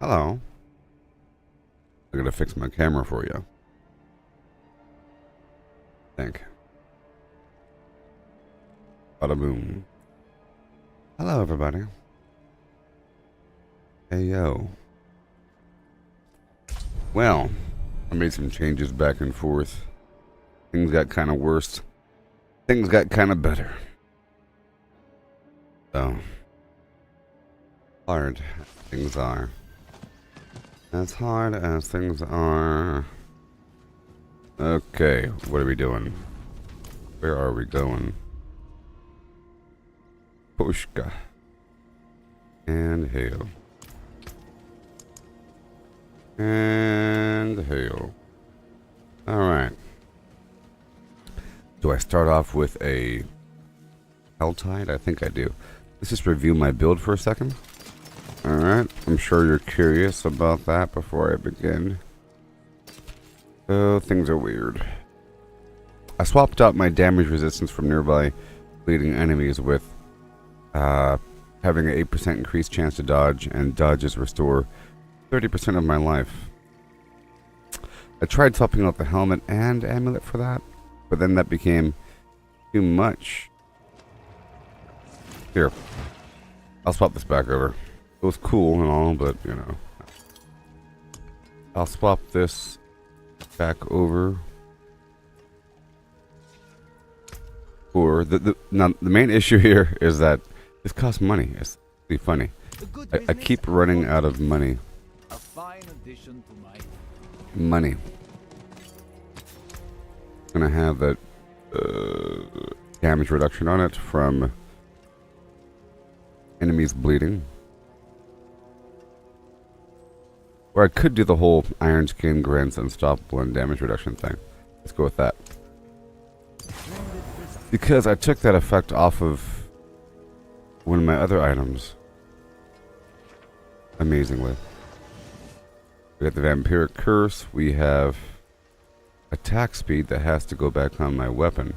Hello. I'm gonna fix my camera for you. Think. Bada boom. Hello, everybody. Hey, yo. Well, I made some changes back and forth. Things got kind of worse. Things got kind of better. So, hard as things are. As hard as things are. Okay, what are we doing? Where are we going? Pushka. And hail. And hail. Alright. Do I start off with a Helltide? I think I do. Let's just review my build for a second. Alright, I'm sure you're curious about that before I begin. Oh, things are weird. I swapped out my damage resistance from nearby bleeding enemies with having an 8% increased chance to dodge, and dodges restore 30% of my life. I tried swapping out the helmet and amulet for that, but then that became too much. Here, I'll swap this back over. It was cool and all, but you know. I'll swap this back over. Or the main issue here is that this costs money. It's pretty funny. I keep running out of money. A fine addition to my Money. Gonna have that damage reduction on it from enemies bleeding. Or I could do the whole iron skin grants unstoppable and damage reduction thing. Let's go with that. Because I took that effect off of one of my other items. Amazingly. We got the vampiric curse. We have attack speed that has to go back on my weapon.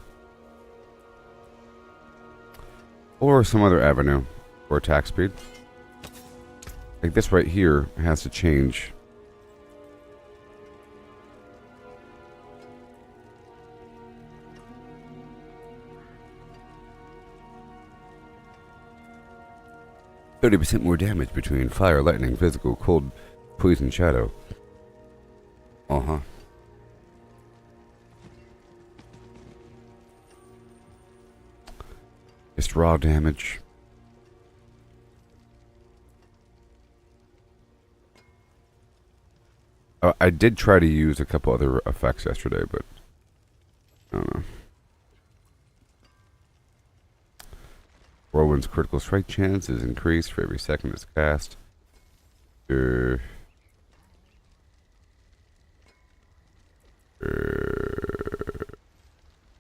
Or some other avenue for attack speed. Like this right here has to change. %30 more damage between fire, lightning, physical, cold, poison, shadow. Uh-huh. Just raw damage. I did try to use a couple other effects yesterday, but I don't know. Whirlwind's critical strike chance is increased for every second it's cast. So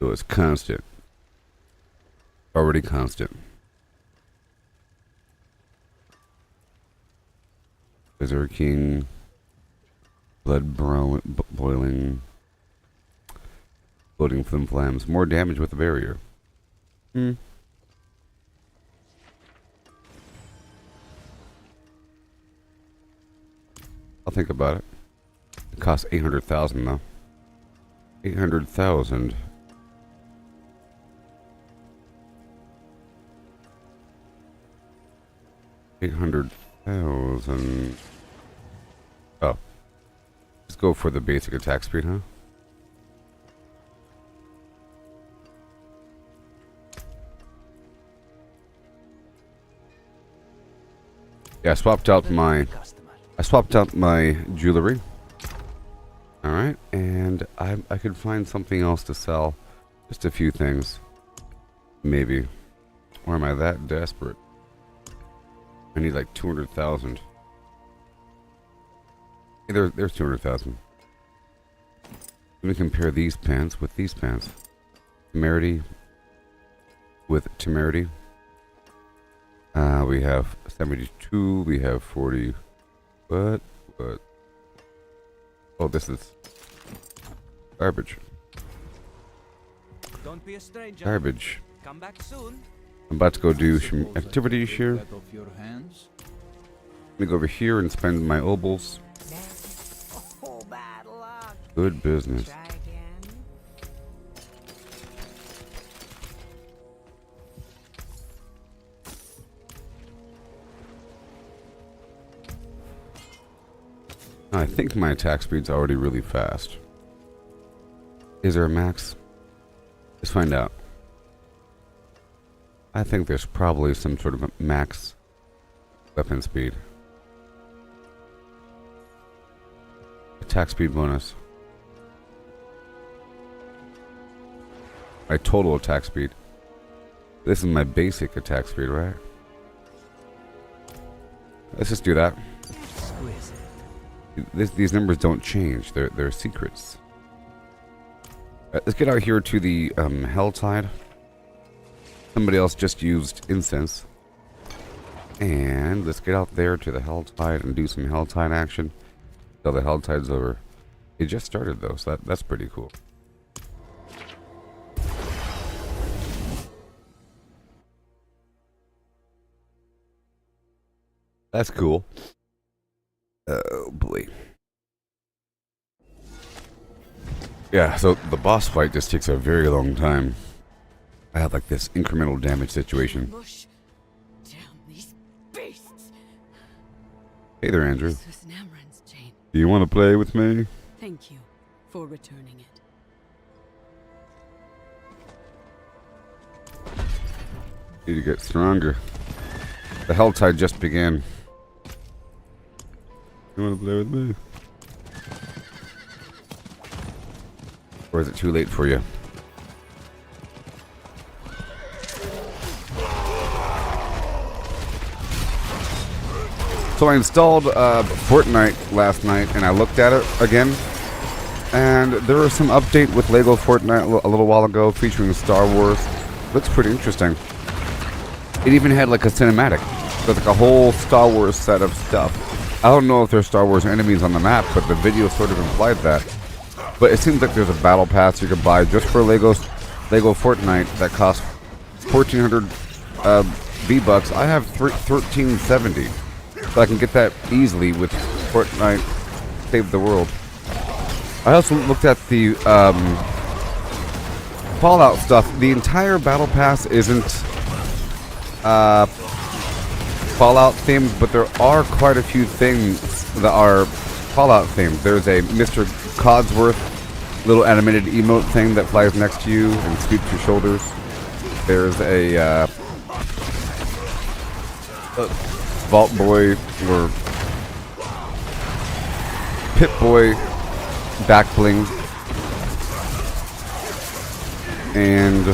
it's constant. Already constant. Berserking. Blood boiling. Floating flim flams. More damage with the barrier. I'll think about it. It costs 800,000 though. 800,000. $800,000. Oh. Let's go for the basic attack speed, huh? Yeah, I swapped out my jewelry. Alright, and I could find something else to sell. Just a few things. Maybe. Or am I that desperate? I need like 200,000. Hey, there's 200,000. Let me compare these pants with these pants. Temerity with temerity. We have 72, we have 40. What? Oh, this is garbage. Don't be a stranger. Garbage. Come back soon. I'm about to go do some activities here. Let me go over here and spend my obols. Oh, bad luck. Good business. Try again. I think my attack speed's already really fast. Is there a max? Let's find out. I think there's probably some sort of a max weapon speed. Attack speed bonus. My total attack speed. This is my basic attack speed, right? Let's just do that. These numbers don't change. They're secrets. Let's get out here to the Helltide. Somebody else just used incense. And let's get out there to the Helltide and do some Helltide action till the Helltide's over. It just started though, so that's pretty cool. That's cool. Oh boy. Yeah, so the boss fight just takes a very long time. I have like this incremental damage situation. Mush down these beasts. Hey there, Andrew. This was Namran's chain. Do you want to play with me? Thank you for returning it. Need to get stronger. The Helltide just began. You want to play with me? Or is it too late for you? So I installed Fortnite last night and I looked at it again. And there was some update with Lego Fortnite a little while ago featuring Star Wars. Looks pretty interesting. It even had like a cinematic. So it's like a whole Star Wars set of stuff. I don't know if there's Star Wars enemies on the map, but the video sort of implied that. But it seems like there's a battle pass you can buy just for Lego Fortnite that costs 1,400 V-Bucks. I have 1,370, so I can get that easily with Fortnite Save the World. I also looked at the Fallout stuff. The entire battle pass isn't Fallout themed, but there are quite a few things that are Fallout themed. There's a Mr. Codsworth little animated emote thing that flies next to you and sweeps your shoulders. There's a Vault Boy or Pip Boy back bling and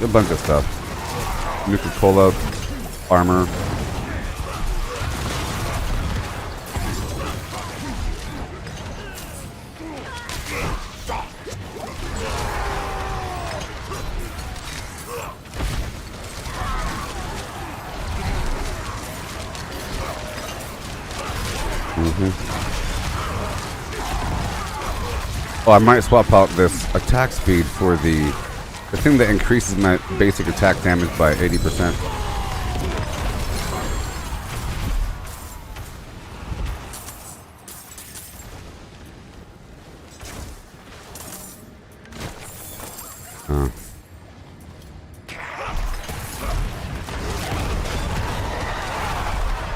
a bunch of stuff. Nuka-Cola armor. Oh, I might swap out this attack speed for the thing that increases my basic attack damage by 80%.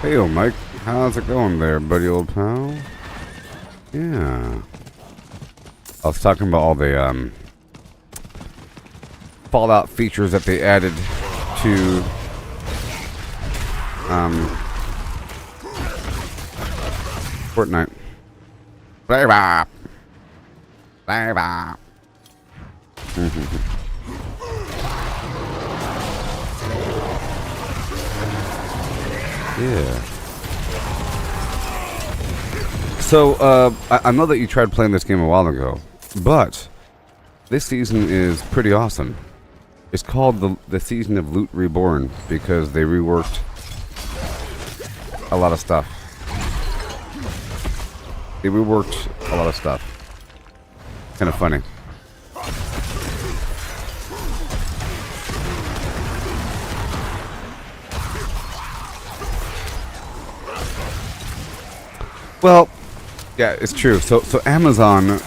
Hey, Mike. How's it going there, buddy old pal? Yeah. I was talking about all the Fallout features that they added to Fortnite. Blah, blah. Blah, blah. Yeah. So, I know that you tried playing this game a while ago, but this season is pretty awesome. It's called the season of Loot Reborn because they reworked a lot of stuff. They reworked a lot of stuff. Kind of funny. Well, yeah, it's true. So Amazon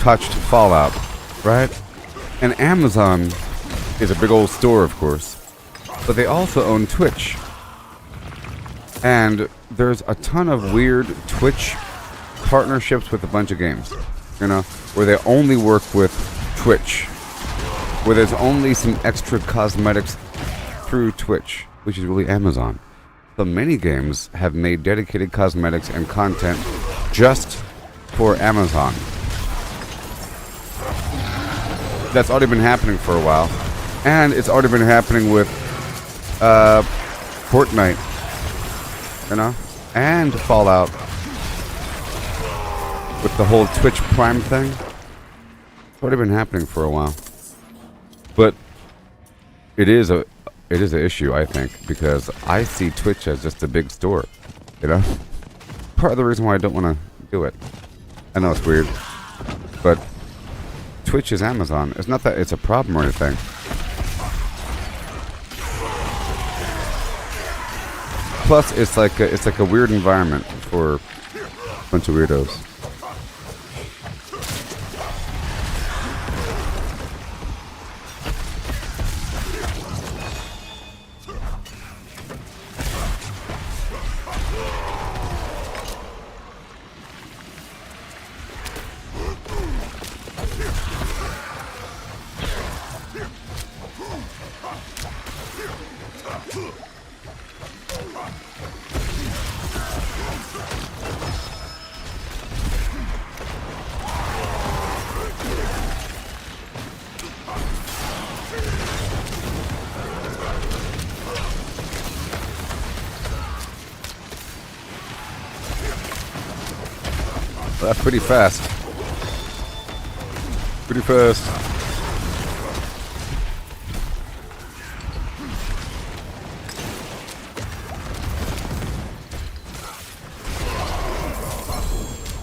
touched Fallout, right? And Amazon is a big old store, of course, but they also own Twitch. And there's a ton of weird Twitch partnerships with a bunch of games, you know, where they only work with Twitch, where there's only some extra cosmetics through Twitch, which is really Amazon. So many games have made dedicated cosmetics and content just for Amazon. That's already been happening for a while. And it's already been happening with Fortnite, you know, and Fallout, with the whole Twitch Prime thing. It's already been happening for a while. But it is an issue, I think, because I see Twitch as just a big store, you know? Part of the reason why I don't want to do it. I know it's weird, but Twitch is Amazon. It's not that it's a problem or anything. Plus, it's like a weird environment for a bunch of weirdos. That's pretty fast. Pretty fast.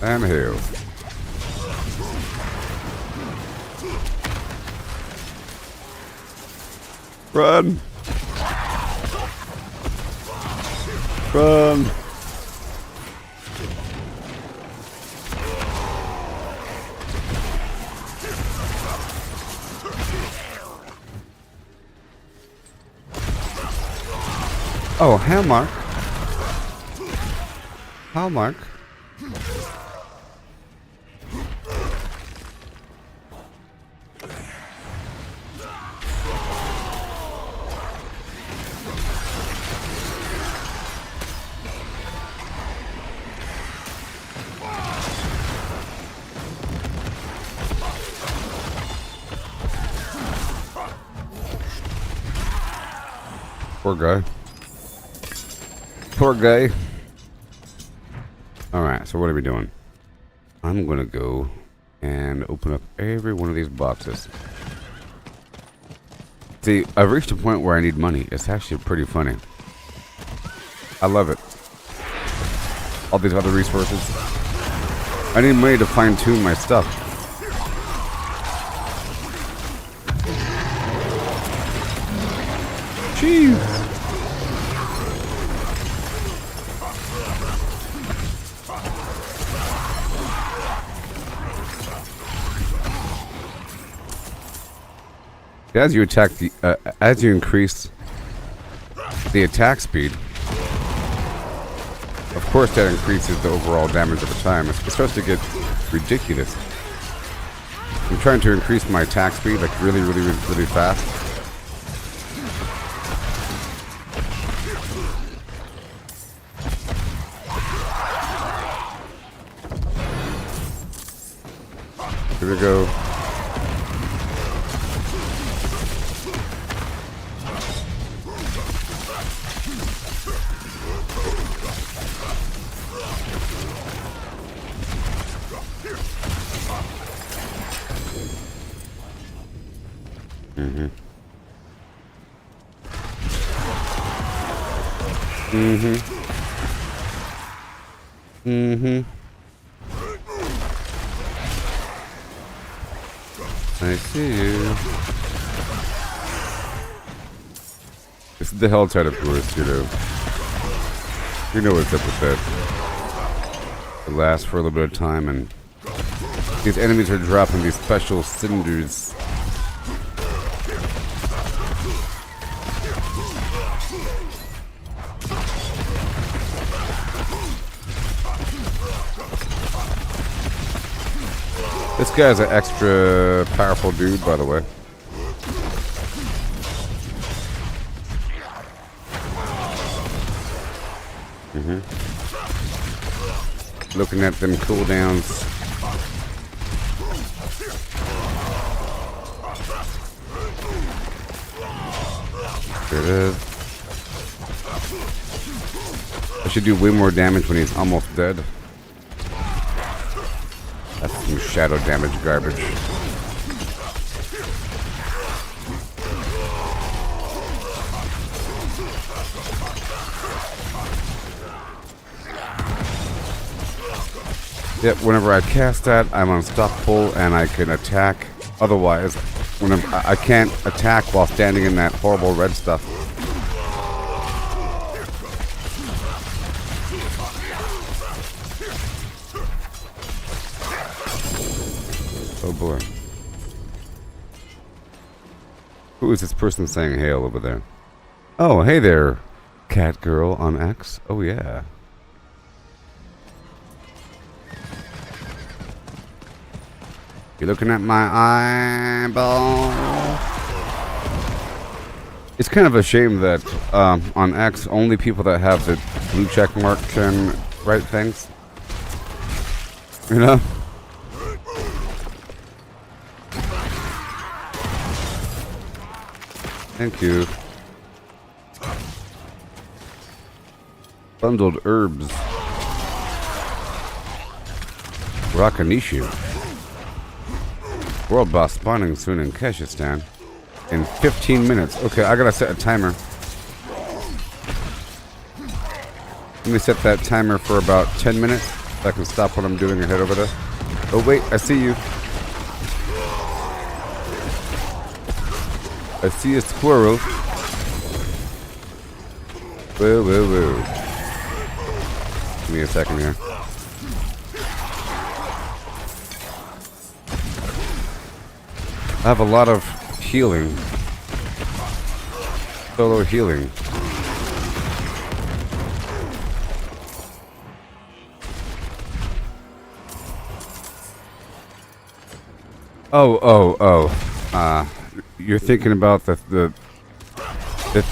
And heal. Run! Run! Oh, Hallmark. Hallmark. Poor guy. Poor guy. Alright, so what are we doing? I'm gonna go and open up every one of these boxes. See, I've reached a point where I need money. It's actually pretty funny. I love it. All these other resources. I need money to fine-tune my stuff. Jeez. As you attack the, as you increase the attack speed, of course that increases the overall damage over time. It starts to get ridiculous. I'm trying to increase my attack speed like really fast. Here we go. I see you. This is the Helltide, of course, you know. You know what's up with that. It lasts for a little bit of time, and these enemies are dropping these special cinders. This guy's an extra powerful dude, by the way. Looking at them cooldowns. There it is. I should do way more damage when he's almost dead. That's some shadow damage garbage. Yep, whenever I cast that, I'm unstoppable and I can attack. Otherwise, whenever I can't attack while standing in that horrible red stuff. Oh boy. Who is this person saying hail over there? Oh, hey there, cat girl on X. Oh yeah. You're looking at my eyeball. It's kind of a shame that on X, only people that have the blue check mark can write things. You know? Thank you. Bundled herbs. Rakanishu. World boss spawning soon in Keshistan. In 15 minutes. Okay, I gotta set a timer. Let me set that timer for about 10 minutes so I can stop what I'm doing and head over there. Oh wait, I see you. I see a squirrel. Whoa, whoa, whoa. Give me a second here. I have a lot of healing. Solo healing. Oh. You're thinking about the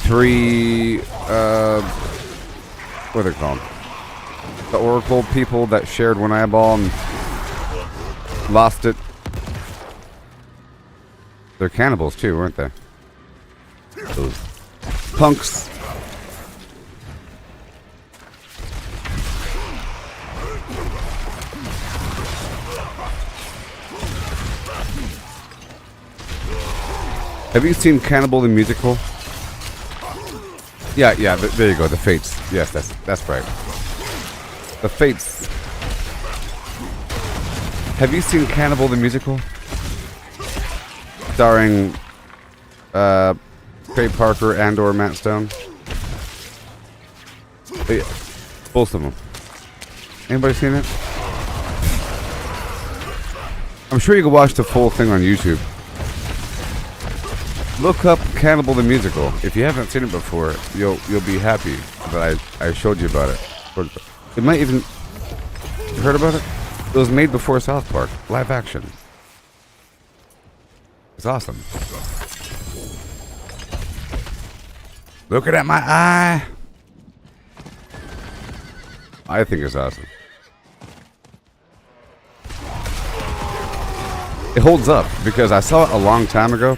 three what are they called? The Oracle people that shared one eyeball and lost it. They're cannibals too, weren't they? Those punks. Have you seen Cannibal the Musical? Yeah, there you go, the Fates. Yes, that's right. The Fates. Have you seen Cannibal the Musical? Starring Trey Parker and or Matt Stone. Yeah, both of them. Anybody seen it? I'm sure you can watch the full thing on YouTube. Look up Cannibal the Musical. If you haven't seen it before, you'll be happy that I showed you about it. It might even... You heard about it? It was made before South Park. Live action. It's awesome. Looking at my eye. I think it's awesome. It holds up because I saw it a long time ago.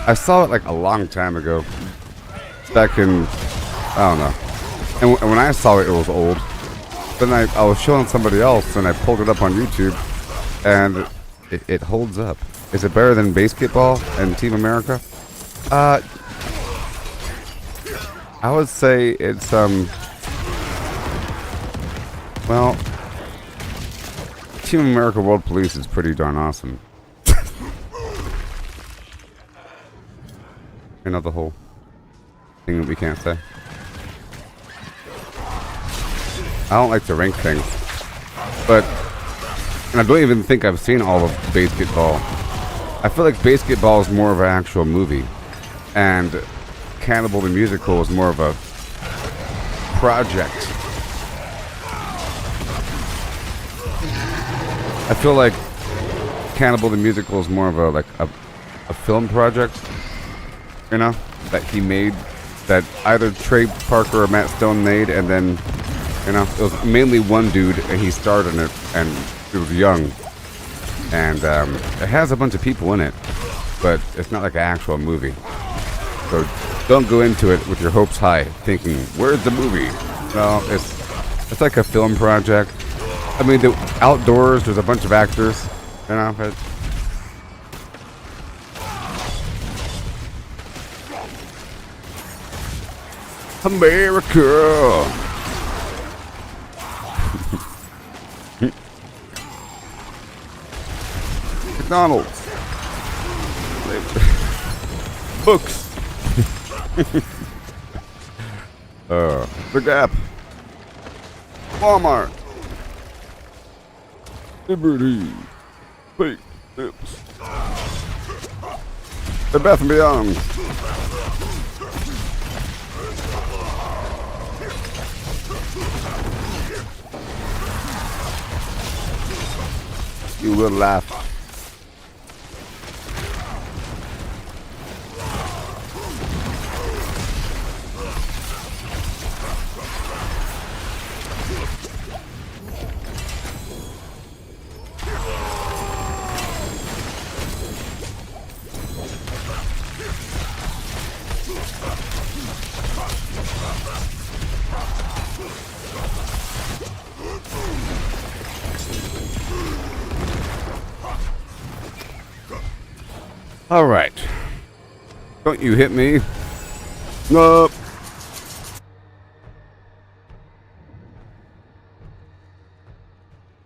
I saw it like a long time ago. Back in, I don't know. And when I saw it, it was old. Then I was showing somebody else and I pulled it up on YouTube and it holds up. Is it better than Basketball and Team America? I would say it's well, Team America World Police is pretty darn awesome. You know, the whole thing that we can't say. I don't like to rank things. But, and I don't even think I've seen all of Basketball. I feel like Basketball is more of an actual movie, and Cannibal the Musical is more of a project. I feel like Cannibal the Musical is more of a film project, you know, that he made, that either Trey Parker or Matt Stone made, and then, you know, it was mainly one dude, and he starred in it, and he was young. And it has a bunch of people in it, but it's not like an actual movie. So don't go into it with your hopes high, thinking, where's the movie? No, it's like a film project. I mean, the outdoors, there's a bunch of actors, you know. America! McDonald's. Books. The Gap. Walmart. Liberty. Fake Tips. The Bath and Beyond. You will laugh. All right. Don't you hit me. Nope.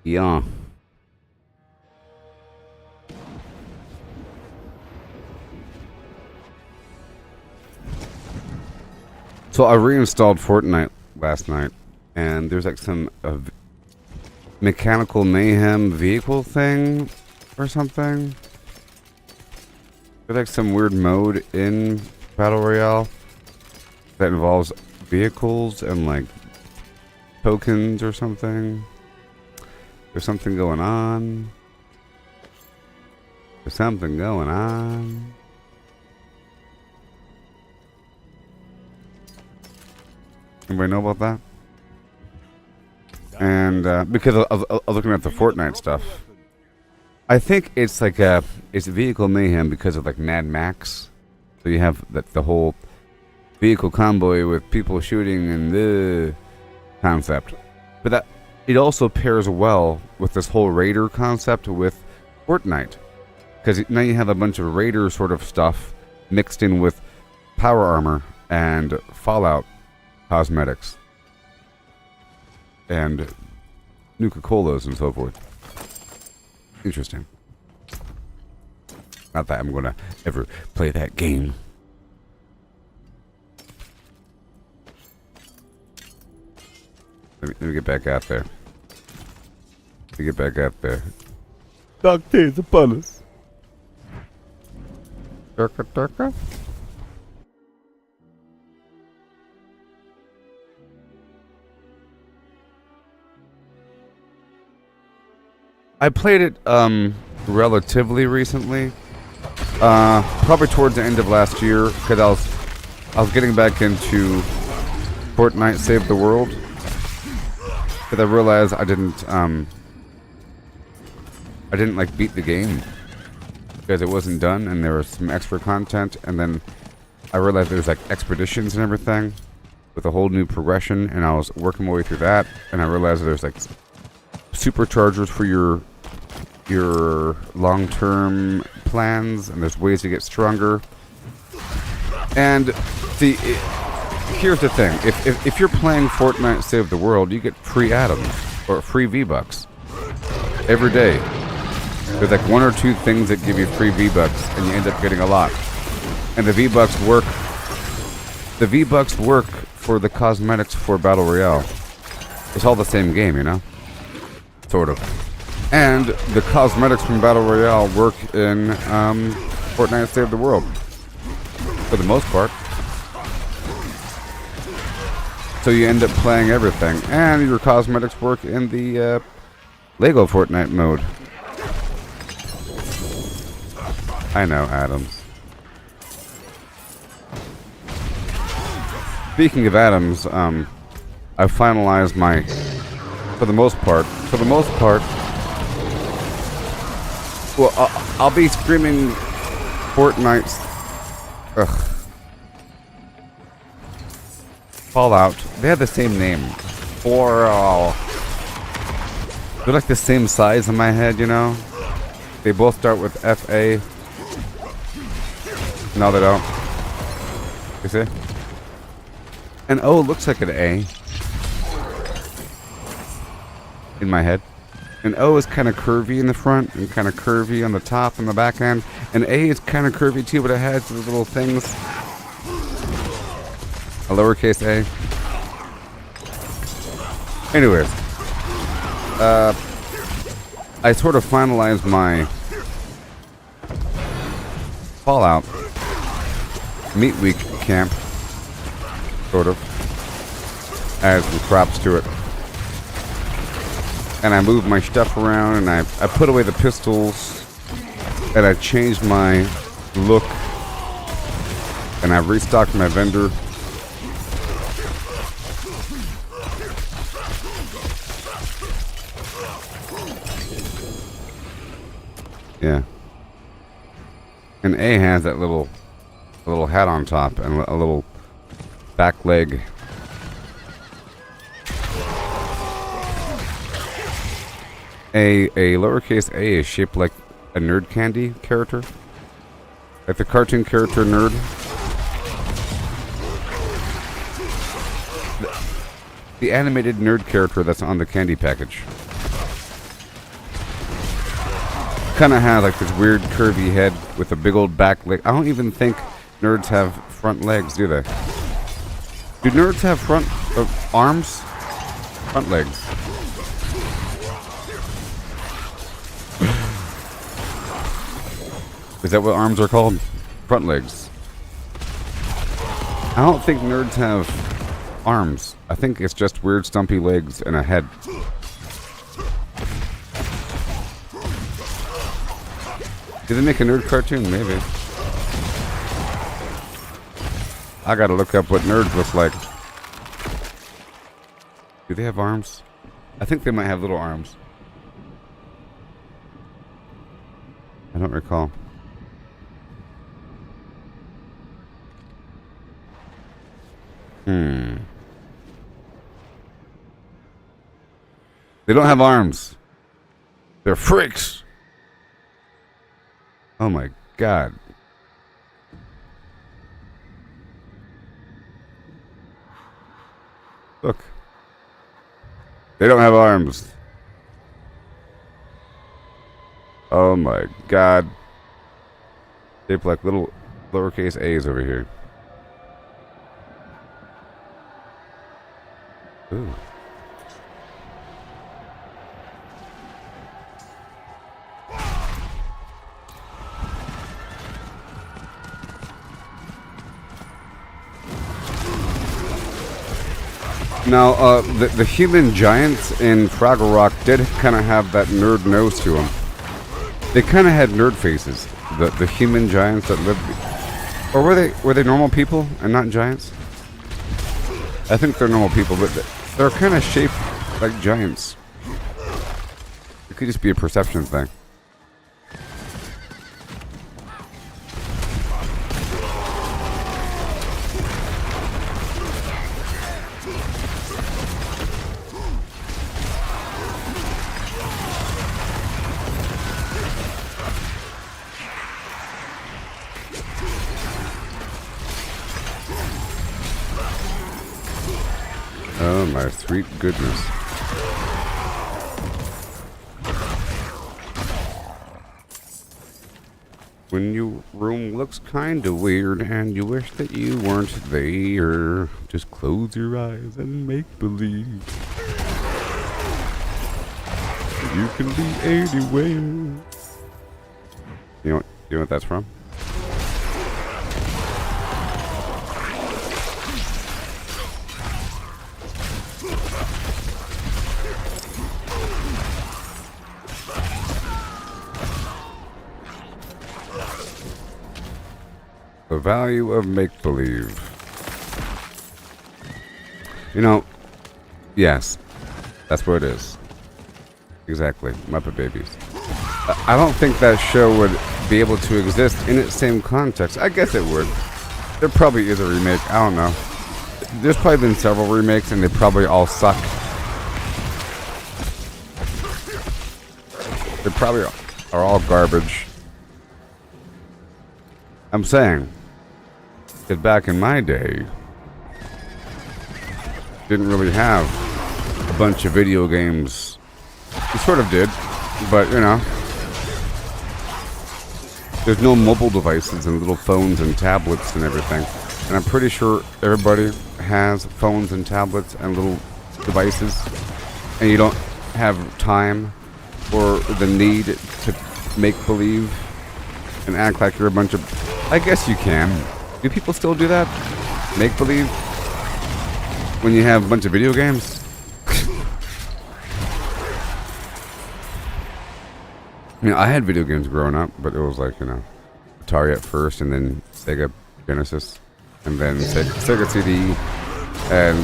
Yeah. So I reinstalled Fortnite last night, and there's like some mechanical mayhem vehicle thing or something. There's like some weird mode in Battle Royale that involves vehicles and like tokens or something. There's something going on. There's something going on. Anybody know about that? And because I was looking at the Fortnite stuff, I think it's like it's vehicle mayhem because of like Mad Max. So you have the whole vehicle convoy with people shooting and the concept, but that it also pairs well with this whole raider concept with Fortnite, because now you have a bunch of raider sort of stuff mixed in with power armor and Fallout cosmetics and Nuka-Colas and so forth. Interesting. Not that I'm gonna ever play that game. Let me get back out there. Let me get back out there. Dark days upon us. Durka durka. I played it relatively recently, probably towards the end of last year, because I was getting back into Fortnite Save the World, because I realized I didn't like beat the game because it wasn't done, and there was some extra content, and then I realized there's like expeditions and everything with a whole new progression, and I was working my way through that, and I realized there's like superchargers for your long-term plans, and there's ways to get stronger. And see, here's the thing: if you're playing Fortnite Save the World, you get free atoms or free V-Bucks every day. There's like one or two things that give you free V-Bucks, and you end up getting a lot. And the V-Bucks work. The V-Bucks work for the cosmetics for Battle Royale. It's all the same game, you know. sort of. And the cosmetics from Battle Royale work in Fortnite Save the World, for the most part. So you end up playing everything, and your cosmetics work in the Lego Fortnite mode. I know, Adam. Speaking of Adams, I finalized my, for the most part, well, I'll be streaming Fortnite's, Fallout. They have the same name. They're like the same size in my head, you know? They both start with F-A. No, they don't. You see? An O looks like an A. In my head. An O is kind of curvy in the front and kind of curvy on the top and the back end. An A is kind of curvy too, but it has these little things. A lowercase a. Anyways. I sort of finalized my Fallout Meat Week camp. Sort of. Add some props to it. And I moved my stuff around, and I put away the pistols, and I changed my look, and I restocked my vendor. Yeah. And A has that little hat on top and a little back leg. A lowercase a is shaped like a nerd candy character. Like the cartoon character Nerd. The animated nerd character that's on the candy package. Kind of has like this weird curvy head with a big old back leg. I don't even think nerds have front legs, do they? Do nerds have front arms? Front legs. Is that what arms are called? Front legs. I don't think nerds have arms. I think it's just weird stumpy legs and a head. Did they make a nerd cartoon? Maybe. I gotta look up what nerds look like. Do they have arms? I think they might have little arms. I don't recall. They don't have arms. They're freaks. Oh my god. Look. They don't have arms. Oh my god. They have like little lowercase a's over here. Ooh. Now, the human giants in Fraggle Rock did kind of have that nerd nose to them. They kind of had nerd faces. The human giants that lived, or were they normal people and not giants? I think they're normal people, but they're kind of shaped like giants. It could just be a perception thing. Oh my sweet goodness. When your room looks kinda weird and you wish that you weren't there, just close your eyes and make believe. You can be anywhere. You know what that's from? The value of make-believe. You know, yes, that's what it is. Exactly, Muppet Babies. I don't think that show would be able to exist in its same context. I guess it would. There probably is a remake, I don't know. There's probably been several remakes and they probably all suck. They probably are all garbage. I'm saying that back in my day, didn't really have a bunch of video games. We sort of did, but you know, there's no mobile devices and little phones and tablets and everything. And I'm pretty sure everybody has phones and tablets and little devices, and you don't have time or the need to make believe and act like you're a bunch of... I guess you can. Do people still do that? Make believe? When you have a bunch of video games? You know, I had video games growing up, but it was like, you know, Atari at first, and then Sega Genesis, and then Sega CD, and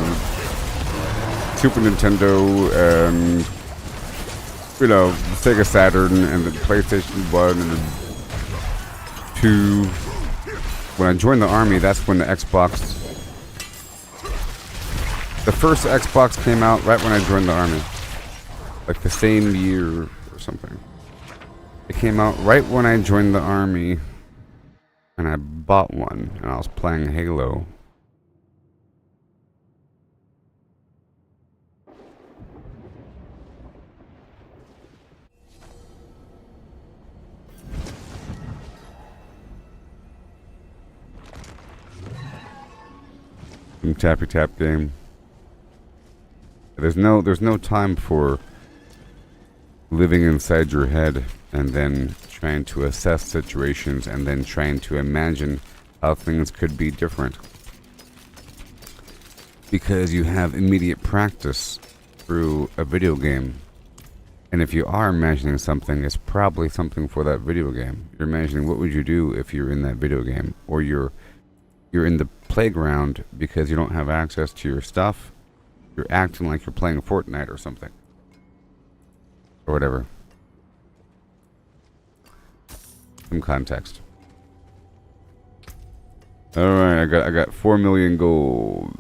Super Nintendo, and, you know, Sega Saturn, and the PlayStation 1, and the 2. When I joined the Army, that's when the Xbox... The first Xbox came out right when I joined the Army. Like the same year or something. It came out right when I joined the Army. And I bought one. And I was playing Halo. Some tappy tap game. There's no time for living inside your head and then trying to assess situations and then trying to imagine how things could be different. Because you have immediate practice through a video game. And if you are imagining something, it's probably something for that video game. You're imagining what would you do if you're in that video game, or you're in the playground because you don't have access to your stuff. You're acting like you're playing Fortnite or something. Or whatever. Some context. Alright, I got 4 million gold.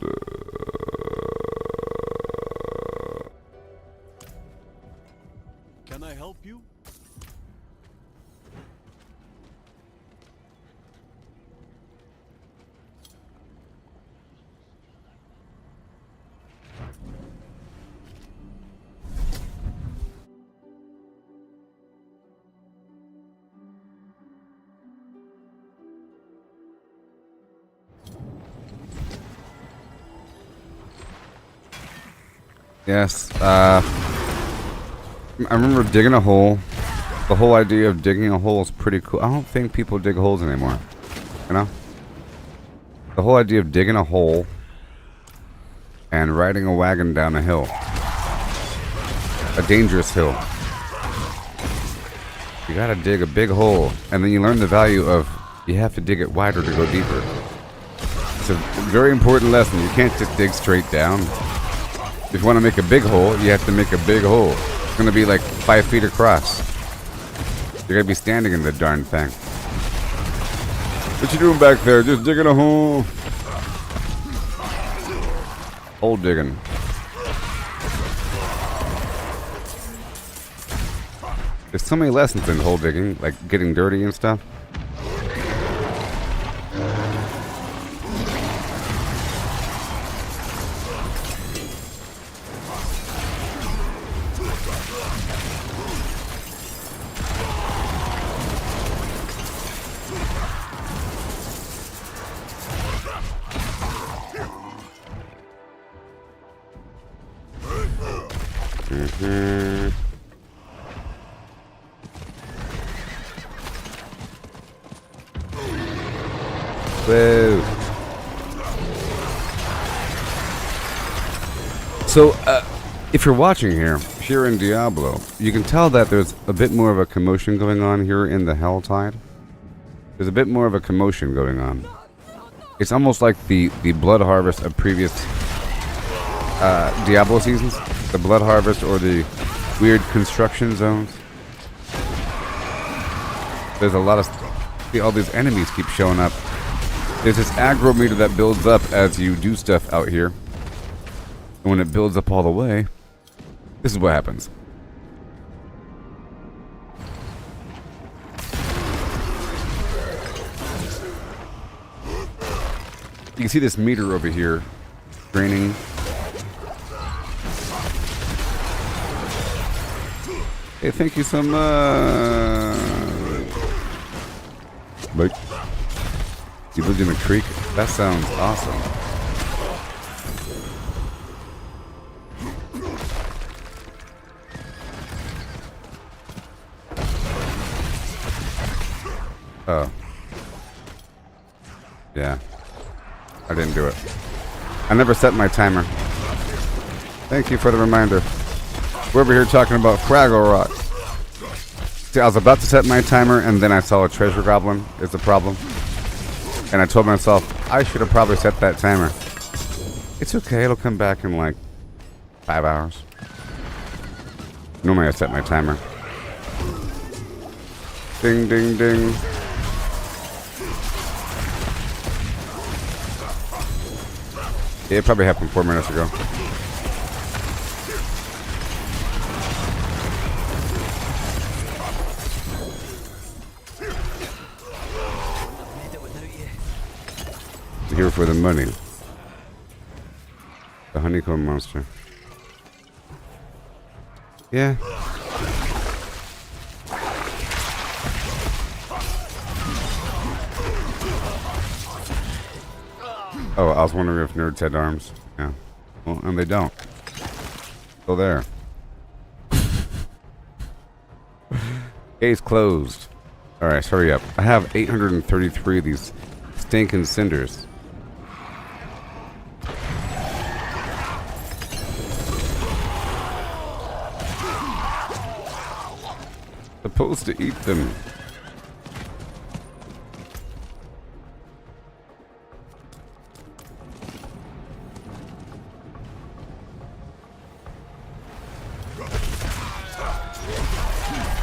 Can I help you? Yes, I remember digging a hole. The whole idea of digging a hole is pretty cool. I don't think people dig holes anymore. You know? The whole idea of digging a hole and riding a wagon down a hill. A dangerous hill. You gotta dig a big hole, and then you learn the value of you have to dig it wider to go deeper. It's a very important lesson. You can't just dig straight down. If you want to make a big hole, you have to make a big hole. It's going to be like 5 feet across. You're going to be standing in the darn thing. What you doing back there? Just digging a hole. Hole digging. There's so many lessons in hole digging, like getting dirty and stuff. Whoa. So, if you're watching here in Diablo, you can tell that there's a bit more of a commotion going on here in the Helltide. There's a bit more of a commotion going on. It's almost like the blood harvest of previous Diablo seasons. The blood harvest or the weird construction zones. There's a lot of... See, all these enemies keep showing up. There's this aggro meter that builds up as you do stuff out here. And when it builds up all the way, this is what happens. You can see this meter over here draining. Hey, thank you so much. Mike, you lived in a creek? That sounds awesome. Oh. Yeah. I didn't do it. I never set my timer. Thank you for the reminder. We're over here talking about Fraggle Rock. See, I was about to set my timer, and then I saw a treasure goblin is the problem. And I told myself, I should have probably set that timer. It's okay, it'll come back in like 5 hours. Normally I set my timer. Ding, ding, ding. Yeah, it probably happened 4 minutes ago. Here for the money. The honeycomb monster. Yeah. Oh, I was wondering if nerds had arms. Yeah. Well, and they don't. Still there. Case closed. Alright, hurry up. I have 833 of these stinking cinders. Supposed to eat them.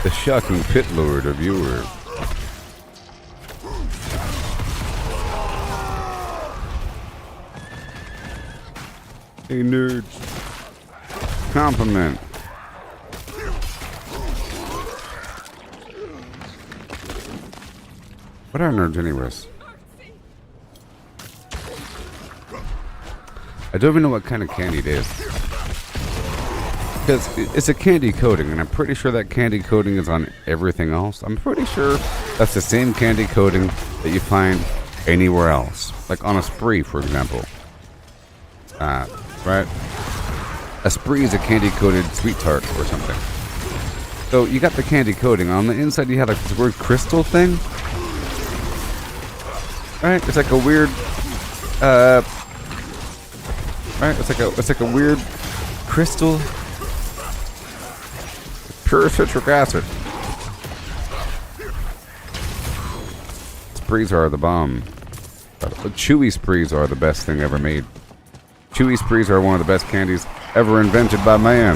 The shocking pit lord of viewer. Hey nerds. Compliment. What are nerds anyways? I don't even know what kind of candy it is. Because it's a candy coating, and I'm pretty sure that candy coating is on everything else. I'm pretty sure that's the same candy coating that you find anywhere else. Like on a spree, for example. Right? A spree is a candy-coated sweet tart or something. So you got the candy coating. On the inside you have like this weird crystal thing. Right? It's like a weird right? It's like a weird crystal. Pure citric acid. Sprees are the bomb. Chewy sprees are the best thing ever made. Chewy sprees are one of the best candies ever invented by man.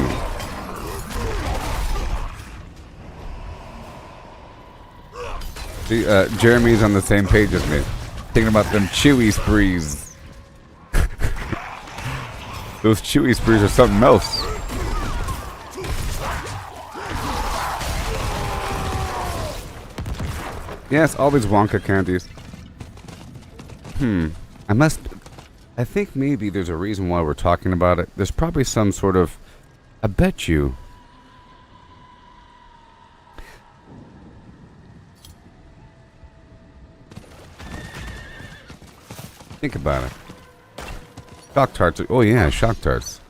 See, Jeremy's on the same page as me. Thinking about them chewy sprees. Those chewy sprees are something else. Yes, all these Wonka candies. I think maybe there's a reason why we're talking about it. There's probably some sort of... I bet you... Think about it. Shock tarts. Oh yeah, shock tarts.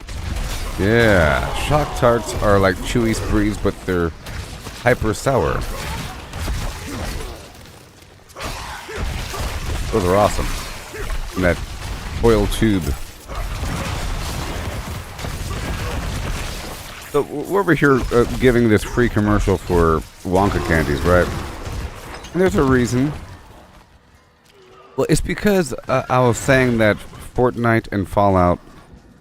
Yeah, shock tarts are like chewy sprees, but they're hyper sour. Those are awesome. And that oil tube. So we're over here giving this free commercial for Wonka candies, right? And there's a reason. Well, it's because I was saying that Fortnite and Fallout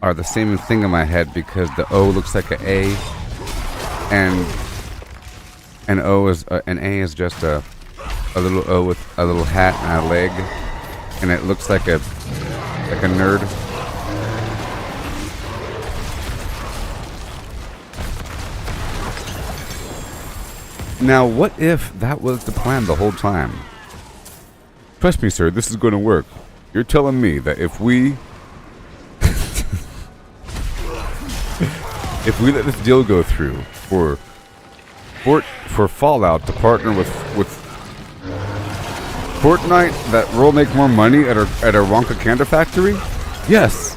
are the same thing in my head because the O looks like an A, and an O is an A is just a little O with a little hat and a leg, and it looks like a nerd. Now, what if that was the plan the whole time? Trust me, sir, this is going to work. You're telling me that if we if we let this deal go through for Fallout to partner with Fortnite, that we'll make more money at our Wonka Candy Factory? Yes.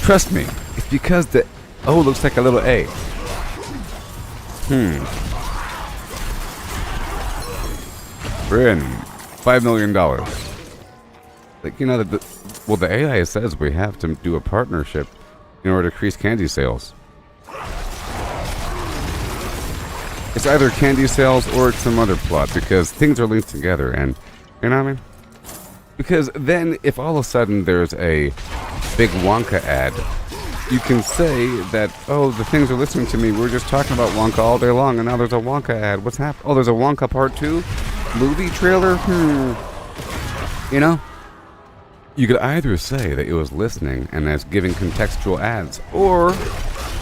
Trust me. It's because the O looks like a little A. We're in $5 million. Like, you know, the AI says we have to do a partnership in order to increase candy sales. It's either candy sales or it's some other plot because things are linked together, and you know what I mean? Because then if all of a sudden there's a big Wonka ad, you can say that, oh, the things are listening to me. We were just talking about Wonka all day long, and now there's a Wonka ad. What's happening? Oh, there's a Wonka Part 2 movie trailer? You know? You could either say that it was listening and that's giving contextual ads, or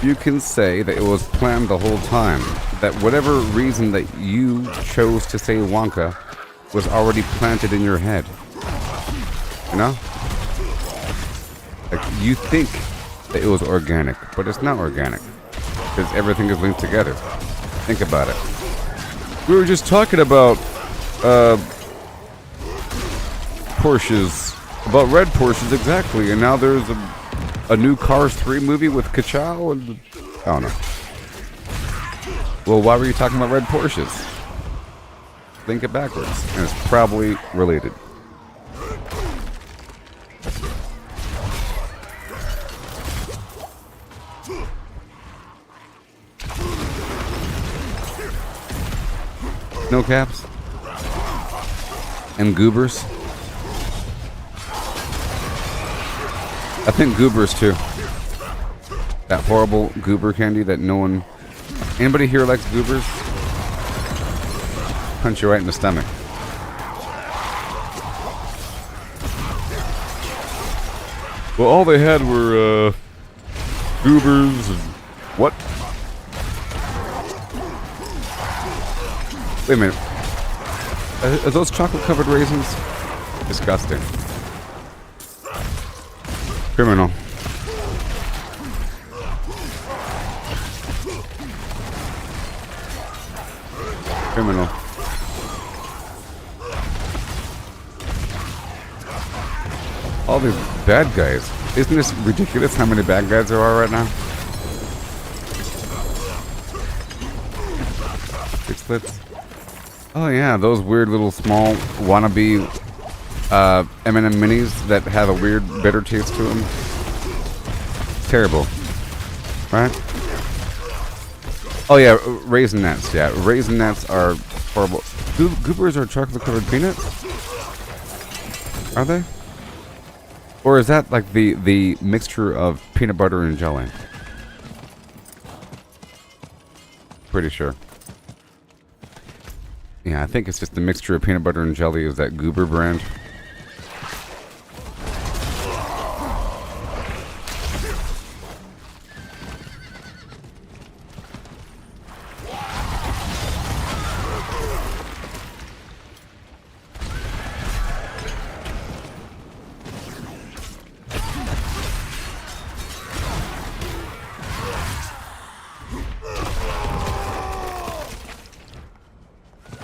you can say that it was planned the whole time. That whatever reason that you chose to say Wonka was already planted in your head. You know? Like, you think that it was organic, but it's not organic. Because everything is linked together. Think about it. We were just talking about Porsches. About red Porsches, exactly. And now there's a new Cars 3 movie with Kachow and... I don't know. Well, why were you talking about red Porsches? Think it backwards. And it's probably related. Snow caps. And goobers. I think goobers too. That horrible goober candy that no one... Anybody here likes goobers? Punch you right in the stomach. Well, all they had were goobers and... What? Wait a minute. Are those chocolate covered raisins? Disgusting. Criminal. Criminal. All these bad guys. Isn't this ridiculous how many bad guys there are right now? Six lips. Oh yeah, those weird little small wannabe M&M minis that have a weird bitter taste to them. Terrible. Right? Oh yeah, Raisinets. Yeah, Raisinets are horrible. Goobers are chocolate covered peanuts? Are they? Or is that like the mixture of peanut butter and jelly? Pretty sure. Yeah, I think it's just the mixture of peanut butter and jelly is that Goober brand.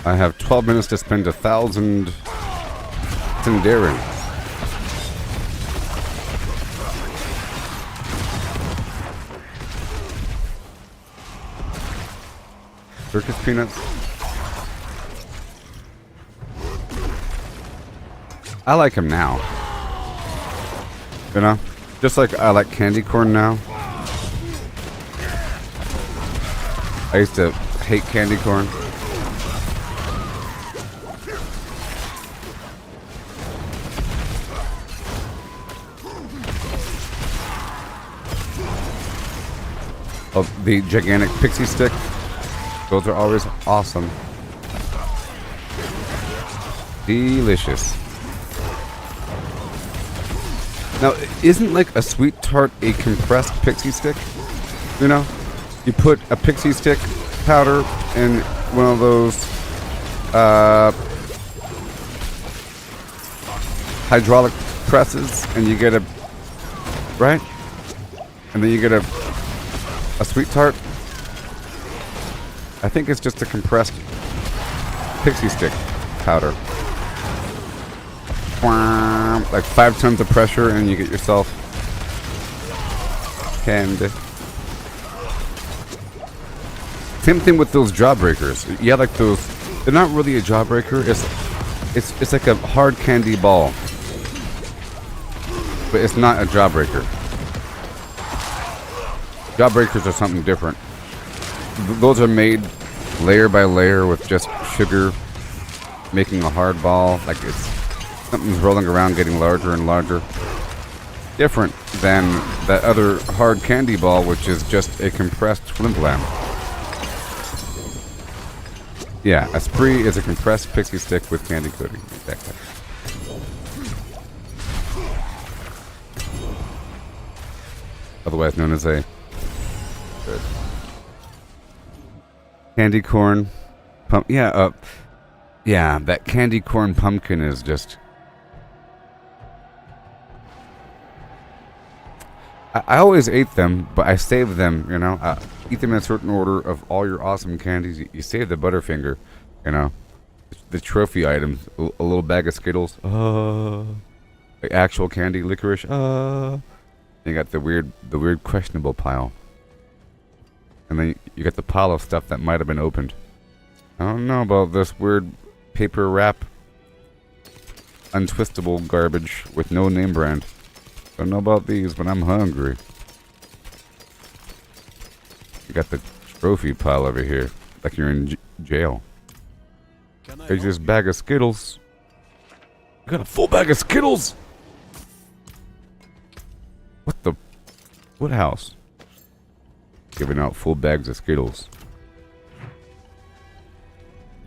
I have 12 minutes to spend 1,000 Cinderin. Circus peanuts. I like him now. You know? Just like I like candy corn now. I used to hate candy corn. Oh, the gigantic pixie stick. Those are always awesome. Delicious. Now, isn't like a sweet tart a compressed pixie stick? You know? You put a pixie stick powder in one of those hydraulic presses and you get a, right? And then you get a sweet tart. I think it's just a compressed pixie stick powder. Like 5 tons of pressure and you get yourself candy. Same thing with those jawbreakers. Yeah, like those. They're not really a jawbreaker. It's like a hard candy ball, but it's not a jawbreaker. Jawbreakers are something different. Those are made layer by layer with just sugar, making a hard ball. Like it's something's rolling around, getting larger and larger. Different than that other hard candy ball, which is just a compressed flim flam. Yeah, a spree is a compressed pixie stick with candy coating. Exactly. Otherwise known as a candy corn pump. Yeah, yeah, that candy corn pumpkin is just. I always ate them, but I saved them, you know. Eat them in a certain order of all your awesome candies. You save the Butterfinger, you know. The trophy items. A little bag of Skittles. The actual candy, licorice. You got the weird questionable pile. And then you got the pile of stuff that might have been opened. I don't know about this weird paper wrap, untwistable garbage with no name brand. Don't know about these, but I'm hungry. You got the trophy pile over here, like you're in jail. There's this bag of Skittles. You got a full bag of Skittles? What the? What house? Giving out full bags of Skittles.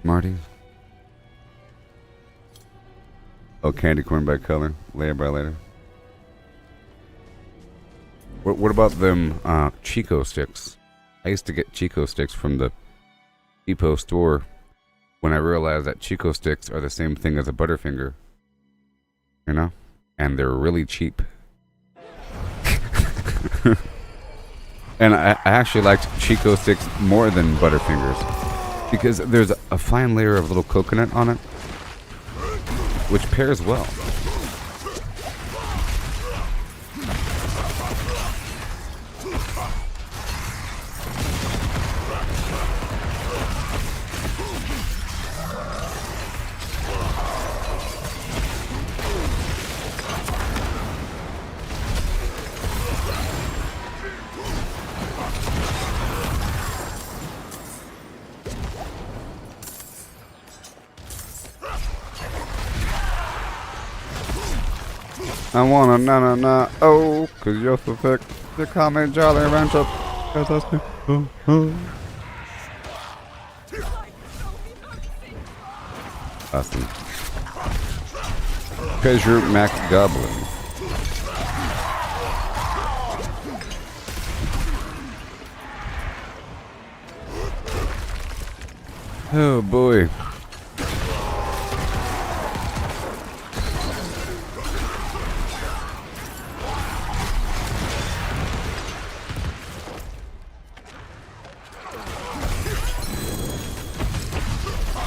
Marty? Oh, candy corn by color, layer by layer. What about them Chico sticks? I used to get Chico sticks from the Depot store when I realized that Chico sticks are the same thing as a Butterfinger. You know? And they're really cheap. And I actually liked Chico sticks more than Butterfingers because there's a fine layer of little coconut on it, which pairs well. I wanna na oh, cause you're so thick. You call me Jolly Rancher, cause I speak. Awesome. Cause you're Max Goblin. Oh boy.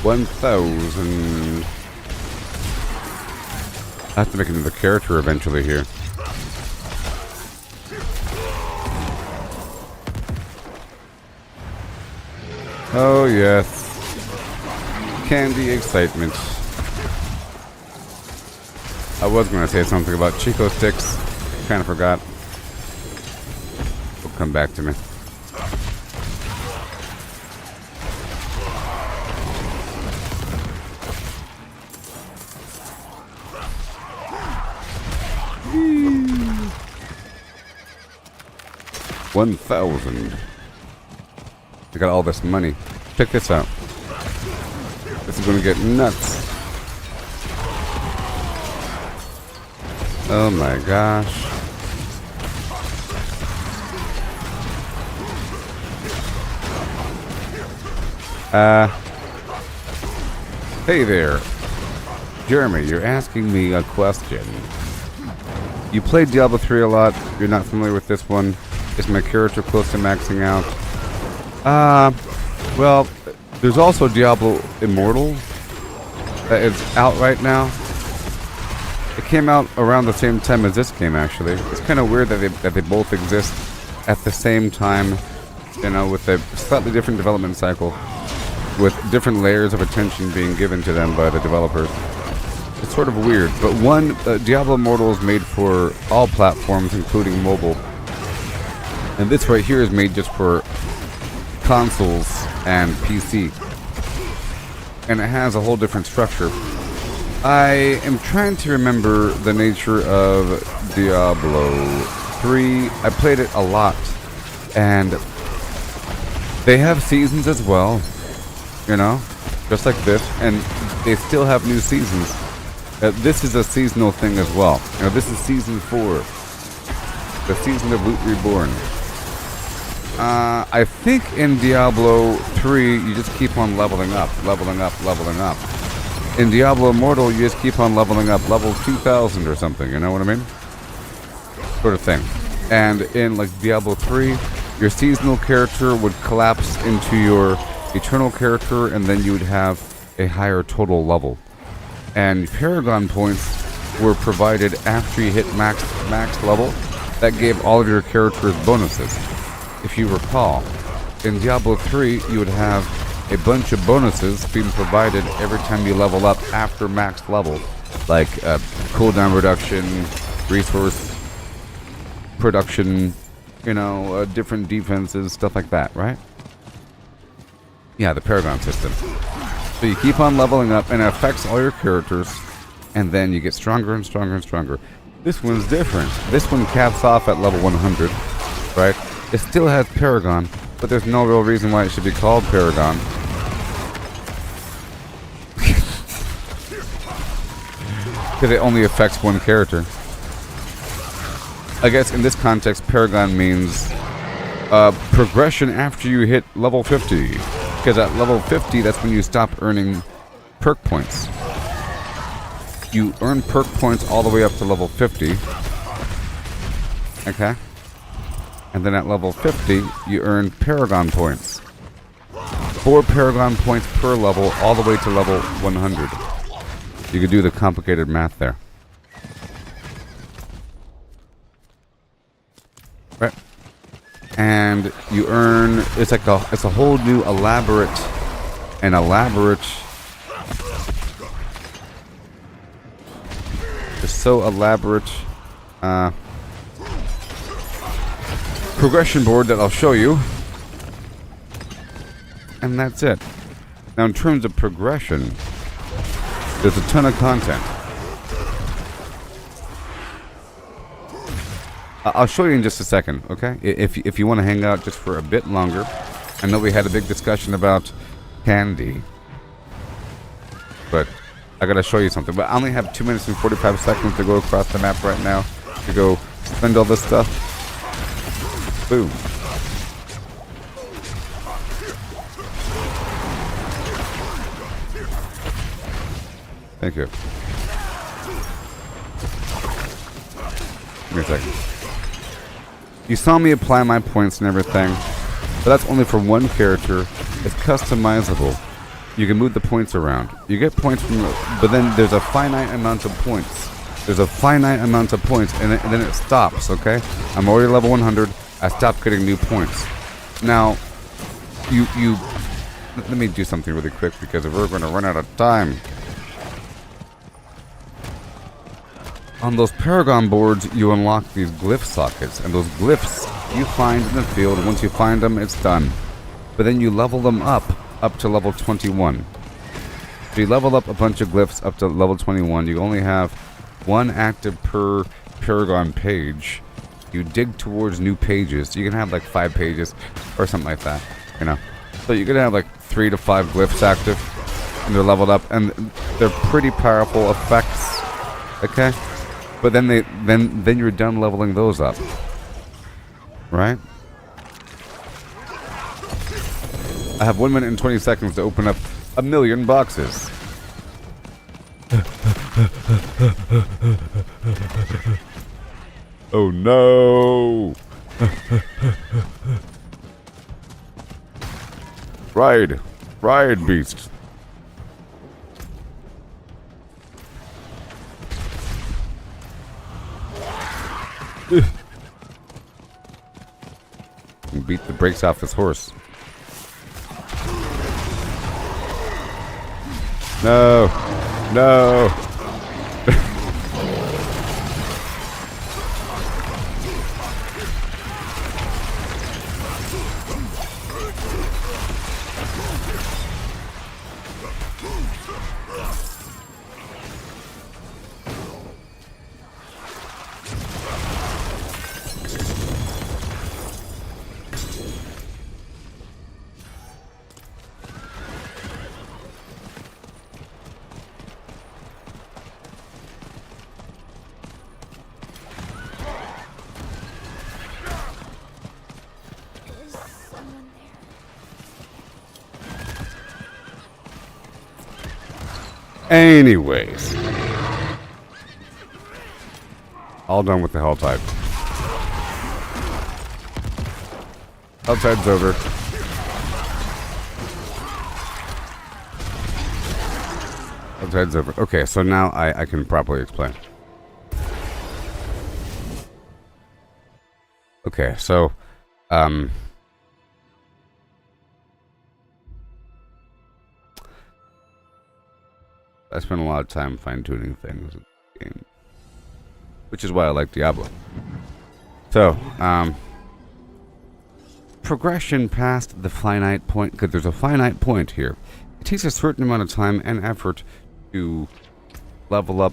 $1,000. I have to make another character eventually here. Oh yes. Candy excitement. I was going to say something about Chico sticks. Kind of forgot. It'll come back to me. $1,000. I got all this money. Check this out. This is gonna get nuts. Oh my gosh. Hey there. Jeremy, you're asking me a question. You played Diablo 3 a lot. You're not familiar with this one. Is my character close to maxing out? Well, there's also Diablo Immortal that is out right now. It came out around the same time as this game, actually. It's kind of weird that they both exist at the same time, you know, with a slightly different development cycle, with different layers of attention being given to them by the developers. It's sort of weird, but one, Diablo Immortal is made for all platforms, including mobile. And this right here is made just for consoles and PC. And it has a whole different structure. I am trying to remember the nature of Diablo 3. I played it a lot. And they have seasons as well, you know, just like this. And they still have new seasons. This is a seasonal thing as well. You know, this is season 4. The season of Loot Reborn. I think in Diablo 3, you just keep on leveling up, leveling up, leveling up. In Diablo Immortal, you just keep on leveling up, level 2000 or something, you know what I mean? Sort of thing. And in, like, Diablo 3, your seasonal character would collapse into your eternal character, and then you would have a higher total level. And Paragon points were provided after you hit max level. That gave all of your characters bonuses. If you recall, in Diablo 3, you would have a bunch of bonuses being provided every time you level up after max level, like cooldown reduction, resource production, you know, different defenses, stuff like that, right? Yeah, the Paragon system. So you keep on leveling up, and it affects all your characters, and then you get stronger and stronger and stronger. This one's different. This one caps off at level 100, right? It still has Paragon, but there's no real reason why it should be called Paragon. Because it only affects one character. I guess in this context, Paragon means progression after you hit level 50. Because at level 50, that's when you stop earning perk points. You earn perk points all the way up to level 50. Okay? And then at level 50, you earn Paragon points. 4 Paragon points per level, all the way to level 100. You could do the complicated math there. Right. And you earn, it's a whole new elaborate, it's so elaborate, progression board that I'll show you. And that's it. Now in terms of progression, there's a ton of content. I'll show you in just a second, okay? If you want to hang out just for a bit longer. I know we had a big discussion about candy. But I gotta show you something. But I only have 2 minutes and 45 seconds to go across the map right now. To go spend all this stuff. Boom. Thank you. Give me a second. You saw me apply my points and everything, but that's only for one character. It's customizable. You can move the points around. You get points from, but then there's a finite amount of points. There's a finite amount of points, and then it stops, okay? I'm already level 100. I stopped getting new points. Now, let me do something really quick, because we're going to run out of time. on those Paragon boards, you unlock these glyph sockets, and those glyphs you find in the field. Once you find them, it's done. But then you level them up to level 21. So you level up a bunch of glyphs up to level 21. You only have one active per Paragon page. You dig towards new pages. You can have like 5 pages or something like that, you know. So you're gonna have like 3 to 5 glyphs active, and they're leveled up, and they're pretty powerful effects. Okay, but then then you're done leveling those up, right? I have 1 minute and 20 seconds to open up 1,000,000 boxes. Oh no! Ride, beast. Beat the brakes off this horse. No. Anyways, all done with the Helltide. Helltide's over. Helltide's over. Okay, so now I can properly explain. Okay, so I spent a lot of time fine-tuning things in the game, which is why I like Diablo. So, progression past the finite point, because there's a finite point here. It takes a certain amount of time and effort to level up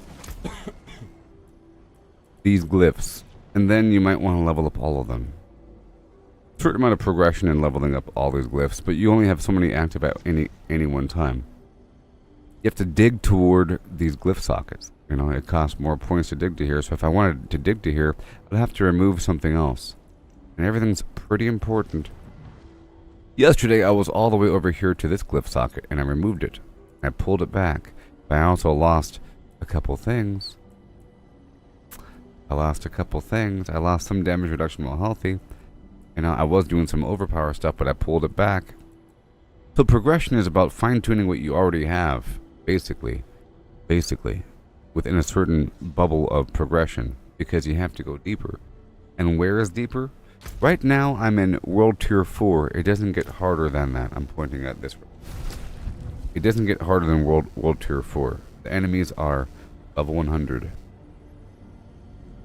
these glyphs, and then you might want to level up all of them. A certain amount of progression in leveling up all these glyphs, but you only have so many active at any one time. You have to dig toward these glyph sockets. You know, it costs more points to dig to here, so if I wanted to dig to here, I'd have to remove something else. And everything's pretty important. Yesterday, I was all the way over here to this glyph socket, and I removed it. I pulled it back, but I also lost a couple things. I lost some damage reduction while healthy. You know, I was doing some overpower stuff, but I pulled it back. So progression is about fine-tuning what you already have. Basically, within a certain bubble of progression, because you have to go deeper. And where is deeper? Right now, I'm in World Tier 4. It doesn't get harder than that. I'm pointing at this. It doesn't get harder than World Tier 4. The enemies are level 100.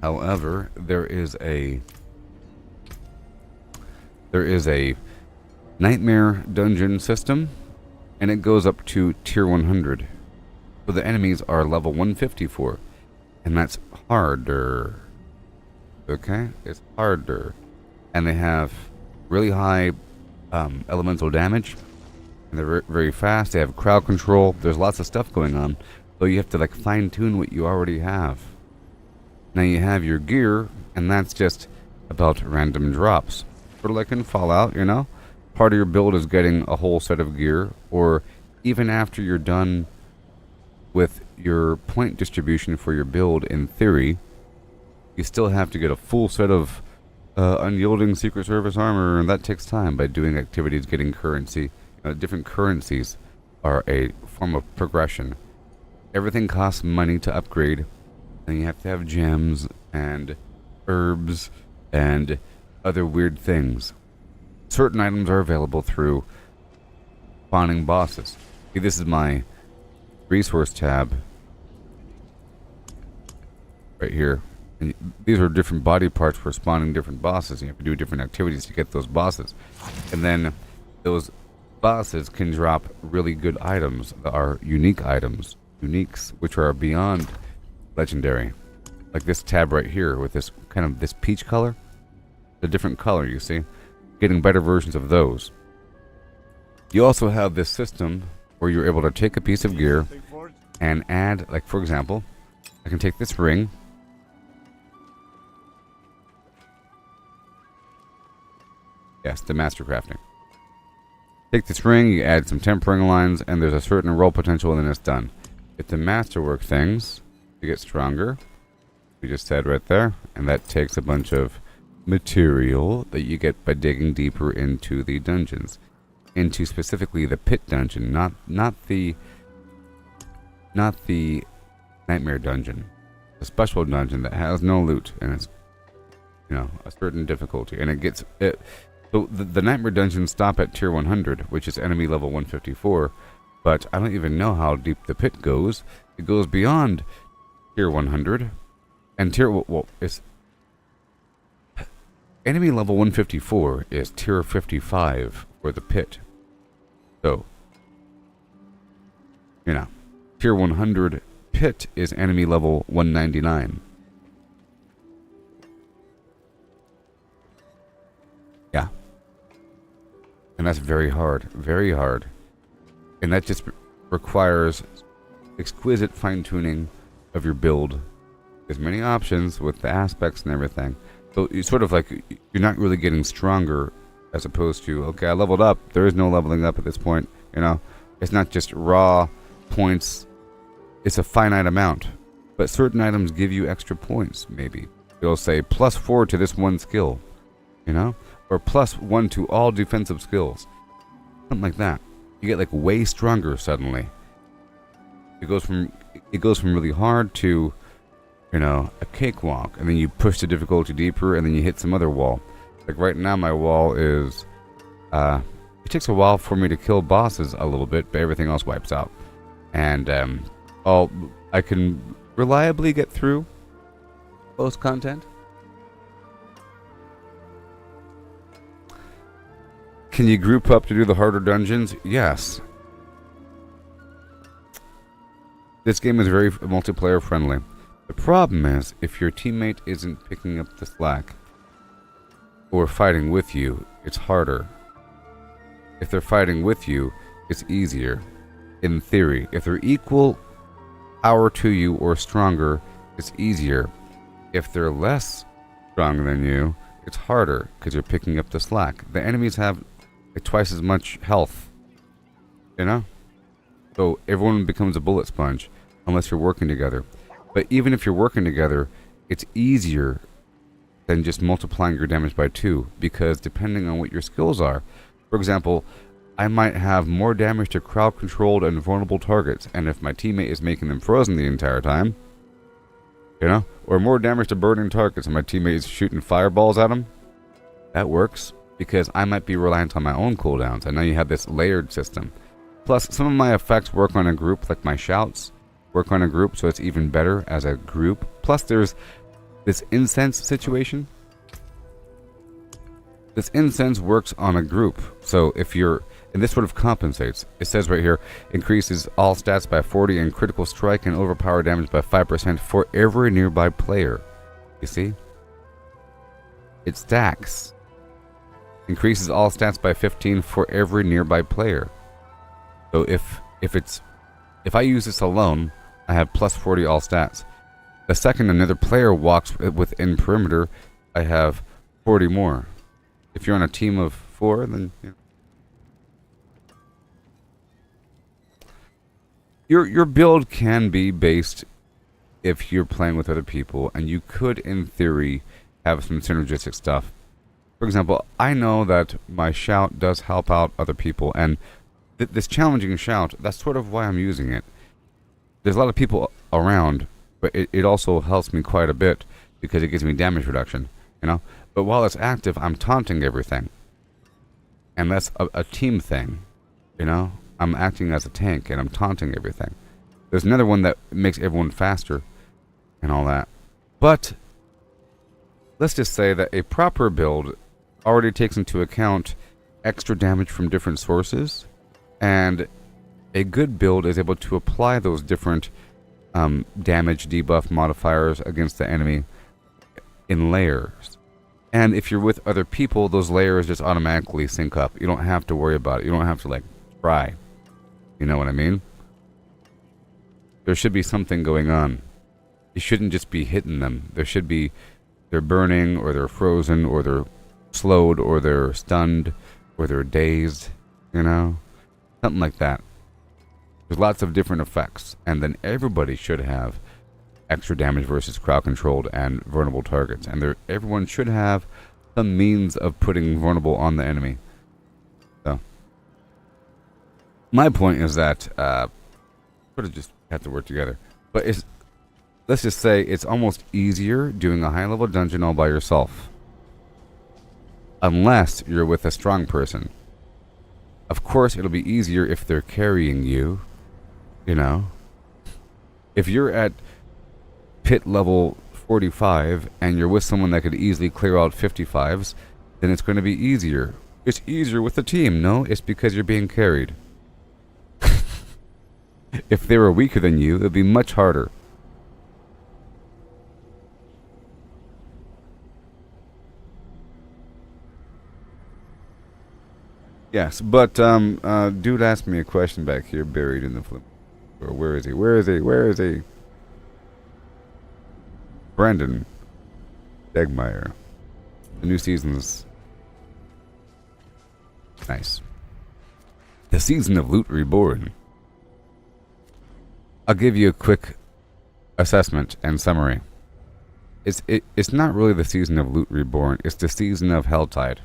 However, there is a nightmare dungeon system, and it goes up to tier 100. So the enemies are level 154, and that's harder. Okay? It's harder. And they have really high elemental damage, and they're very fast. They have crowd control. There's lots of stuff going on, so you have to like fine-tune what you already have. Now you have your gear, and that's just about random drops. Sort of like in Fallout, you know? Part of your build is getting a whole set of gear, or even after you're done with your point distribution for your build, in theory, you still have to get a full set of unyielding Secret Service armor, and that takes time by doing activities, getting currency. Different currencies are a form of progression. Everything costs money to upgrade, and you have to have gems and herbs and other weird things. Certain items are available through spawning bosses. See, this is my resource tab. right here. And these are different body parts for spawning different bosses. You have to do different activities to get those bosses. And then those bosses can drop really good items that are unique items. Uniques, which are beyond legendary. Like this tab right here with this kind of this peach color. The different color, you see. Getting better versions of those. You also have this system where you're able to take a piece of gear and add, like for example, I can take this ring. Yes, the master crafting. Take this ring, you add some tempering lines, and there's a certain roll potential, and then it's done. If the masterwork things to get stronger, we just said right there, and that takes a bunch of material that you get by digging deeper into the dungeons, into specifically the pit dungeon, not the nightmare dungeon, the special dungeon that has no loot and it's a certain difficulty, and it gets it. So the nightmare dungeons stop at tier 100, which is enemy level 154, but I don't even know how deep the pit goes. It goes beyond tier 100, and it's enemy level 154 is tier 55 for the pit. So, tier 100 pit is enemy level 199. Yeah. And that's very hard. Very hard. And that just requires exquisite fine-tuning of your build. There's many options with the aspects and everything. So you sort of like, you're not really getting stronger as opposed to, okay, I leveled up. There is no leveling up at this point. It's not just raw points. It's a finite amount. But certain items give you extra points, maybe. It'll say +4 to this one skill, or +1 to all defensive skills. Something like that. You get like way stronger suddenly. It goes from really hard to, a cakewalk, and then you push the difficulty deeper, and then you hit some other wall. Like right now, my wall is, it takes a while for me to kill bosses a little bit, but everything else wipes out. And I can reliably get through most content. Can you group up to do the harder dungeons? Yes. This game is very multiplayer friendly. The problem is, if your teammate isn't picking up the slack or fighting with you, it's harder. If they're fighting with you, it's easier. In theory, if they're equal power to you or stronger, it's easier. If they're less strong than you, it's harder because you're picking up the slack. The enemies have like twice as much health, so everyone becomes a bullet sponge unless you're working together. But even if you're working together, it's easier than just multiplying your damage by 2, because depending on what your skills are, for example, I might have more damage to crowd-controlled and vulnerable targets, and if my teammate is making them frozen the entire time, or more damage to burning targets and my teammate is shooting fireballs at them, that works, because I might be reliant on my own cooldowns, and now you have this layered system. Plus, some of my effects work on a group, like my shouts work on a group, so it's even better as a group. Plus, there's this incense situation. This incense works on a group, so if you're, and this sort of compensates. It says right here, increases all stats by 40 and critical strike and overpower damage by 5% for every nearby player. You see? It stacks. Increases all stats by 15 for every nearby player. So if I use this alone, I have +40 all stats. The second another player walks within perimeter, I have 40 more. If you're on a team of 4, then your build can be based if you're playing with other people, and you could, in theory, have some synergistic stuff. For example, I know that my shout does help out other people, and this challenging shout, that's sort of why I'm using it. There's a lot of people around, but it also helps me quite a bit because it gives me damage reduction, But while it's active, I'm taunting everything. And that's a team thing, I'm acting as a tank and I'm taunting everything. There's another one that makes everyone faster and all that. But let's just say that a proper build already takes into account extra damage from different sources, and a good build is able to apply those different damage debuff modifiers against the enemy in layers. And if you're with other people, those layers just automatically sync up. You don't have to worry about it. You don't have to, like, try. You know what I mean? There should be something going on. You shouldn't just be hitting them. There should be, they're burning, or they're frozen, or they're slowed, or they're stunned, or they're dazed, you know? Something like that. There's lots of different effects, and then everybody should have extra damage versus crowd controlled and vulnerable targets, and everyone should have some means of putting vulnerable on the enemy. So, my point is that sort of just have to work together. But let's just say it's almost easier doing a high-level dungeon all by yourself, unless you're with a strong person. Of course, it'll be easier if they're carrying you, you know. If you're at pit level 45 and you're with someone that could easily clear out 55s, then it's going to be easier. It's easier with the team. No, it's because you're being carried. If they were weaker than you, it would be much harder. Yes, but dude asked me a question back here, buried in the flip. Where is he? Where is he? Where is he? Brandon Degmeyer. The new season's nice. The season of Loot Reborn. I'll give you a quick assessment and summary. It's not really the season of Loot Reborn. It's the season of Helltide.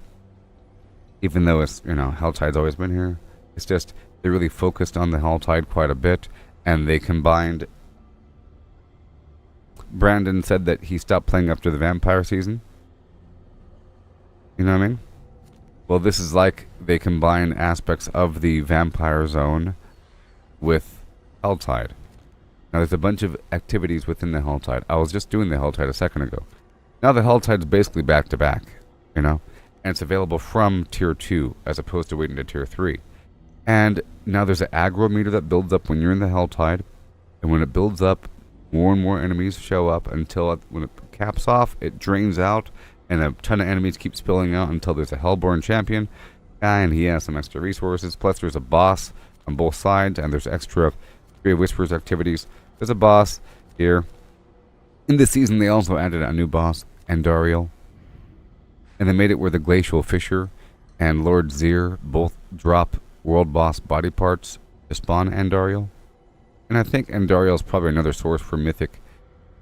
Even though it's, you know, Helltide's always been here. It's just they really focused on the Helltide quite a bit, and they combined. Brandon said that he stopped playing after the vampire season. You know what I mean? Well, this is like they combine aspects of the vampire zone with Helltide. Now, there's a bunch of activities within the Helltide. I was just doing the Helltide a second ago. Now the Helltide's basically back to back, you know? And it's available from Tier 2 as opposed to waiting to Tier 3. And now there's an aggro meter that builds up when you're in the Helltide. And when it builds up, more and more enemies show up until when it caps off, it drains out, and a ton of enemies keep spilling out until there's a Hellborn champion guy, and he has some extra resources. Plus, there's a boss on both sides, and there's extra Tree of Whispers activities. There's a boss here. In this season, they also added a new boss, Andariel. And they made it where the Glacial Fisher and Lord Zir both drop world boss body parts to spawn Andariel. And I think Andariel is probably another source for mythic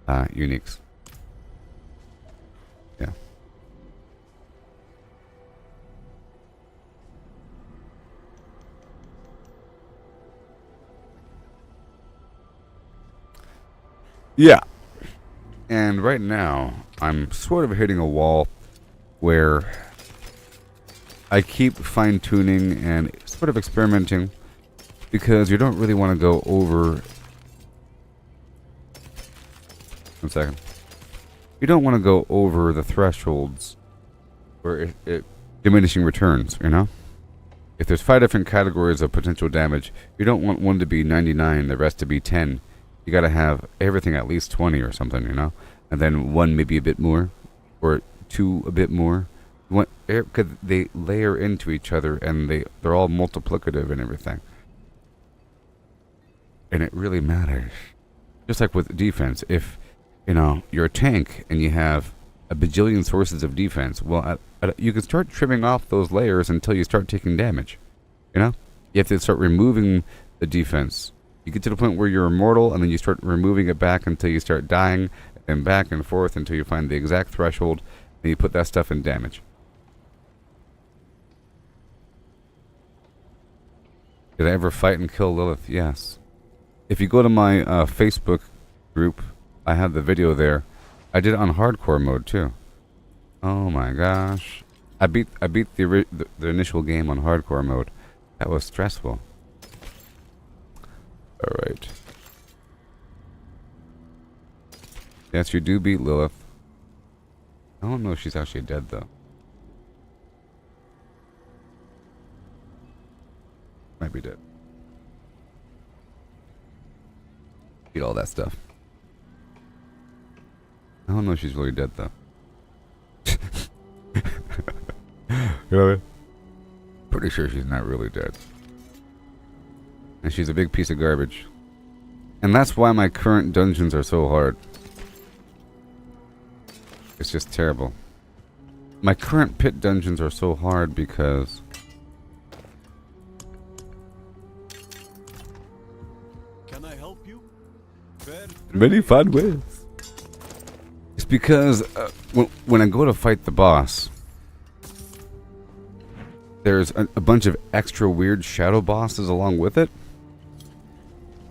uniques. Yeah. Yeah. And right now, I'm sort of hitting a wall where I keep fine-tuning and sort of experimenting, because you don't really want to go over... One second. You don't want to go over the thresholds where it diminishing returns, you know? If there's 5 different categories of potential damage, you don't want one to be 99, the rest to be 10. You gotta have everything at least 20 or something, you know? And then 1 maybe a bit more, or 2 a bit more. Because they layer into each other, and they're all multiplicative and everything. And it really matters. Just like with defense, if, you know, you're a tank and you have a bajillion sources of defense, well, you can start trimming off those layers until you start taking damage. You know? You have to start removing the defense. You get to the point where you're immortal, and then you start removing it back until you start dying, and back and forth until you find the exact threshold, and you put that stuff in damage. Did I ever fight and kill Lilith? Yes. If you go to my Facebook group, I have the video there. I did it on hardcore mode too. Oh my gosh! I beat the initial game on hardcore mode. That was stressful. All right. Yes, you do beat Lilith. I don't know if she's actually dead, though. Might be dead. Eat all that stuff. I don't know if she's really dead, though. Really? Pretty sure she's not really dead. And she's a big piece of garbage. And that's why my current dungeons are so hard. It's just terrible. My current pit dungeons are so hard because... Can I help you? Many fun ways. It's because when I go to fight the boss, there's a bunch of extra weird shadow bosses along with it.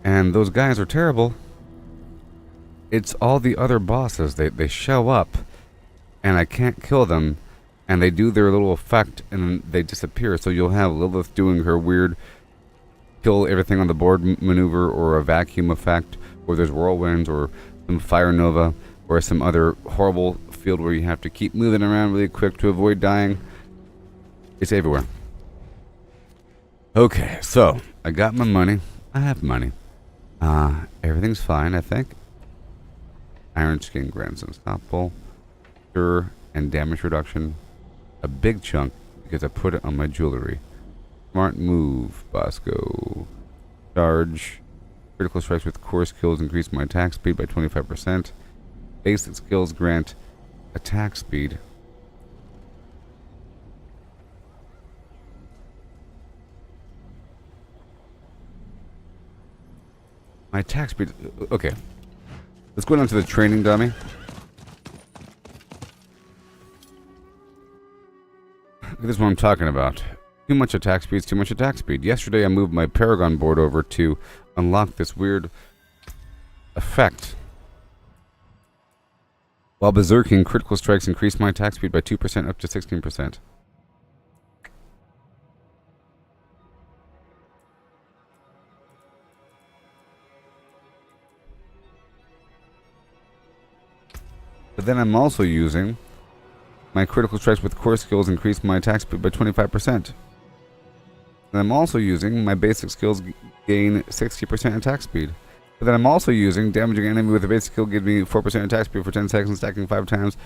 And those guys are terrible. It's all the other bosses. They show up, and I can't kill them, and they do their little effect, and they disappear. So you'll have Lilith doing her weird kill everything on the board maneuver, or a vacuum effect, or there's whirlwinds, or some fire nova, or some other horrible field where you have to keep moving around really quick to avoid dying. It's everywhere. Okay, so I got my money. I have money. Everything's fine, I think. Iron skin grants unstoppable. Cure and damage reduction. A big chunk because I put it on my jewelry. Smart move, Bosco. Charge. Critical strikes with core skills increase my attack speed by 25%. Basic skills grant attack speed. My attack speed... Okay. Let's go down to the training dummy. This is what I'm talking about. Too much attack speed is too much attack speed. Yesterday I moved my Paragon board over to unlock this weird effect. While berserking, critical strikes increase my attack speed by 2% up to 16%. But then I'm also using my critical strikes with core skills increase my attack speed by 25%. And I'm also using my basic skills gain 60% attack speed. But then I'm also using damaging an enemy with a basic skill give me 4% attack speed for 10 seconds, stacking 5 times.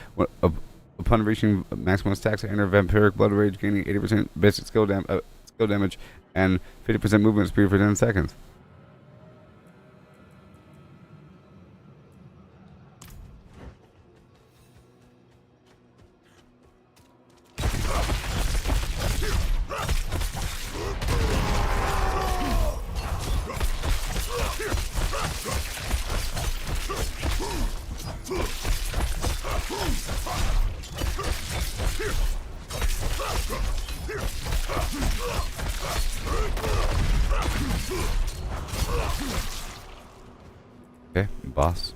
Upon reaching maximum stacks, I enter vampiric blood rage, gaining 80% basic skill damage and 50% movement speed for 10 seconds. Okay, boss.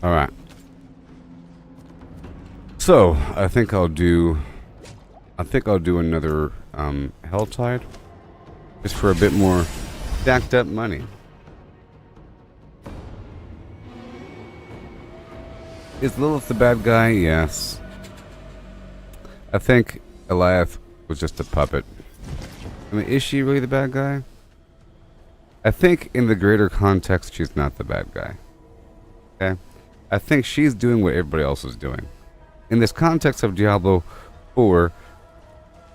All right. So I think I'll do another Helltide, just for a bit more stacked up money. Is Lilith the bad guy? Yes. I think Eliath was just a puppet. I mean, is she really the bad guy? I think in the greater context, she's not the bad guy. Okay? I think she's doing what everybody else is doing. In this context of Diablo 4,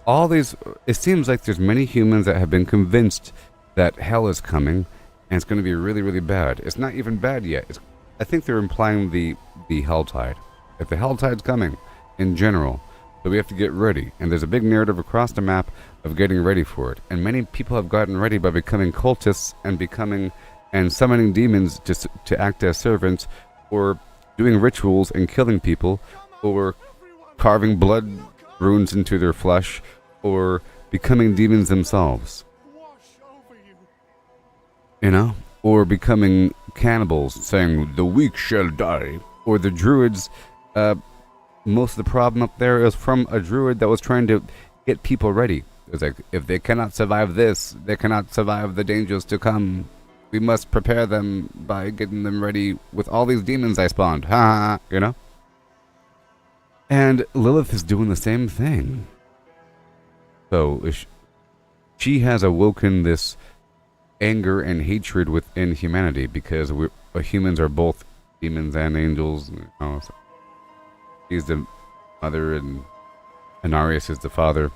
all these... It seems like there's many humans that have been convinced that hell is coming, and it's going to be really, really bad. It's not even bad yet. I think they're implying the Helltide. If the Helltide's coming, in general, so we have to get ready. And there's a big narrative across the map of getting ready for it. And many people have gotten ready by becoming cultists and summoning demons to act as servants, or doing rituals and killing people, or carving blood runes into their flesh, or becoming demons themselves. You know? Or becoming cannibals, saying, "The weak shall die." or the druids, most of the problem up there is from a druid that was trying to get people ready. It was like, if they cannot survive this, they cannot survive the dangers to come. We must prepare them by getting them ready with all these demons I spawned. Ha, you know? And Lilith is doing the same thing. So she has awoken this anger and hatred within humanity because humans are both demons and angels. You know, so she's the mother and Anarius is the father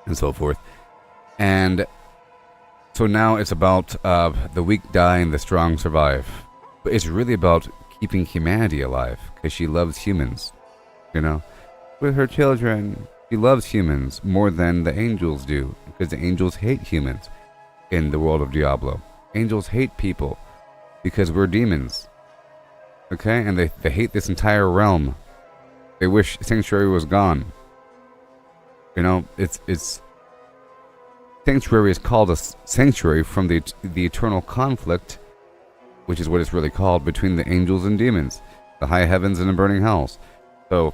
and so forth. And so now it's about the weak die and the strong survive. But it's really about keeping humanity alive because she loves humans. You know, with her children, she loves humans more than the angels do, because the angels hate humans in the world of Diablo. Angels hate people because we're demons. Okay? And they hate this entire realm. They wish Sanctuary was gone. You know, it's Sanctuary is called a sanctuary from the eternal conflict, which is what it's really called, between the angels and demons, the high heavens and the burning hells. So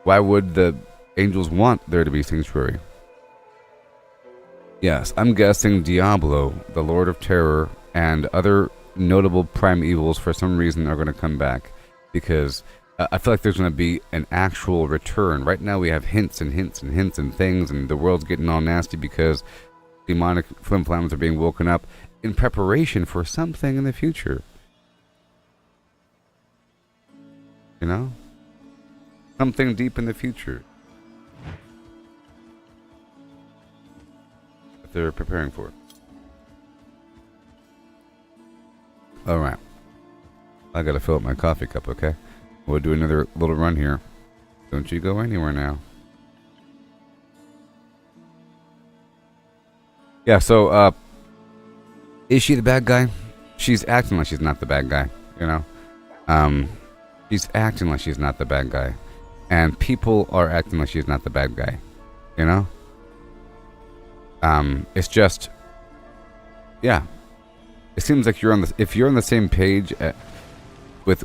why would the angels want there to be sanctuary? Yes, I'm guessing Diablo, the Lord of Terror, and other notable prime evils for some reason are going to come back, because I feel like there's going to be an actual return. Right now we have hints and hints and hints and things, and the world's getting all nasty because demonic flim-flams are being woken up in preparation for something in the future. You know? Something deep in the future that they're preparing for. Alright. I gotta fill up my coffee cup, okay? We'll do another little run here. Don't you go anywhere now. Yeah, so, is she the bad guy? She's acting like she's not the bad guy, you know? She's acting like she's not the bad guy. And people are acting like she's not the bad guy, you know? It's just, yeah. It seems like if you're on the same page with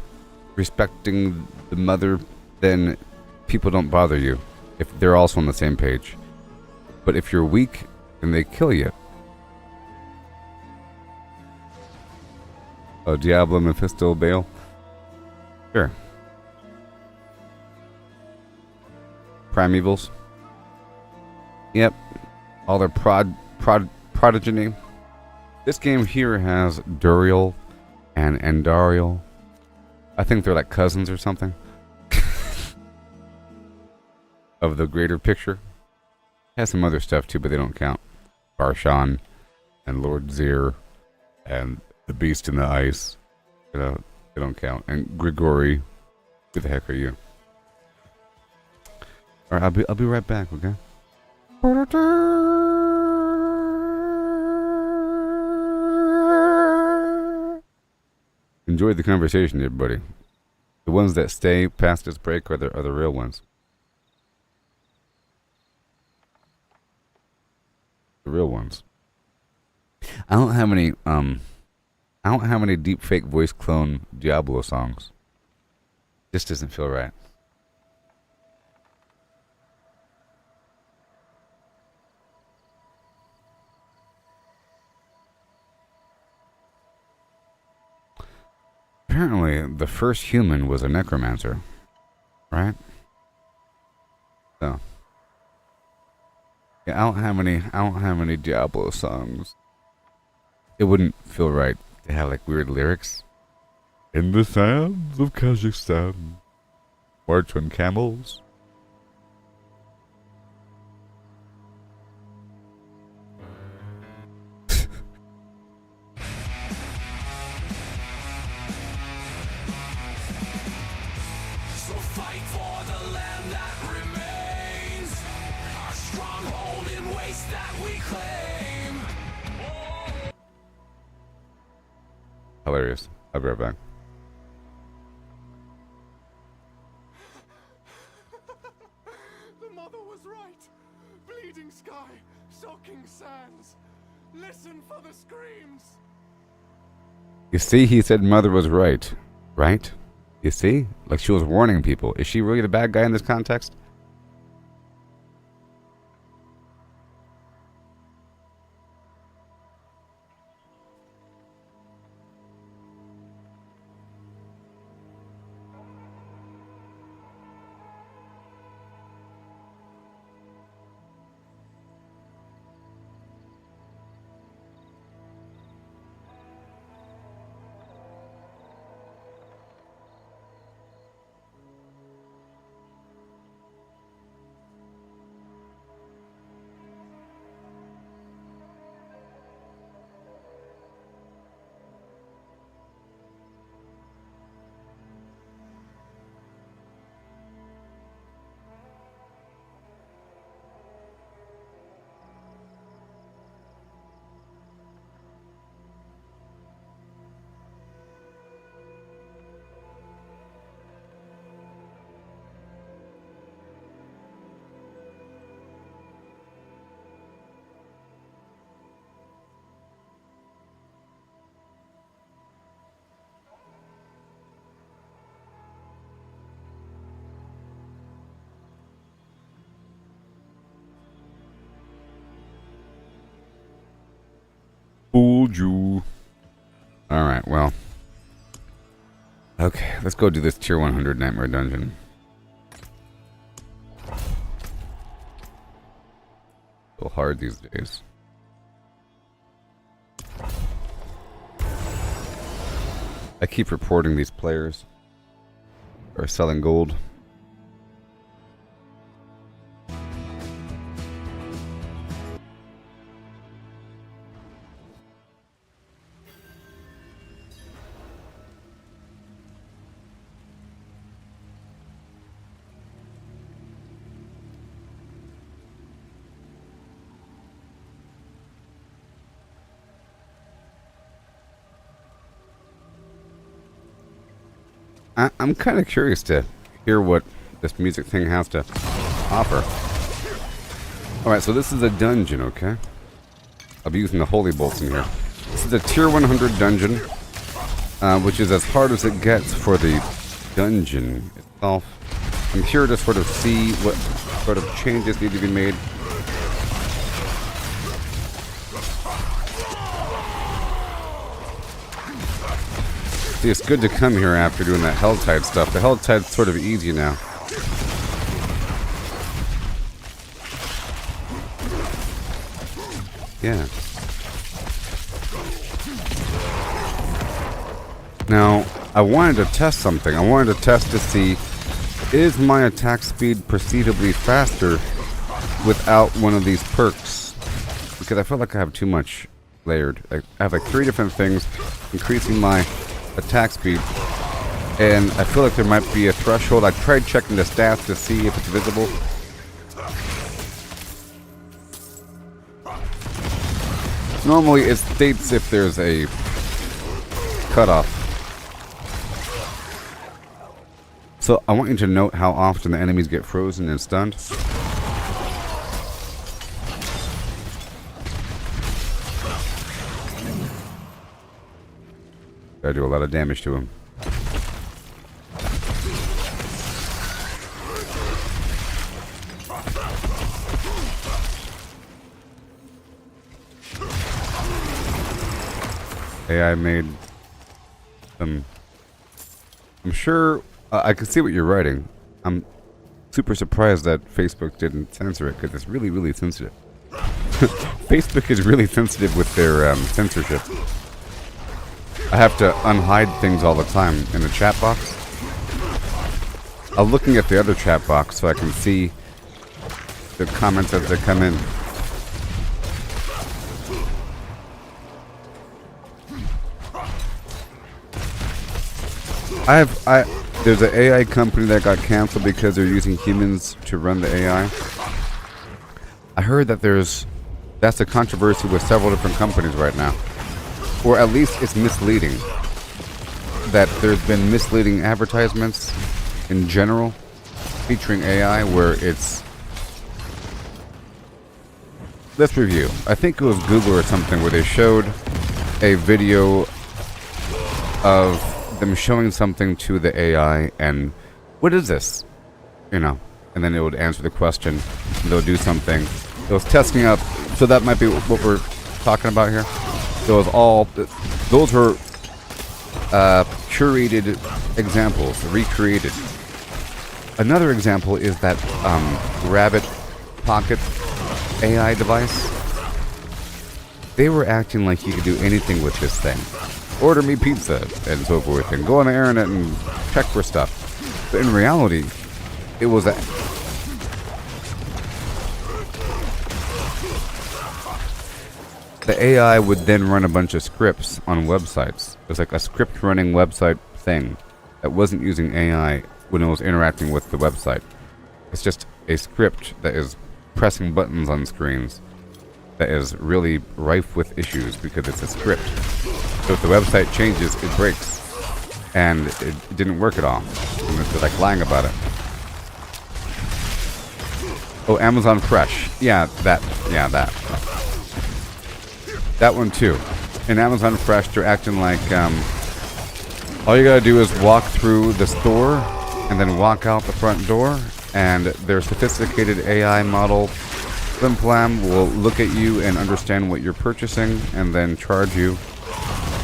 respecting the mother, then people don't bother you if they're also on the same page. But if you're weak, then they kill you. Oh, Diablo, Mephisto, Baal? Sure. Primevals. Yep. All their progeny. This game here has Duriel and Andariel. I think they're like cousins or something. Of the greater picture. Has some other stuff too, but they don't count. Barshan and Lord Zir and the Beast in the Ice. You know, they don't count. And Grigori. Who the heck are you? Alright, I'll be right back, okay? Enjoy the conversation, everybody. The ones that stay past this break are the real ones. The real ones. I don't have any deep fake voice clone Diablo songs. This doesn't feel right. Apparently, the first human was a necromancer, right? So, yeah, I don't have any Diablo songs. It wouldn't feel right to have like weird lyrics. In the sands of Kazakhstan, march on camels. Hilarious. I'll be right back. The mother was right. Bleeding sky, shocking sands. Listen for the screams. You see, he said mother was right. Right? You see? Like she was warning people. Is she really the bad guy in this context? Fooled you. Alright, well. Okay, let's go do this tier 100 nightmare dungeon. So hard these days. I keep reporting these players are selling gold. I'm kind of curious to hear what this music thing has to offer. Alright, so this is a dungeon, okay? I'll be using the holy bolts in here. This is a tier 100 dungeon, which is as hard as it gets for the dungeon itself. I'm here to sort of see what sort of changes need to be made. See, it's good to come here after doing that Helltide stuff. The Helltide's sort of easy now. Yeah. Now, I wanted to test something. I wanted to test to see, is my attack speed perceivably faster without one of these perks? Because I feel like I have too much layered. I have like 3 different things increasing my attack speed, and I feel like there might be a threshold. I tried checking the stats to see if it's visible. Normally it states if there's a cutoff. So I want you to note how often the enemies get frozen and stunned. I do a lot of damage to him. AI made some. I'm sure I can see what you're writing. I'm super surprised that Facebook didn't censor it because it's really, really sensitive. Facebook is really sensitive with their censorship. I have to unhide things all the time in the chat box. I'm looking at the other chat box so I can see the comments as they come in. There's an AI company that got canceled because they're using humans to run the AI. I heard that that's a controversy with several different companies right now. Or at least it's misleading. That there's been misleading advertisements in general featuring AI where it's... Let's review. I think it was Google or something where they showed a video of them showing something to the AI and, what is this? You know, and then it would answer the question, and they'll do something. It was testing out, so that might be what we're talking about here. So it was all, those were curated examples, recreated. Another example is that Rabbit Pocket AI device. They were acting like you could do anything with this thing. Order me pizza and so forth, and go on the internet and check for stuff. But in reality, it was the AI would then run a bunch of scripts on websites. It was like a script running website thing that wasn't using AI when it was interacting with the website. It's just a script that is pressing buttons on screens that is really rife with issues because it's a script. So if the website changes, it breaks. And it didn't work at all. And they're like lying about it. Oh, Amazon Fresh. Yeah, that. That one too. In Amazon Fresh, they're acting like all you gotta do is walk through the store and then walk out the front door, and their sophisticated AI model, Flim Flam, will look at you and understand what you're purchasing and then charge you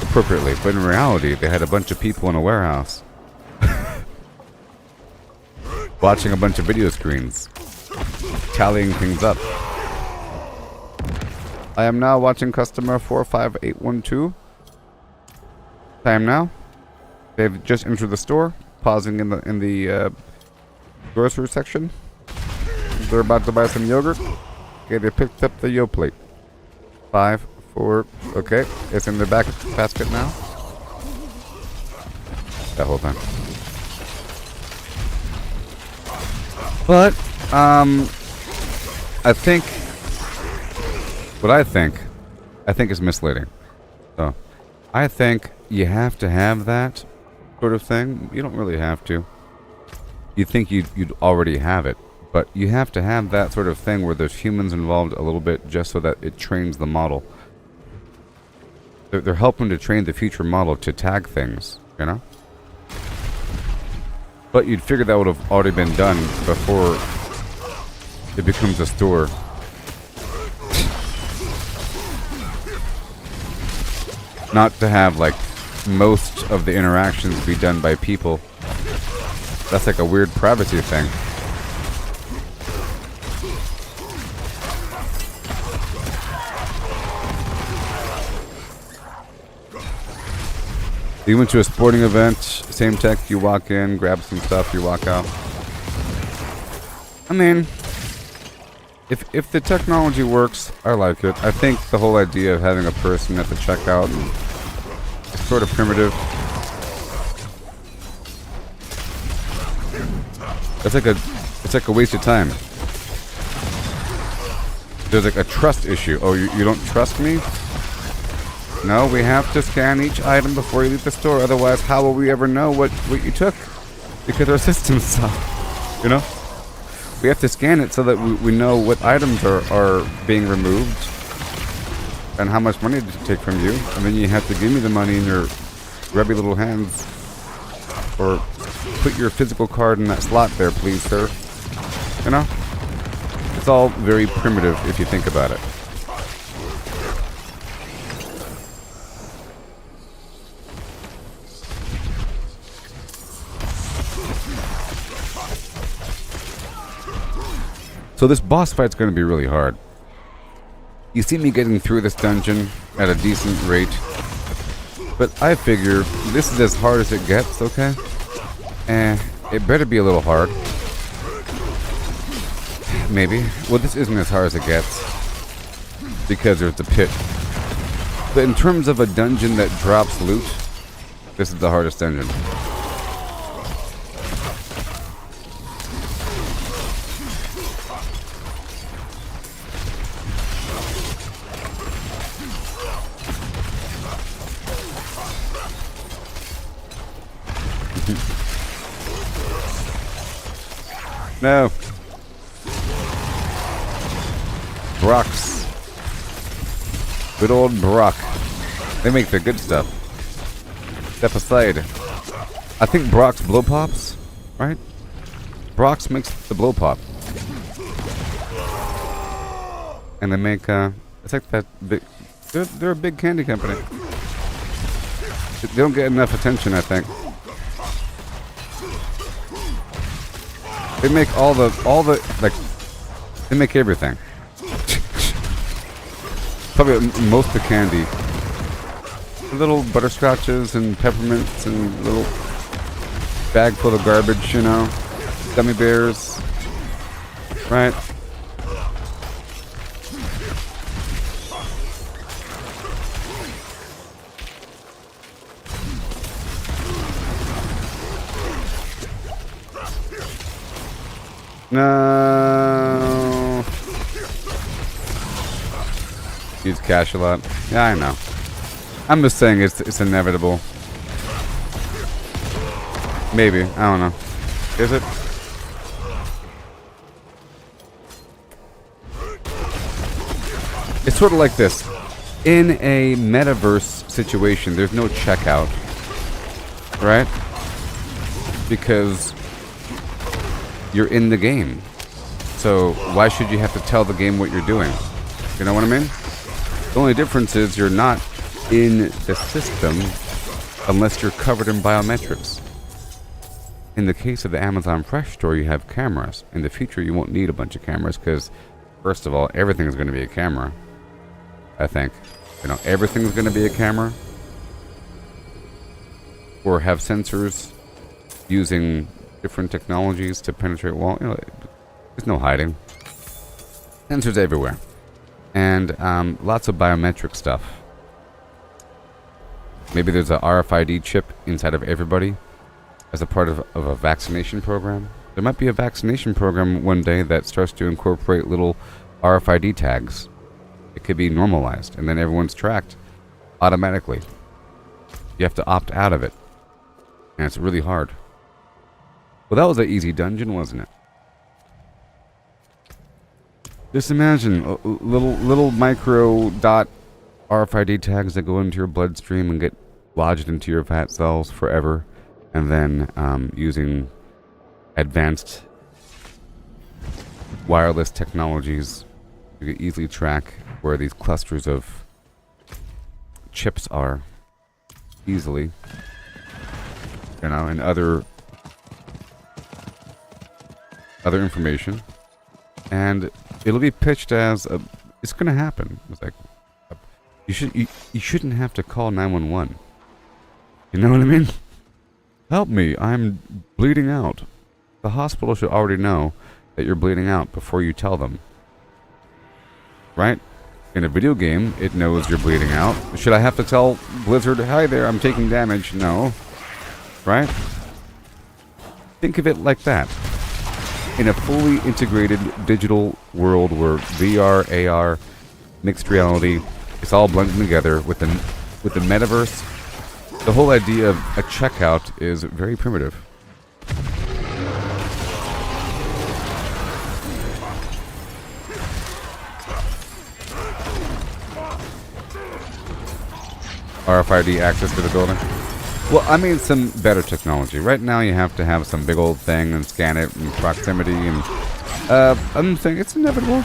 appropriately. But in reality, they had a bunch of people in a warehouse watching a bunch of video screens, tallying things up. I am now watching customer 45812. Time now. They've just entered the store, pausing in the grocery section. They're about to buy some yogurt. Okay, they picked up the yo plate. 5, 4. Okay, it's in the back basket now. That whole time. But I think is misleading. So I think you have to have that sort of thing. You don't really have to. You think you'd already have it, but you have to have that sort of thing where there's humans involved a little bit, just so that it trains the model. They're helping to train the future model to tag things, you know? But you'd figure that would have already been done before it becomes a store. Not to have, like, most of the interactions be done by people. That's like a weird privacy thing. You went to a sporting event, same tech, you walk in, grab some stuff, you walk out. I mean, if the technology works, I like it. I think the whole idea of having a person at the checkout is sort of primitive. It's like a waste of time. There's like a trust issue. Oh, you don't trust me? No, we have to scan each item before you leave the store. Otherwise, how will we ever know what you took? Because our system's soft, you know? We have to scan it so that we know what items are being removed and how much money to take from you. And then you have to give me the money in your grubby little hands. Or put your physical card in that slot there, please, sir. You know? It's all very primitive if you think about it. So this boss fight's going to be really hard. You see me getting through this dungeon at a decent rate, but I figure this is as hard as it gets, okay? It better be a little hard. Maybe. Well, this isn't as hard as it gets, because there's the pit. But in terms of a dungeon that drops loot, this is the hardest dungeon. No. Brocks. Good old Brock. They make the good stuff. Step aside. I think Brock's blow pops, right? Brock's makes the blow pop. And they make, it's like that, they're a big candy company. They don't get enough attention, I think. They make all the, like, they make everything. Probably most of the candy. Little butterscotches and peppermints and little bag full of garbage, you know. Gummy bears. Right? No. Use cash a lot. Yeah, I know. I'm just saying it's inevitable. Maybe. I don't know. Is it? It's sort of like this. In a metaverse situation, there's no checkout. Right? Because you're in the game. So why should you have to tell the game what you're doing? You know what I mean? The only difference is you're not in the system unless you're covered in biometrics. In the case of the Amazon Fresh store, you have cameras. In the future, you won't need a bunch of cameras because, first of all, everything is going to be a camera. I think. You know, everything's going to be a camera. Or have sensors using different technologies to penetrate wall. You know, there's no hiding. Sensors everywhere. And lots of biometric stuff. Maybe there's a RFID chip inside of everybody as a part of a vaccination program. There might be a vaccination program one day that starts to incorporate little RFID tags. It could be normalized, and then everyone's tracked automatically. You have to opt out of it. And it's really hard. Well, that was an easy dungeon, wasn't it? Just imagine little micro dot RFID tags that go into your bloodstream and get lodged into your fat cells forever, and then using advanced wireless technologies, you can easily track where these clusters of chips are easily, you know, and other information, and it'll be pitched as it's going to happen. It's like you shouldn't have to call 911. You know what I mean? Help me! I'm bleeding out. The hospital should already know that you're bleeding out before you tell them. Right? In a video game, it knows you're bleeding out. Should I have to tell Blizzard, hi there, I'm taking damage? No. Right? Think of it like that. In a fully integrated digital world where VR, AR, mixed reality, it's all blended together with the metaverse, the whole idea of a checkout is very primitive. RFID access to the building. Well, I mean some better technology. Right now you have to have some big old thing and scan it in proximity, and I'm saying it's inevitable.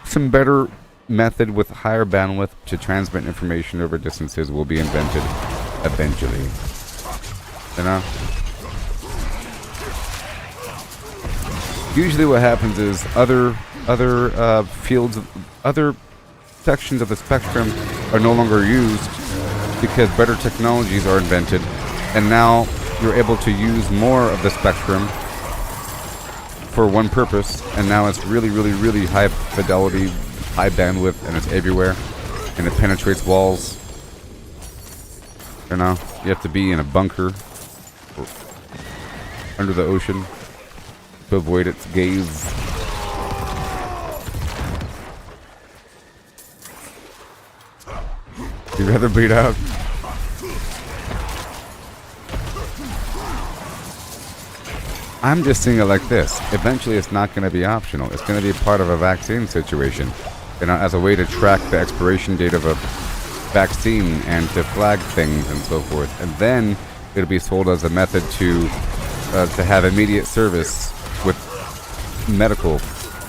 Some better method with higher bandwidth to transmit information over distances will be invented eventually. You know? Usually what happens is other fields, other sections of the spectrum are no longer used because better technologies are invented, and now you're able to use more of the spectrum for one purpose, and now it's really, really, really high fidelity, high bandwidth, and it's everywhere, and it penetrates walls. You know, you have to be in a bunker or under the ocean to avoid its gaze. You'd rather bleed out? I'm just seeing it like this. Eventually it's not going to be optional. It's going to be part of a vaccine situation. You know, as a way to track the expiration date of a vaccine and to flag things and so forth. And then it'll be sold as a method to have immediate service with medical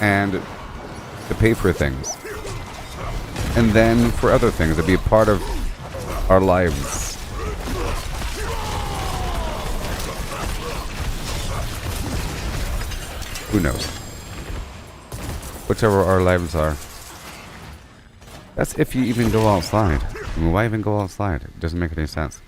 and to pay for things. And then for other things, it'll be a part of our lives. Who knows? Whichever our lives are. That's if you even go outside. I mean, why even go outside? It doesn't make any sense.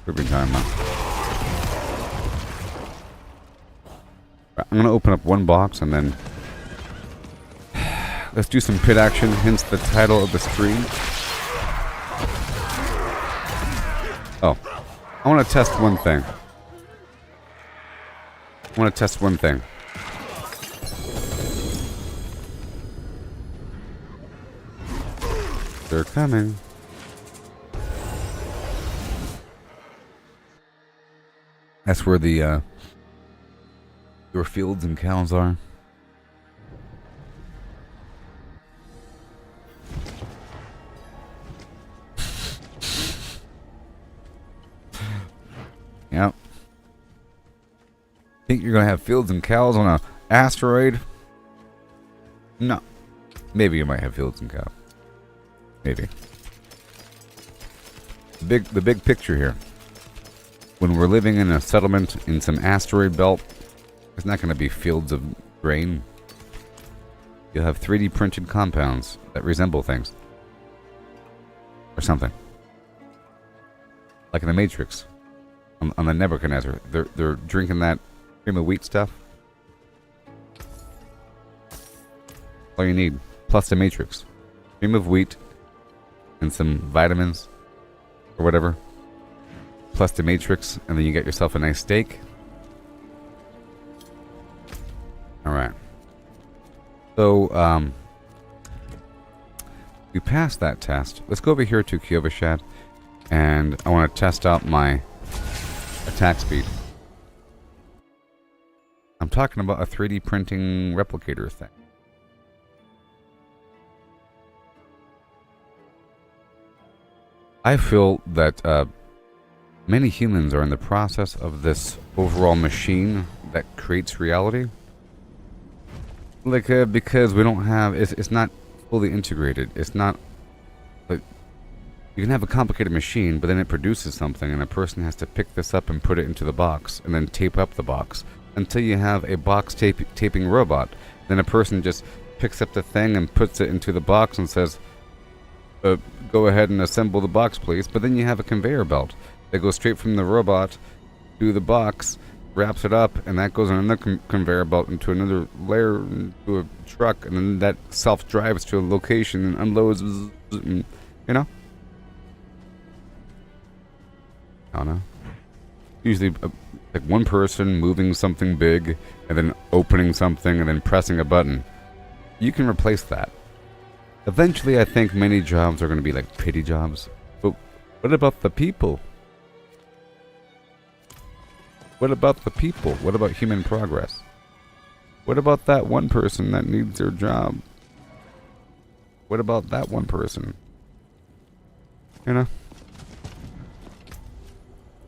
Every time, huh? I'm gonna open up one box and then let's do some pit action, hence the title of the stream. Oh, I want to test one thing. They're coming. That's where the your fields and cows are. Yep. Think you're gonna have fields and cows on an asteroid? No. Maybe you might have fields and cows. Maybe. The big picture here. When we're living in a settlement in some asteroid belt, it's not gonna be fields of grain. You'll have 3D printed compounds that resemble things. Or something. Like in the Matrix. On the Nebuchadnezzar. They're drinking that cream of wheat stuff. All you need. Plus the Matrix. Cream of wheat and some vitamins or whatever. Plus the Matrix, and then you get yourself a nice steak. Alright. So, we passed that test. Let's go over here to Kyovashad, and I want to test out my attack speed. I'm talking about a 3D printing replicator thing. I feel that many humans are in the process of this overall machine that creates reality. Like, because we don't have... It's not fully integrated. It's not... Like, you can have a complicated machine, but then it produces something, and a person has to pick this up and put it into the box, and then tape up the box. Until you have a box taping robot. Then a person just picks up the thing and puts it into the box and says, go ahead and assemble the box, please. But then you have a conveyor belt that goes straight from the robot to the box, wraps it up, and that goes on another conveyor belt into another layer, into a truck, and then that self-drives to a location and unloads, you know? I don't know. Usually like one person moving something big, and then opening something, and then pressing a button. You can replace that. Eventually, I think many jobs are going to be like pity jobs. But what about the people? What about the people? What about human progress? What about that one person that needs their job? What about that one person? You know?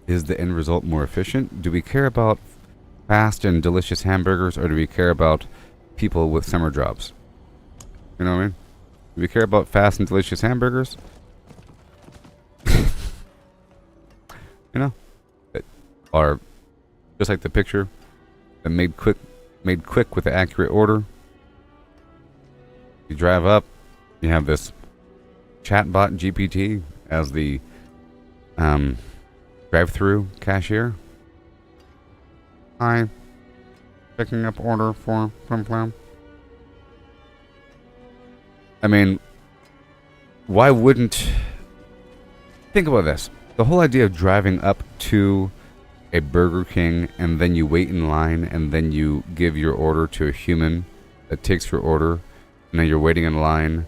Is the end result more efficient? Do we care about fast and delicious hamburgers, or do we care about people with summer jobs? You know what I mean? Do we care about fast and delicious hamburgers? You know? That are just like the picture, that made quick with the accurate order. You drive up, you have this chatbot GPT as the drive-through cashier. Hi, picking up order for Plum. I mean, why wouldn't... Think about this. The whole idea of driving up to a Burger King and then you wait in line and then you give your order to a human that takes your order, and then you're waiting in line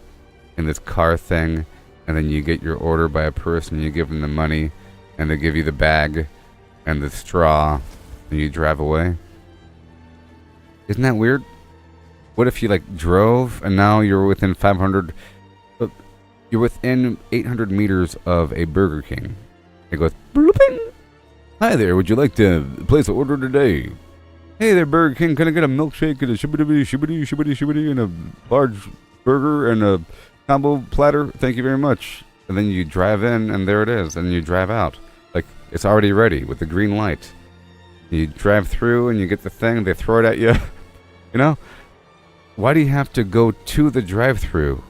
in this car thing, and then you get your order by a person, you give them the money, and they give you the bag and the straw, and you drive away. Isn't that weird? What if you like drove and now you're within 500, you're within 800 meters of a Burger King. It goes, blooping. Hi there, would you like to place an order today? Hey there, Burger King, can I get a milkshake and a shibbity and a large burger and a combo platter? Thank you very much. And then you drive in and there it is, and you drive out. Like, it's already ready with the green light. You drive through and you get the thing, they throw it at you. You know? Why do you have to go to the drive-thru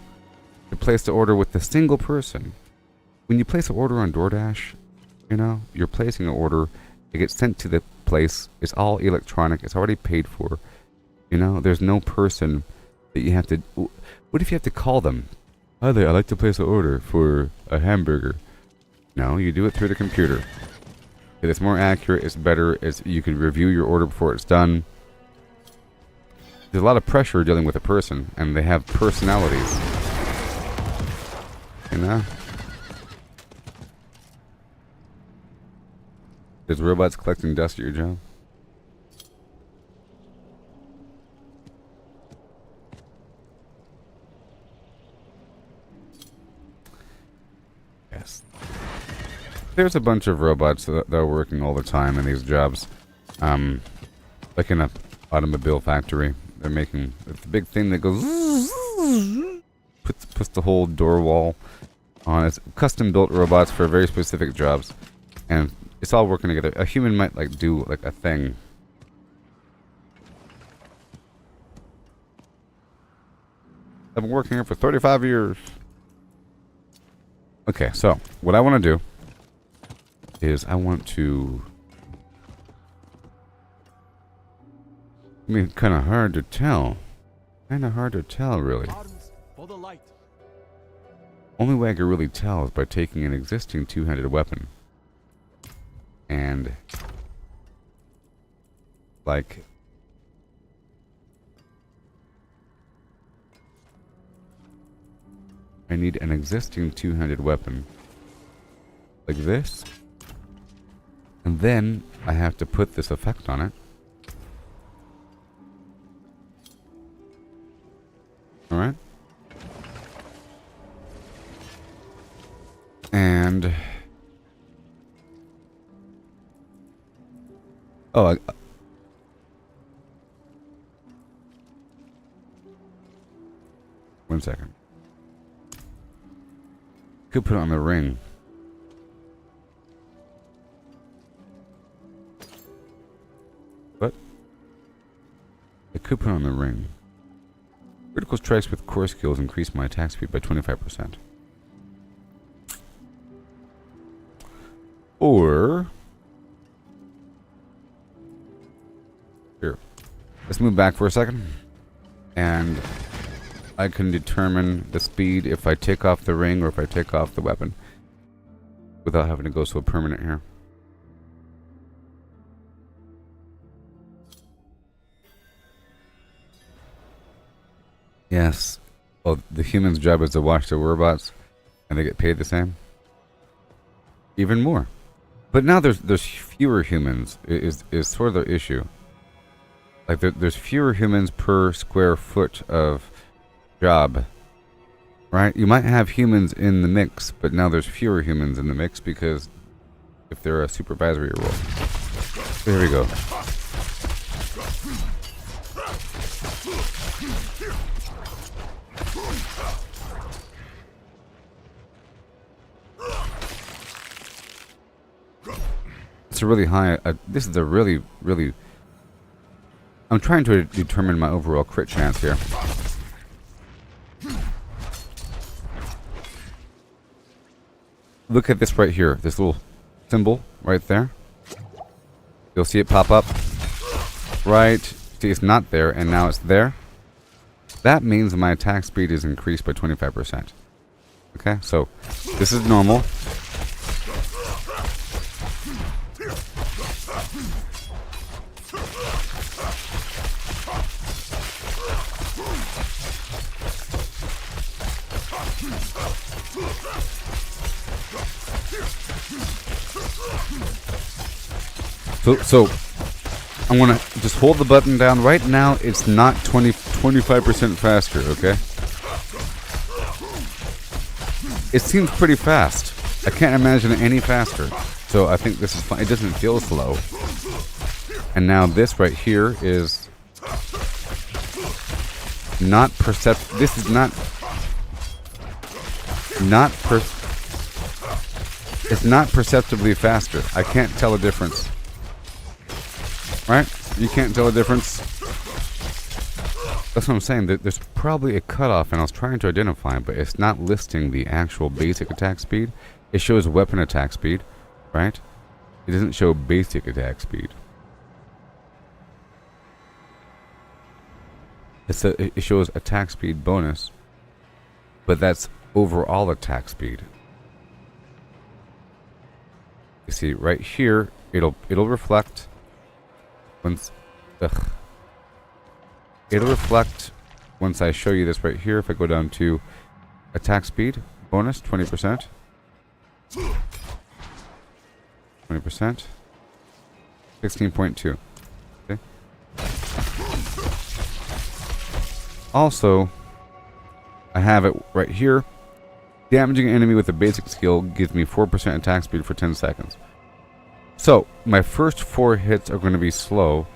to place the order with a single person? When you place an order on DoorDash, you know, you're placing an order, it gets sent to the place, it's all electronic, it's already paid for. You know, there's no person that you have to... What if you have to call them? Hi there, I'd like to place an order for a hamburger. No, you do it through the computer. It's more accurate, it's better, you can review your order before it's done. There's a lot of pressure dealing with a person, and they have personalities. You know? There's robots collecting dust at your job. Yes. There's a bunch of robots that are working all the time in these jobs. Like in an automobile factory. They're making the big thing that goes... Puts the whole door wall on. It's custom built robots for very specific jobs. And it's all working together. A human might like do like a thing. I've been working here for 35 years. Okay, so what I want to do is I want to... I mean, kind of hard to tell. Kind of hard to tell, really. Arms for the light. Only way I can really tell is by taking an existing two-handed weapon and like I need an existing two-handed weapon like this, and then I have to put this effect on it. Alright. And... Oh, one second. Could put it on the ring. What? I could put it on the ring. Critical strikes with core skills increase my attack speed by 25%. Or... Here. Let's move back for a second. And I can determine the speed if I take off the ring or if I take off the weapon. Without having to go so permanent here. Yes. Well, the human's job is to watch the robots, and they get paid the same. Even more. But now there's fewer humans. Is sort of the issue. Like there's fewer humans per square foot of job. Right? You might have humans in the mix, but now there's fewer humans in the mix because if they're a supervisory role. There we go. It's a really high... this is a really, really... I'm trying to determine my overall crit chance here. Look at this right here. This little symbol right there. You'll see it pop up. Right. See, it's not there, and now it's there. That means my attack speed is increased by 25%. Okay, so this is normal. So I'm gonna just hold the button down. Right now, it's not 25% faster, okay? It seems pretty fast. I can't imagine it any faster. So I think this is fine. It doesn't feel slow. And now this right here is not This is it's not perceptibly faster. I can't tell a difference. Right? You can't tell a difference. That's what I'm saying. There's probably a cutoff, and I was trying to identify it, but it's not listing the actual basic attack speed. It shows weapon attack speed, right? It doesn't show basic attack speed. It shows attack speed bonus, but that's overall attack speed. You see, right here, it'll reflect once. It'll reflect once I show you this right here. If I go down to attack speed bonus, 20%, 20%, 16.2. Okay. Also, I have it right here. Damaging an enemy with a basic skill gives me 4% attack speed for 10 seconds. So, my first 4 hits are going to be slow.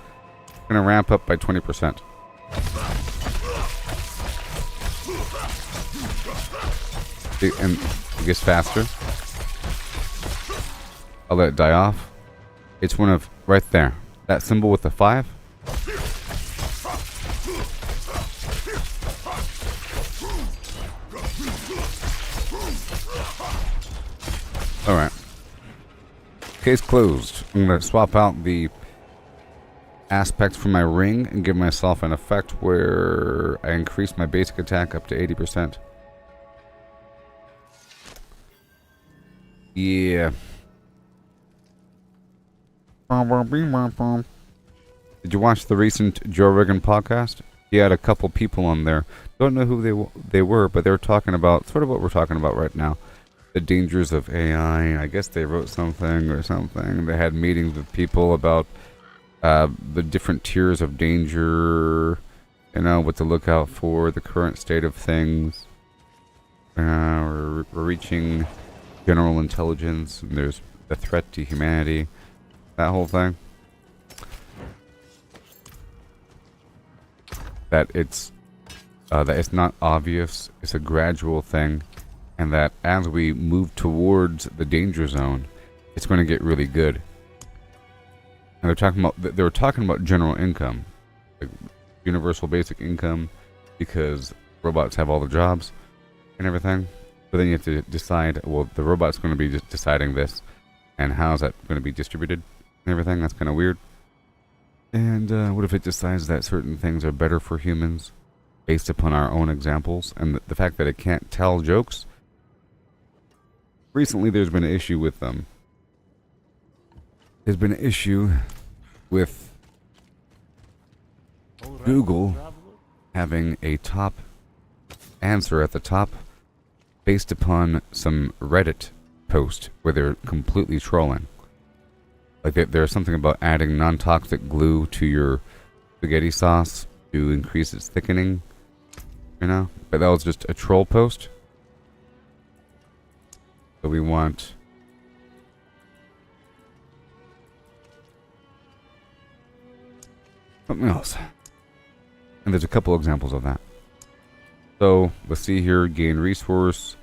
I'm going to ramp up by 20%. And it gets faster. I'll let it die off. It's one of, right there, that symbol with the 5. Alright. Case closed. I'm going to swap out the aspects from my ring and give myself an effect where I increase my basic attack up to 80%. Yeah. Did you watch the recent Joe Rogan podcast? He had a couple people on there. Don't know who they were, but they were talking about sort of what we're talking about right now. The dangers of AI. I guess they wrote something or something. They had meetings with people about the different tiers of danger, you know, what to look out for, the current state of things. We're reaching general intelligence, and there's a threat to humanity. That whole thing. That it's not obvious, it's a gradual thing, and that as we move towards the danger zone, it's going to get really good. And they were talking about general income, like universal basic income, because robots have all the jobs and everything. But then you have to decide, well, the robot's going to be just deciding this, and how's that going to be distributed and everything. That's kind of weird. And what if it decides that certain things are better for humans based upon our own examples, and the fact that it can't tell jokes? Recently, there's been an issue with them. There's been an issue with Google having a top answer at the top based upon some Reddit post where they're completely trolling. Like there's something about adding non-toxic glue to your spaghetti sauce to increase its thickening, you know? But that was just a troll post. So we want something else. And there's a couple examples of that. So let's see here. Gain resource.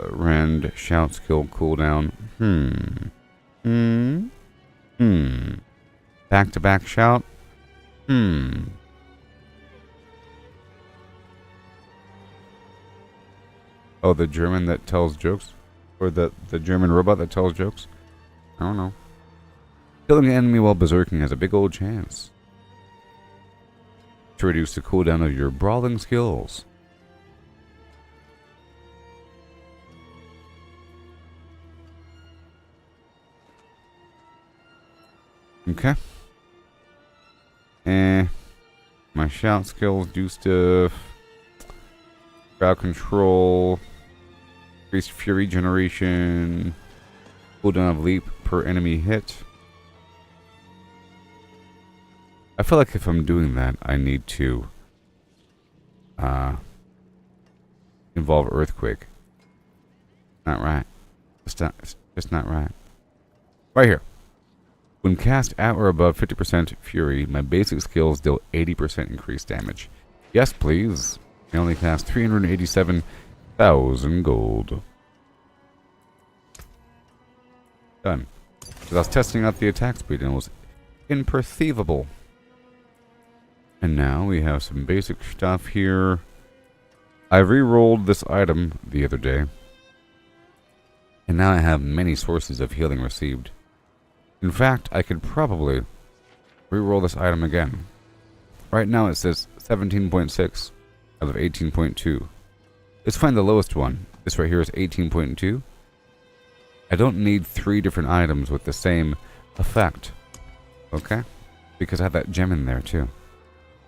Rend. Shout skill cooldown. Back to back shout. Oh, the German that tells jokes? Or the German robot that tells jokes? I don't know. Killing an enemy while berserking has a big old chance to reduce the cooldown of your brawling skills. Okay. My shout skills do stuff. Crowd control. Increased fury generation. Cooldown of leap per enemy hit. I feel like if I'm doing that, I need to involve earthquake. Not right. It's just not right. Right here. When cast at or above 50% fury, my basic skills deal 80% increased damage. Yes, please. I only cast 387,000 gold. Done. Because I was testing out the attack speed and it was imperceivable. And now we have some basic stuff here. I re-rolled this item the other day. And now I have many sources of healing received. In fact, I could probably re-roll this item again. Right now it says 17.6 out of 18.2. Let's find the lowest one. This right here is 18.2. I don't need 3 different items with the same effect. Okay? Because I have that gem in there too.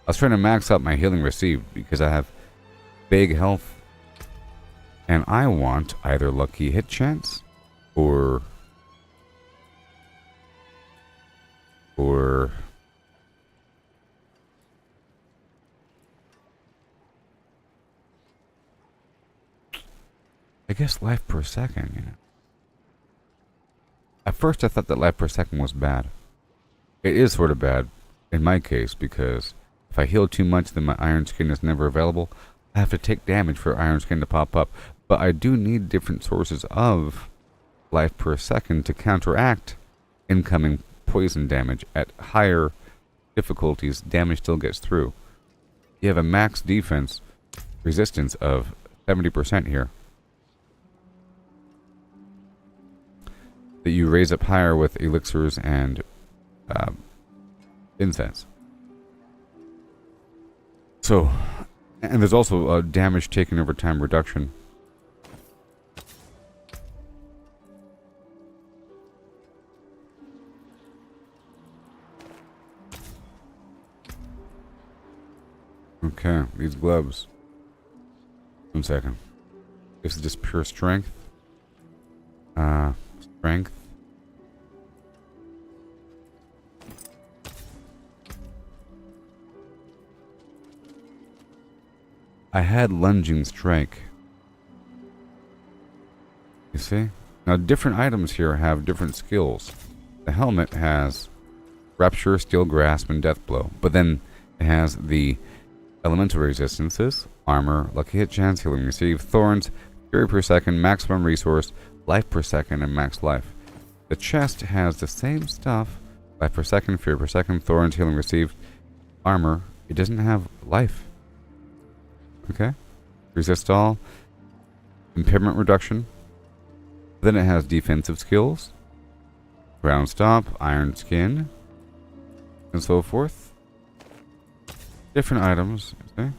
I was trying to max out my healing received because I have big health. And I want either lucky hit chance or I guess life per second, you know. At first I thought that life per second was bad. It is sort of bad in my case because if I heal too much then my iron skin is never available. I have to take damage for iron skin to pop up. But I do need different sources of life per second to counteract incoming poison damage. At higher difficulties, damage still gets through. You have a max defense resistance of 70% here. That you raise up higher with elixirs and incense. So, and there's also a damage taken over time reduction. Okay, these gloves. 1 second. This is just pure strength. Strength. I had lunging strike. You see? Now different items here have different skills. The helmet has Rapture, Steel Grasp, and Death Blow. But then it has the elemental resistances, armor, lucky hit chance, healing receive, thorns, fury per second, maximum resource, life per second, and max life. The chest has the same stuff, life per second, fury per second, thorns, healing received, armor. It doesn't have life. Okay? Resist all, impairment reduction. Then it has defensive skills, ground stomp, iron skin, and so forth. Different items, see?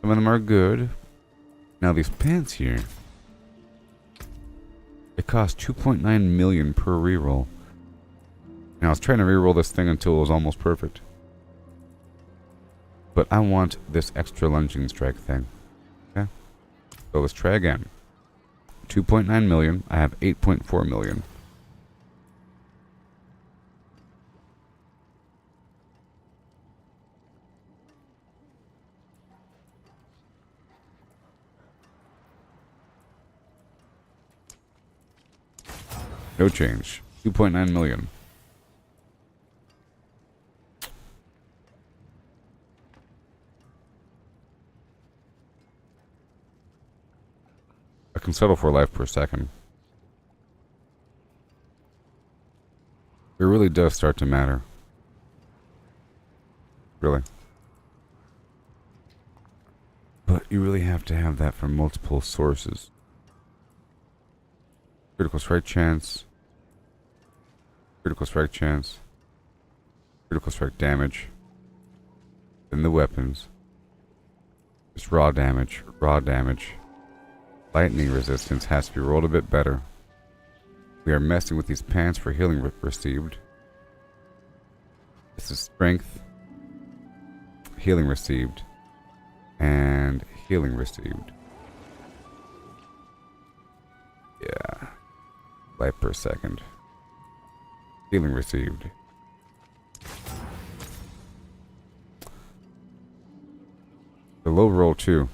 Some of them are good. Now these pants here, it cost 2.9 million per reroll. Now I was trying to reroll this thing until it was almost perfect. But I want this extra lunging strike thing. Okay? So let's try again. 2.9 million. I have 8.4 million. No change. 2.9 million. I can settle for life per second. It really does start to matter. Really. But you really have to have that from multiple sources. Critical strike chance. Critical strike chance. Critical strike damage. Then the weapons. Just raw damage. Raw damage. Lightning resistance has to be rolled a bit better. We are messing with these pants for healing received. This is strength, healing received, and healing received. Yeah. Life per second. Healing received. The low roll too.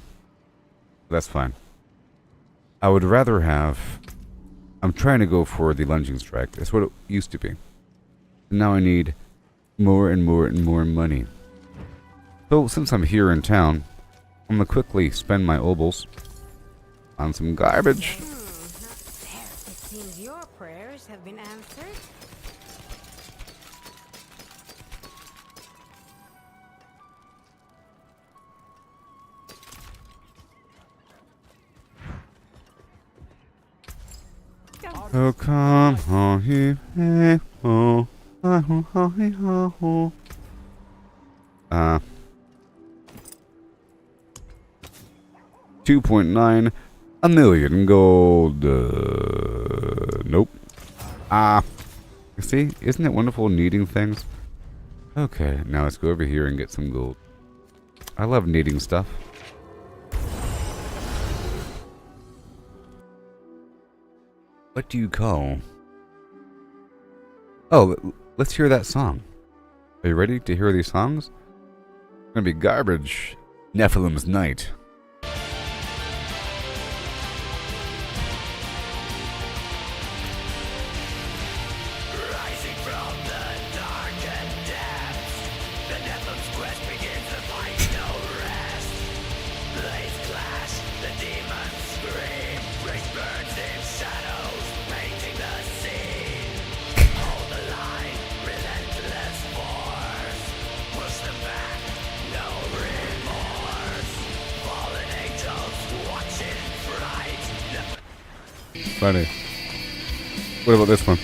That's fine. I would rather have... I'm trying to go for the lunging strike. That's what it used to be. Now I need more and more and more money. So since I'm here in town, I'm gonna quickly spend my obols on some garbage. It seems your prayers have been answered. Oh come on, he hey oh, ho ho he ho ho. 2.9 a million gold. Nope. See, isn't it wonderful needing things? Okay, now let's go over here and get some gold. I love needing stuff. What do you call? Oh, let's hear that song. Are you ready to hear these songs? It's gonna be garbage. Nephilim's Night. Rising from the darkened depths, the Nephilim's quest begins to find no rest. Blades clash, the demons scream, race burns in shadows, painting the scene. Hold the line, relentless force, push them back, no remorse. Fallen angels watch in fright. Funny. What about this one?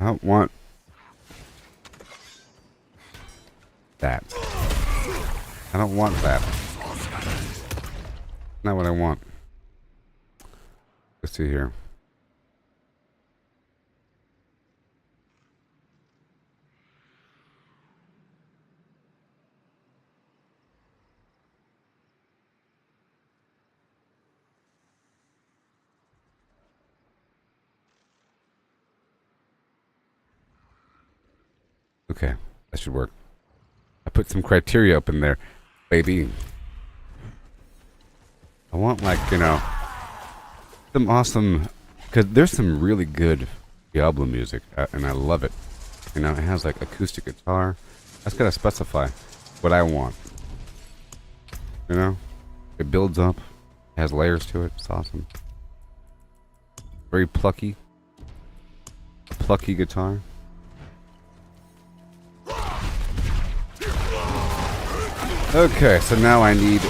I don't want that. I don't want that. Not what I want. Let's see here. Okay, that should work. I put some criteria up in there, baby. I want, like, you know, some awesome, because there's some really good Diablo music, and I love it. You know, it has like acoustic guitar. I just gotta specify what I want. You know, it builds up, has layers to it. It's awesome. Very plucky guitar. Okay, so now I need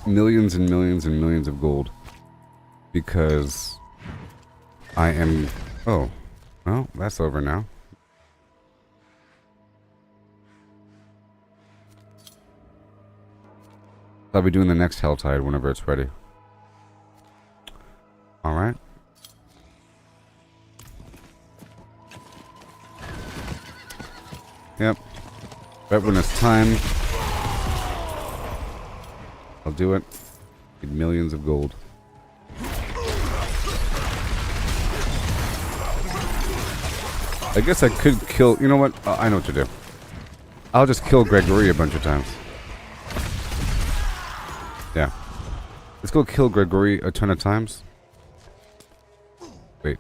millions and millions and millions of gold because I am... Oh, well, that's over now. I'll be doing the next Helltide whenever it's ready. Alright. Yep. Right when it's time, I'll do it. Need millions of gold. I guess I could kill... You know what? I know what to do. I'll just kill Gregory a bunch of times. Yeah. Let's go kill Gregory a ton of times. Wait.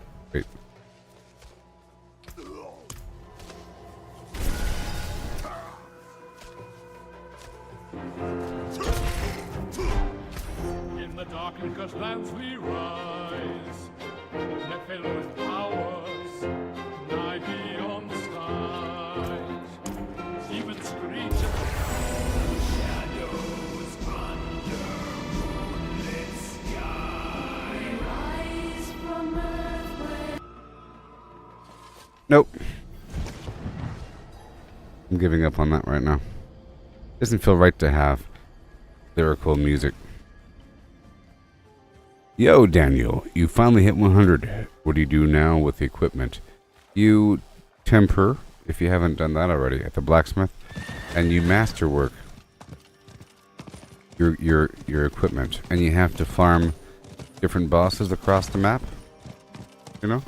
In the darkened lands we rise, Nephilim's powers, nigh beyond the skies. Even screeches, shadows under moonlit sky. Rise from earth where... Nope. I'm giving up on that right now. Doesn't feel right to have lyrical music. Yo, Daniel, you finally hit 100. What do you do now with the equipment? You temper, if you haven't done that already, at the blacksmith, and you masterwork. your equipment, and you have to farm different bosses across the map. You know?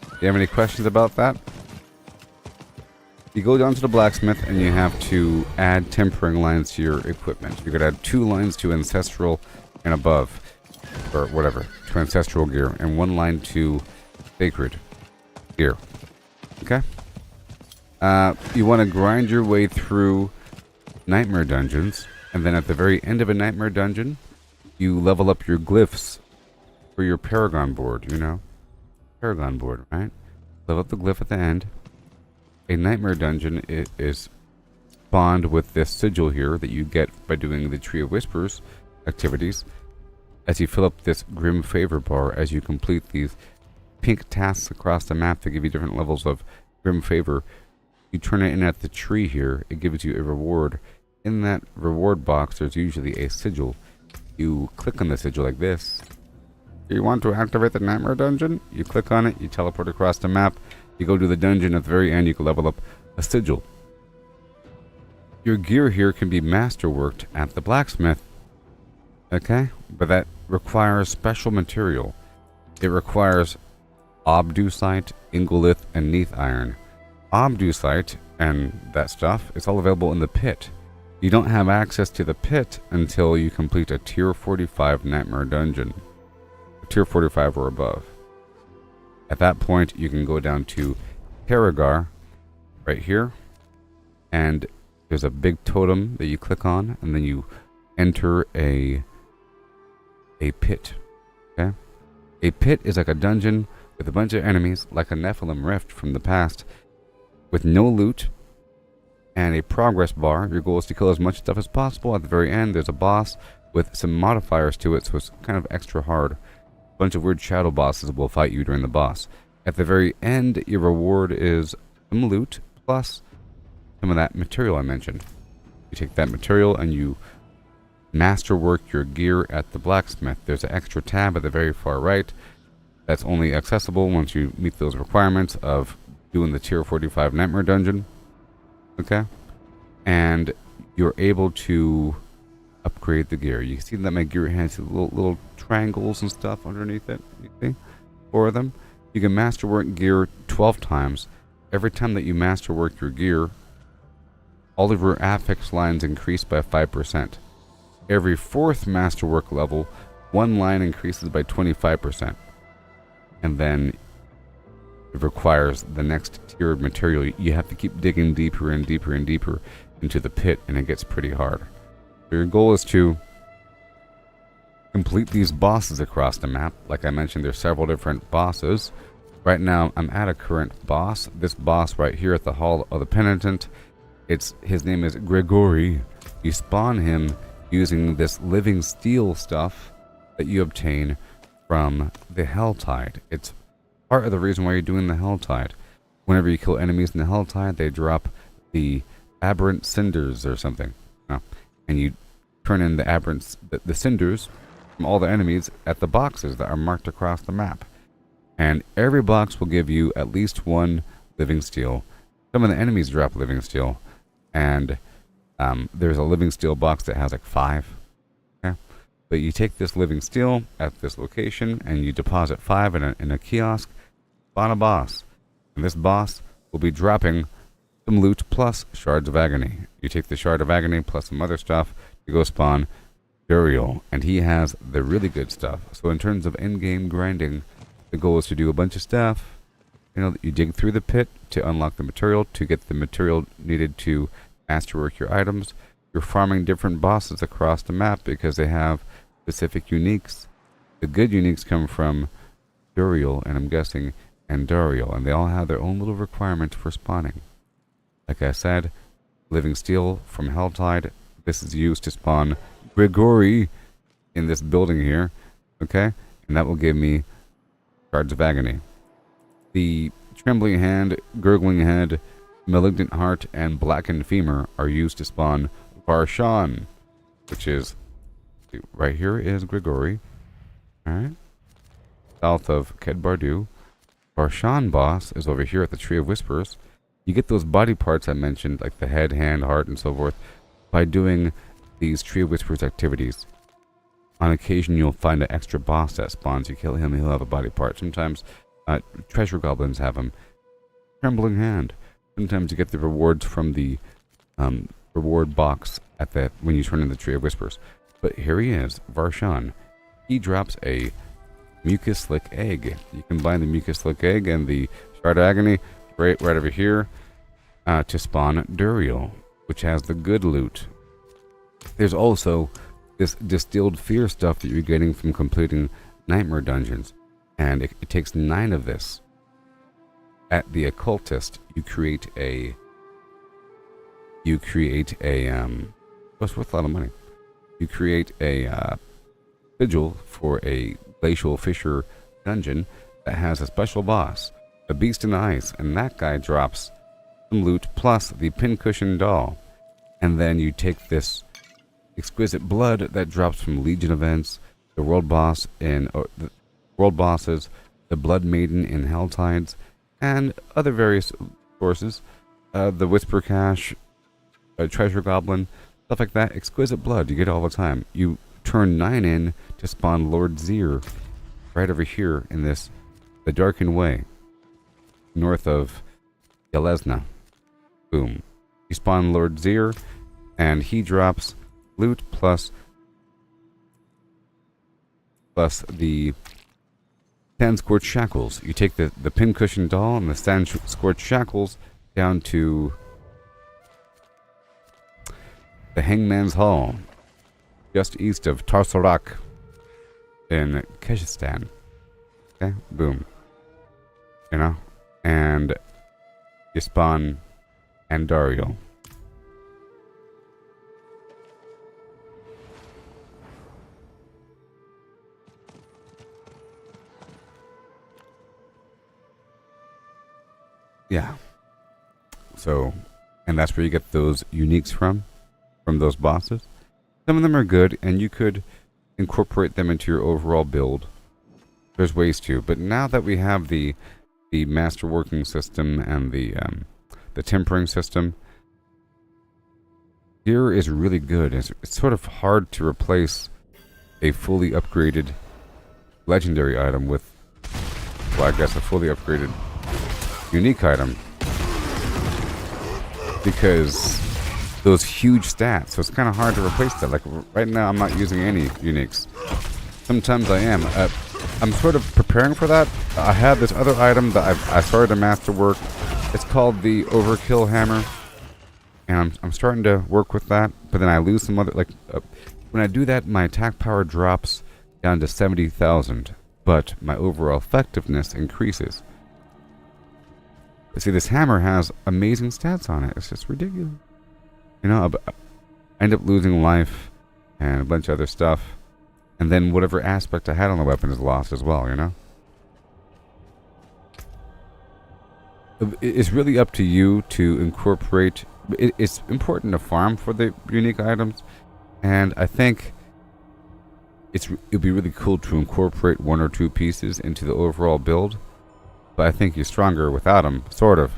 Do you have any questions about that? You go down to the blacksmith and you have to add tempering lines to your equipment. You could add 2 lines to ancestral and above, or whatever, to ancestral gear, and 1 line to sacred gear. Okay? You want to grind your way through nightmare dungeons, and then at the very end of a nightmare dungeon, you level up your glyphs for your Paragon board, you know? Paragon board, right? Level up the glyph at the end. A nightmare dungeon is spawned with this sigil here that you get by doing the Tree of Whispers activities. As you fill up this grim favor bar, as you complete these pink tasks across the map that give you different levels of grim favor, you turn it in at the tree here. It gives you a reward. In that reward box, there's usually a sigil. You click on the sigil like this. You want to activate the nightmare dungeon? You click on it, you teleport across the map. You go to the dungeon at the very end, you can level up a sigil. Your gear here can be masterworked at the blacksmith. Okay? But that requires special material. It requires obdusite, ingolith, and neath iron. Obdusite and that stuff is all available in the pit. You don't have access to the pit until you complete a tier 45 nightmare dungeon. Tier 45 or above. At that point, you can go down to Paragon, right here, and there's a big totem that you click on, and then you enter a pit. Okay? A pit is like a dungeon with a bunch of enemies, like a Nephilim rift from the past, with no loot, and a progress bar. Your goal is to kill as much stuff as possible. At the very end, there's a boss with some modifiers to it, so it's kind of extra hard. Bunch of weird shadow bosses will fight you during the boss. At the very end, your reward is some loot plus some of that material I mentioned. You take that material and you masterwork your gear at the blacksmith. There's an extra tab at the very far right that's only accessible once you meet those requirements of doing the tier 45 nightmare dungeon. Okay? And you're able to upgrade the gear. You see that my gear has little triangles and stuff underneath it. You see? 4 of them. You can masterwork gear 12 times. Every time that you masterwork your gear, all of your affix lines increase by 5%. Every 4th masterwork level, 1 line increases by 25%. And then it requires the next tier of material. You have to keep digging deeper and deeper and deeper into the pit, and it gets pretty hard. So your goal is to complete these bosses across the map. Like I mentioned, there's several different bosses. Right now, I'm at a current boss. This boss right here at the Hall of the Penitent, his name is Gregory. You spawn him using this living steel stuff that you obtain from the Helltide. It's part of the reason why you're doing the Helltide. Whenever you kill enemies in the Helltide, they drop the aberrant cinders or something. And you turn in the cinders from all the enemies at the boxes that are marked across the map. And every box will give you at least 1 living steel. Some of the enemies drop living steel. And there's a living steel box that has like 5. Okay? But you take this living steel at this location and you deposit 5 in a kiosk, spawn a boss. And this boss will be dropping some loot plus shards of agony. You take the shard of agony plus some other stuff to go spawn Duriel, and he has the really good stuff. So in terms of in-game grinding, the goal is to do a bunch of stuff. You dig through the pit to unlock the material, to get the material needed to masterwork your items. You're farming different bosses across the map because they have specific uniques. The good uniques come from Duriel, and I'm guessing, and Duriel, and they all have their own little requirement for spawning. Like I said, living steel from Helltide. This is used to spawn Gregory in this building here. Okay? And that will give me shards of agony. The trembling hand, gurgling head, malignant heart, and blackened femur are used to spawn Varshan, which is right here is Gregory. Alright? South of Kedbardu. Varshan boss is over here at the Tree of Whispers. You get those body parts I mentioned, like the head, hand, heart, and so forth, by doing these Tree of Whispers activities, on occasion you'll find an extra boss that spawns. You kill him, he'll have a body part. Sometimes treasure goblins have him. Trembling Hand. Sometimes you get the rewards from the reward box at when you turn in the Tree of Whispers. But here he is, Varshan. He drops a Mucus Slick Egg. You combine the Mucus Slick Egg and the Shard of Agony right over here to spawn Duriel, which has the good loot. There's also this Distilled Fear stuff that you're getting from completing Nightmare Dungeons, and it takes 9 of this. At the Occultist, you create a what's worth a lot of money. You create a sigil for a Glacial Fissure dungeon that has a special boss, a Beast in the Ice, and that guy drops some loot plus the Pincushion Doll. And then you take this Exquisite Blood that drops from Legion events, the world boss in the world bosses, the Blood Maiden in Helltides, and other various sources, the Whisper Cache, a Treasure Goblin, stuff like that. Exquisite Blood, you get it all the time. You turn 9 in to spawn Lord Zir right over here in the Darkened Way, north of Yelesna. Boom. You spawn Lord Zir, and he drops loot plus the Sand-Scorched Shackles. You take the Pincushion Doll and the Sand-Scorched Shackles down to the Hangman's Hall, just east of Tarsarak in Keshistan. Okay, boom. You know? And you spawn Andariel. Yeah. So, and that's where you get those uniques from those bosses. Some of them are good, and you could incorporate them into your overall build. There's ways to, but now that we have the master working system and the tempering system, gear is really good. It's sort of hard to replace a fully upgraded legendary item with, well, I guess a fully upgraded unique item, because those huge stats, so it's kind of hard to replace that. Like right now I'm not using any uniques. Sometimes I am. I'm sort of preparing for that. I have this other item that I started to masterwork. It's called the Overkill Hammer, and I'm starting to work with that, but then I lose some other, like when I do that my attack power drops down to 70,000, but my overall effectiveness increases. See, this hammer has amazing stats on it. It's just ridiculous. You know, I end up losing life and a bunch of other stuff. And then whatever aspect I had on the weapon is lost as well, you know? It's really up to you to incorporate. It's important to farm for the unique items. And I think it'd be really cool to incorporate 1 or 2 pieces into the overall build. But I think you're stronger without them, sort of.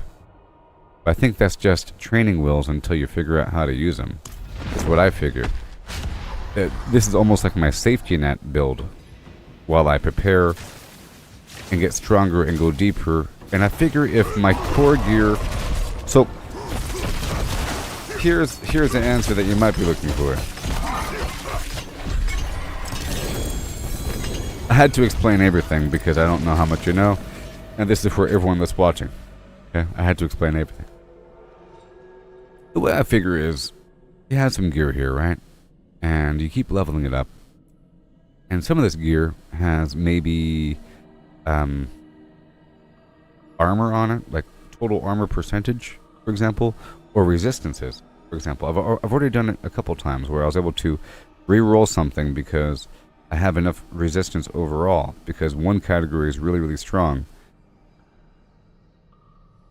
But I think that's just training wheels until you figure out how to use them. That's what I figure. This is almost like my safety net build, while I prepare and get stronger and go deeper. And I figure if my core gear... So, here's the answer that you might be looking for. I had to explain everything because I don't know how much you know. And this is for everyone that's watching. Okay? I had to explain everything. The way I figure is, you have some gear here, right? And you keep leveling it up. And some of this gear has maybe armor on it, like total armor percentage, for example, or resistances, for example. I've already done it a couple times where I was able to re-roll something because I have enough resistance overall, because one category is really, really strong.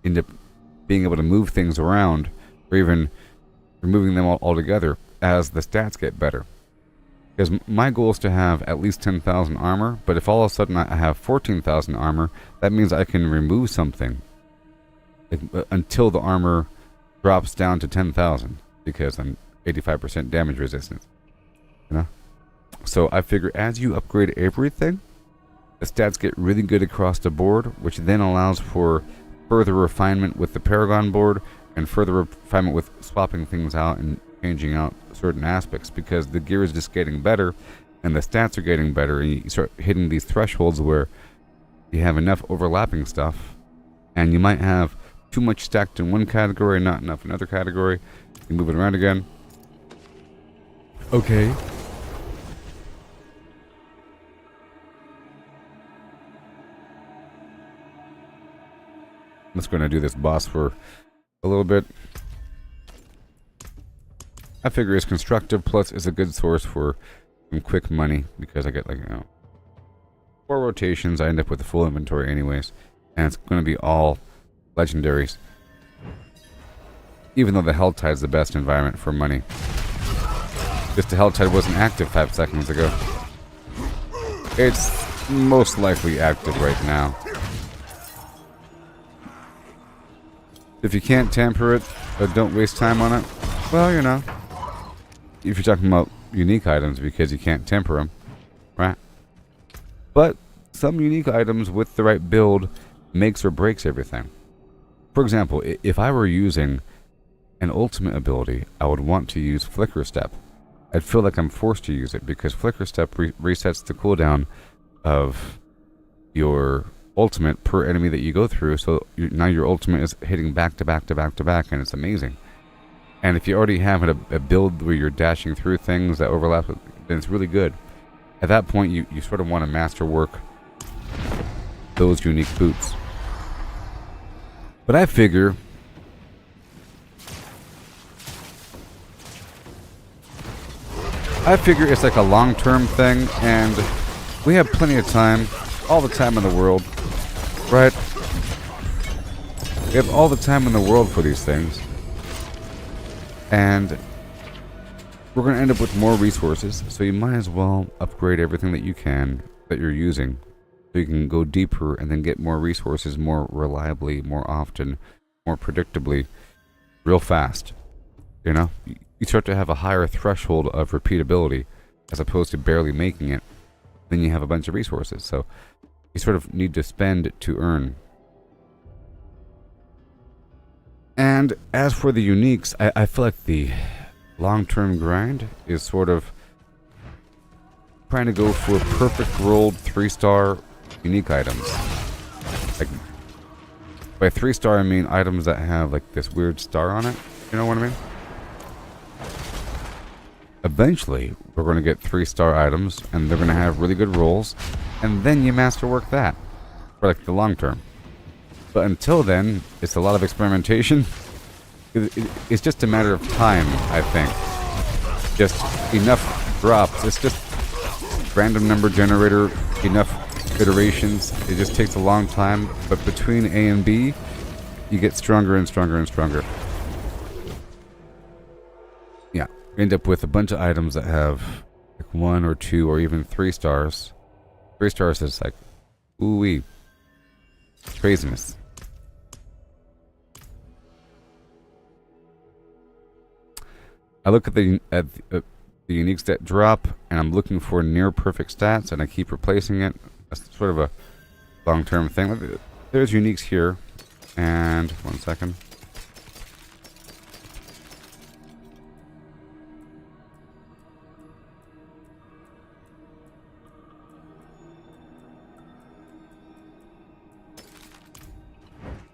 End up being able to move things around, or even removing them all altogether as the stats get better. Because my goal is to have at least 10,000 armor, but if all of a sudden I have 14,000 armor, that means I can remove something until the armor drops down to 10,000, because 85% damage resistance. You know? So I figure as you upgrade everything, the stats get really good across the board, which then allows for further refinement with the Paragon board and further refinement with swapping things out and changing out certain aspects, because the gear is just getting better and the stats are getting better, and you start hitting these thresholds where you have enough overlapping stuff, and you might have too much stacked in one category, not enough in another category. You move it around again. Okay. I'm just going to do this boss for a little bit. I figure it's constructive, plus it's a good source for some quick money, because I get, like, 4 rotations. I end up with a full inventory anyways, and it's going to be all legendaries. Even though the Helltide is the best environment for money. Just the Helltide wasn't active 5 seconds ago. It's most likely active right now. If you can't tamper it, or don't waste time on it, well, if you're talking about unique items, because you can't temper them, right? But some unique items with the right build makes or breaks everything. For example, if I were using an ultimate ability, I would want to use Flicker Step. I'd feel like I'm forced to use it, because Flicker Step resets the cooldown of your ultimate per enemy that you go through, so now your ultimate is hitting back to back to back to back, and it's amazing. And if you already have a build where you're dashing through things that overlap, then it's really good. At that point, you sort of want to masterwork those unique boots. But I figure it's like a long-term thing, and we have plenty of time, all the time in the world, right? We have all the time in the world for these things. And we're going to end up with more resources, so you might as well upgrade everything that you can, that you're using, so you can go deeper and then get more resources more reliably, more often, more predictably, real fast. You start to have a higher threshold of repeatability, as opposed to barely making it. Then you have a bunch of resources, so you sort of need to spend to earn. And as for the uniques, I feel like the long-term grind is sort of trying to go for perfect rolled 3-star unique items. Like, by 3-star I mean items that have like this weird star on it. You know what I mean? Eventually, we're going to get 3-star items, and they're going to have really good rolls, and then you masterwork that for like the long term. But until then, it's a lot of experimentation. It's just a matter of time, I think. Just enough drops. It's just random number generator, enough iterations. It just takes a long time, but between A and B, you get stronger and stronger and stronger. Yeah, you end up with a bunch of items that have like 1 or 2 or even 3 stars. 3 stars is like, ooh-wee. Craziness. I look at the uniques that drop, and I'm looking for near perfect stats, and I keep replacing it. That's sort of a long-term thing. There's uniques here, and 1 second.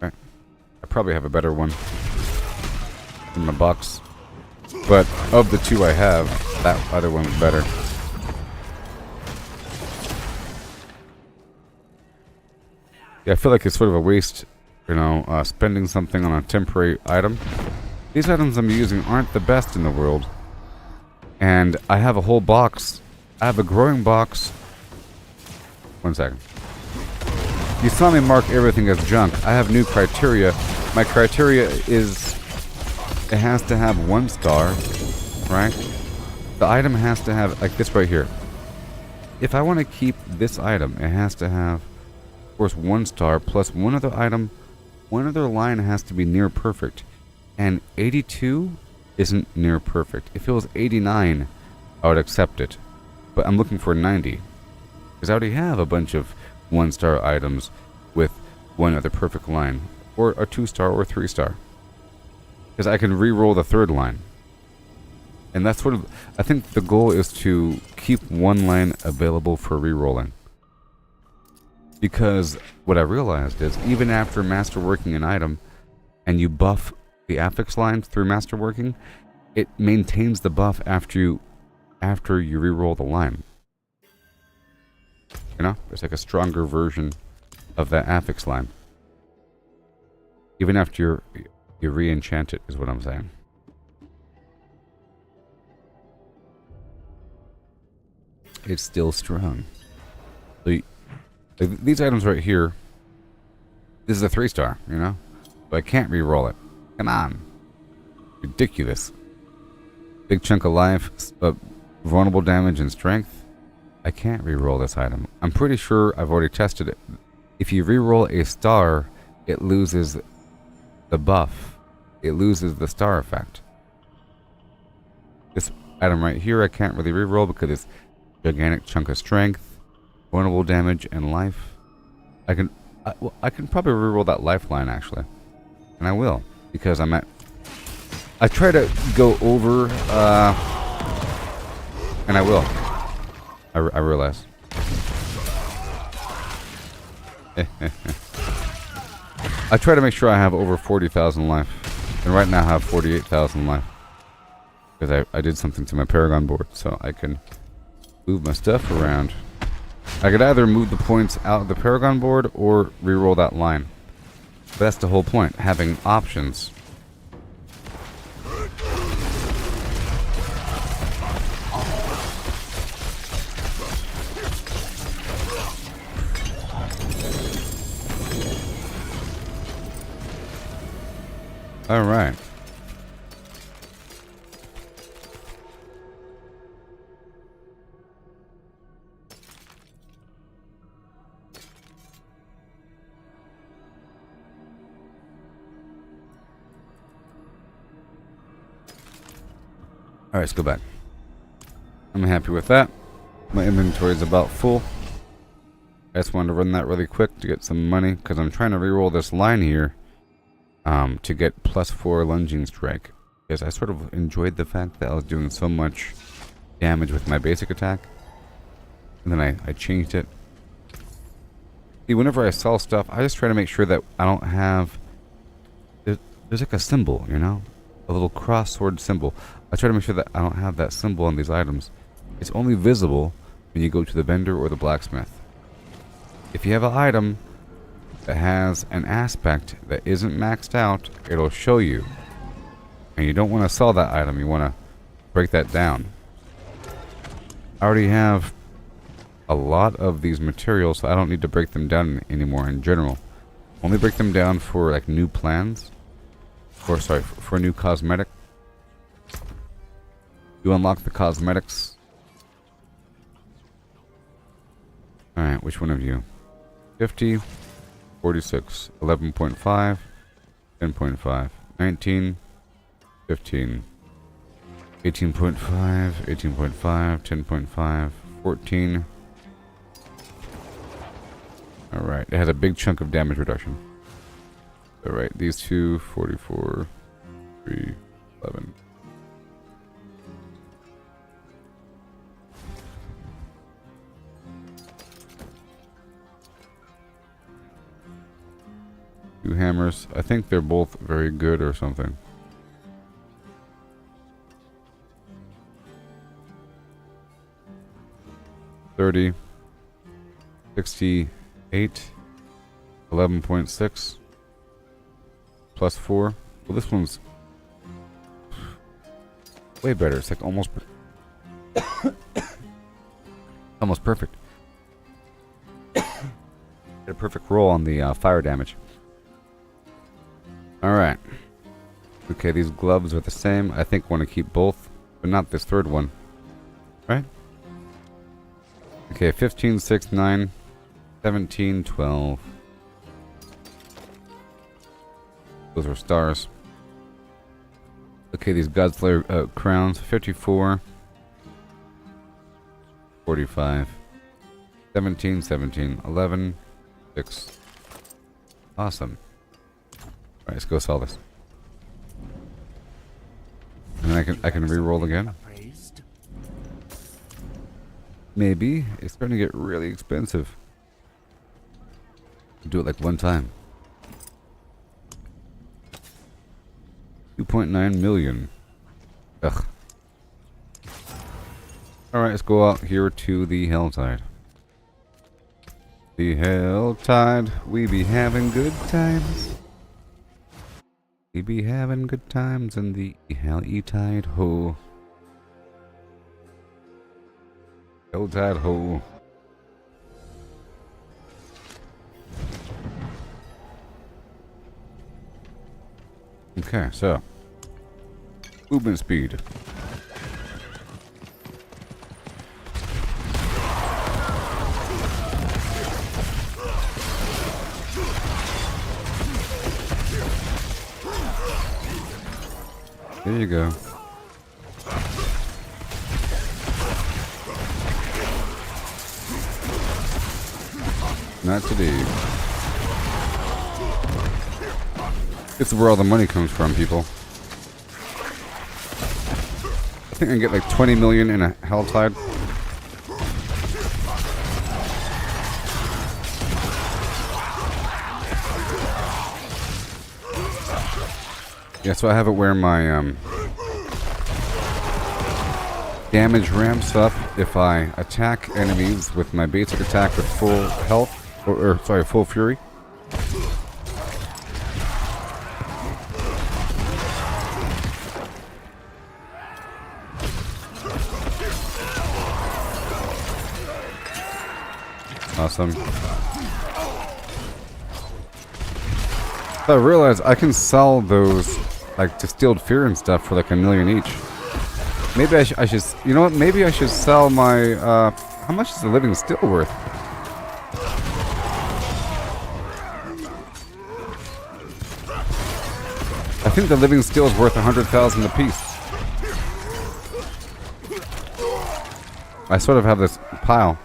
Okay. I probably have a better one in my box. But of the 2 I have, that other one was better. Yeah, I feel like it's sort of a waste, spending something on a temporary item. These items I'm using aren't the best in the world. And I have a whole box. I have a growing box. 1 second. You saw me mark everything as junk. I have new criteria. My criteria is... it has to have 1 star, right? The item has to have, like this right here. If I want to keep this item, it has to have, of course, 1 star plus one other item. One other line has to be near perfect. And 82 isn't near perfect. If it was 89, I would accept it. But I'm looking for 90. Because I already have a bunch of 1-star items with one other perfect line. Or a 2-star or 3-star. Because I can re-roll the 3rd line. And that's sort of... I think the goal is to keep one line available for re-rolling. Because what I realized is, even after masterworking an item, and you buff the affix lines through masterworking, it maintains the buff after you re-roll the line. You know? It's like a stronger version of that affix line. Even after you re-enchant it, is what I'm saying. It's still strong. So these items right here, this is a 3-star, you know? But I can't re-roll it. Come on. Ridiculous. Big chunk of life, vulnerable damage and strength. I can't re-roll this item. I'm pretty sure I've already tested it. If you re-roll a star, it loses the buff. It loses the star effect. This item right here I can't really re-roll because it's gigantic chunk of strength, vulnerable damage, and life. I can probably re-roll that lifeline actually, and I will because I'm at. I try to go over, and I will. I realize. I try to make sure I have over 40,000 life, and right now I have 48,000 life because I did something to my Paragon board, so I can move my stuff around. I could either move the points out of the Paragon board or re-roll that line. But that's the whole point, having options. Alright. Alright, let's go back. I'm happy with that. My inventory is about full. I just wanted to run that really quick to get some money, because I'm trying to reroll this line here to get +4 lunging strike. Because I sort of enjoyed the fact that I was doing so much damage with my basic attack. And then I changed it. See, whenever I sell stuff, I just try to make sure that I don't have... There's like a symbol, you know? A little cross sword symbol. I try to make sure that I don't have that symbol on these items. It's only visible when you go to the vendor or the blacksmith. If you have an item that has an aspect that isn't maxed out, it'll show you. And you don't want to sell that item, you want to break that down. I already have a lot of these materials, so I don't need to break them down anymore in general. Only break them down for like new plans. Or sorry, for new cosmetic. You unlock the cosmetics. Alright, which one of you? 50, 46, 11.5, 10.5, 19, 15, 18.5, 18.5, 10.5, 14. Alright, it has a big chunk of damage reduction. Alright, these two, 44, 3, 11. Two hammers. I think they're both very good or something. $30, 68, 11.6. +4. Well, this one's way better. It's like almost almost perfect. Get a perfect roll on the fire damage. Alright. Okay, these gloves are the same. I think I want to keep both, but not this third one. Right? Okay, 15, 6, 9, 17, 12. Those are stars. Okay, Okay, these Godslayer crowns. 54. 45. 17, 17, 11, 6. Awesome. Alright, let's go sell this. And then I can re-roll again. Maybe. It's starting to get really expensive. Do it like one time. 2.9 million. Ugh. Alright, let's go out here to the Helltide. The Helltide, we be having good times. We be having good times in the Helltide ho. Helltide ho. Okay, so movement speed. There you go. Not today. This is where all the money comes from, people. I think I can get like 20 million in a Helltide. Yeah, so I have it where my damage ramps up if I attack enemies with my basic attack with full health, or sorry, full fury. Awesome. So I realized I can sell those, like, distilled fear and stuff for like $1 million each. Maybe I should, you know what? Maybe I should sell my, how much is the living still worth? I think the living still is worth 100,000 a piece. I sort of have this pile.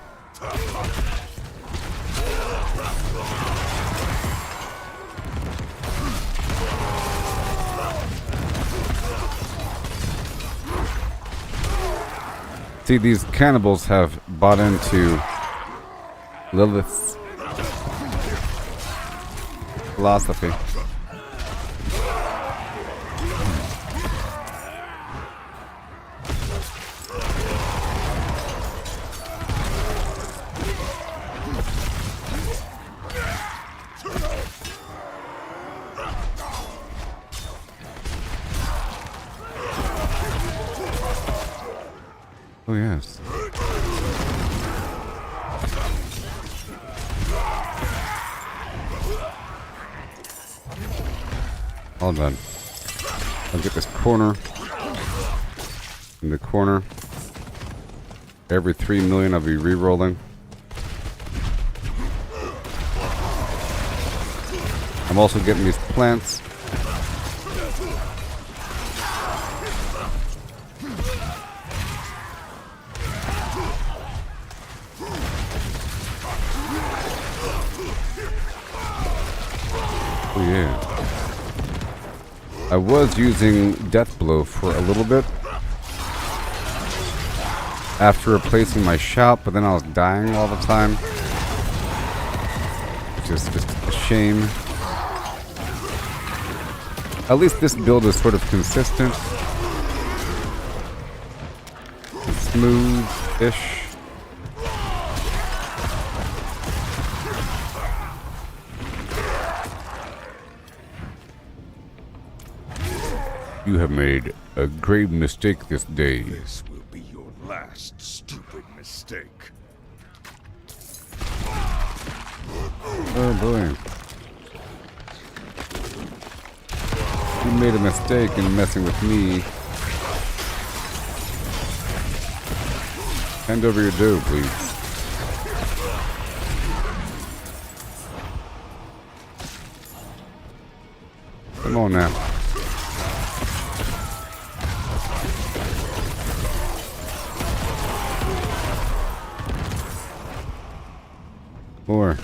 See, these cannibals have bought into Lilith's philosophy. Oh, yes. All done. I'll get this corner. In the corner. Every 3 million I'll be re-rolling. I'm also getting these plants. Yeah. I was using Death Blow for a little bit after replacing my shop, but then I was dying all the time, which is just a shame. At least this build is sort of consistent, smooth-ish. You have made a grave mistake this day. This will be your last stupid mistake. Oh boy. You made a mistake in messing with me. Hand over your dough, please. Come on now. More.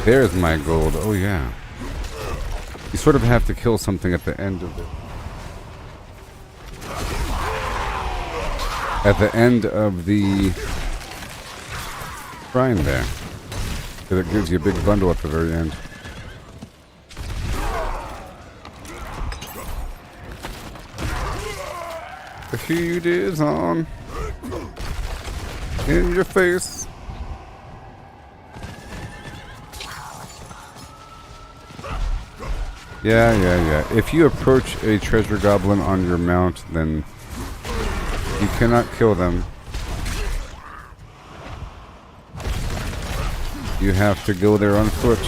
There's my gold. Oh yeah. You sort of have to kill something at the end of it. At the end of the shrine there. Because it gives you a big bundle at the very end. The heat is on. In your face. Yeah. If you approach a treasure goblin on your mount, then you cannot kill them. You have to go there on foot.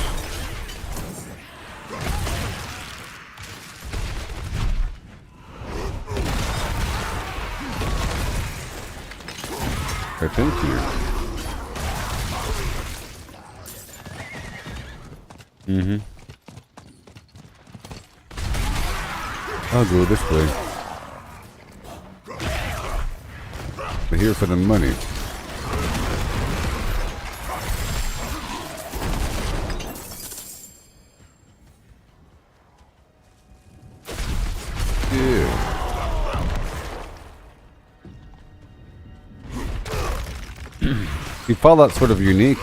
I think you. I'll go this way. We're here for the money. Yeah. See, Fallout's sort of unique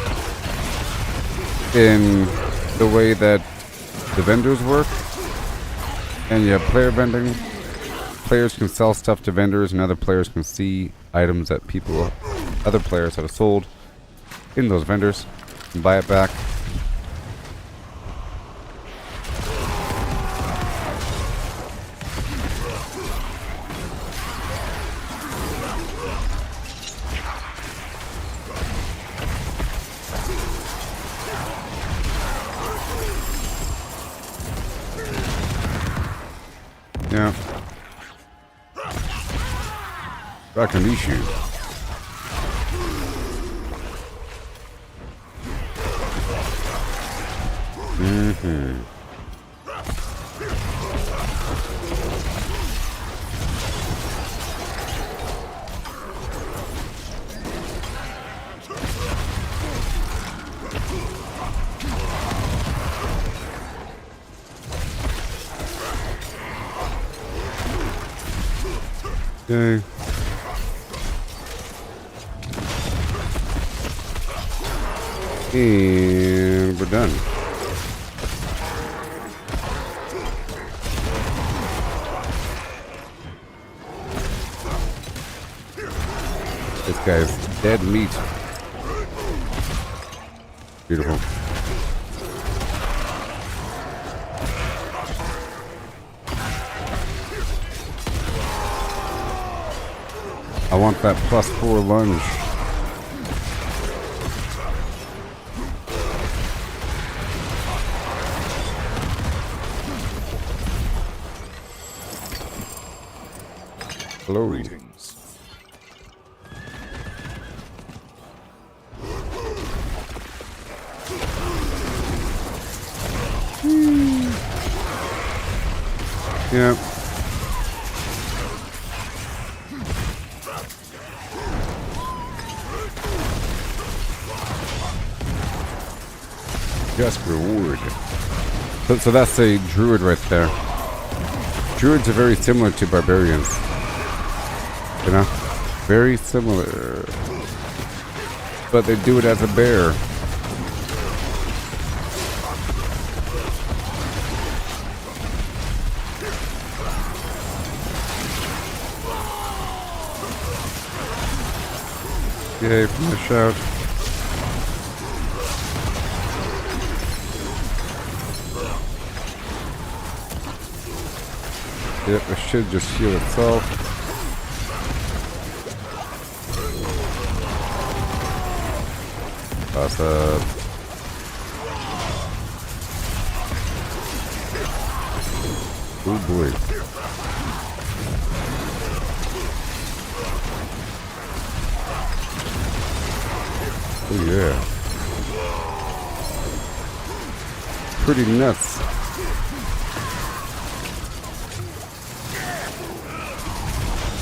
in the way that the vendors work. And you have player vending. Players can sell stuff to vendors, and other players can see items that other players have sold in those vendors and buy it back. Yeah. Back on issue. Okay. And we're done. This guy's dead meat. Beautiful. I want that +4 lunge. Hello. Greetings. Yeah. Just reward. So that's a druid right there. Druids are very similar to barbarians. You know? Very similar. But they do it as a bear. Yay from the shout. Yep, it should just heal itself. Awesome. Oh boy. Oh yeah. Pretty nuts.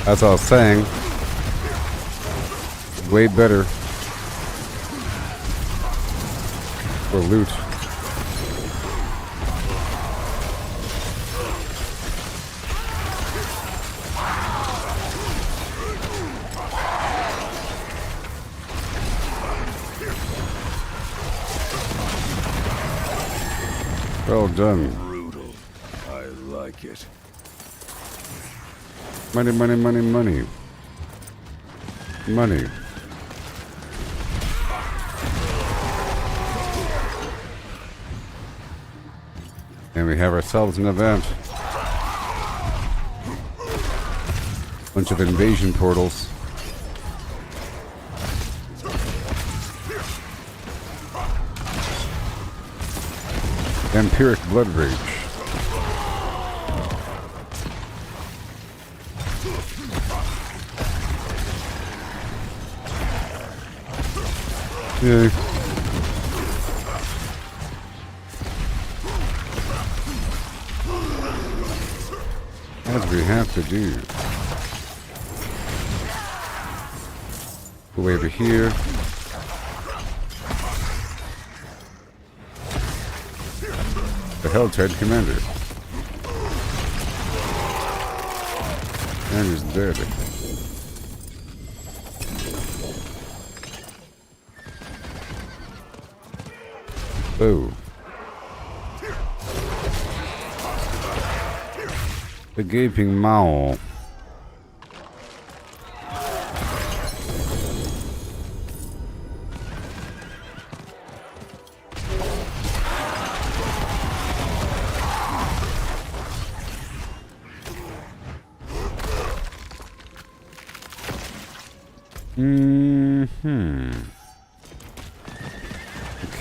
As I was saying, way better for loot. Well done. Brutal. I like it. Money, money, money, money. Money. And we have ourselves an event. Bunch of invasion portals. Vampiric blood rage. Yay. As we have to do. Go over here. The Helltide Commander. And he's dead. Oh. The gaping maw.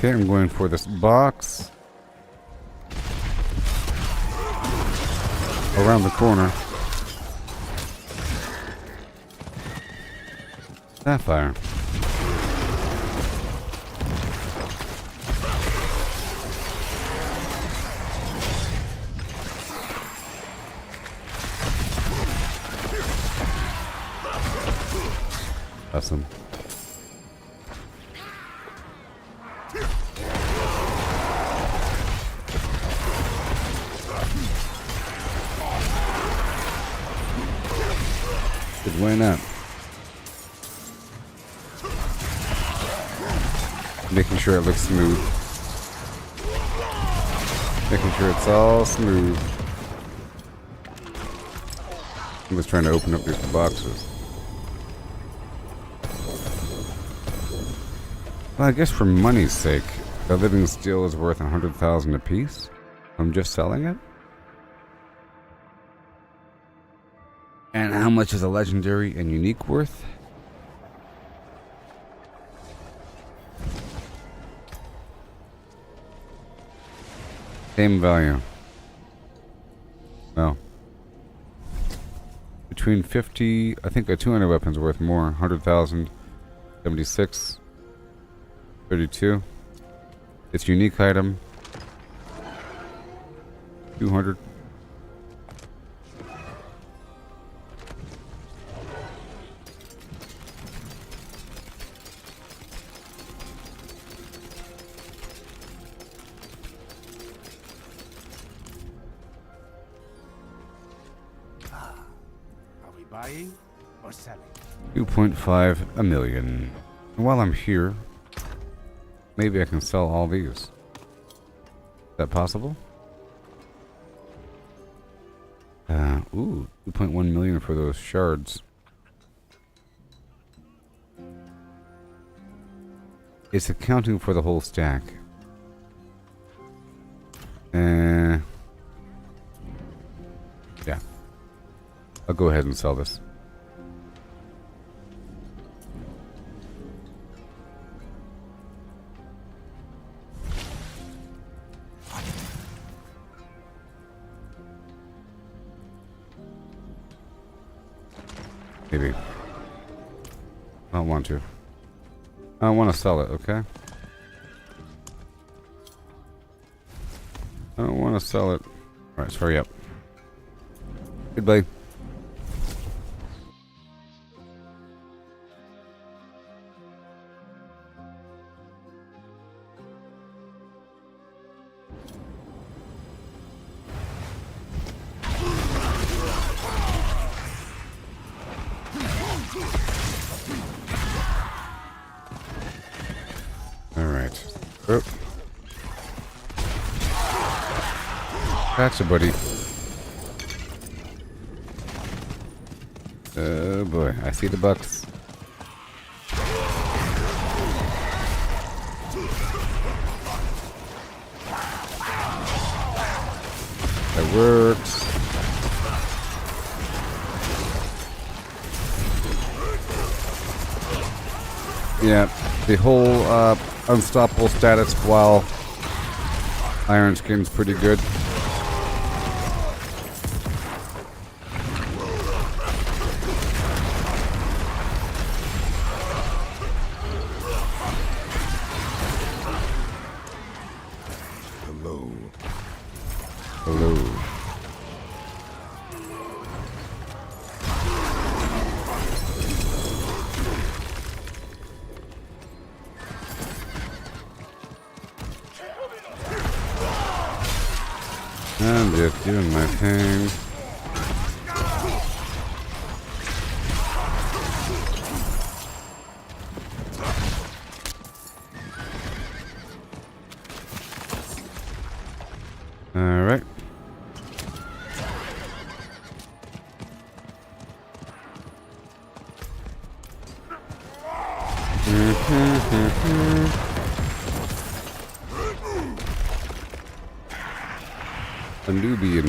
Okay, I'm going for this box. Around the corner. Sapphire. Awesome. Why not? Making sure it looks smooth. Making sure it's all smooth. I'm just trying to open up these boxes. Well, I guess for money's sake, the living steel is worth 100,000 apiece. I'm just selling it. And how much is a legendary and unique worth? Same value. Oh. Between 50, I think a 200 weapon's worth more. 100,000, 76, 32. It's unique item. 200. Buying or selling? 2.5 million. And while I'm here, maybe I can sell all these. Is that possible? Ooh, 2.1 million for those shards. It's accounting for the whole stack. Yeah. I'll go ahead and sell this. Maybe. I don't want to. I don't want to sell it, okay? I don't want to sell it. Alright, so hurry up. Goodbye. Oh. Gotcha, buddy. Oh boy, I see the bucks. That works. Yeah, the whole unstoppable status while Iron Skin's pretty good. Hello. Hello. I'm just doing my thing. All right. A Nubian.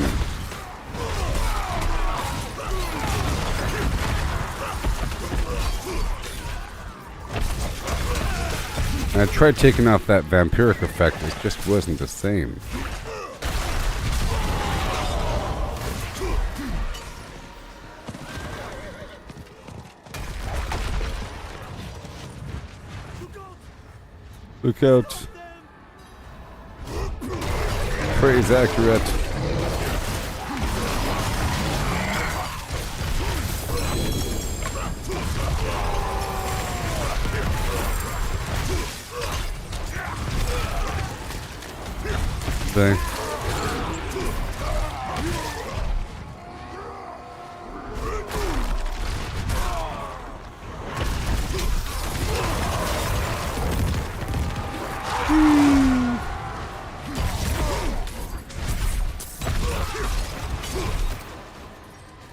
I tried taking off that vampiric effect, it just wasn't the same. Look out. Praise accurate. Thing.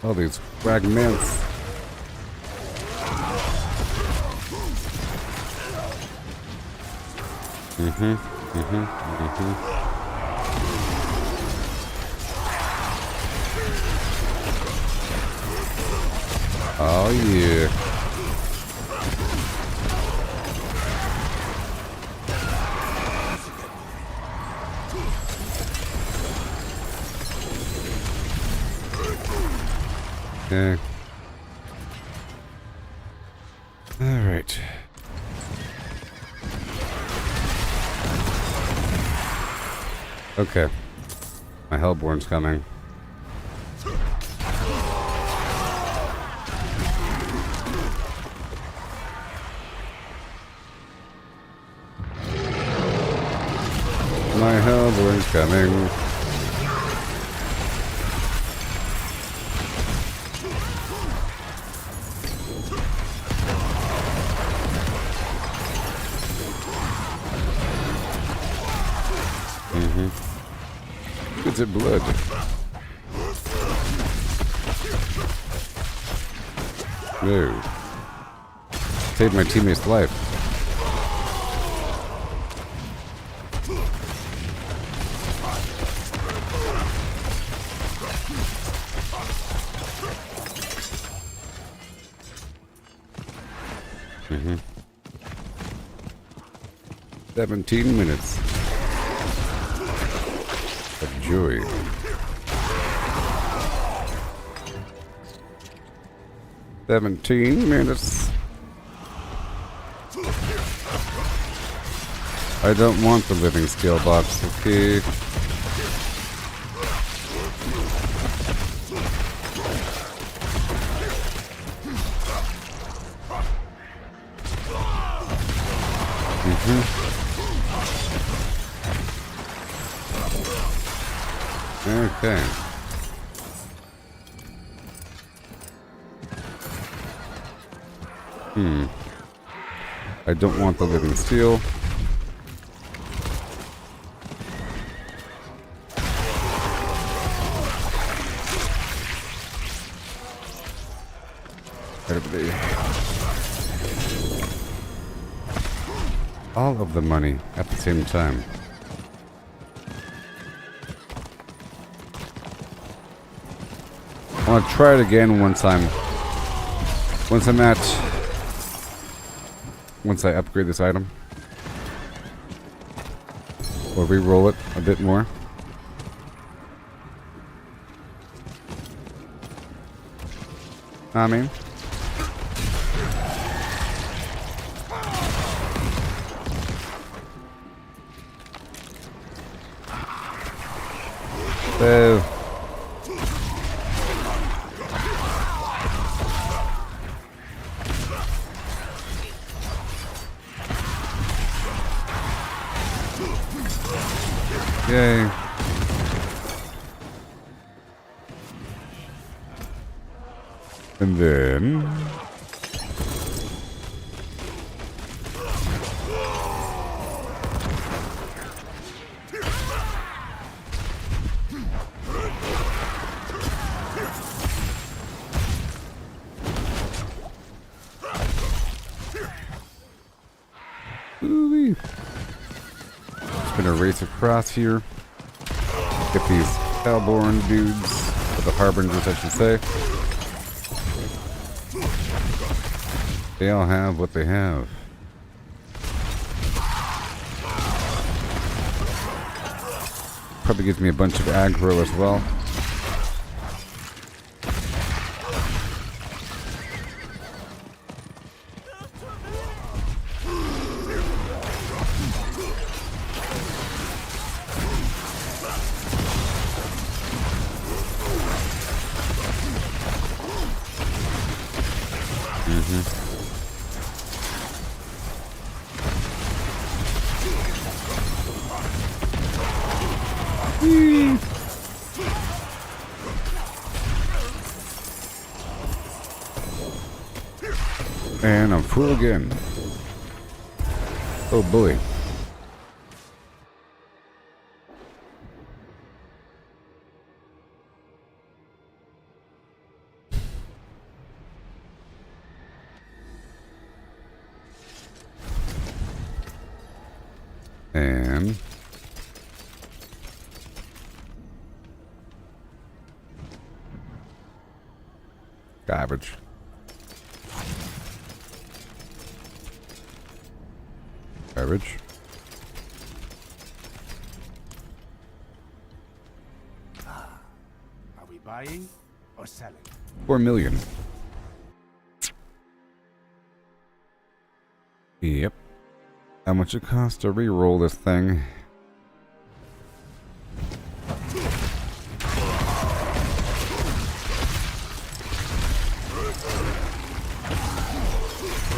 All these fragments. Oh yeah. Okay. All right. Okay. My Hellborn's coming. My Hellborn's coming. It's in blood. No. Saved my teammate's life. Mm-hmm. 17 minutes of joy. $17. I don't want the living skill box, okay? Okay. I don't want the living steel. Everybody. All of the money at the same time. I want to try it again once I upgrade this item. Or re-roll it a bit more. I mean, so yay. And then ooh-wee. Just gonna race across here. Get these Hellborn dudes, or the Harbingers I should say. They all have what they have. Probably gives me a bunch of aggro as well. And I'm full again. Oh boy. And garbage. Garbage. Are we buying or selling? 4 million. Yep. How much it costs to re-roll this thing?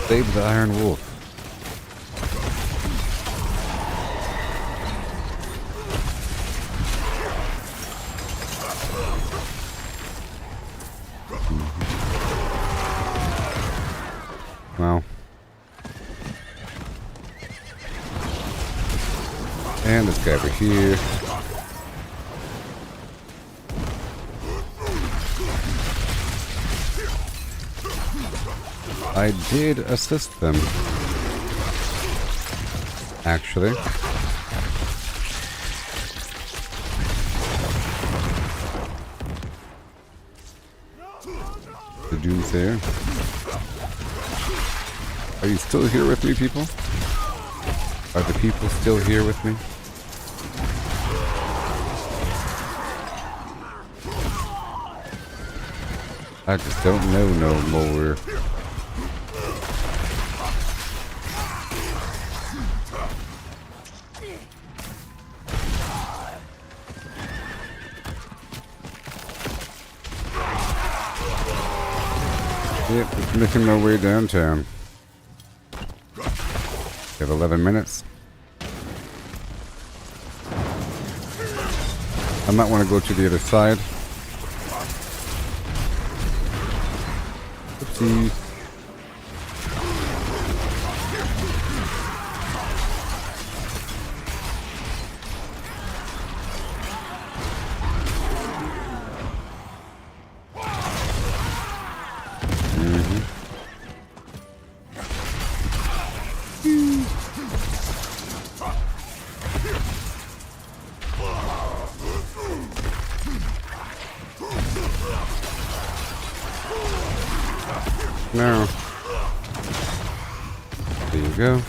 Save the Iron Wolf. Well. And this guy over here. I did assist them. Actually. The Doomsayer. Are you still here with me, people? Are the people still here with me? I just don't know no more. Yep, just making my way downtown. We have 11 minutes. I might want to go to the other side. Oopsie. No. There you go.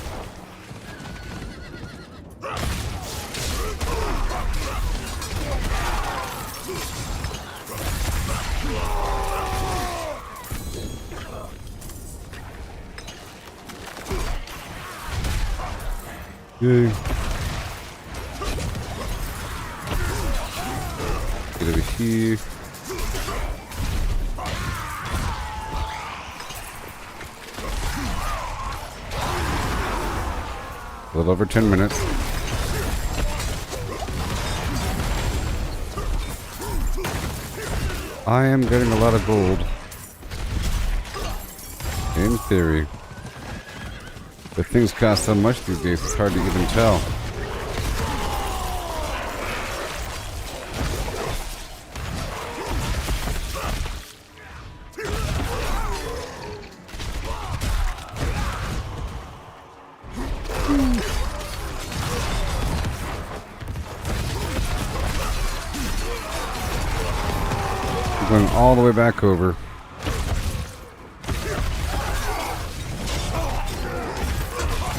Yay. Get over here. A little over 10 minutes. I am getting a lot of gold. In theory. But things cost so much these days, it's hard to even tell. I'm going all the way back over.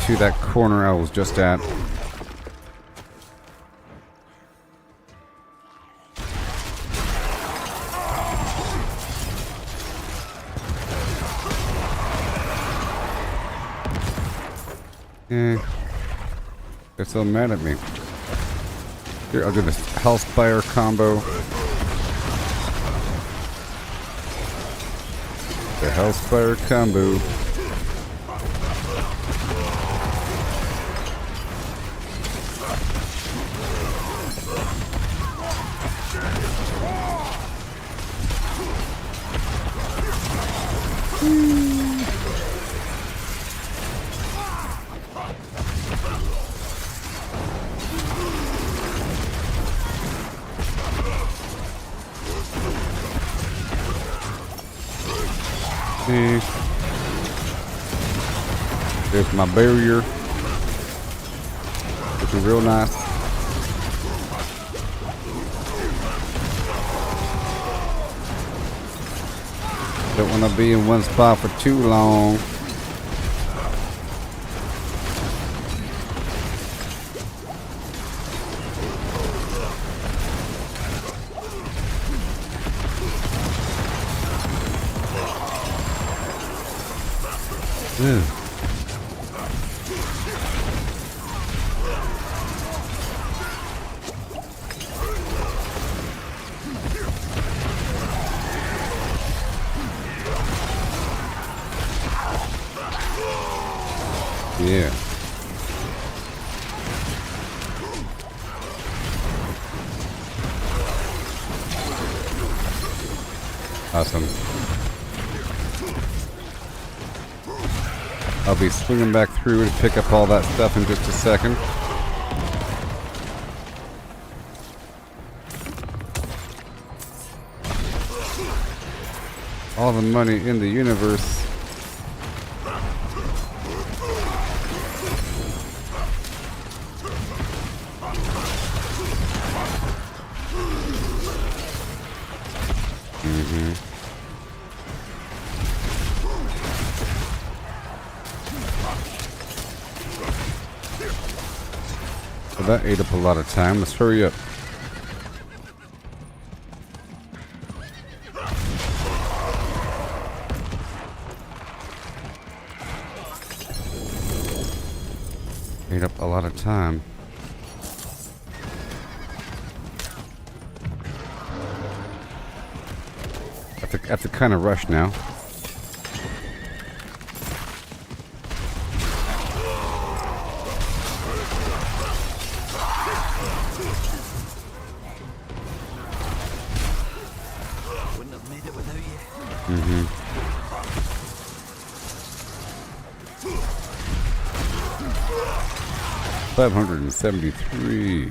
To that corner I was just at. They're so mad at me. Here, I'll do this Hellfire combo. The Hellfire combo. There's my barrier. Looking real nice. Don't want to be in one spot for too long. Ew. Yeah. Awesome. I'll be swinging back through to pick up all that stuff in just a second. All the money in the universe. So that ate up a lot of time. Let's hurry up. Ate up a lot of time. I have to kind of rush now. Wouldn't have made it without you. 573.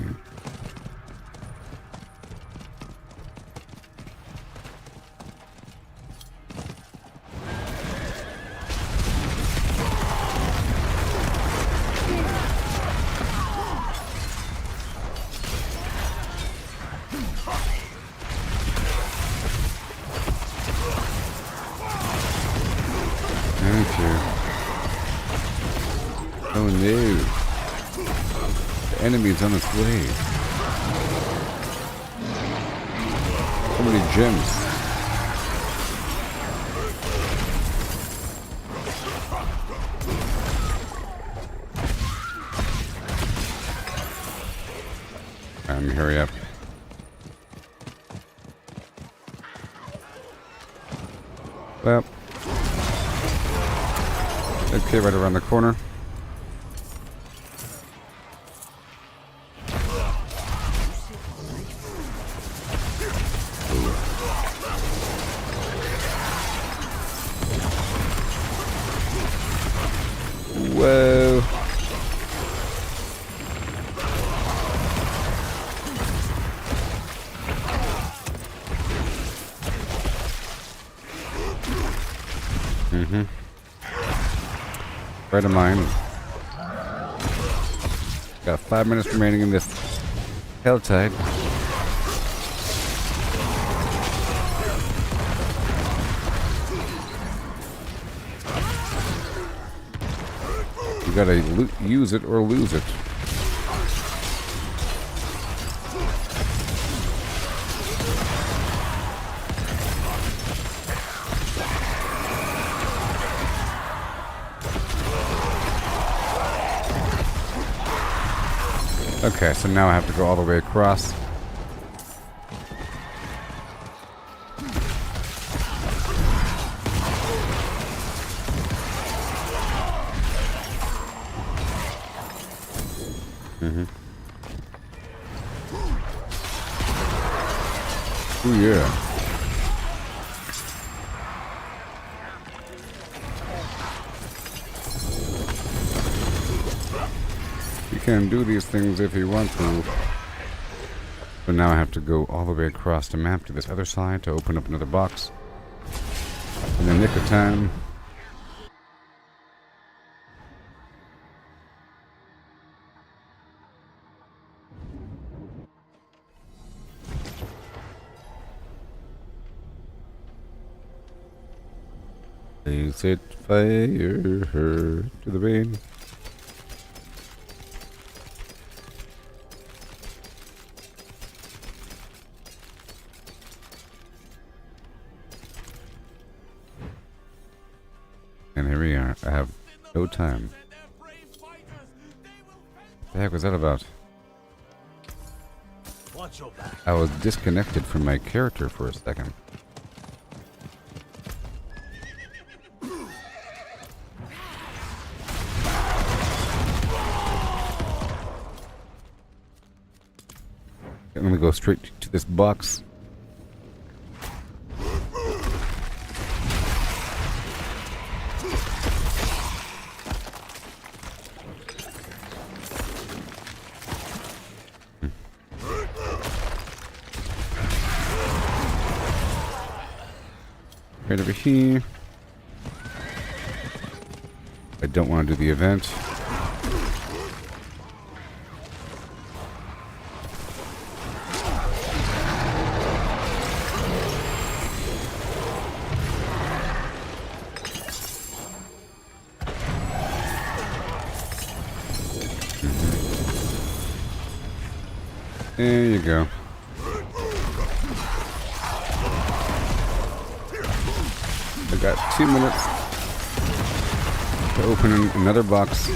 here. Oh no. The enemy's on its way. So many gems. Hurry up. Well. Okay, right around the corner. Whoa. Right of mine. Got 5 minutes remaining in this Helltide. You gotta use it or lose it. Okay, so now I have to go all the way across. Oh yeah. You can do these things if you want to. But now I have to go all the way across the map to this other side to open up another box. In the nick of time. They set fire to the rain. And here we are. I have no time. What the heck was that about? I was disconnected from my character for a second. I'm gonna go straight to this box. Right over here. I don't want to do the event. There you go. I got 2 minutes to open another box.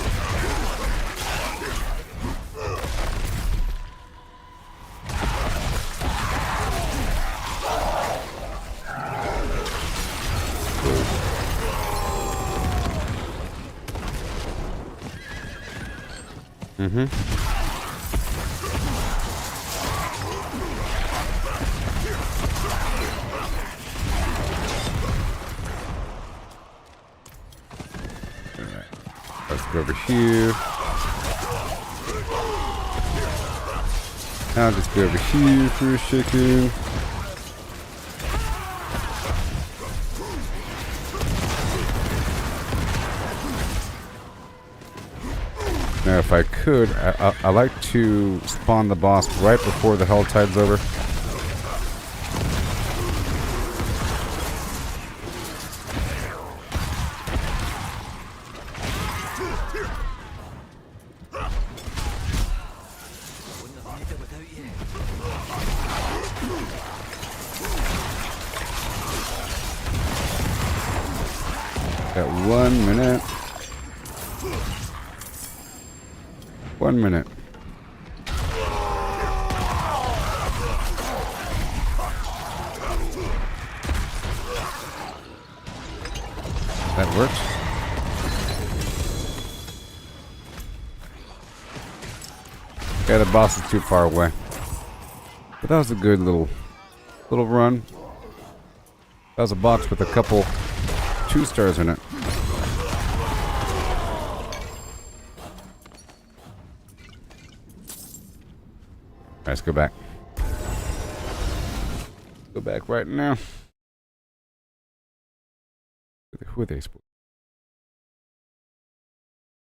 Let's go over here. I'll just go over here for a second. Now, if I could, I like to spawn the boss right before the Helltide's over. Got 1 minute. 1 minute. That works. Yeah, the boss is too far away. But that was a good little run. That was a box with a couple 2 stars in it. Alright, let's go back. Go back right now. Who are they supposed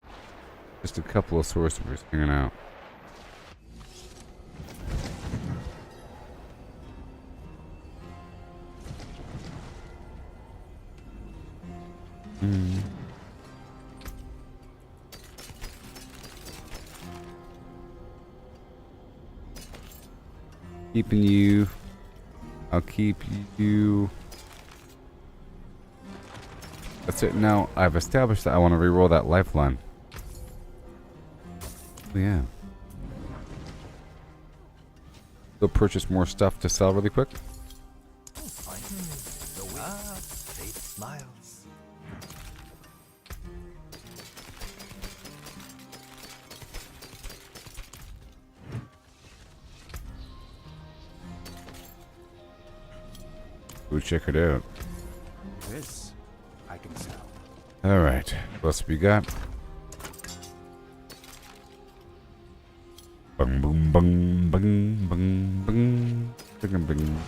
to be? Just a couple of sorcerers hanging out. Keeping you. I'll keep you. That's it. Now I've established that I want to reroll that lifeline. Oh, yeah. Go purchase more stuff to sell really quick. Fate smiles. Go check it out. This I can sell. Alright. What else we got? Bung boom bung bung bung bung bung bung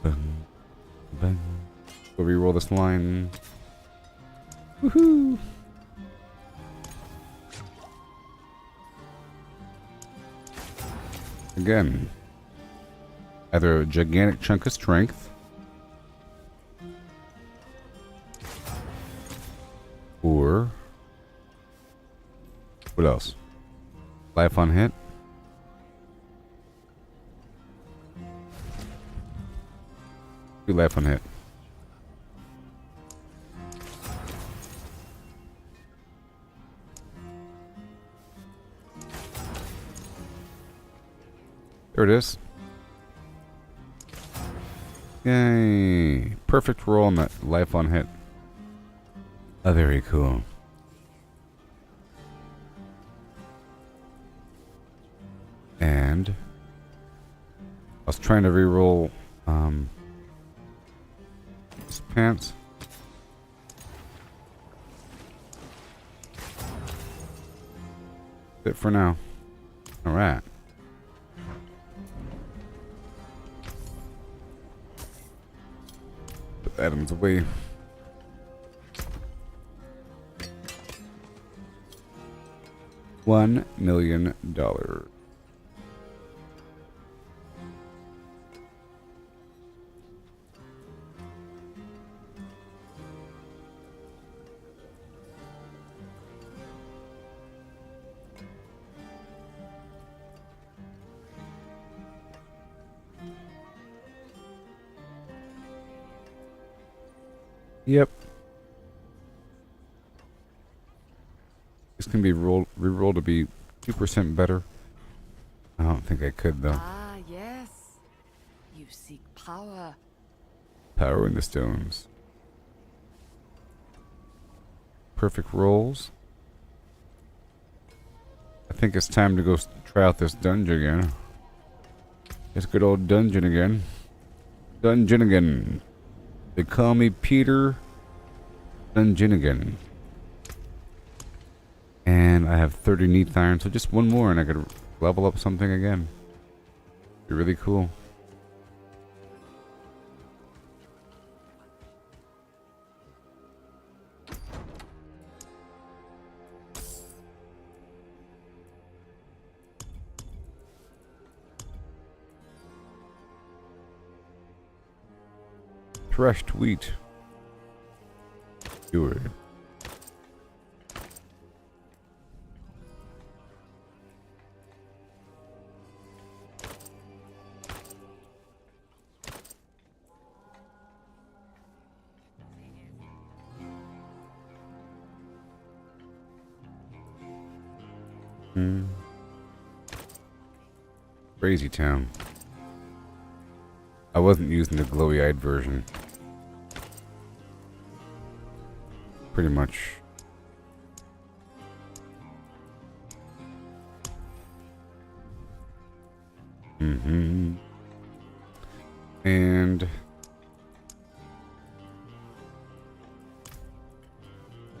bung bung. Go reroll this line. Woohoo! Again. Either a gigantic chunk of strength, or what else? Life on hit. Do life on hit. There it is. Yay. Perfect roll on that life on hit. Oh, very cool. And I was trying to reroll his pants. That's it for now. Alright. Put the items away. $1 million. Yep. This can be re-rolled to be 2% better. I don't think I could though. Ah, yes. You seek power. Power in the stones. Perfect rolls. I think it's time to go try out this dungeon again. This good old dungeon again. Dungeon again. They call me Peter Dungeonigan. And I have 30 neath iron, so just one more and I could level up something again. Be really cool. Threshed wheat. Sure. Crazy town. I wasn't using the glowy-eyed version. Pretty much. And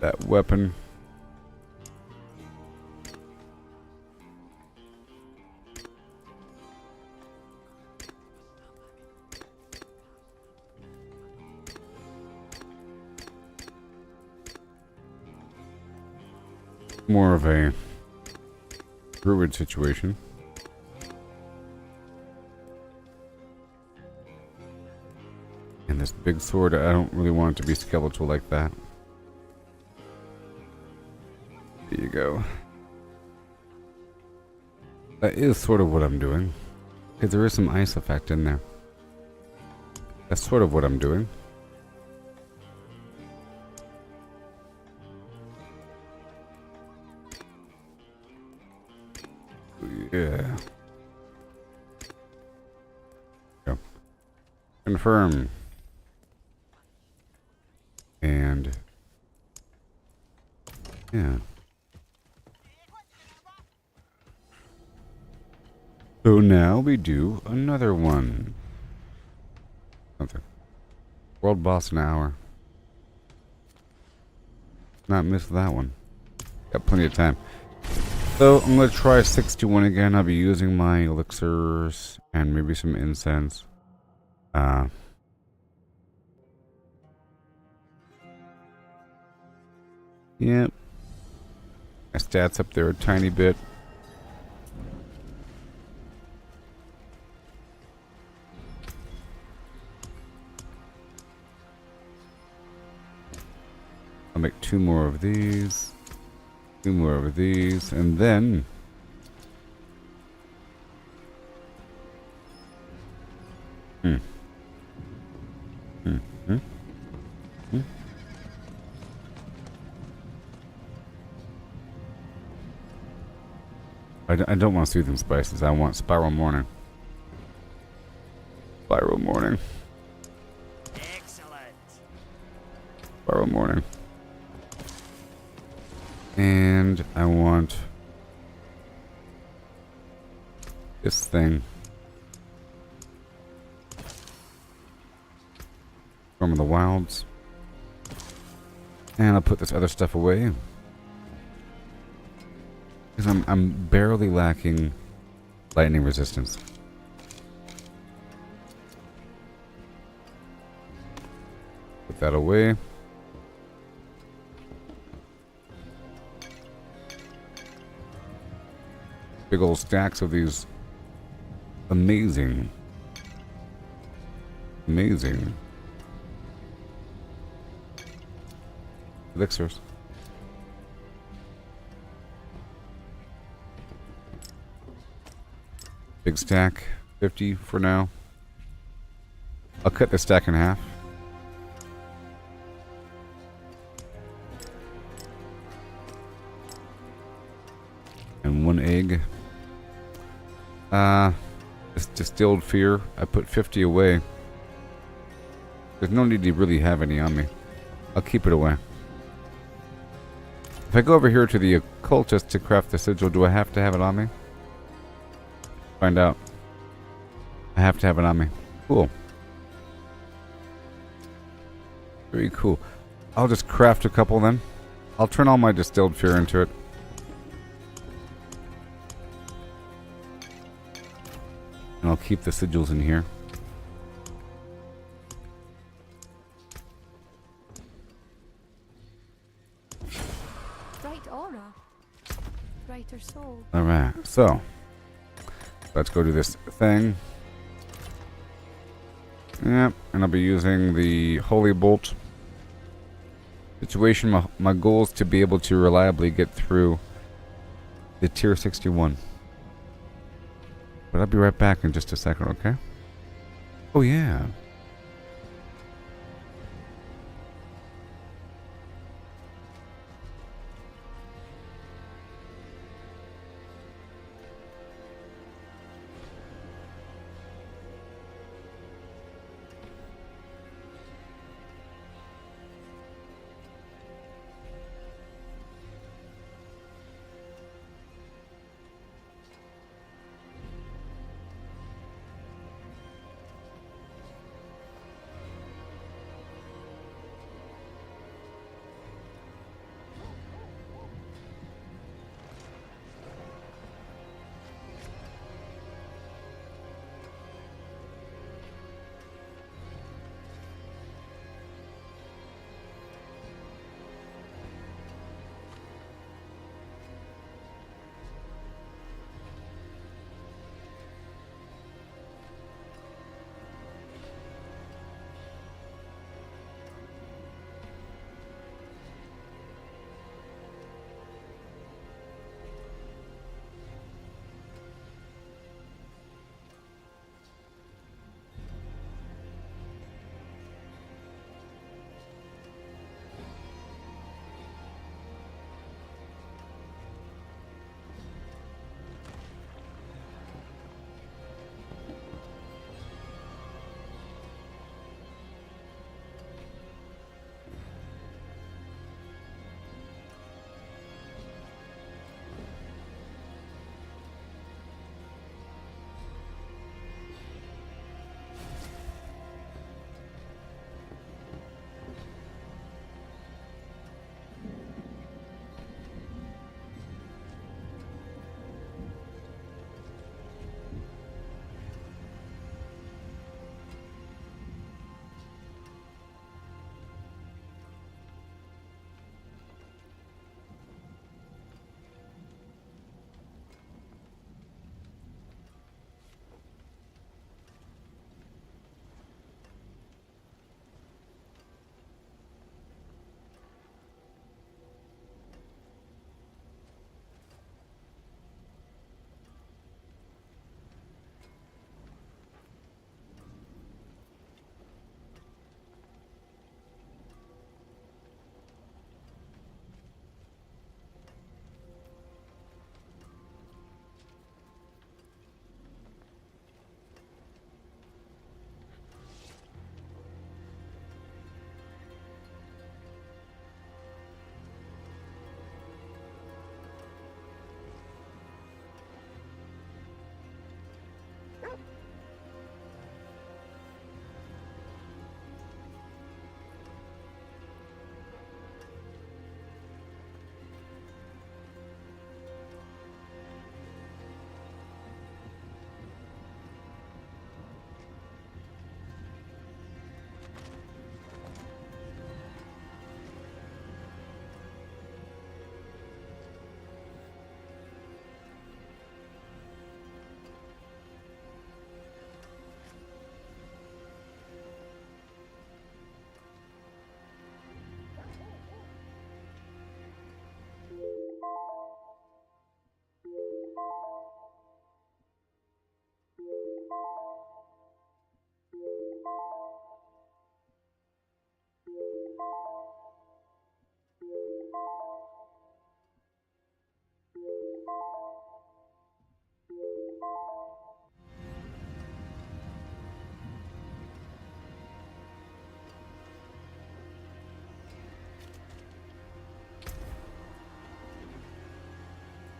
that weapon. More of a druid situation. And this big sword, I don't really want it to be skeletal like that. There you go. That is sort of what I'm doing. Because there is some ice effect in there. That's sort of what I'm doing. Yeah. Go. Confirm. And yeah. So now we do another one. Something. World boss an hour. Not miss that one. Got plenty of time. So I'm going to try 61 again. I'll be using my elixirs and maybe some incense. Yep. My stats up there a tiny bit. I'll make 2 more of these. 2 more of these, and then I don't want soothing spices. I want spiral morning. Spiral morning. Excellent. Spiral morning. And I want this thing. From the wilds. And I'll put this other stuff away. Because I'm barely lacking lightning resistance. Put that away. Big old stacks of these amazing elixirs. Big stack, 50 for now. I'll cut the stack in half. And 1 egg. This distilled fear, I put 50 away. There's no need to really have any on me. I'll keep it away. If I go over here to the occultist to craft the sigil, do I have to have it on me? Find out. I have to have it on me. Cool. Very cool. I'll just craft a couple then. I'll turn all my distilled fear into it. And I'll keep the sigils in here. Bright aura. Brighter soul. Alright, so let's go to this thing. Yep, and I'll be using the Holy Bolt. Situation, my goal is to be able to reliably get through the tier 61. But I'll be right back in just a second, okay? Oh yeah.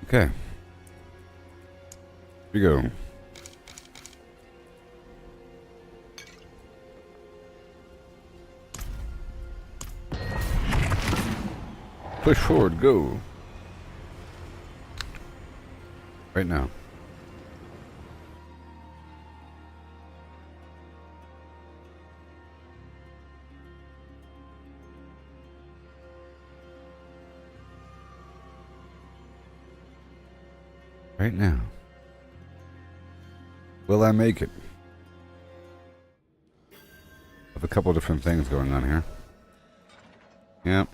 Okay. Here we go. Push forward, go. Right now. Right now. Will I make it? With a couple different things going on here. Yep.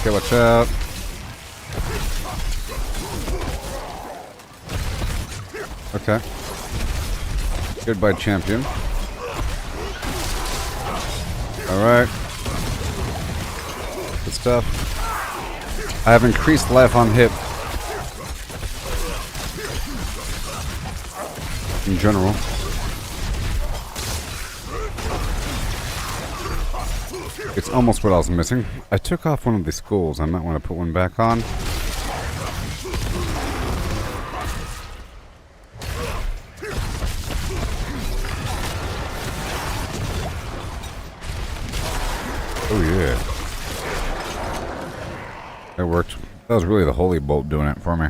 Okay, watch out. Okay. Goodbye, champion. Alright. Good stuff. I have increased life on hit. In general. It's almost what I was missing. I took off one of the skulls. I might want to put one back on. Oh yeah. That worked. That was really the holy bolt doing it for me.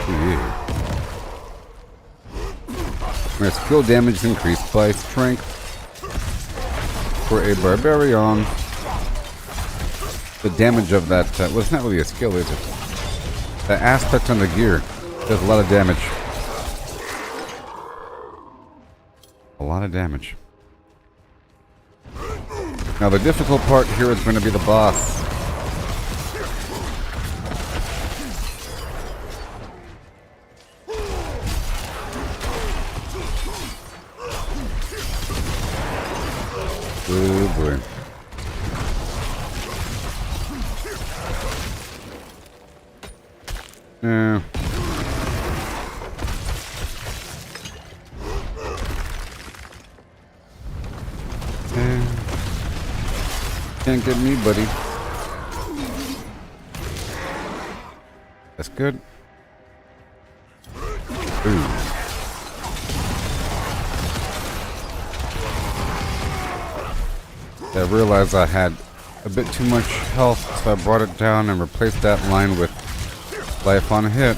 Oh yeah. My skill damage is increased by strength for a barbarian. The damage of that, well, it's not really a skill, is it? The aspect on the gear does a lot of damage. A lot of damage. Now the difficult part here is going to be the boss. Oh boy. Yeah. Can't get me, buddy. That's good. Ooh. I realized I had a bit too much health, so I brought it down and replaced that line with life on hit.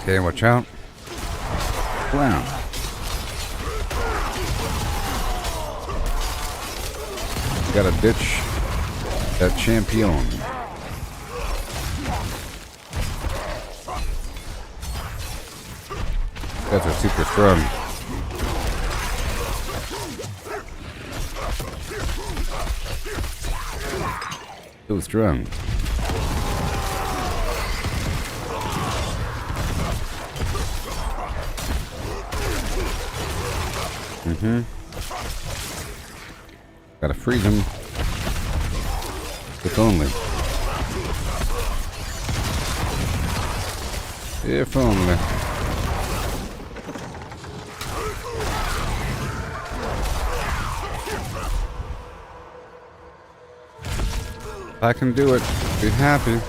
Okay, watch out. Wow. Gotta ditch that champion. Guys are super strong. So strong. Gotta freeze him. If only. If only. If I can do it, be happy.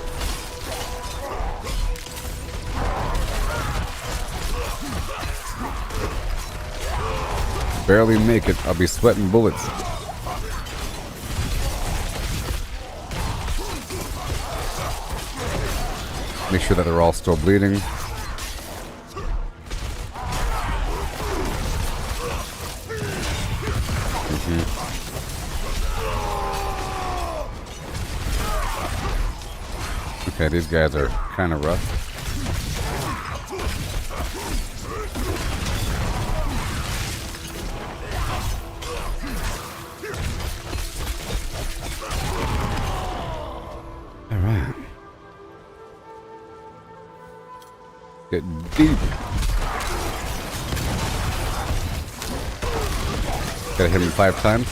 Barely make it, I'll be sweating bullets. Make sure that they're all still bleeding. Okay, these guys are kind of rough. Get deep. Gotta hit him 5 times.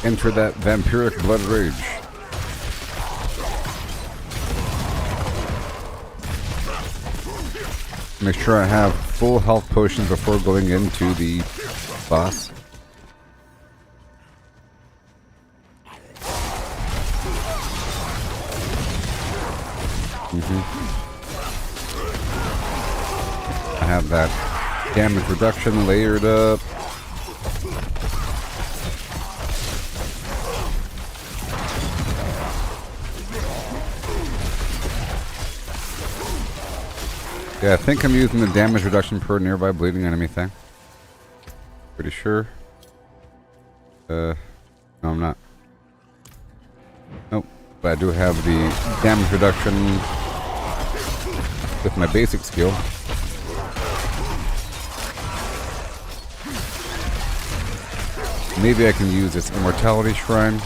Enter that vampiric blood rage. Make sure I have full health potions before going into the boss. I have that damage reduction layered up. Yeah, I think I'm using the damage reduction per nearby bleeding enemy thing. Pretty sure. No, I'm not. Nope. But I do have the damage reduction with my basic skill. Maybe I can use this immortality shrine.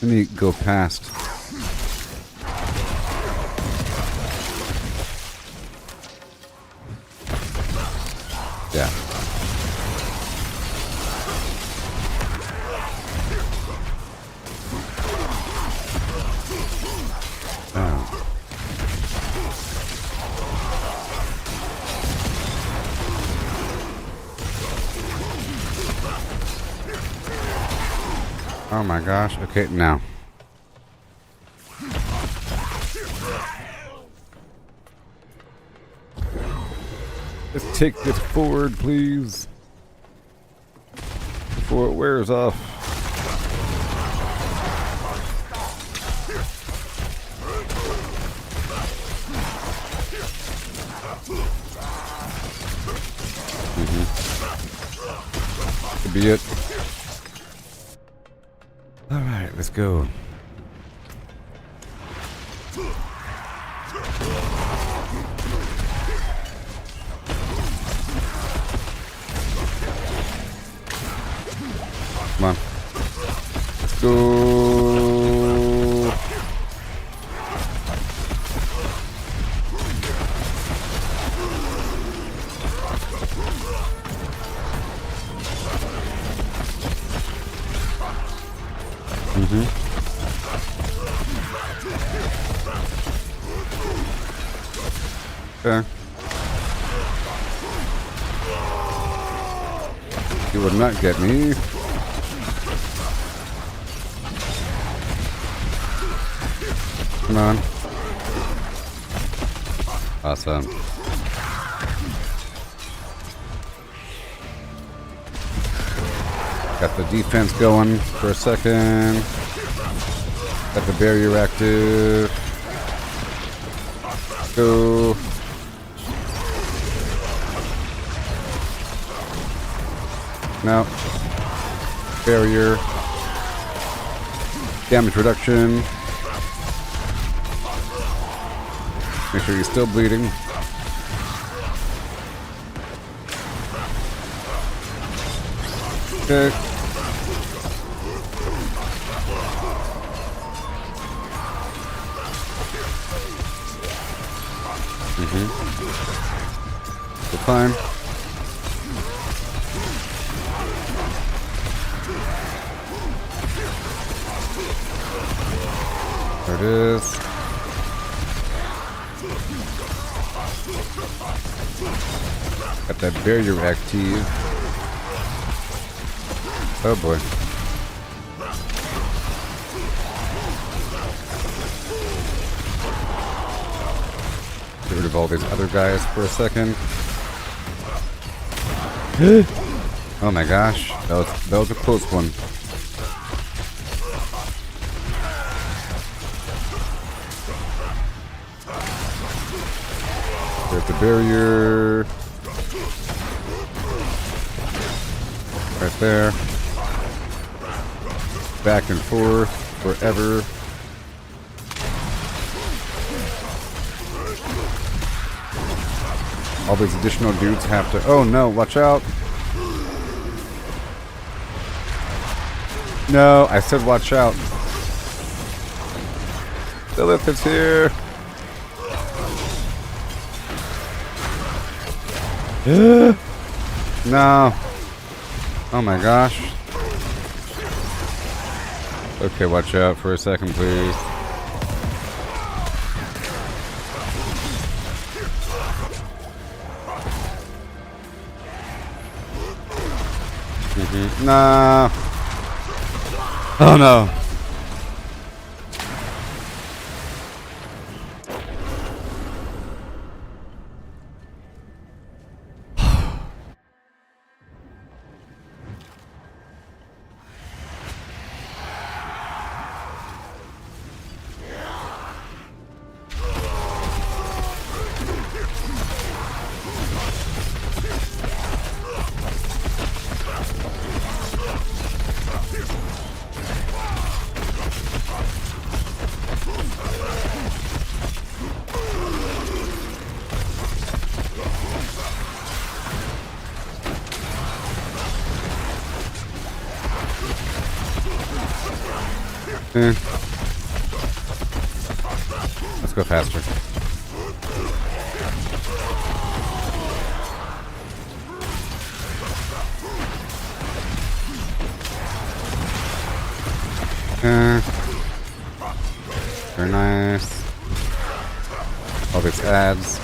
Let me go past. Yeah. Oh my gosh. Okay, now. Let's take this forward, please. Before it wears off. Could be it. Alright, let's go. Come on. Let's go. Okay. You would not get me. Come on. Awesome. Got the defense going for a second. Got the barrier active. Go. No. Barrier. Damage reduction. Make sure he's still bleeding. Okay. Good climb. There it is. Got that barrier active. Oh boy. Get rid of all these other guys for a second. Oh my gosh, that was a close one. There's the barrier. Right there. Back and forth forever. All these additional dudes have to... Oh no, watch out. No, I said watch out. Lilith is here. No. Oh my gosh. Okay, watch out for a second, please. No. Oh no. Let's go faster. Very nice. All these ads.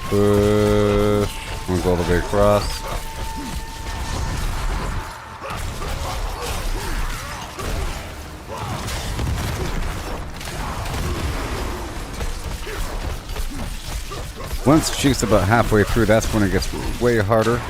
Push. We'll go all the way across. Once Cheek's about halfway through, that's when it gets way harder.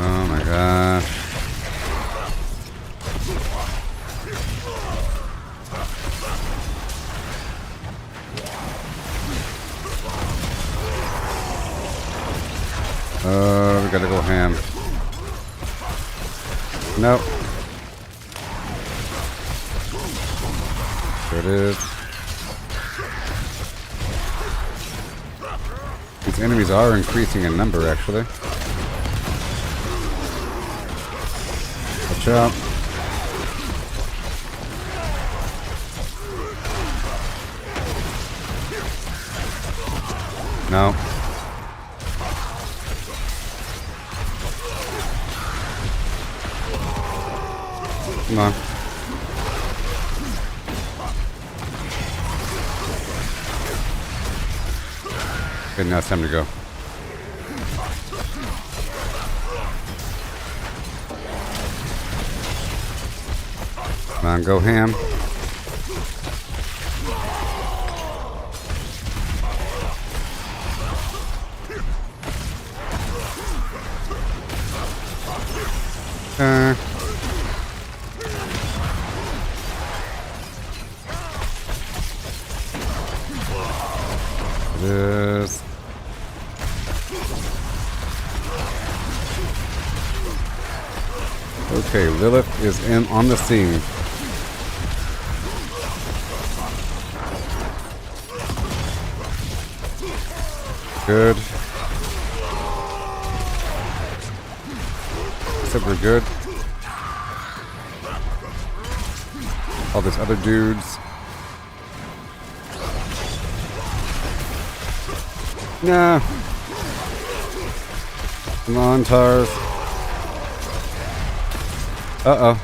Oh my gosh. We gotta go ham. Nope. There it is. These enemies are increasing in number, actually. Watch out. No. Come on. Okay, now it's time to go. Come on, go ham. This. Okay, Lilith is in on the scene. Good. Except we're good. All these other dudes. Nah. Come on, Tars. Uh-oh.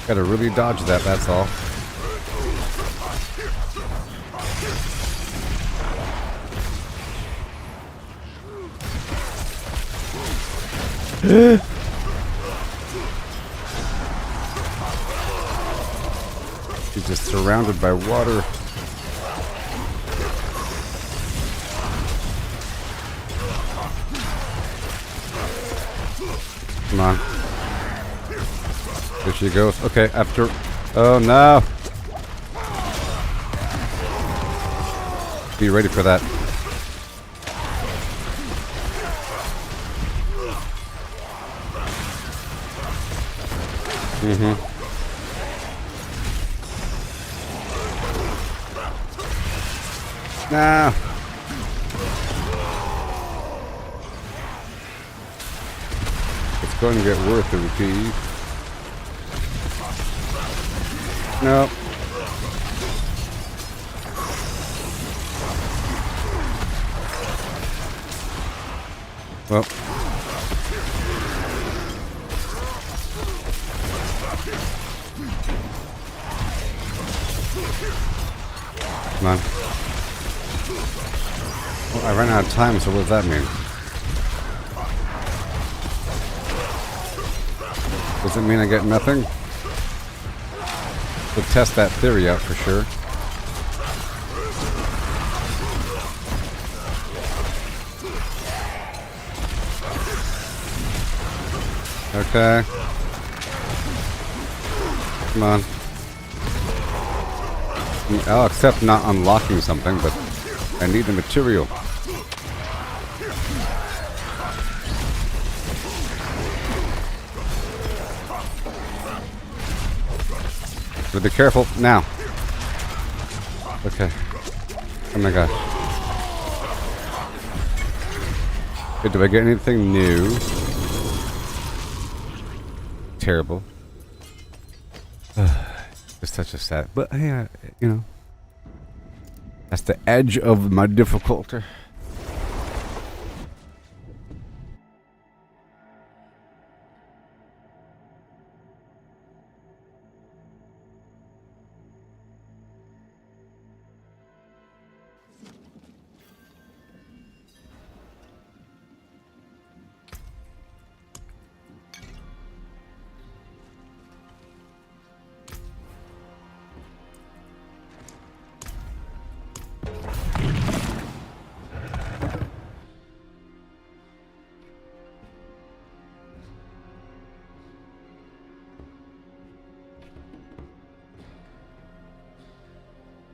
Gotta really dodge that, that's all. He's just surrounded by water. Come on. There she goes. Okay, after... Oh, no. Be ready for that. Nah. It's going to get worth the repeat. No. Well. Come on. Well, I ran out of time, so what does that mean? Does it mean I get nothing? We'll test that theory out for sure. Okay. Come on. I'll accept not unlocking something, but I need the material. So be careful now. Okay. Oh my gosh. Okay, do I get anything new? Terrible. It's such a sad, but hey, you know, that's the edge of my difficulty.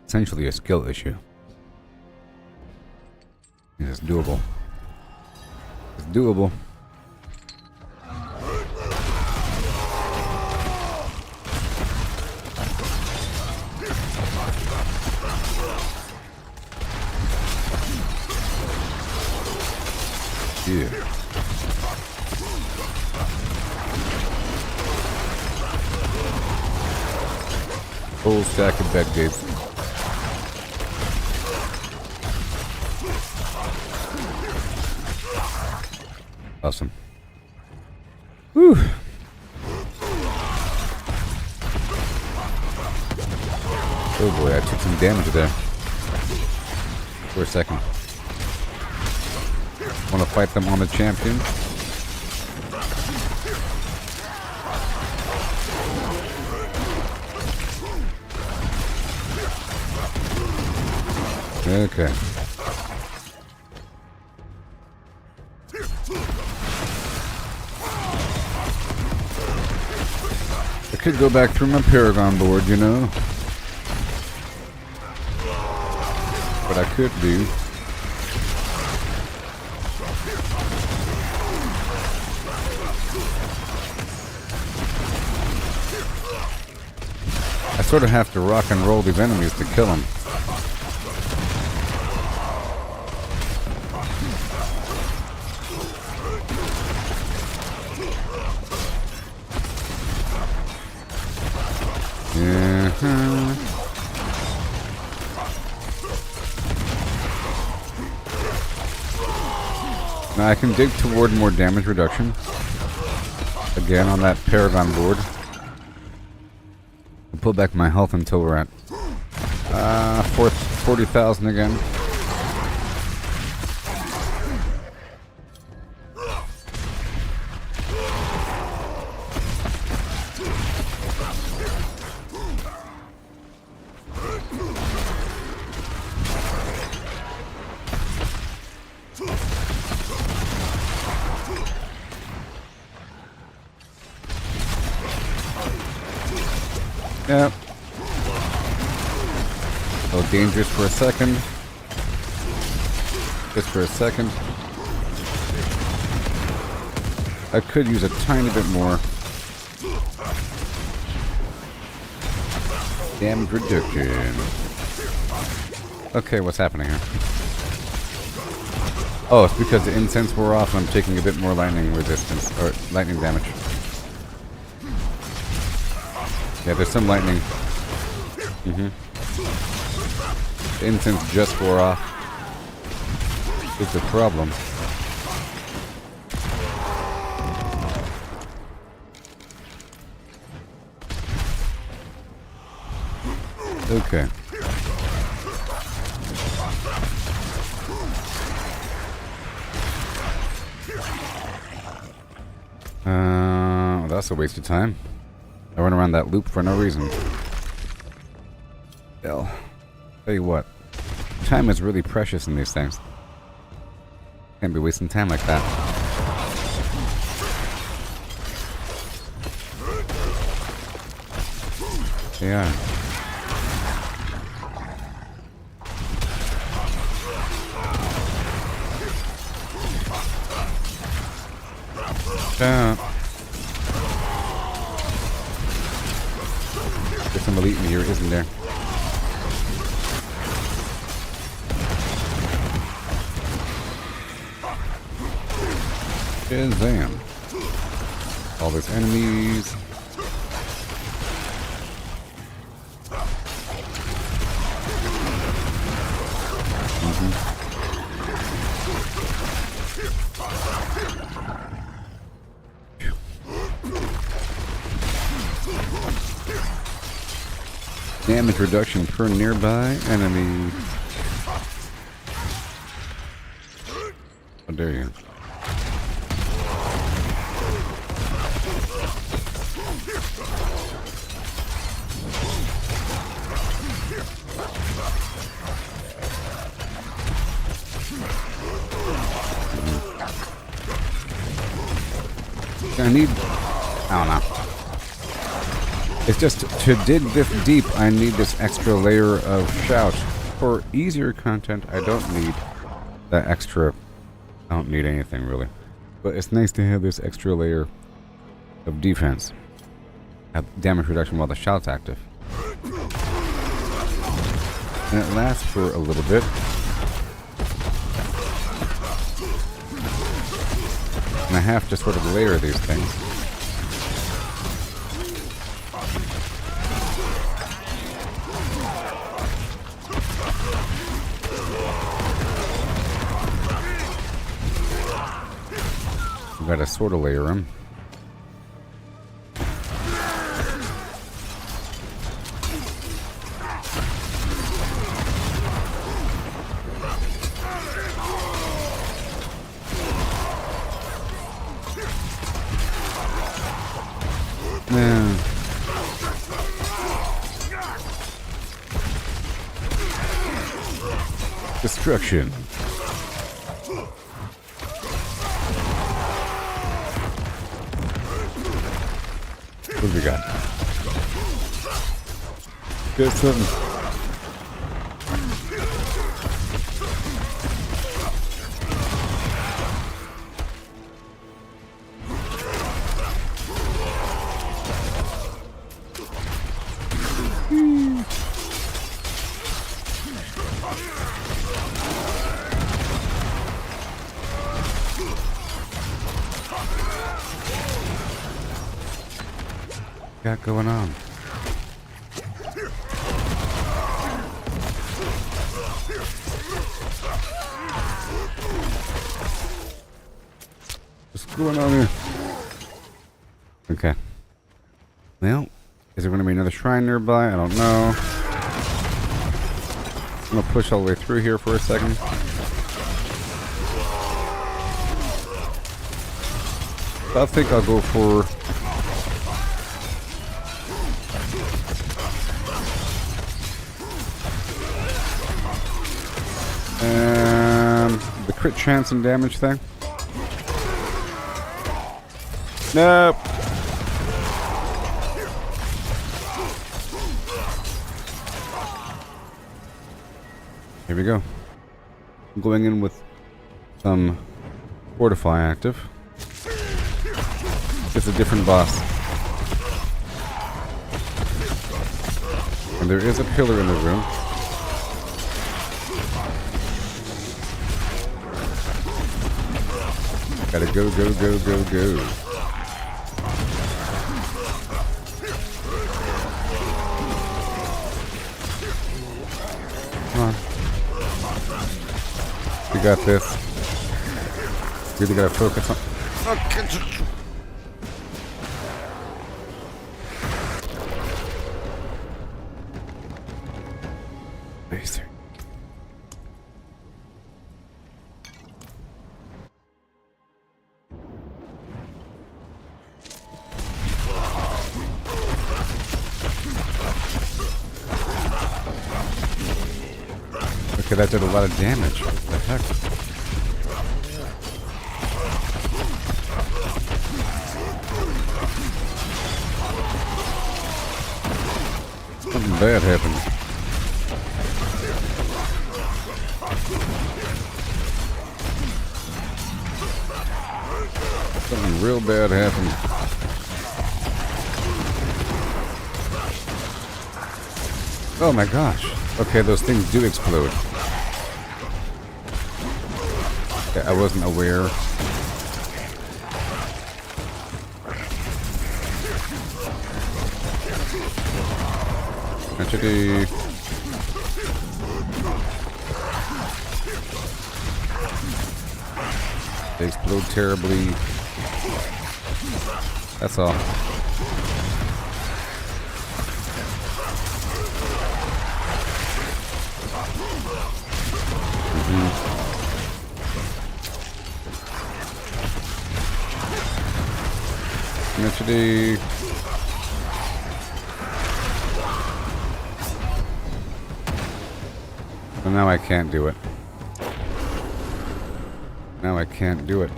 Essentially a skill issue. It's doable. It's doable. Yeah. Full stack of bed gates. Awesome. Whew. Oh boy, I took some damage there. For a second. Want to fight them on the champion? Okay. I could go back through my Paragon board, you know. What I could do. I sort of have to rock and roll these enemies to kill them. Now I can dig toward more damage reduction. Again on that Paragon board. I'll pull back my health until we're at 40,000 again. Yep. So dangerous for a second. Just for a second. I could use a tiny bit more. Damage reduction. Okay, what's happening here? Oh, it's because the incense wore off and I'm taking a bit more lightning resistance, or lightning damage. Yeah, there's some lightning. The incense just wore off. It's a problem. Okay. That's a waste of time. I run around that loop for no reason. Hell. Tell you what. Time is really precious in these things. Can't be wasting time like that. Yeah. There's some elite in here, isn't there? Shazam. All those enemies. Damage reduction per nearby enemy. How dare you? I need... I don't know. It's just, to dig this deep, I need this extra layer of shout. For easier content, I don't need that extra... I don't need anything, really. But it's nice to have this extra layer of defense. Have damage reduction while the shout's active. And it lasts for a little bit. And I have to sort of layer these things. We gotta sort of layer them. Man. Destruction. What do we got? Got something. Got going on? What's going on here? Okay. Well, is there going to be another shrine nearby? I don't know. I'm going to push all the way through here for a second. I think I'll go for... the crit chance and damage thing. Nope. Here we go. I'm going in with some Fortify active. It's a different boss. And there is a pillar in the room. Gotta go, go, go, go, go. Come on. We got this. Really gotta focus on. Basic. Okay, that did a lot of damage. What the heck? Something bad happened. Something real bad happened. Oh my gosh. Okay, those things do explode. Okay, I wasn't aware. Actually, they explode terribly. That's all. Actually, well, now I can't do it. Now I can't do it.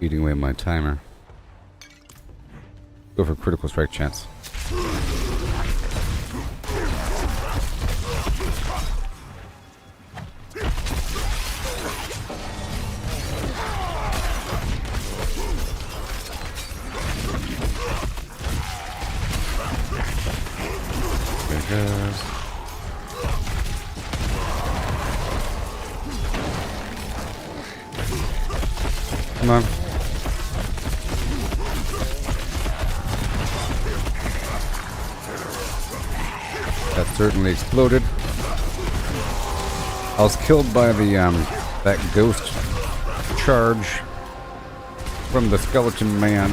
Eating away my timer. Go for critical strike chance. Come on. That certainly exploded. I was killed by the that ghost charge from the skeleton man.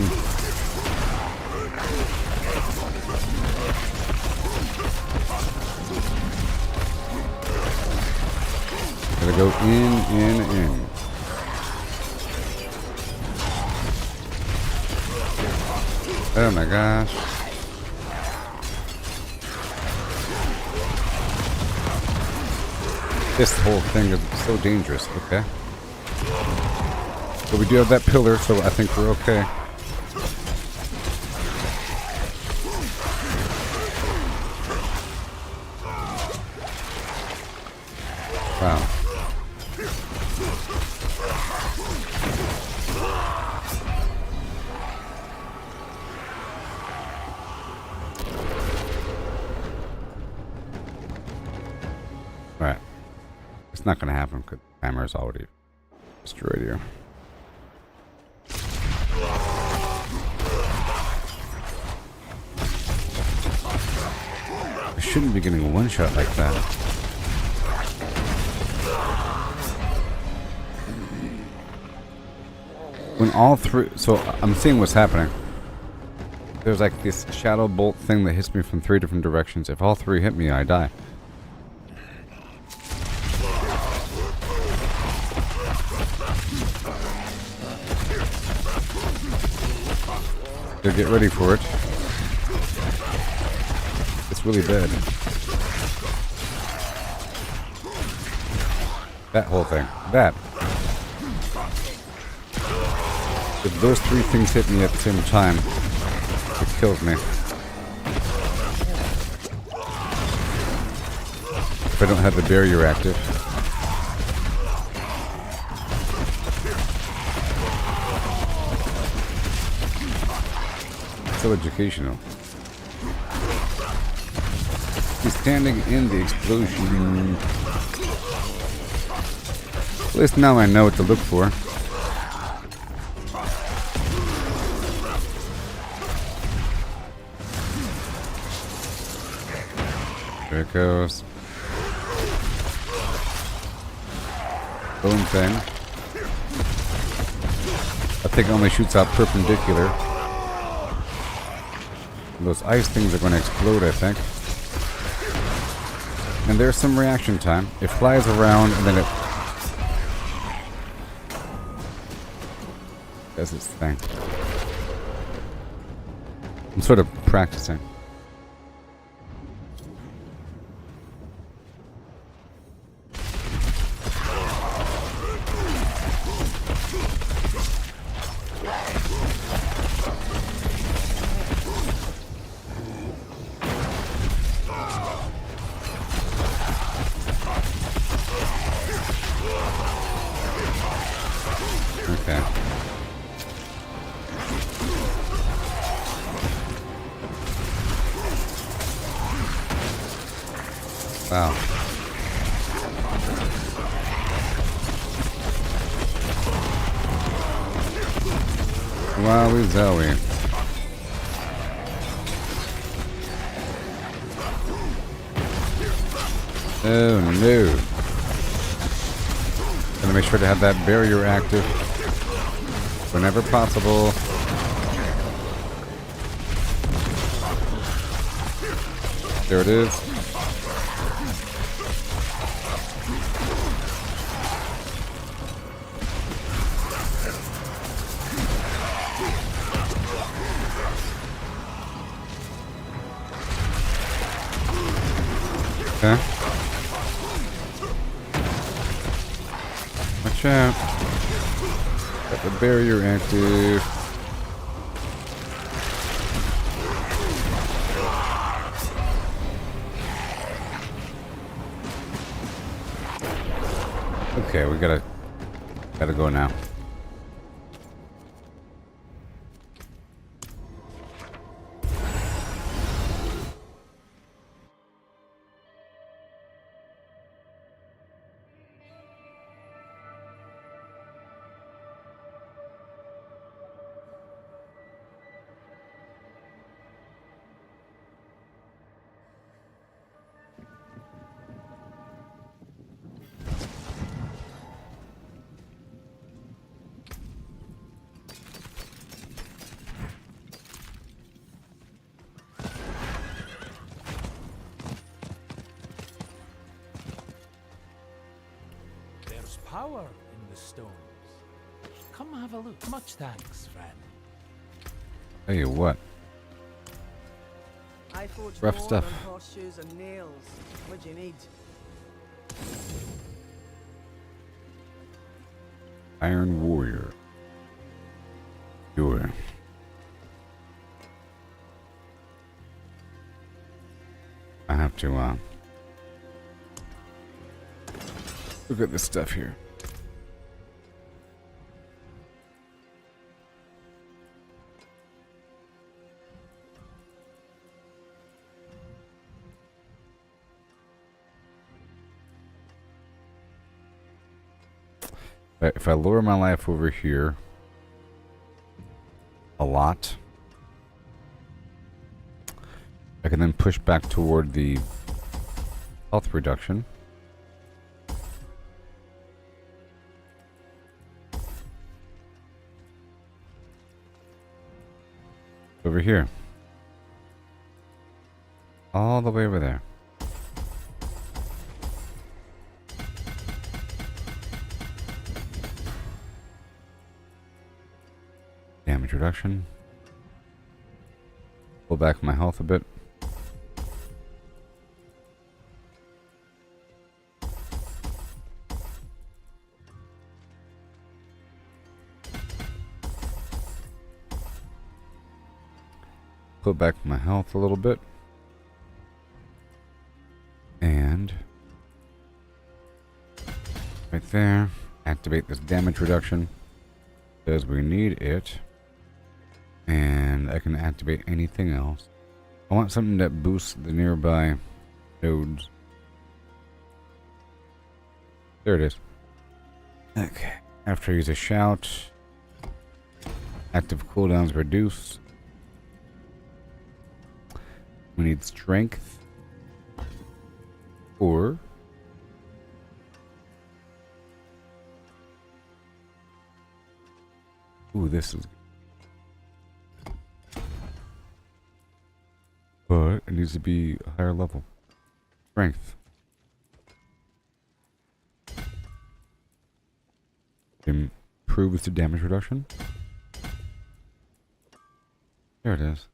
Gotta go in. Oh my gosh. This whole thing is so dangerous, okay? But we do have that pillar, so I think we're okay. Wow. Right. It's not going to happen because the timer is already destroyed here. I shouldn't be getting a one shot like that. When all three, so I'm seeing what's happening. There's like this shadow bolt thing that hits me from 3 different directions. If all 3 hit me, I die. So get ready for it. It's really bad. That whole thing. That. If those 3 things hit me at the same time, it kills me. If I don't have the barrier active. so educational. He's standing in the explosion. At least now I know what to look for. There it goes. Boom thing. I think it only shoots out perpendicular. Those ice things are going to explode, I think. And there's some reaction time. It flies around and then it does its thing. I'm sort of practicing. Okay. Wow. Wowie zowie. Oh no. Gonna make sure to have that barrier active whenever possible. There it is. Okay. Watch out. Got the barrier active. Okay, we gotta go now. There's power in the stones. Come have a look. Much thanks, friend. Tell you what. I forged Rough more stuff. than horseshoes and nails. What do you need? Iron Warrior. Sure. I have to, look at this stuff here. If I lower my life over here a lot, I can then push back toward the health reduction. Over here. All the way over there. Damage reduction. Pull back my health a bit. Pull back my health a little bit. And right there, activate this damage reduction because we need it. And I can activate anything else. I want something that boosts the nearby nodes. There it is. Okay. After I use a shout, active cooldowns reduce. We need strength. Or ooh, this is. But it needs to be a higher level. Strength. Improves the damage reduction. There it is.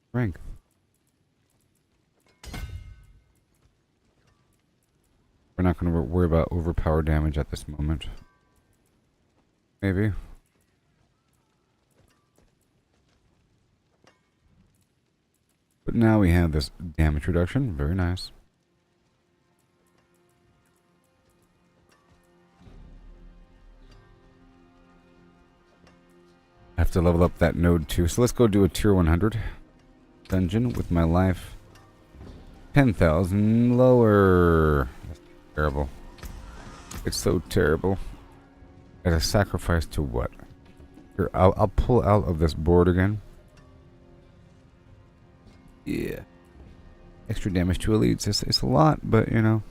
Strength. We're not going to worry about overpower damage at this moment. Maybe. But now we have this damage reduction. Very nice. I have to level up that node too. So let's go do a tier 100 dungeon with my life 10,000 lower. That's terrible. It's so terrible. At a sacrifice to what? Here, I'll pull out of this board again. Yeah. Extra damage to elites. It's a lot, but you know.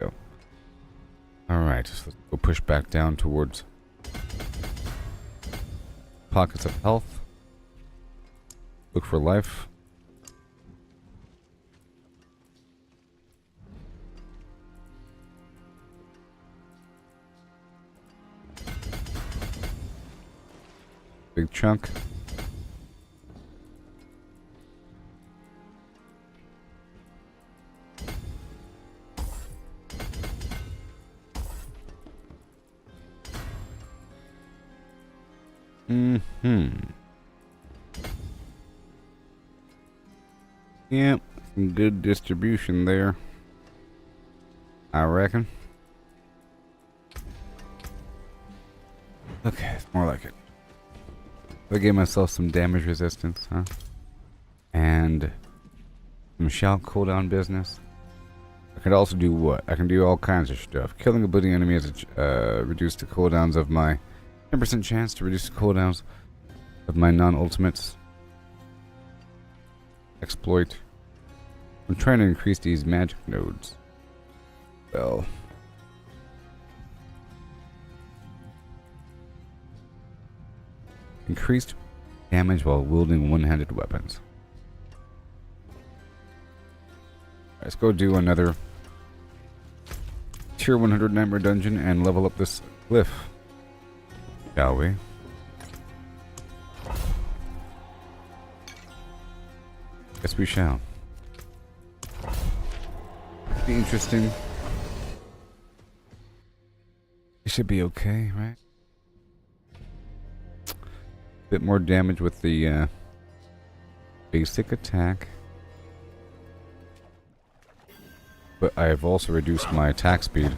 Go. Alright, so let's go push back down towards pockets of health. Look for life. Big chunk. Yep, some good distribution there, I reckon. Okay, it's more like it. I gave myself some damage resistance, huh? And some shout cooldown business. I could also do what? I can do all kinds of stuff. Killing a bloody enemy has reduced the cooldowns of my 10% chance to reduce the cooldowns of my non-ultimates. Exploit. I'm trying to increase these magic nodes. Well. Increased damage while wielding one-handed weapons. Let's go do another tier 100 Nightmare Dungeon and level up this glyph. Shall we? Yes, we shall. Be interesting. It should be okay, right? Bit more damage with the basic attack. But I have also reduced my attack speed.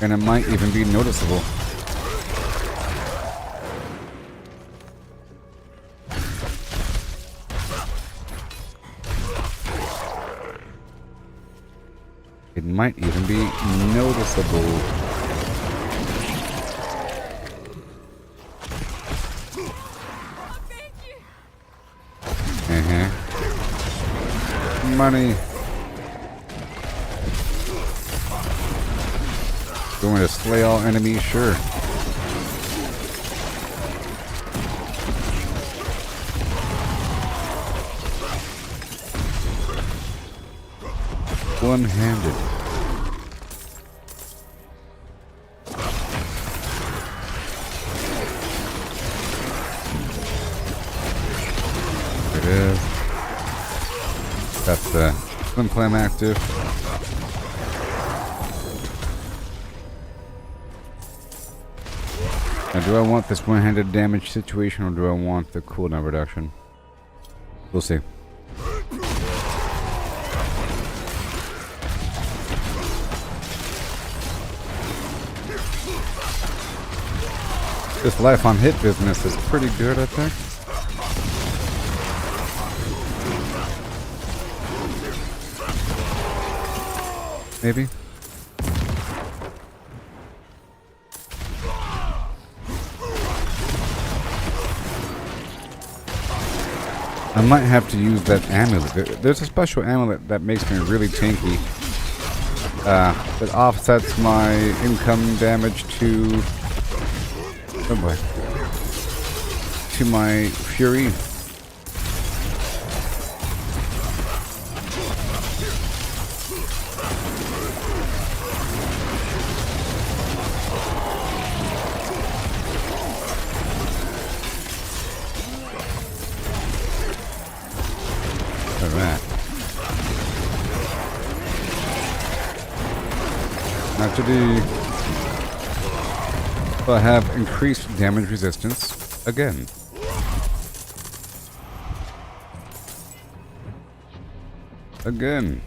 And it might even be noticeable. It might even be noticeable. Money. Going to slay all enemies, sure. One-handed. There it is. That's the Slim Clam active. Now, do I want this one-handed damage situation or do I want the cooldown reduction? We'll see. This life on hit business is pretty good, I think. Maybe. I might have to use that amulet. There's a special amulet that makes me really tanky. That offsets my income damage to... Oh boy. To my fury. Alright. Now to the... I have increased damage resistance again. Again.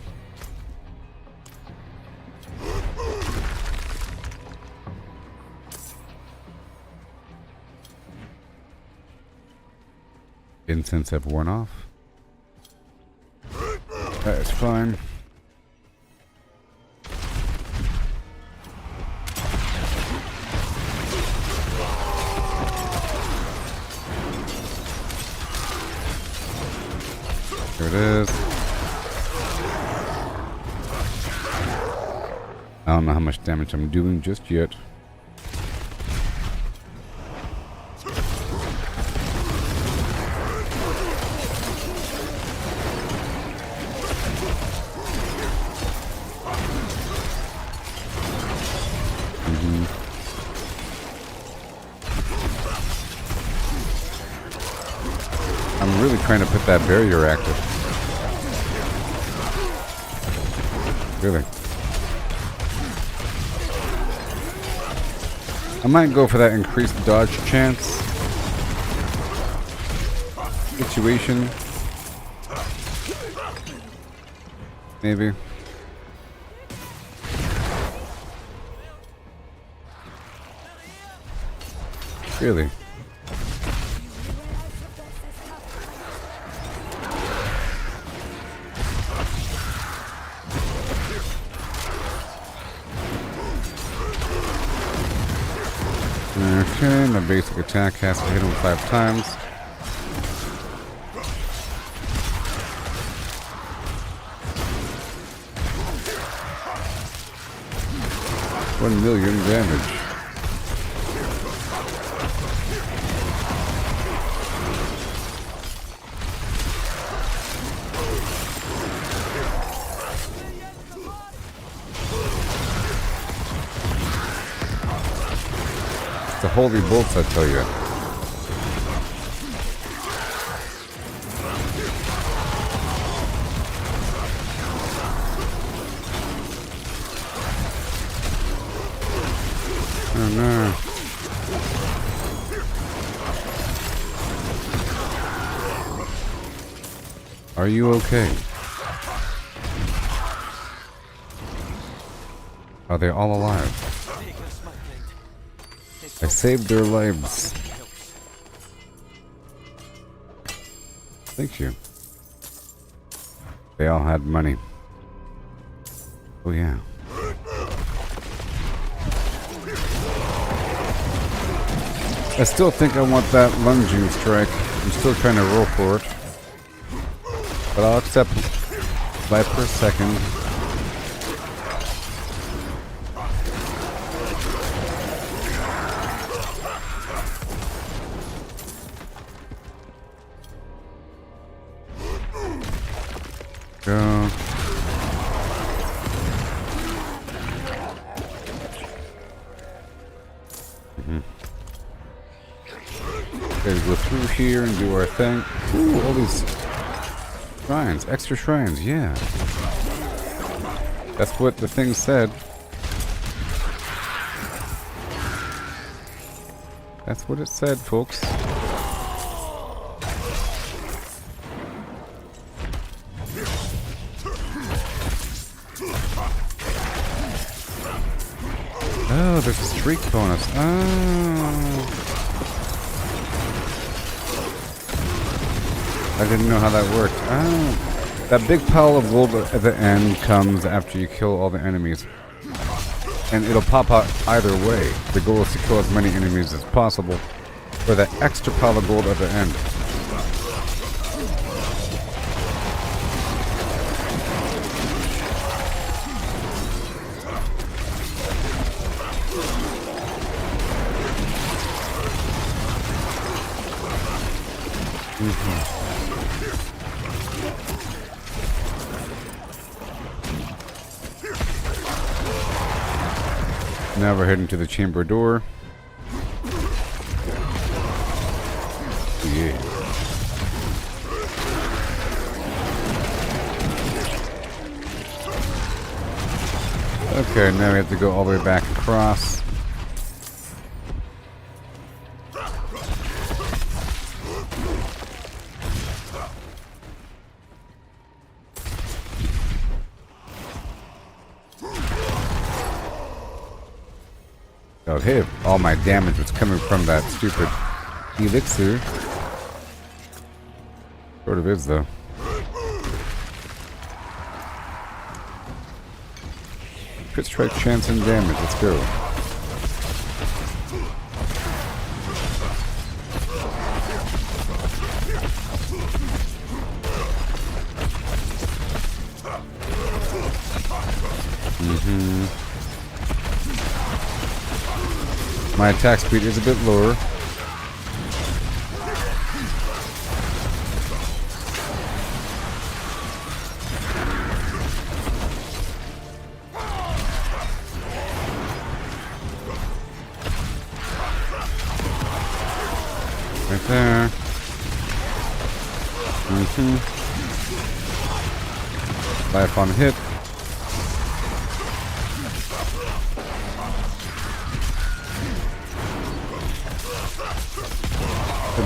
Incense have worn off. That's fine. There it is. I don't know how much damage I'm doing just yet. I'm really trying to put that barrier active. Really. I might go for that increased dodge chance situation. Maybe. Really. Okay, my basic attack has to hit him 5 times. $1 million damage. The holy bolts, I tell you. Oh no. Are you okay? Are they all alive? I saved their lives. Thank you. They all had money. Oh yeah. I still think I want that lunging strike. I'm still trying to roll for it. But I'll accept life per second. Go. Okay, go through here and do our thing. Ooh, all these shrines, extra shrines, yeah. That's what the thing said. That's what it said, folks. Oh, there's a streak bonus. Oh. I didn't know how that worked. Oh. That big pile of gold at the end comes after you kill all the enemies. And it'll pop out either way. The goal is to kill as many enemies as possible for that extra pile of gold at the end. Now we're heading to the chamber door. Yeah. Okay, now we have to go all the way back across. Okay, all my damage was coming from that stupid elixir. Sort of is, though. Crit strike chance and damage, let's go. My attack speed is a bit lower. Right there. Life on hit.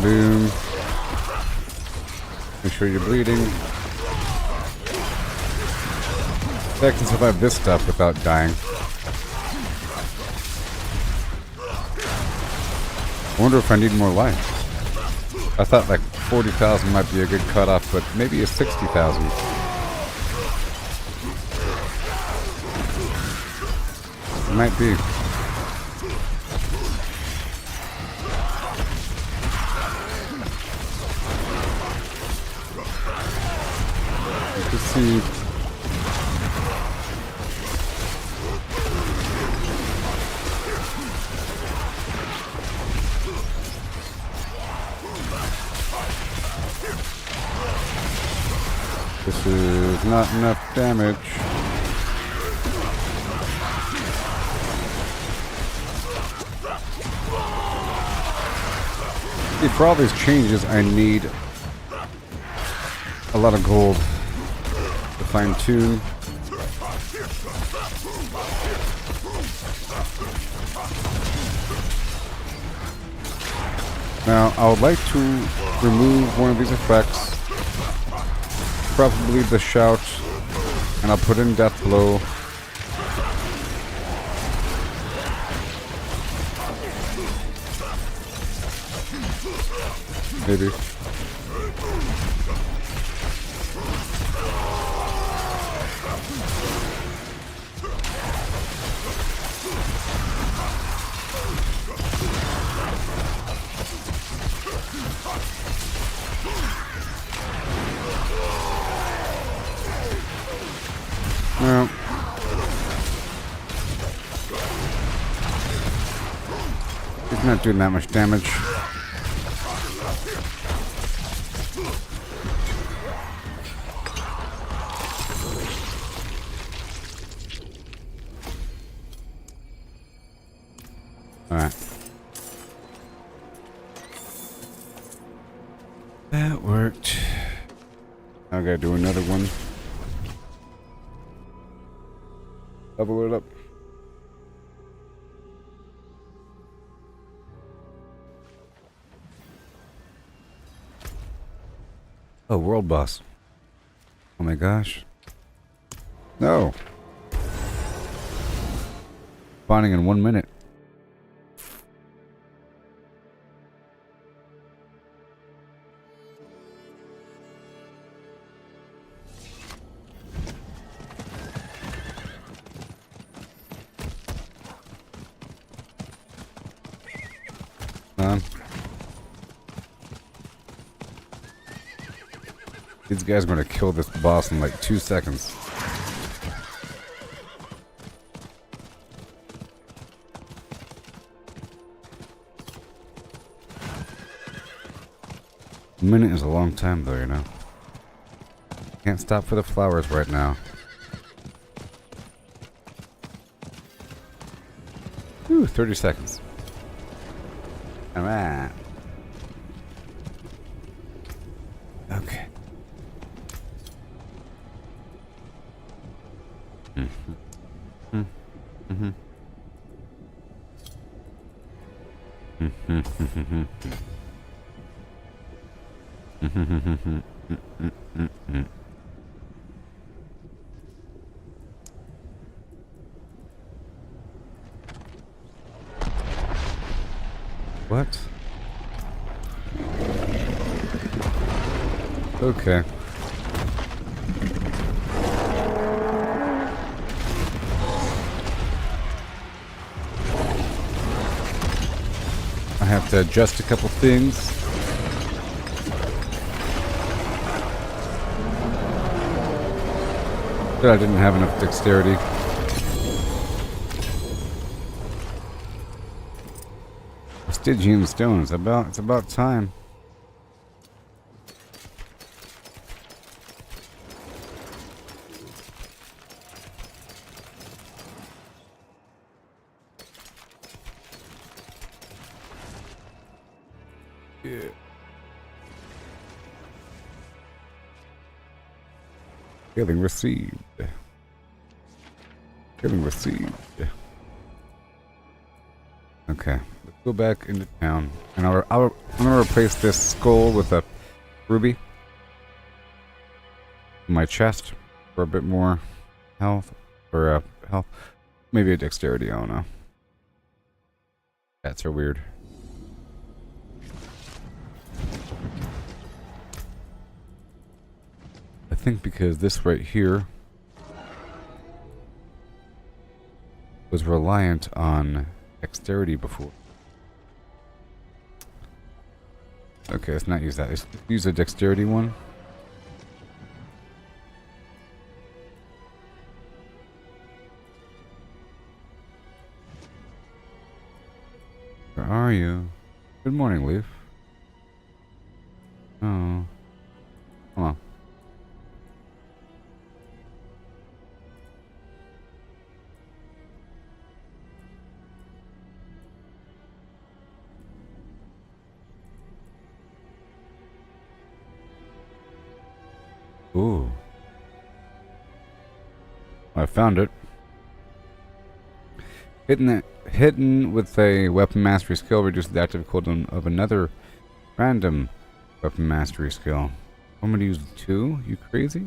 Boom. Make sure you're bleeding. I can survive this stuff without dying. I wonder if I need more life. I thought like 40,000 might be a good cutoff, but maybe a 60,000. It might be. See. This is not enough damage. See, for all these changes, I need a lot of gold. Fine tune. Now, I would like to remove one of these effects, probably the shout, and I'll put in death blow. Maybe. No. He's not doing that much damage. Alright. That worked. Now I gotta do another one. Level it up. Oh, world boss. Oh my gosh. No. Spawning in 1 minute. These guys are going to kill this boss in like 2 seconds. A minute is a long time though, you know. Can't stop for the flowers right now. Ooh, 30 seconds. Alright. Okay. What? Okay. I have to adjust a couple things. But I didn't have enough dexterity. Stygian stones. It's about time. Yeah. Healing received. Healing received. Okay, let's go back into town, and I'm gonna replace this skull with a ruby in my chest for a bit more health, or health, maybe a dexterity. I don't know. Cats are weird. I think because this right here was reliant on dexterity before. Okay, let's not use that. Let's use a dexterity one. Where are you? Good morning, Leaf. Oh. Come on. Ooh. I found it. Hidden with a weapon mastery skill reduces the active cooldown of another random weapon mastery skill. I'm gonna use 2? You crazy?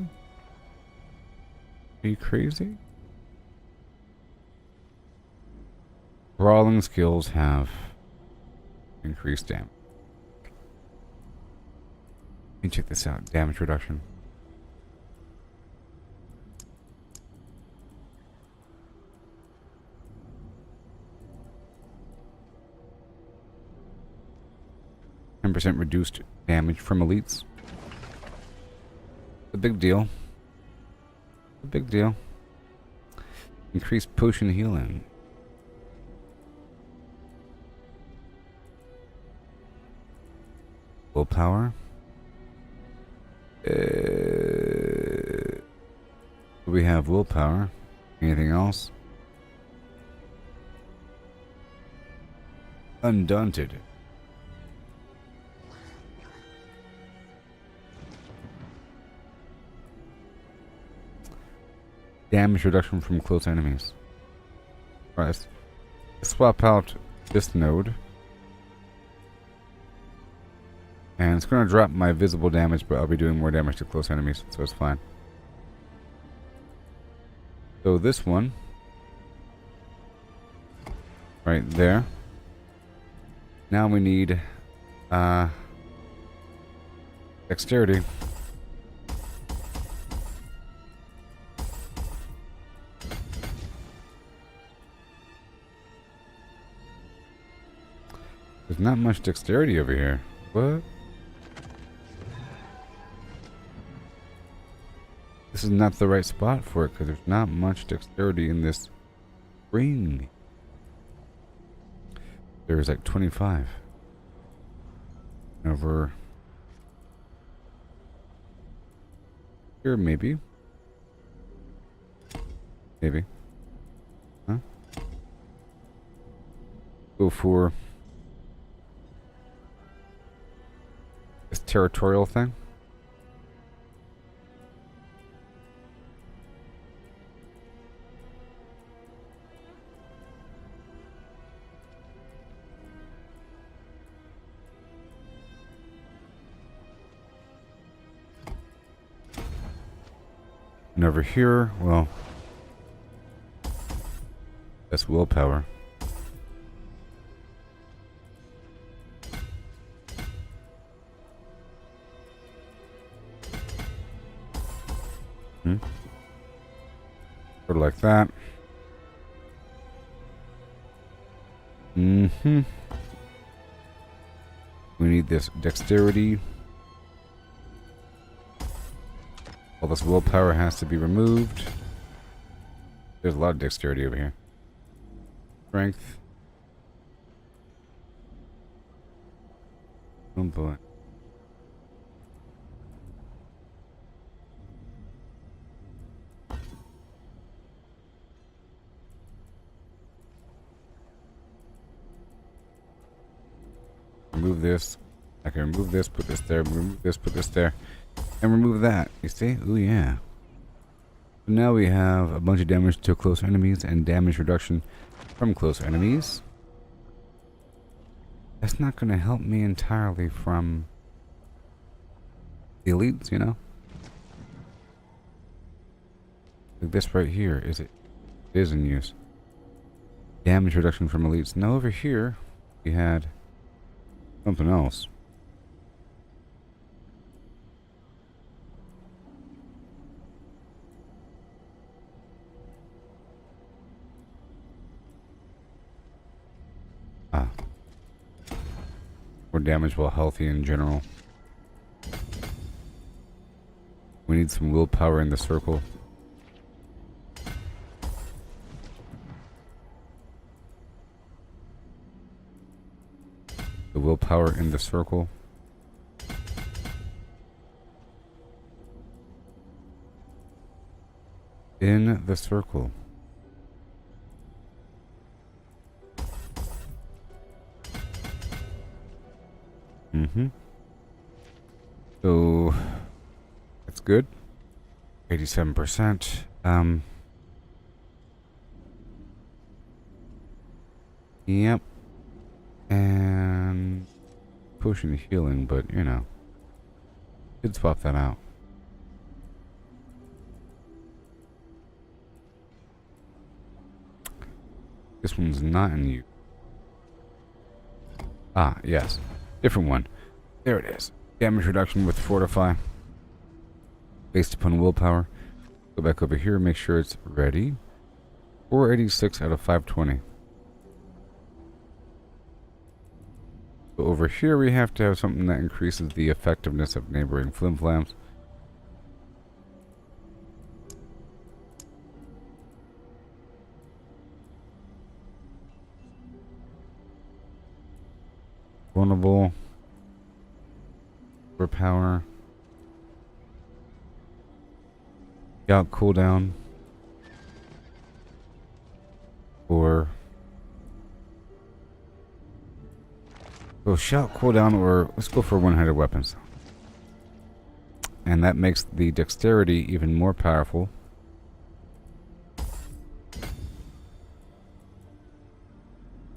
Are you crazy? Brawling skills have increased damage. Let me check this out. Damage reduction. %, reduced damage from elites. A big deal. A big deal. Increased potion healing. Willpower. We have willpower. Anything else? Undaunted. Damage reduction from close enemies. Right, let's swap out this node. And it's going to drop my visible damage, but I'll be doing more damage to close enemies, so it's fine. So this one, right there. Now we need dexterity. There's not much dexterity over here. What? This is not the right spot for it because there's not much dexterity in this ring. There's like 25. Over here, maybe. Maybe. Huh? Go for this territorial thing. And over here, well, that's willpower. Sort of like that. We need this dexterity. All this willpower has to be removed. There's a lot of dexterity over here. Strength. Oh boy. Remove this. I can remove this, put this there, remove this, put this there, and remove that. You see? Ooh, yeah. So now we have a bunch of damage to close enemies and damage reduction from close enemies. That's not going to help me entirely from the elites, you know? Like this right here, it is in use. Damage reduction from elites. Now over here, we had something else. More damage while healthy in general. We need some willpower in the circle. The willpower in the circle. In the circle. So that's good. 87%. Yep. And potion of healing, but you know, could swap that out. This one's not in you. Ah, yes. Different one. There it is. Damage reduction with Fortify. Based upon willpower. Go back over here, make sure it's ready. 486 out of 520. So over here we have to have something that increases the effectiveness of neighboring flimflams. Vulnerable. Power. Shout cooldown. Or go shout cooldown, or let's go for one-handed weapons. And that makes the dexterity even more powerful.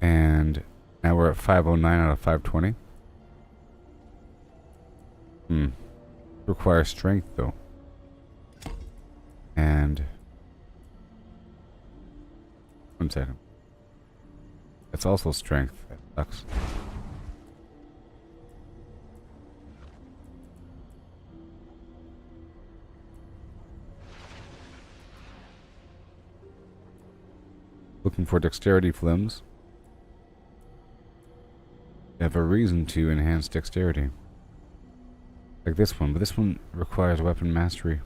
And now we're at 509 out of 520. Requires strength though. And 1 second. That's also strength. That sucks. Looking for dexterity flims. You have a reason to enhance dexterity. Like this one, but this one requires weapon mastery.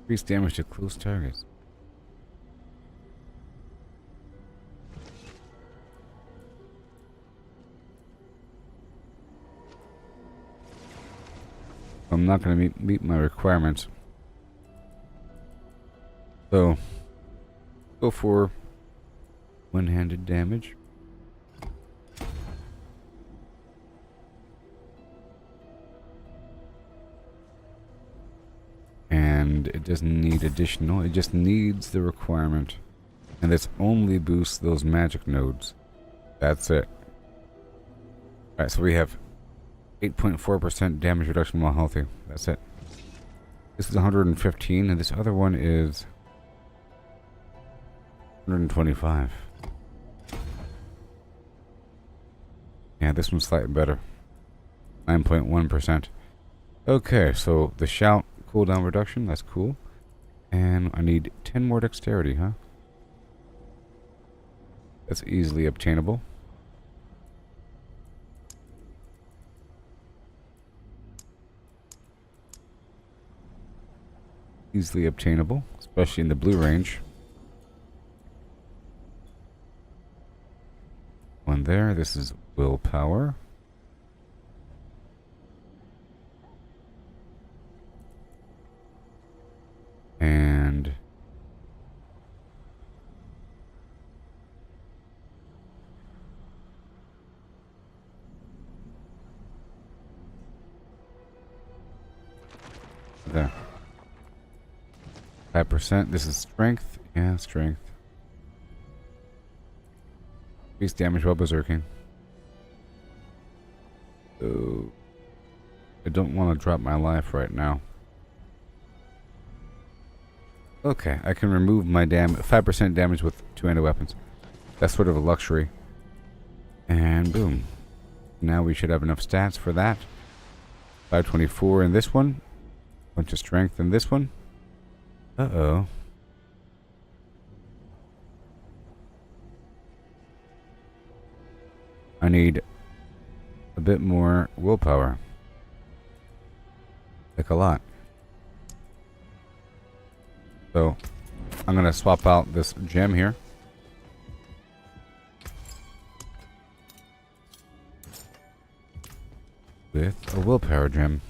Increase damage to close targets. I'm not going to meet my requirements. So, go for one-handed damage. And it doesn't need additional, it just needs the requirement. And this only boosts those magic nodes. That's it. Alright, so we have 8.4% damage reduction while healthy. That's it. This is 115, and this other one is 125. Yeah, this one's slightly better. 9.1%. Okay, so the shout cooldown reduction, that's cool. And I need 10 more dexterity, huh? That's easily obtainable. Easily obtainable, especially in the blue range. One there, this is willpower. And there. 5%. This is strength. Yeah, strength. Increase damage while berserking. So I don't want to drop my life right now. Okay, I can remove my 5% damage with two-handed weapons. That's sort of a luxury. And boom. Now we should have enough stats for that. 524 in this one. Bunch of strength in this one. Uh-oh. I need a bit more willpower. Like a lot. So, I'm gonna swap out this gem here. With a willpower gem.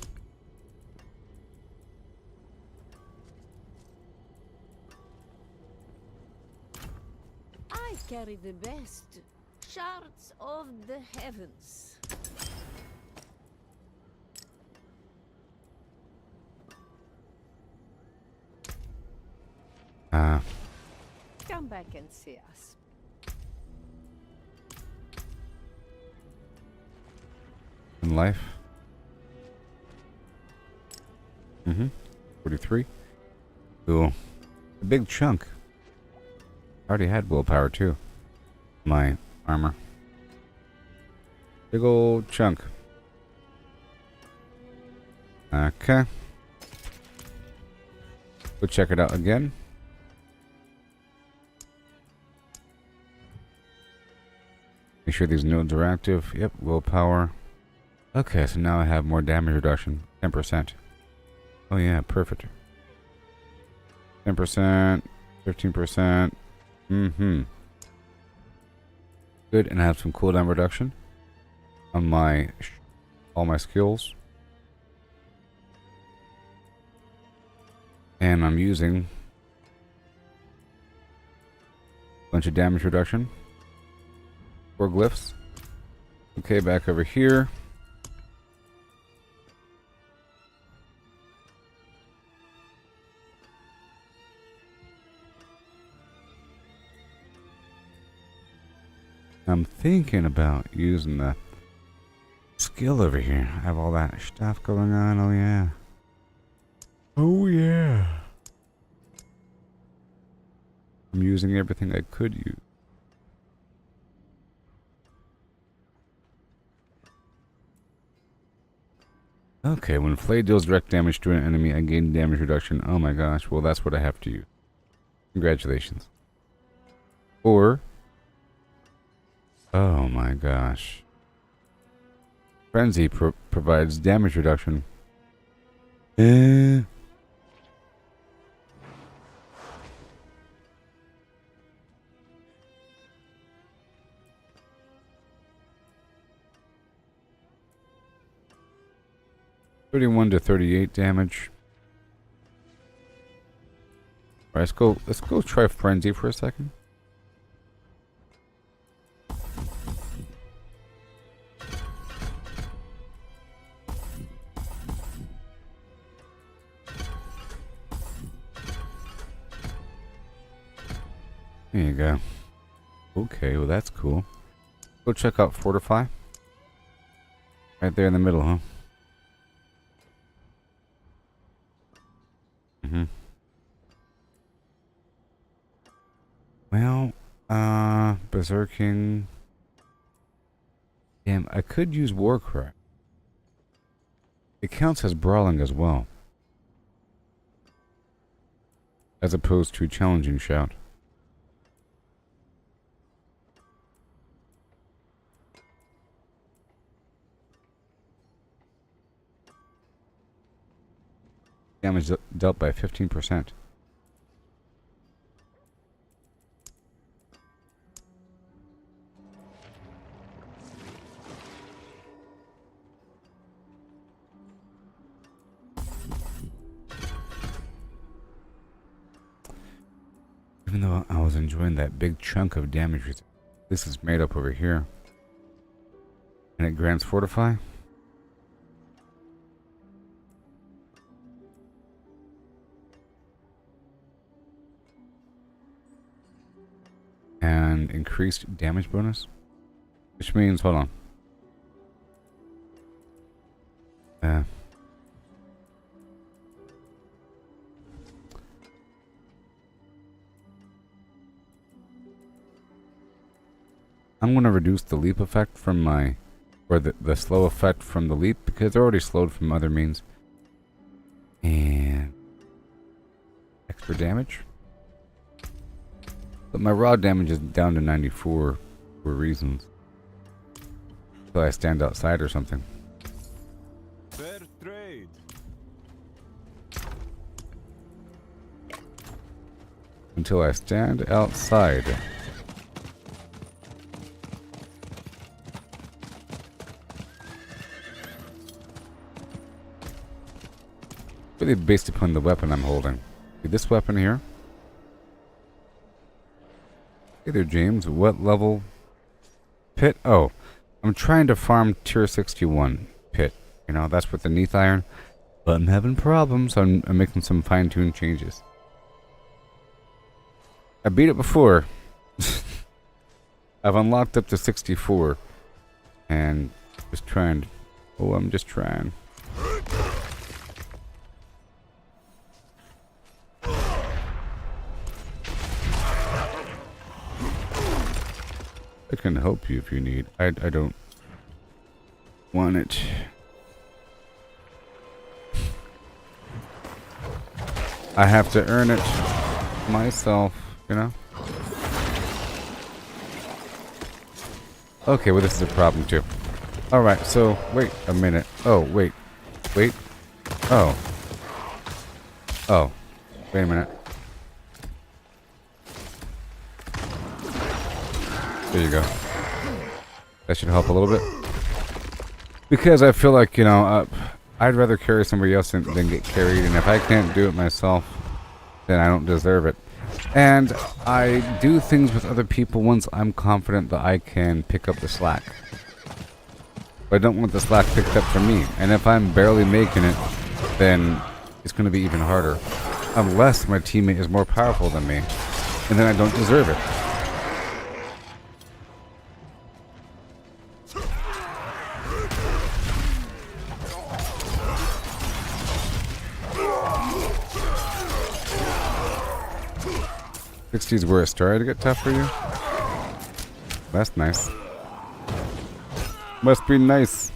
I carry the best shards of the heavens. Come back and see us. In life. 43. Cool. A big chunk. I already had willpower too. My armor. Big old chunk. Okay. We'll check it out again. Make sure these nodes are active. Yep, willpower. Okay, so now I have more damage reduction. 10%. Oh yeah, perfect. 10%, 15%. Good, and I have some cooldown reduction on my all my skills. And I'm using a bunch of damage reduction. 4 glyphs. Okay, back over here. I'm thinking about using the skill over here. I have all that stuff going on. Oh yeah. Oh yeah. I'm using everything I could use. Okay, when Flay deals direct damage to an enemy, I gain damage reduction. Oh my gosh, well that's what I have to use. Congratulations. Or... oh my gosh. Frenzy provides damage reduction. 31 to 38 damage. Alright, let's go try Frenzy for a second. There you go. Okay, well that's cool. Go check out Fortify. Right there in the middle, huh? Well, Berserking. Damn, I could use Warcry. It counts as brawling as well. As opposed to Challenging Shout. Damage dealt by 15%. Even though I was enjoying that big chunk of damage, this is made up over here. And it grants Fortify. And increased damage bonus. Which means, hold on. I'm going to reduce the leap effect from my, or the slow effect from the leap, because they're already slowed from other means. And extra damage. But my raw damage is down to 94 for reasons. So I stand outside or something. Fair trade. Until I stand outside. Really based upon the weapon I'm holding. See this weapon here? Hey there, James. What level? Pit? Oh, I'm trying to farm tier 61 pit. You know, that's with the Neath Iron. But I'm having problems, so I'm making some fine-tuned changes. I beat it before. I've unlocked up to 64. And just trying. Oh, I'm just trying. I can help you if you need. I don't want it. I have to earn it myself, you know? Okay, well this is a problem too. Alright, so wait a minute. Oh, wait. Wait. Oh. Oh. Wait a minute. There you go. That should help a little bit. Because I feel like, you know, I'd rather carry somebody else than get carried. And if I can't do it myself, then I don't deserve it. And I do things with other people once I'm confident that I can pick up the slack. But I don't want the slack picked up from me. And if I'm barely making it, then it's going to be even harder. Unless my teammate is more powerful than me. And then I don't deserve it. 60 is where it started to get tough for you? That's nice. Must be nice.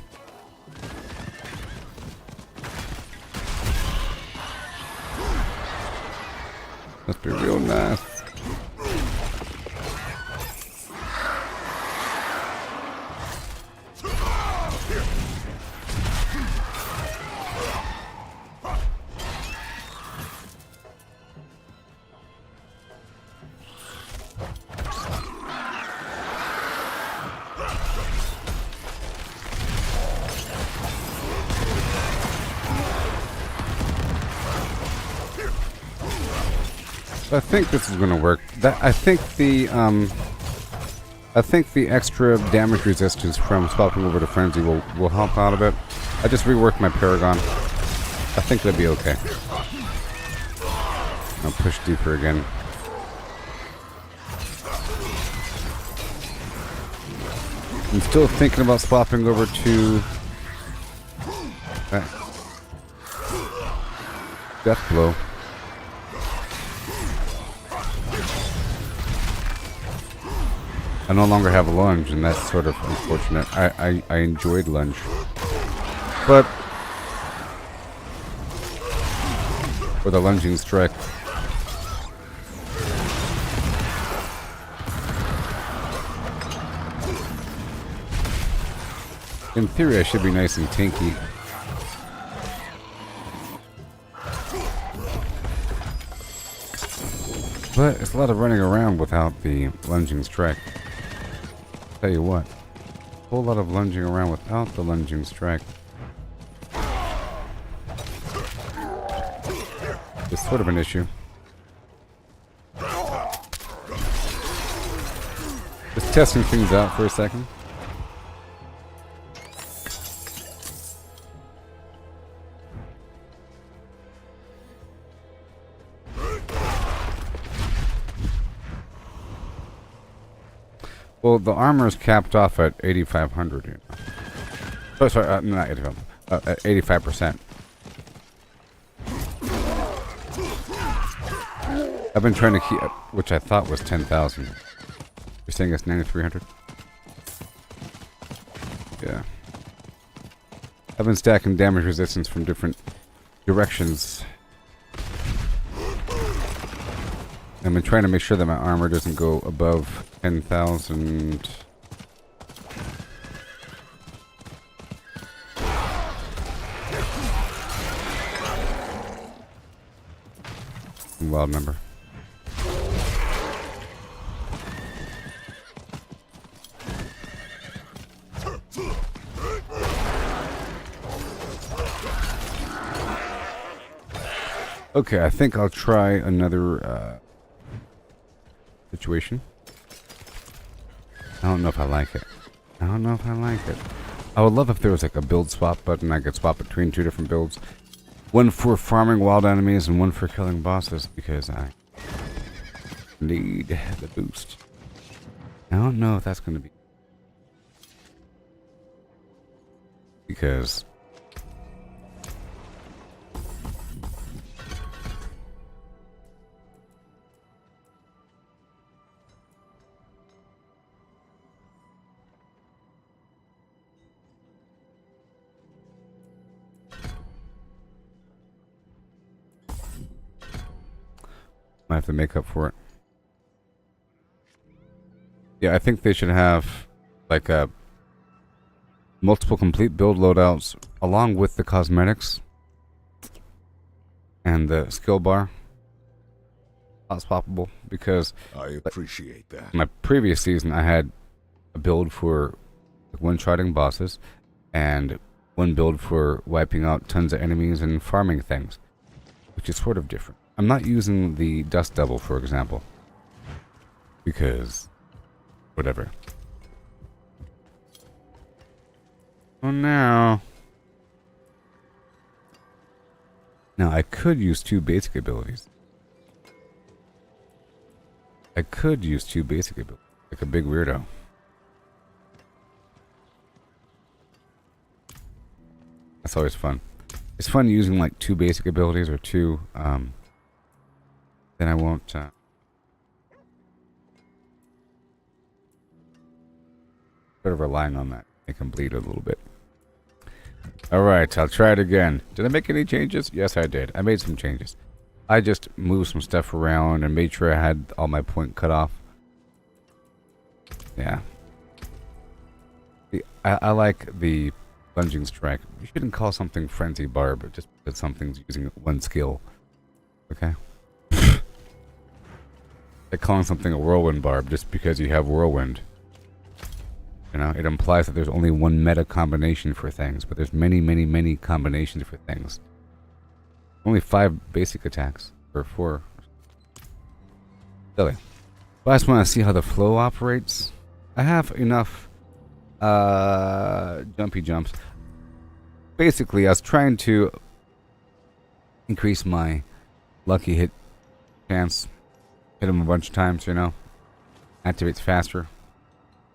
Must be real nice. I think this is going to work. I think the extra damage resistance from swapping over to Frenzy will help out a bit. I just reworked my Paragon. I think that'd be okay. I'll push deeper again. I'm still thinking about swapping over to Death Blow. I no longer have a lunge, and that's sort of unfortunate. I enjoyed lunge. But with a lunging strike. In theory, I should be nice and tanky. But it's a lot of running around without the lunging strike. Tell you what, a whole lot of lunging around without the lunging strike. It's sort of an issue. Just testing things out for a second. Well, the armor is capped off at 8,500. You know. Oh, sorry, not 8,500. At 85%. I've been trying to keep, which I thought was 10,000. You're saying it's 9,300? Yeah. I've been stacking damage resistance from different directions. I've been trying to make sure that my armor doesn't go above 10,000. Wild number. Okay, I think I'll try another situation. I don't know if I like it. I don't know if I like it. I would love if there was like a build swap button. I could swap between two different builds. One for farming wild enemies and one for killing bosses, because I need the boost. I don't know if that's going to be... Because... I have to make up for it. Yeah, I think they should have like a multiple complete build loadouts along with the cosmetics and the skill bar. That's swappable, because I appreciate that. my previous season I had a build for one-shotting bosses and one build for wiping out tons of enemies and farming things, which is sort of different. I'm not using the Dust Devil, for example, because whatever. Oh no. Now I could use two basic abilities. Like a big weirdo. That's always fun. It's fun using like two basic abilities or two, then I won't, Sort of relying on that. Make him bleed a little bit. Alright, I'll try it again. Did I make any changes? Yes, I did. I made some changes. I just moved some stuff around and made sure I had all my point cut off. Yeah. I like the plunging strike. You shouldn't call something Frenzy Barb just because something's using one skill. Okay? Like calling something a Whirlwind Barb just because you have Whirlwind. You know, it implies that there's only one meta combination for things, but there's many, many, many combinations for things. Only 5 basic attacks, or 4. Silly. But I just want to see how the flow operates. I have enough jumpy jumps. Basically, I was trying to increase my lucky hit chance. Hit him a bunch of times, you know. Activates faster.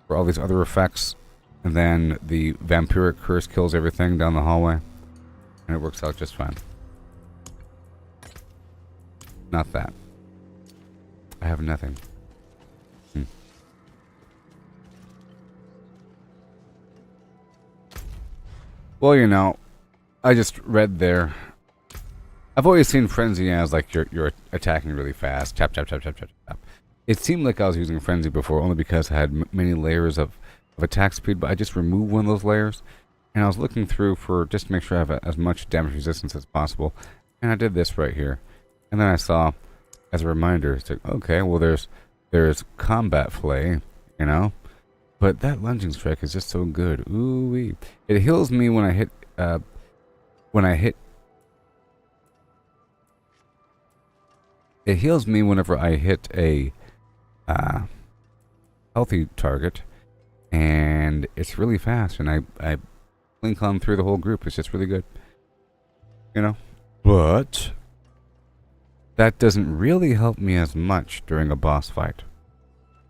For all these other effects. And then the vampiric curse kills everything down the hallway. And it works out just fine. Not that. I have nothing. Well, you know, I just read there. I've always seen Frenzy as like you're attacking really fast. Tap, tap, tap, tap, tap, tap. It seemed like I was using Frenzy before only because I had many layers of attack speed, but I just removed one of those layers. And I was looking through for just to make sure I have as much damage resistance as possible. And I did this right here. And then I saw, as a reminder, it's like, okay, well there's combat flay, you know? But that lunging strike is just so good. Ooh-wee. It heals me when I hit it heals me whenever I hit a healthy target, and it's really fast, and I blink on through the whole group. It's just really good, you know. But that doesn't really help me as much during a boss fight.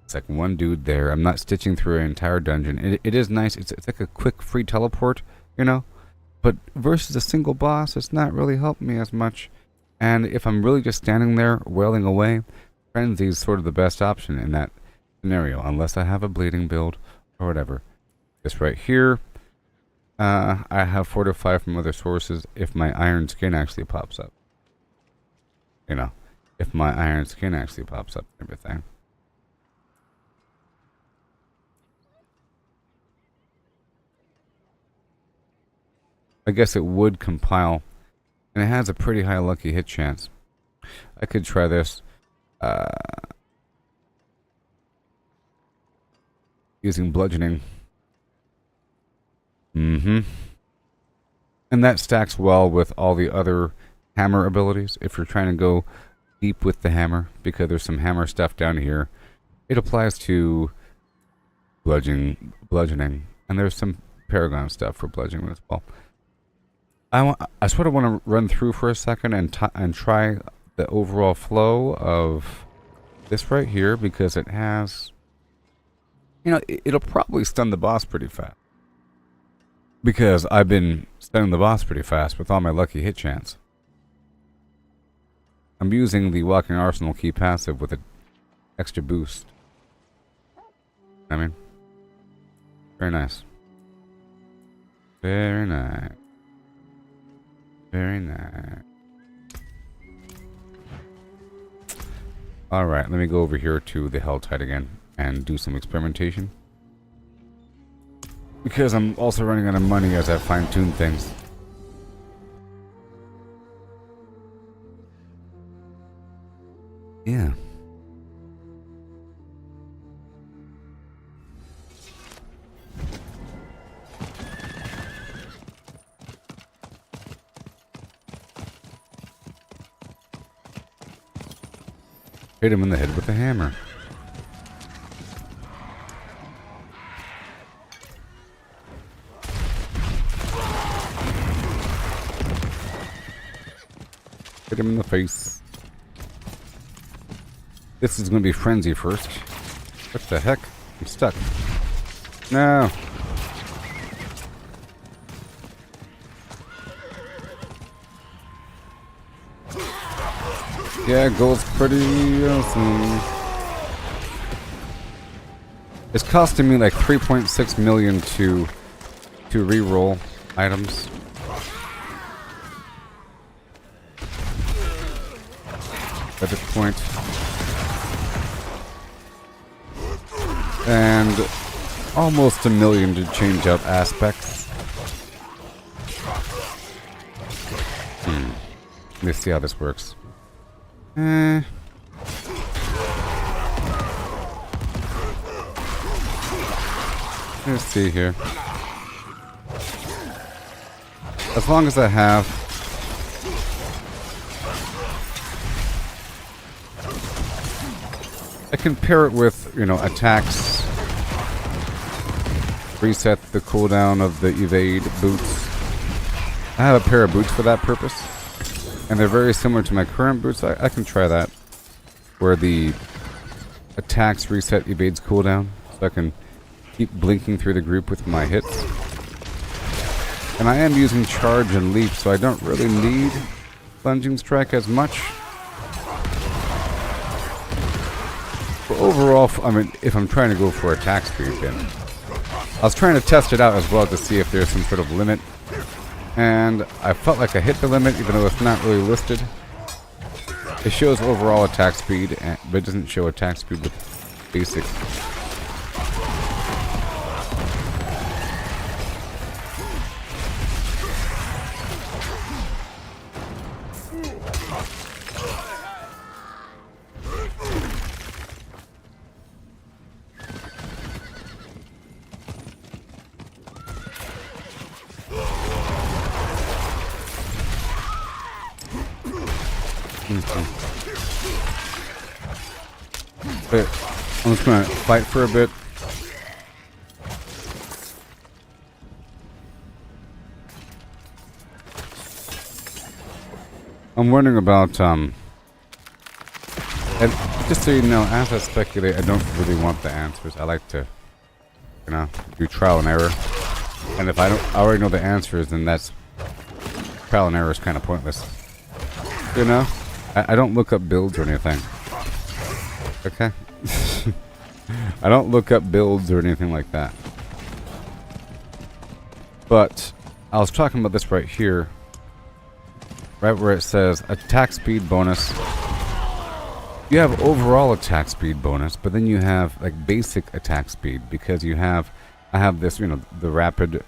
It's like one dude there. I'm not stitching through an entire dungeon. It is nice. It's like a quick free teleport, you know. But versus a single boss, it's not really helping me as much. And if I'm really just standing there wailing away, Frenzy is sort of the best option in that scenario, unless I have a bleeding build or whatever. This right here, I have Fortify from other sources if my Iron Skin actually pops up. You know, if my Iron Skin actually pops up and everything. I guess it would compile, and it has a pretty high lucky hit chance. I could try this using bludgeoning. And that stacks well with all the other hammer abilities. If you're trying to go deep with the hammer, because there's some hammer stuff down here, it applies to bludgeoning, and there's some Paragon stuff for bludgeoning as well. I sort of want to run through for a second and try the overall flow of this right here, because it has, you know, it'll probably stun the boss pretty fast. Because I've been stunning the boss pretty fast with all my lucky hit chance. I'm using the Walking Arsenal key passive with an extra boost. I mean, very nice. Very nice. Very nice. Alright, let me go over here to the Helltide again and do some experimentation. Because I'm also running out of money as I fine-tune things. Yeah. Hit him in the head with a hammer. Hit him in the face. This is going to be Frenzy first. What the heck? I'm stuck. No. Yeah, gold's pretty awesome. It's costing me like 3.6 million to re-roll items. At this point. And almost $1 million to change out aspects. Let me see how this works. Let's see here. As long as I have I can pair it with, you know, attacks, reset the cooldown of the evade boots. I have a pair of boots for that purpose, and they're very similar to my current boots. I can try that, where the attacks reset evades cooldown, so I can keep blinking through the group with my hits. And I am using charge and leap, so I don't really need plunging strike as much. But overall, I mean, if I'm trying to go for attack speed, then I was trying to test it out as well to see if there's some sort of limit. And I felt like I hit the limit, even though it's not really listed. It shows overall attack speed, but it doesn't show attack speed with basic. But I'm just gonna fight for a bit. I'm wondering about and just so you know, as I speculate, I don't really want the answers. I like to, you know, do trial and error. And if I already know the answers, then that's trial and error is kind of pointless. You know, I don't look up builds or anything. Okay. I don't look up builds or anything like that. But I was talking about this right here. Right where it says attack speed bonus. You have overall attack speed bonus, but then you have like basic attack speed because you have, I have this, you know, the rapid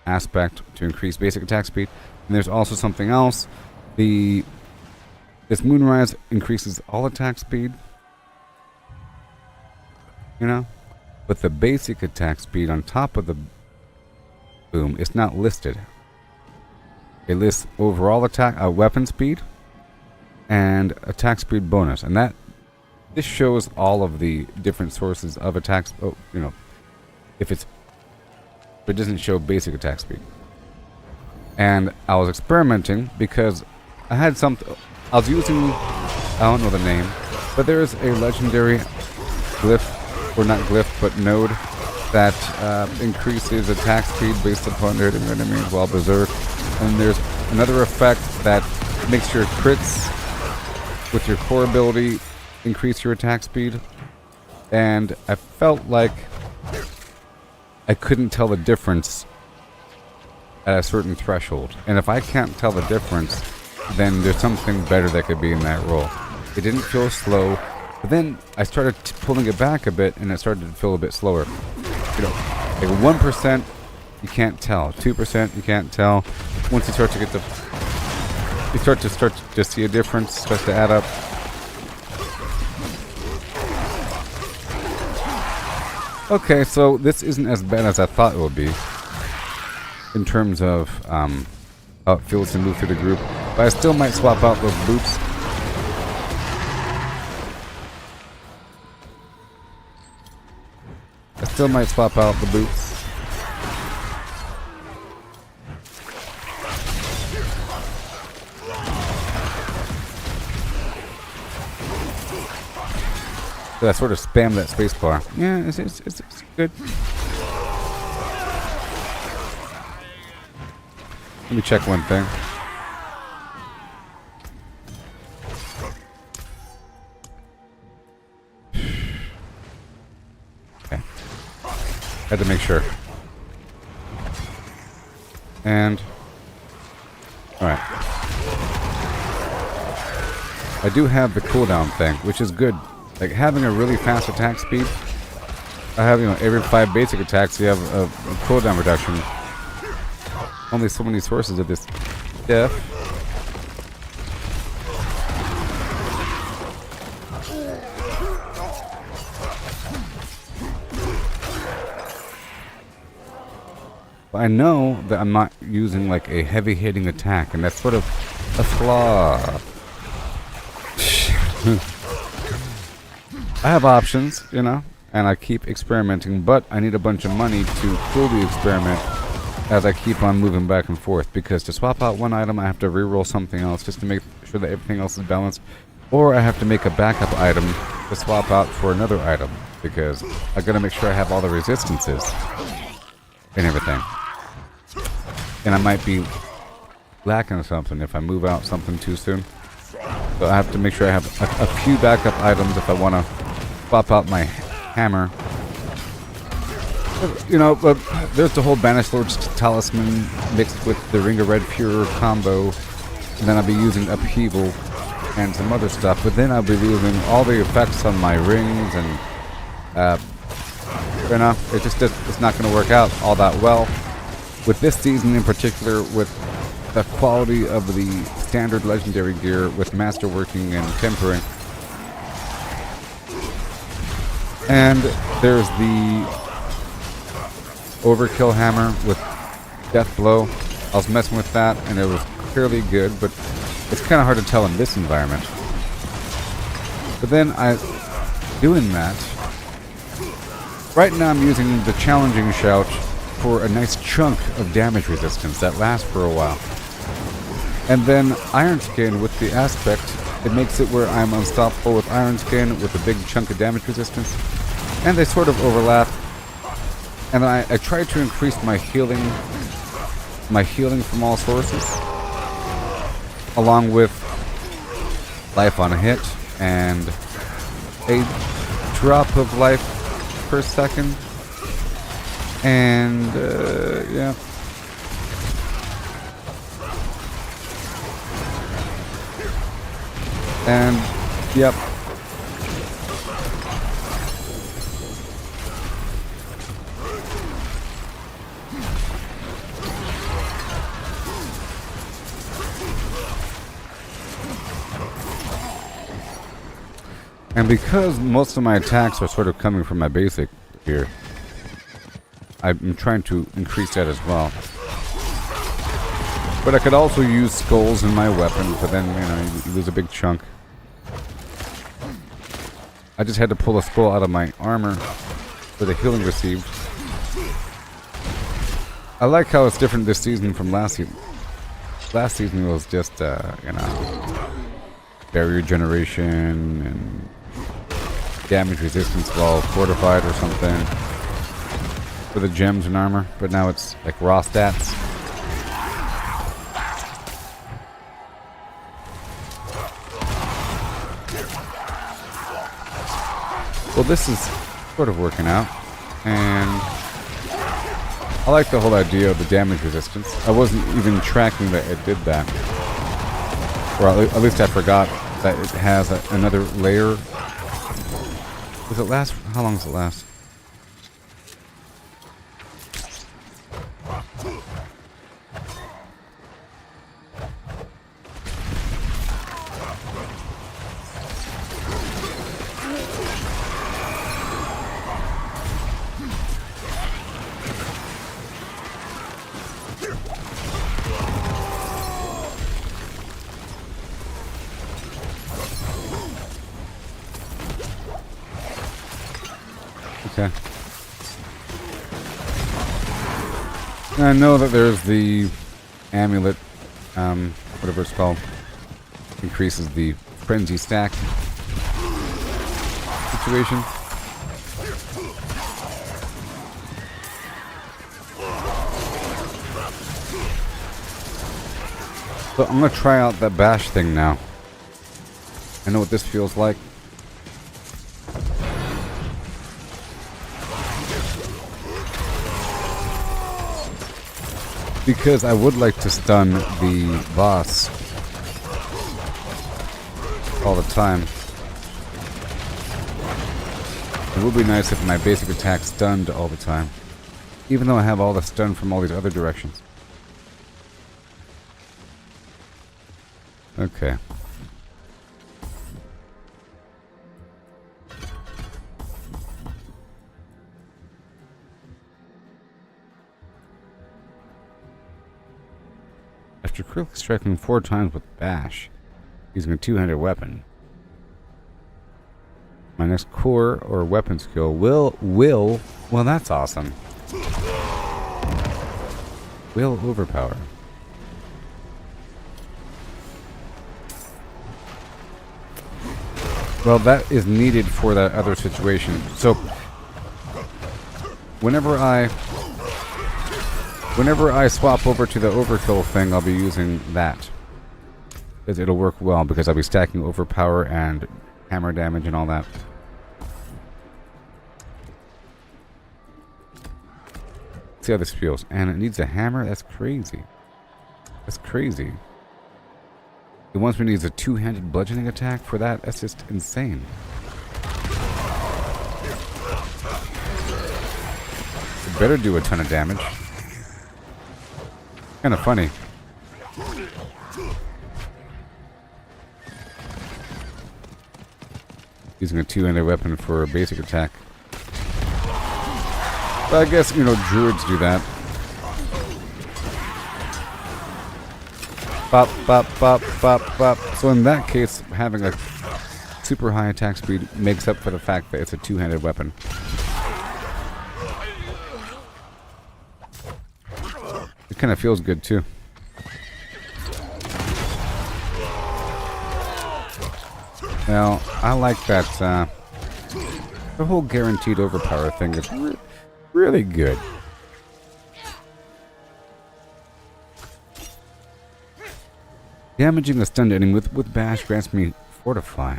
aspect to increase basic attack speed. And there's also something else. This Moonrise increases all attack speed. You know? But the basic attack speed on top of the boom, it's not listed. It lists overall attack, weapon speed, and attack speed bonus. And this shows all of the different sources of attacks. Oh, you know, but it doesn't show basic attack speed. And I was experimenting because I had I was using, I don't know the name, but there is a legendary glyph, or not glyph, but node that increases attack speed based upon their enemies while berserk. And there's another effect that makes your crits with your core ability increase your attack speed. And I felt like I couldn't tell the difference at a certain threshold. And if I can't tell the difference, then there's something better that could be in that roll. It didn't feel slow, but then I started pulling it back a bit, and it started to feel a bit slower. You know, like 1%, you can't tell. 2%, you can't tell. Once you start to get you start to see a difference, starts to add up. Okay, so this isn't as bad as I thought it would be in terms of how it feels to move through the group, but I still might swap out those boots. I still might swap out the boots. So I sort of spam that space bar. Yeah, it's good. Let me check one thing. Okay. Had to make sure. And alright. I do have the cooldown thing, which is good. Like having a really fast attack speed. I have, you know, every 5 basic attacks you have a cooldown reduction. Only so many sources of this stuff. But I know that I'm not using like a heavy hitting attack, and that's sort of a flaw. I have options, you know, and I keep experimenting, but I need a bunch of money to fully experiment as I keep on moving back and forth, because to swap out one item I have to reroll something else just to make sure that everything else is balanced, or I have to make a backup item to swap out for another item, because I gotta make sure I have all the resistances and everything. And I might be lacking something if I move out something too soon. So I have to make sure I have a few backup items if I want to swap out my hammer. You know, but there's the whole Banished Lord's Talisman mixed with the Ring of Red Fury combo. And then I'll be using Upheaval and some other stuff. But then I'll be losing all the effects on my rings and... you know, it's not going to work out all that well. With this season in particular, with the quality of the standard legendary gear with masterworking and tempering. And there's the overkill hammer with death blow. I was messing with that and it was clearly good, but it's kind of hard to tell in this environment. But then doing that, right now I'm using the challenging shout for a nice chunk of damage resistance that lasts for a while. And then Iron Skin with the aspect, it makes it where I'm unstoppable with Iron Skin with a big chunk of damage resistance. And they sort of overlap. And I try to increase my healing from all sources, along with life on a hit and a drop of life per second. And yeah. And yep. And because most of my attacks are sort of coming from my basic here, I'm trying to increase that as well. But I could also use skulls in my weapon, but then, you know, you lose a big chunk. I just had to pull a skull out of my armor for the healing received. I like how it's different this season from last season. Last season was just, you know, barrier generation and damage resistance while fortified or something for the gems and armor, but now it's like raw stats. Well, this is sort of working out, and I like the whole idea of the damage resistance. I wasn't even tracking that it did that, or at least I forgot that it has another layer. Does it last? How long does it last? Okay. I know that there's the amulet, whatever it's called, increases the frenzy stack situation. So I'm gonna try out that bash thing now. I know what this feels like. Because I would like to stun the boss all the time. It would be nice if my basic attack stunned all the time. Even though I have all the stun from all these other directions. Okay. After critically striking 4 times with Bash, using a two-handed weapon, my next core or weapon skill will, well that's awesome. Will overpower. Well, that is needed for that other situation. So, whenever I swap over to the overkill thing, I'll be using that. Because it'll work well, because I'll be stacking overpower and hammer damage and all that. See how this feels. And it needs a hammer? That's crazy. That's crazy. It wants me to use a two-handed bludgeoning attack for that? That's just insane. It better do a ton of damage. Kind of funny. Using a two-handed weapon for a basic attack. But I guess, you know, druids do that. Bop, bop, bop, bop, bop. So in that case, having a super high attack speed makes up for the fact that it's a two-handed weapon. It kind of feels good too. Now, I like that, the whole guaranteed overpower thing is really good. Damaging a stunned enemy with Bash grants me Fortify.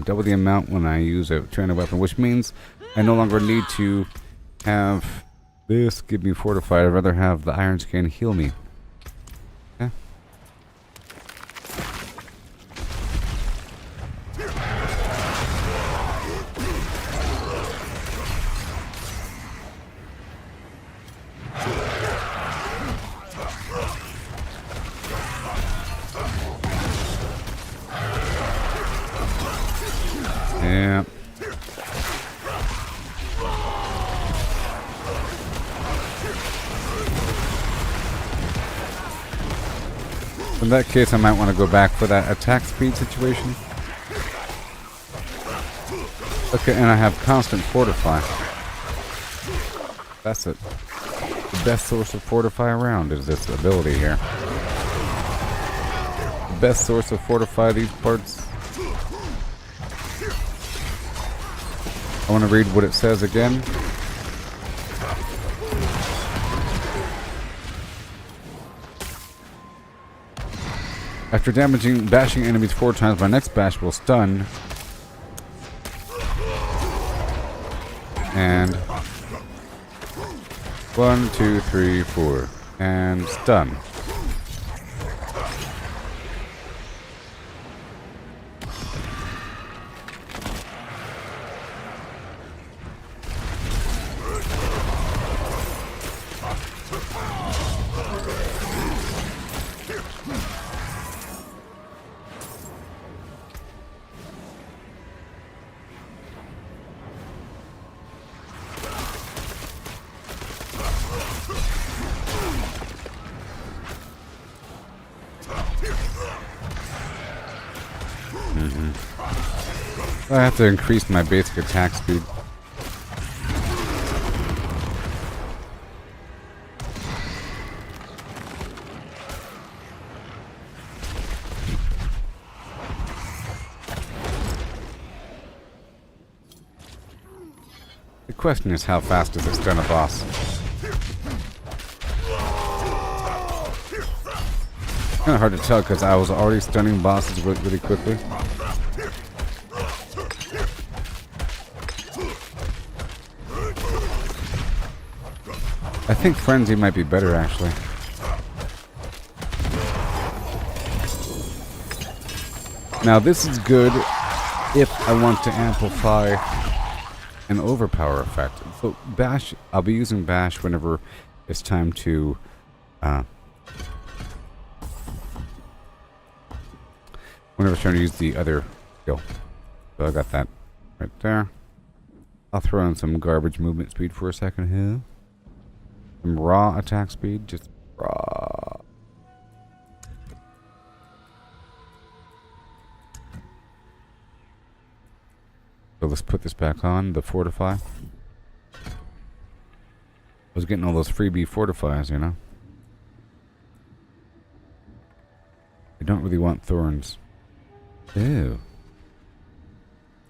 Double the amount when I use a two-handed weapon, which means I no longer need to have this give me Fortify. I'd rather have the Iron Skin heal me. Okay. Yeah. In that case, I might want to go back for that attack speed situation. Okay, and I have constant Fortify. That's it. The best source of Fortify around is this ability here. The best source of Fortify these parts. I want to read what it says again. After bashing enemies 4 times, my next bash will stun. And 1, 2, 3, 4. And stun. I have to increase my basic attack speed. The question is, how fast does it stun a boss? Kind of hard to tell because I was already stunning bosses really quickly. I think Frenzy might be better, actually. Now this is good if I want to amplify an overpower effect. So bash, I'll be using bash whenever it's time to whenever it's trying to use the other skill. So I got that right there. I'll throw in some garbage movement speed for a second here. Some raw attack speed, just raw. So let's put this back on, the fortify. I was getting all those freebie fortifies, you know. I don't really want thorns. Ew.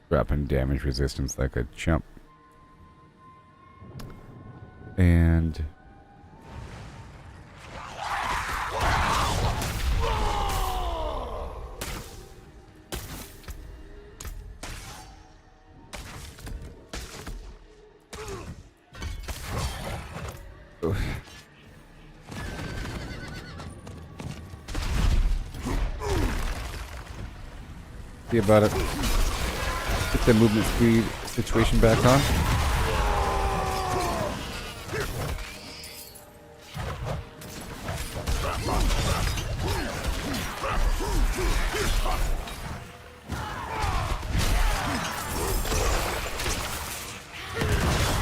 Dropping damage resistance like a chump. And see about it. Get the movement speed situation back on.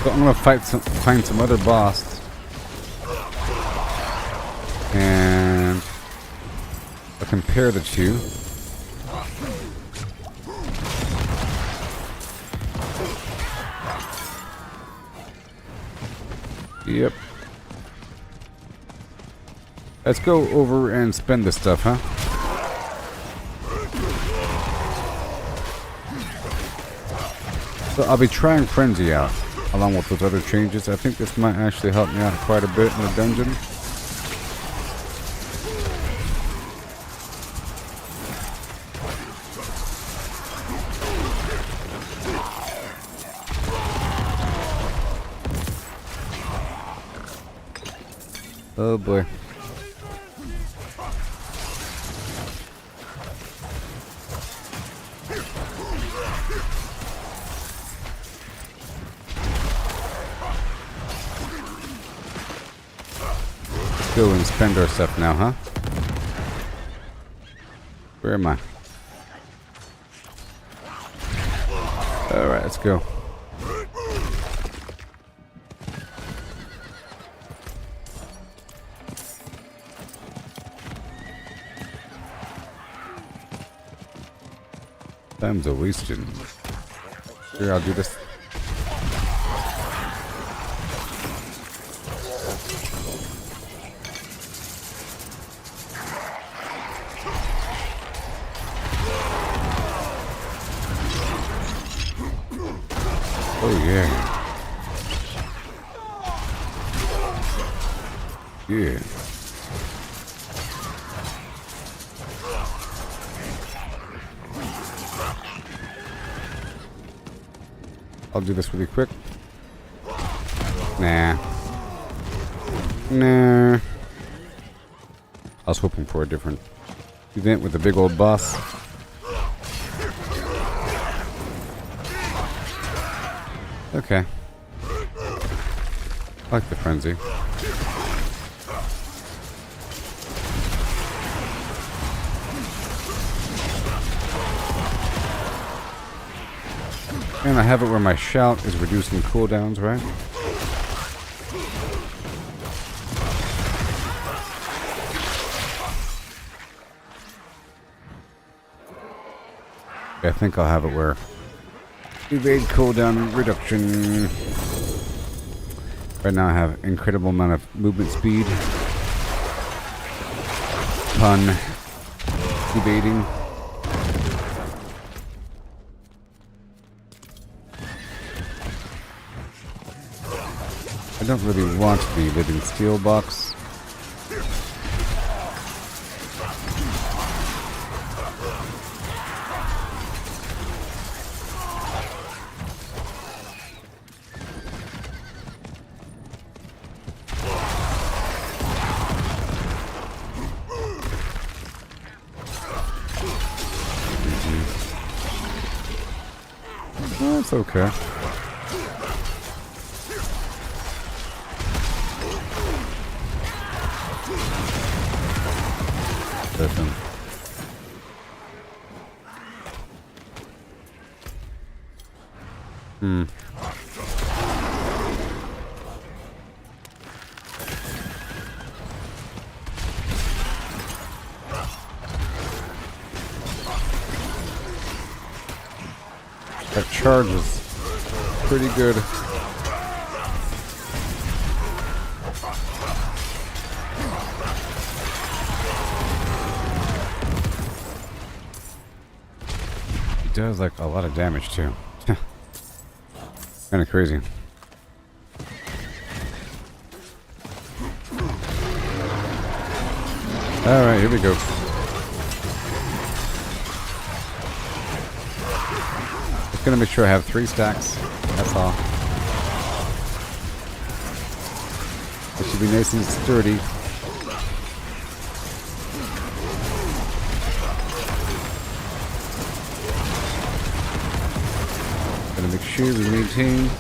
So I'm gonna find some other boss, and I'll compare the two. Yep. Let's go over and spend this stuff, huh? So I'll be trying Frenzy out, along with those other changes. I think this might actually help me out quite a bit in the dungeon. Oh boy. Let's go and spend our stuff now, huh? Where am I? Alright, let's go. Time's a wasting. Here, I'll do this. Oh yeah. Yeah. I'll do this really quick. Nah. Nah. I was hoping for a different event with the big old boss. Okay. I like the frenzy. And I have it where my shout is reducing cooldowns, right? I think I'll have it where evade cooldown reduction. Right now I have incredible amount of movement speed. Ton evading. I don't really want the living steel box. It's okay. Listen. That charge is pretty good. It does like a lot of damage too. Kind of crazy. Alright, here we go. Just gonna make sure I have 3 stacks. That's all. It should be nice and sturdy. Gotta make sure we maintain.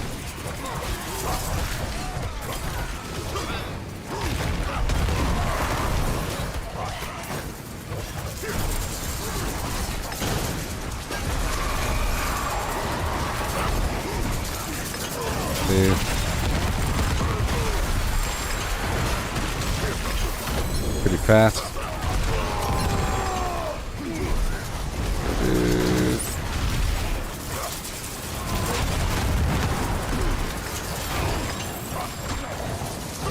Pretty fast.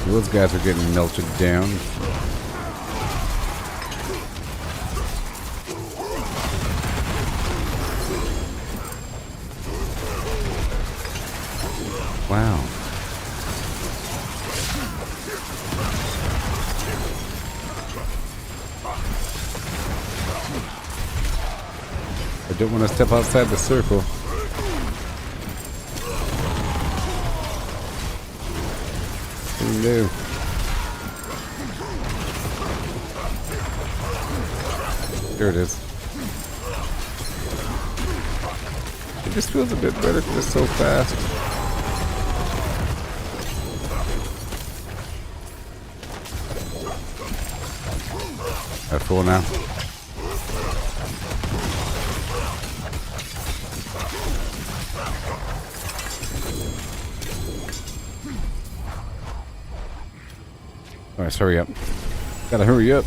Those guys are getting melted down. Wow. I don't want to step outside the circle. No. There it is. It just feels a bit better because it's so fast. At full now. Alright, hurry up. Gotta hurry up.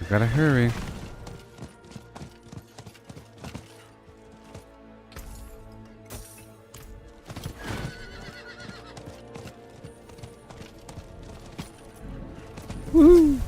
I gotta hurry. Woohoo!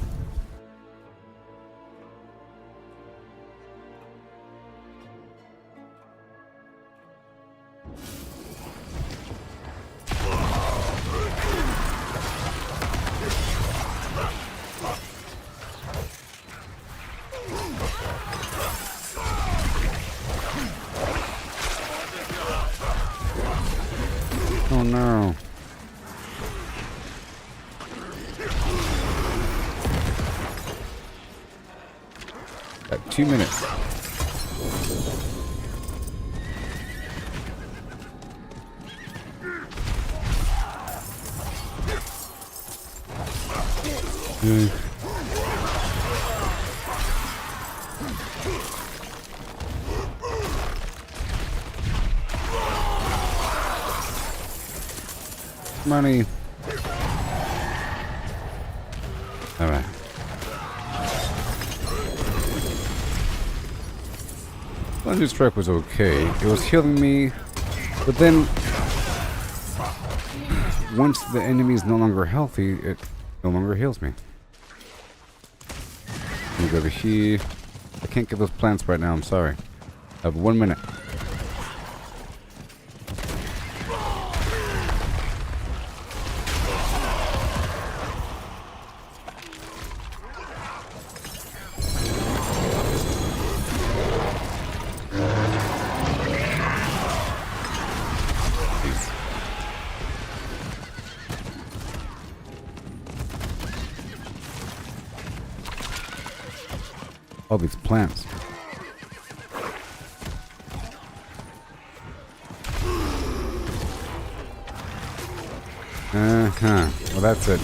Oh no. Got 2 minutes. Money. All right. Thunder Strike was okay. It was healing me, but then once the enemy is no longer healthy, it no longer heals me. Let me go over here. I can't get those plants right now. I'm sorry. I have 1 minute. All these plants. Uh-huh. Well, that's it.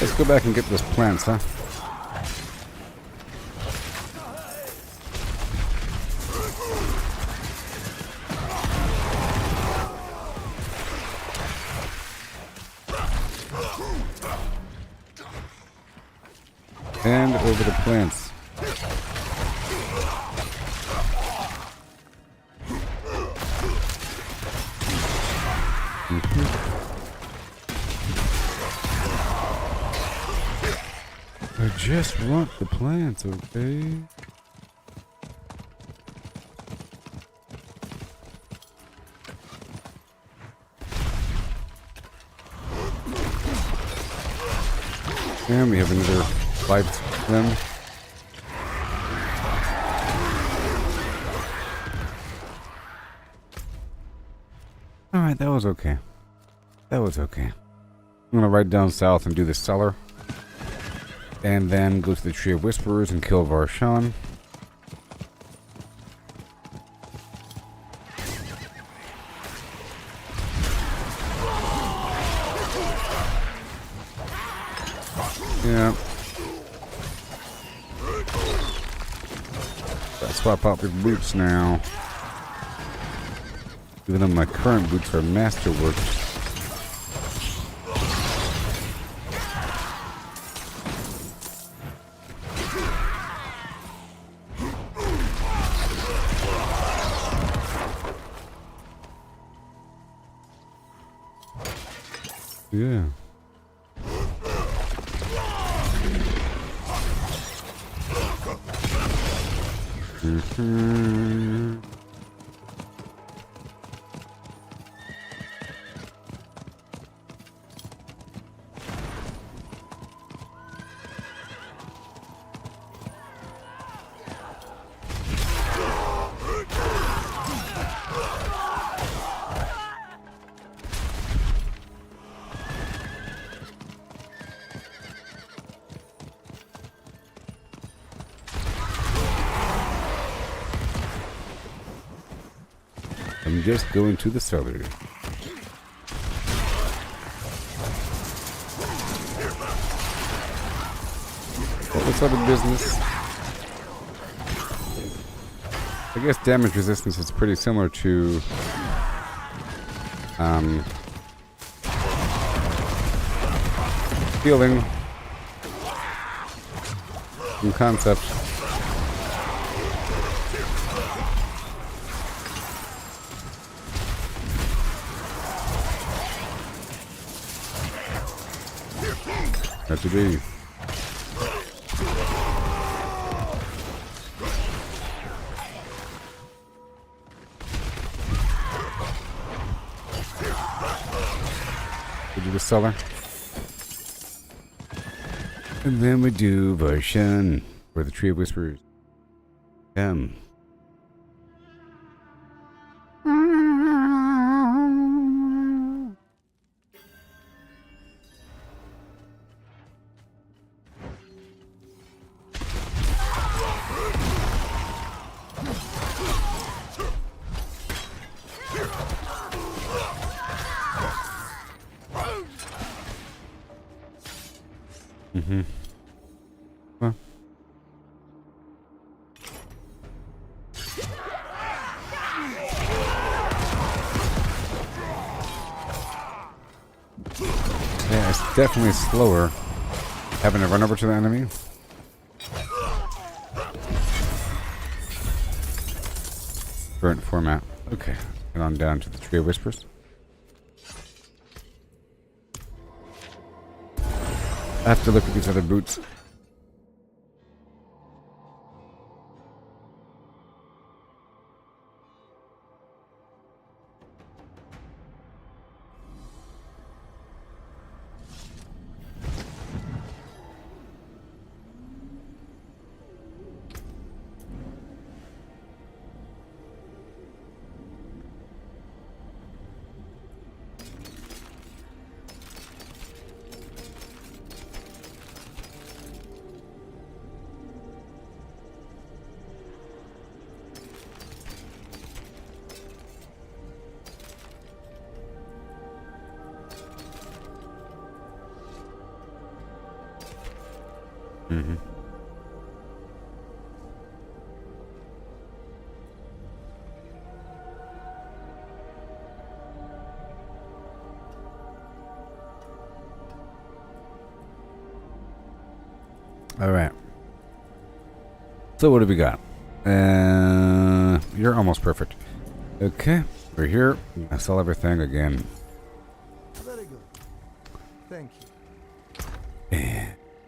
Let's go back and get those plants, huh? And over the plants. I just want the plants, okay? And we have another live swim. Alright, that was okay. That was okay. I'm gonna ride down south and do the cellar. And then go to the Tree of Whisperers and kill Varshan. Yeah. Gotta swap out the boots now. Even though my current boots are masterwork. Yeah. Mm-hmm. I'm just going to the cellar. What's other business? I guess damage resistance is pretty similar to healing in concept. Have to be. We do the cellar. And then we do Varshan, or the Tree of Whisperers. Mm-hmm. Well. Yeah, it's definitely slower having to run over to the enemy. Current format. Okay, get on down to the Tree of Whispers. I have to look at these other boots. Mm-hmm. All right. So what do we got? You're almost perfect. Okay, we're here. I sell everything again. Very good. Thank you.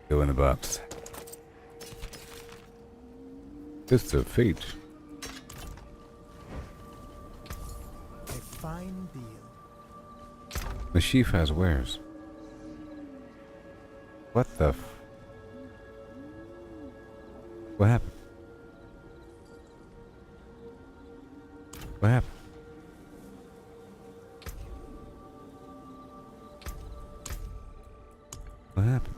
Go in the box. It's a fate. A fine deal. The sheaf has wares. What the f... What happened? What happened? What happened?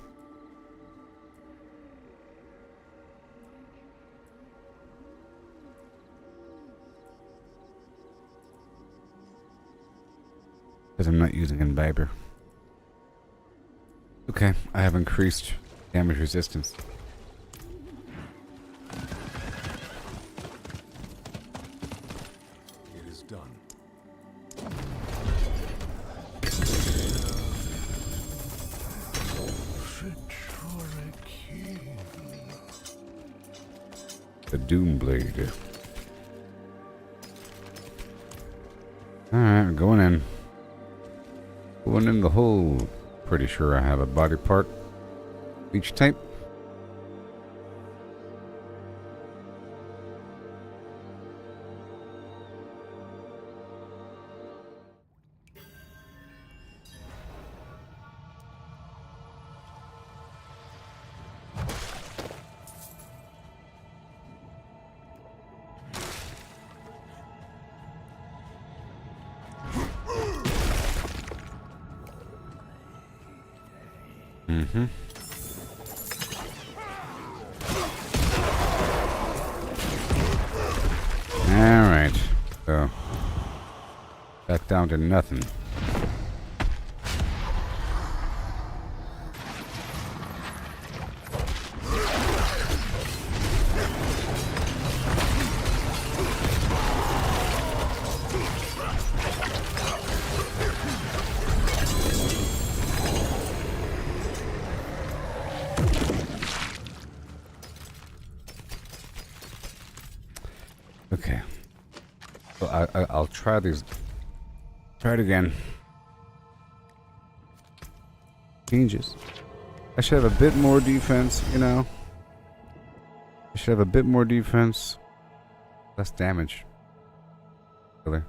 Because I'm not using Imbiber. Okay, I have increased damage resistance. It is done. The Doomblade. Alright, going in. Going in the hole. Pretty sure I have a body part. Each type. Mm-hmm. Alright. So, back down to nothing. Okay. So I'll try these. Try it again. Changes. I should have a bit more defense, you know. I should have a bit more defense. Less damage. Really.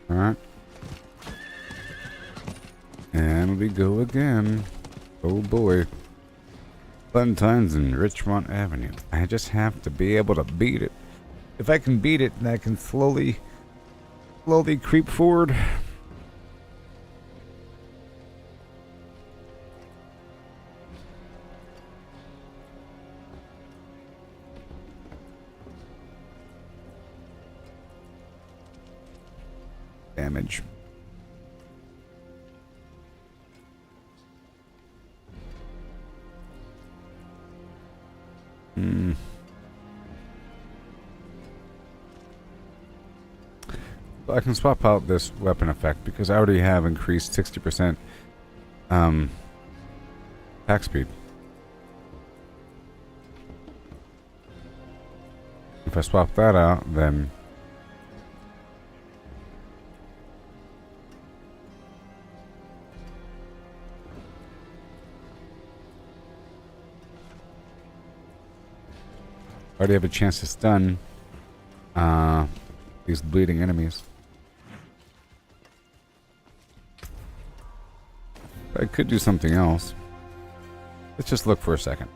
Alright. And we go again. Oh boy. Fun times in Richmond Avenue. I just have to be able to beat it. If I can beat it, then I can slowly creep forward. Damage. So I can swap out this weapon effect because I already have increased 60% attack speed. If I swap that out, then I already have a chance to stun these bleeding enemies. I could do something else. Let's just look for a second.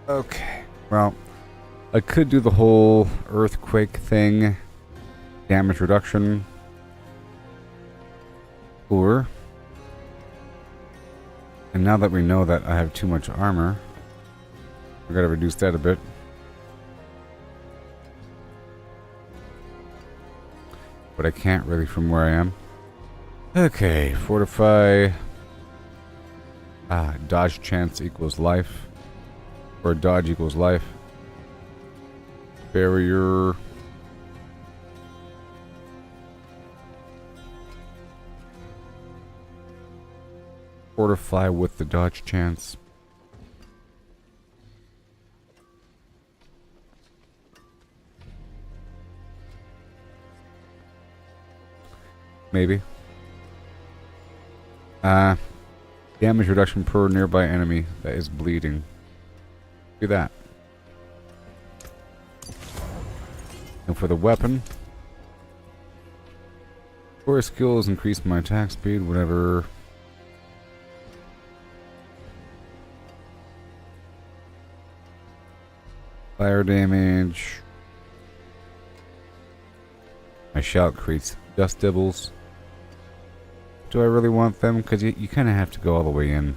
Okay. Well, I could do the whole earthquake thing, damage reduction, or, and now that we know that I have too much armor, I gotta reduce that a bit. But I can't really from where I am. Okay, fortify. Dodge chance equals life. Or dodge equals life. Barrier. Fortify with the dodge chance. Maybe. Damage reduction per nearby enemy that is bleeding. Do that. And for the weapon, core skills increase my attack speed, whatever. Fire damage. My shout creates dust devils. Do I really want them? Because you kind of have to go all the way in.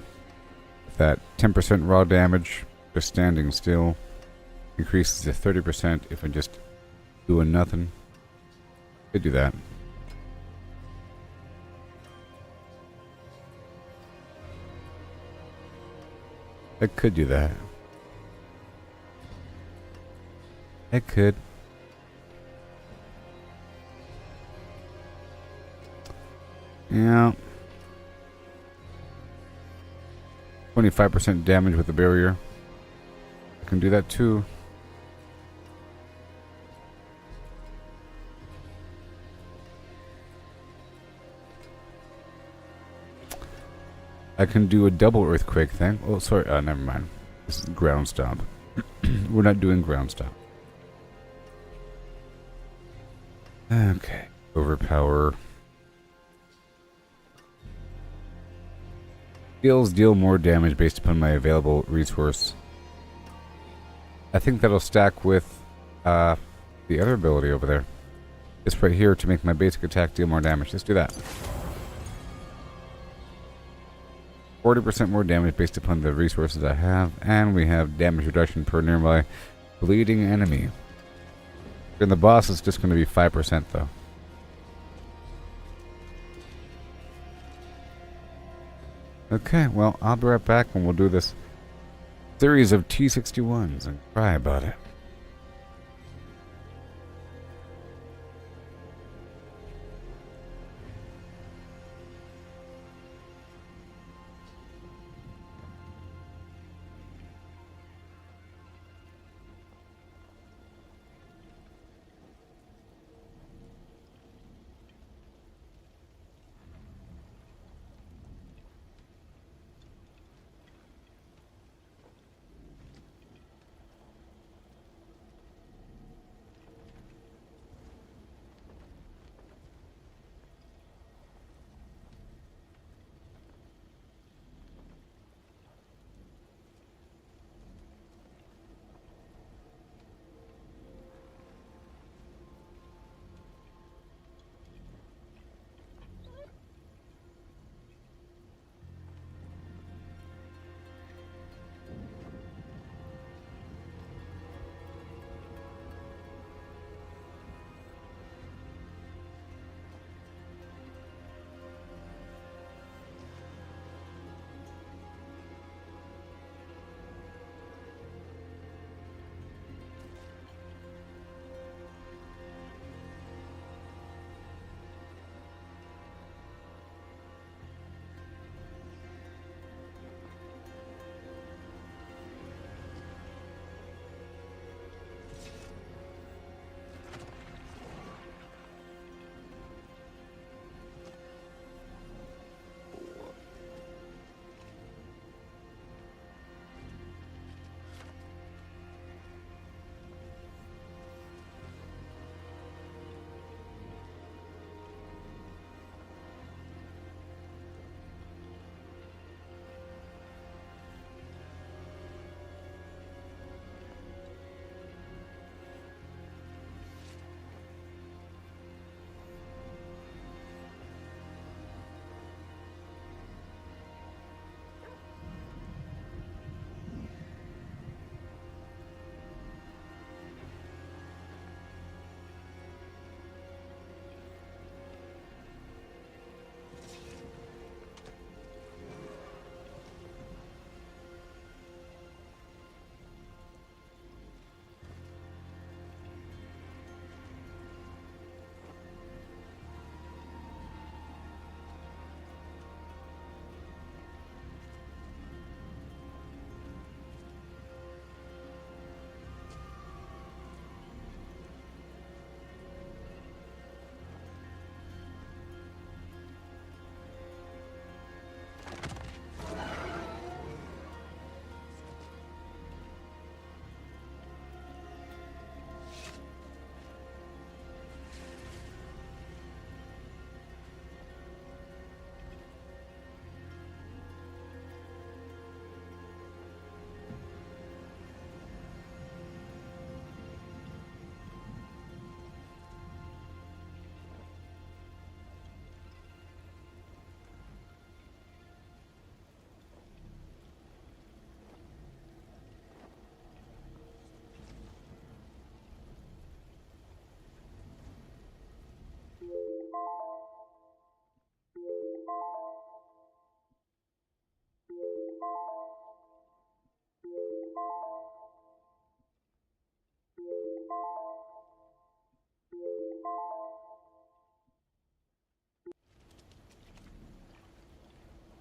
With that 10% raw damage, just standing still, increases to 30% if I'm just doing nothing. Could do that. I could do that. I could. Yeah. 25% damage with the barrier. I can do that too. I can do a double earthquake thing. Oh, sorry. Never mind. This is ground stomp. We're not doing ground stomp. Okay. Overpower. Skills deal more damage based upon my available resource. I think that'll stack with the other ability over there. This right here to make my basic attack deal more damage. Let's do that. 40% more damage based upon the resources I have, and we have damage reduction per nearby bleeding enemy. And the boss is just going to be 5% though. Okay, well, I'll be right back and we'll do this series of T61s and cry about it.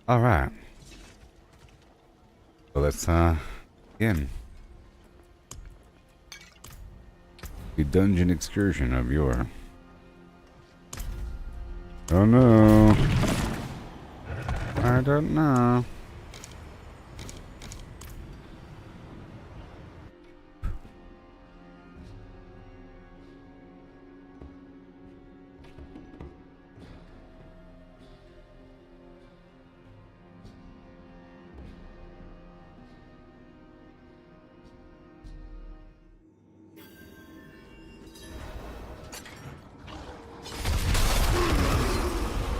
Alright. So let's begin the dungeon excursion of your... Oh no. I don't know.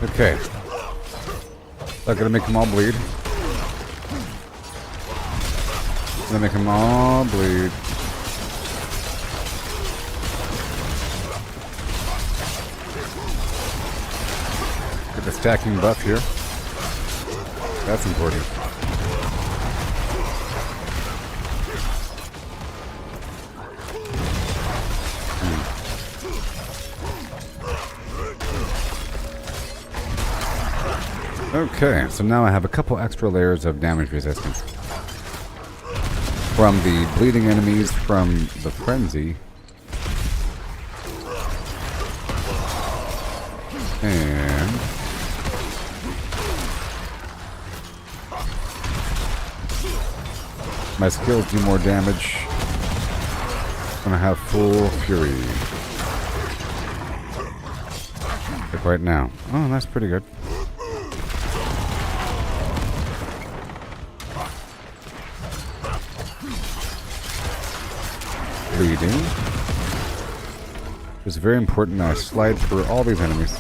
Okay. Not gonna make them all bleed. Gonna make them all bleed. Get the stacking buff here. That's important. Okay, so now I have a couple extra layers of damage resistance. From the bleeding enemies from the frenzy. And my skills do more damage when I have full fury. Like right now. Oh, that's pretty good. Bleeding. It's very important that I slide through all these enemies.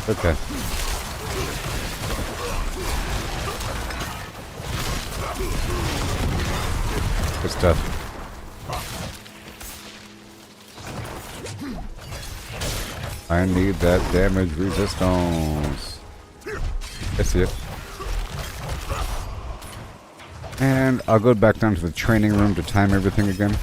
Okay. Good stuff. I need that damage resistance. I see it. And I'll go back down to the training room to time everything again.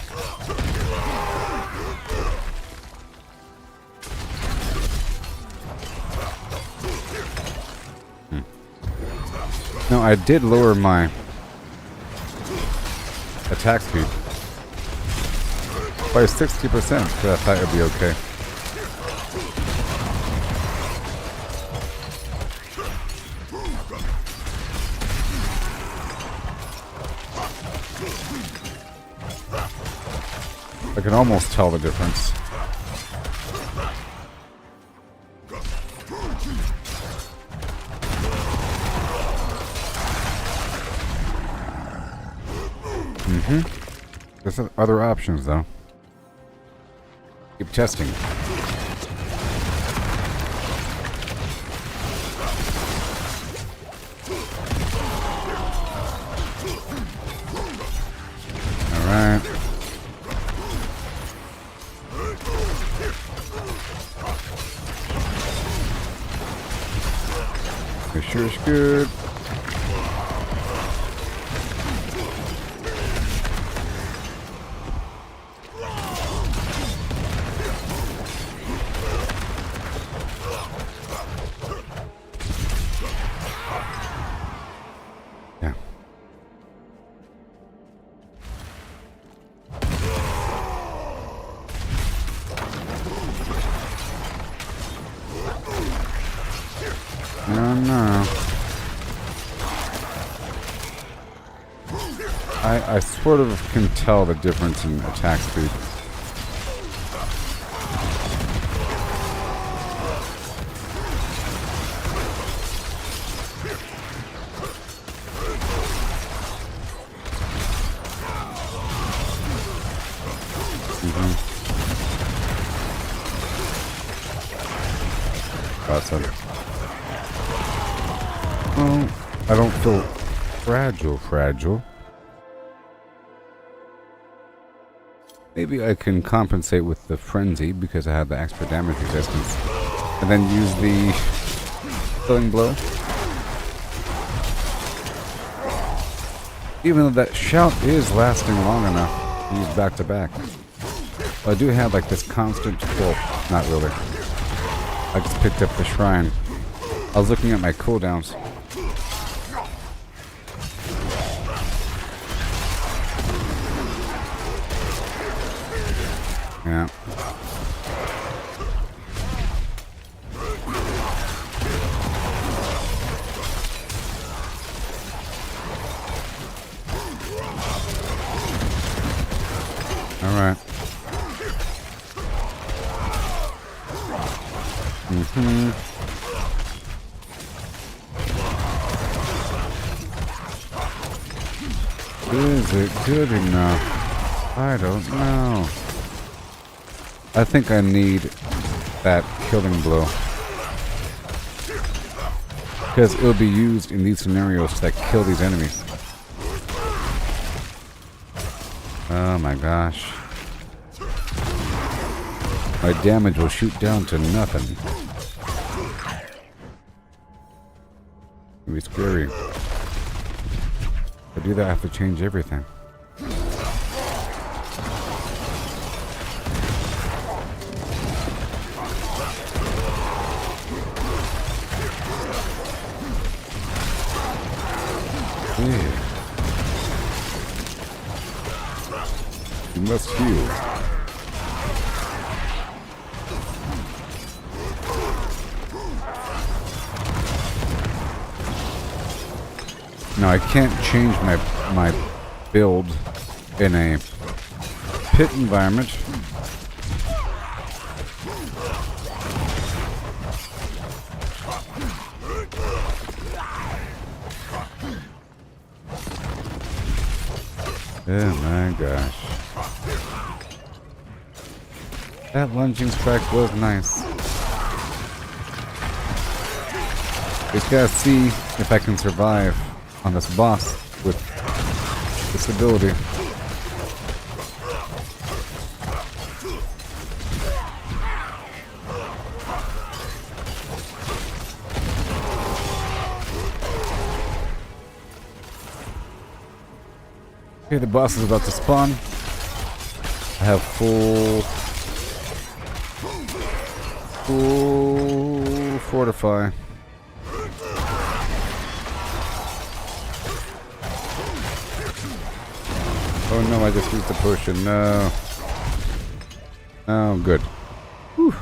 No, I did lower my attack speed by 60%, because I thought it would be okay. I can almost tell the difference. There's other options, though. Keep testing. Alright. It sure is good. Yeah. No. I sort of can tell the difference in attack speed. Awesome. Oh, I don't feel fragile. Maybe I can compensate with the frenzy because I have the extra damage resistance. And then use the killing blow. Even though that shout is lasting long enough to use back to back. But I do have like this constant, well, not really. I just picked up the shrine. I was looking at my cooldowns. Yeah. All right. Is it good enough? I don't know. I think I need that killing blow. Because it'll be used in these scenarios to kill these enemies. Oh my gosh. My damage will shoot down to nothing. It'll be scary. If I do that, I have to change everything. Yeah. You must heal. No, I can't change my build in a pit environment. Oh my gosh. That lunging strike was nice. Just gotta see if I can survive on this boss with this ability. Okay, the boss is about to spawn. I have full fortify. Oh no, I just used the potion. No. Oh, good. Whew.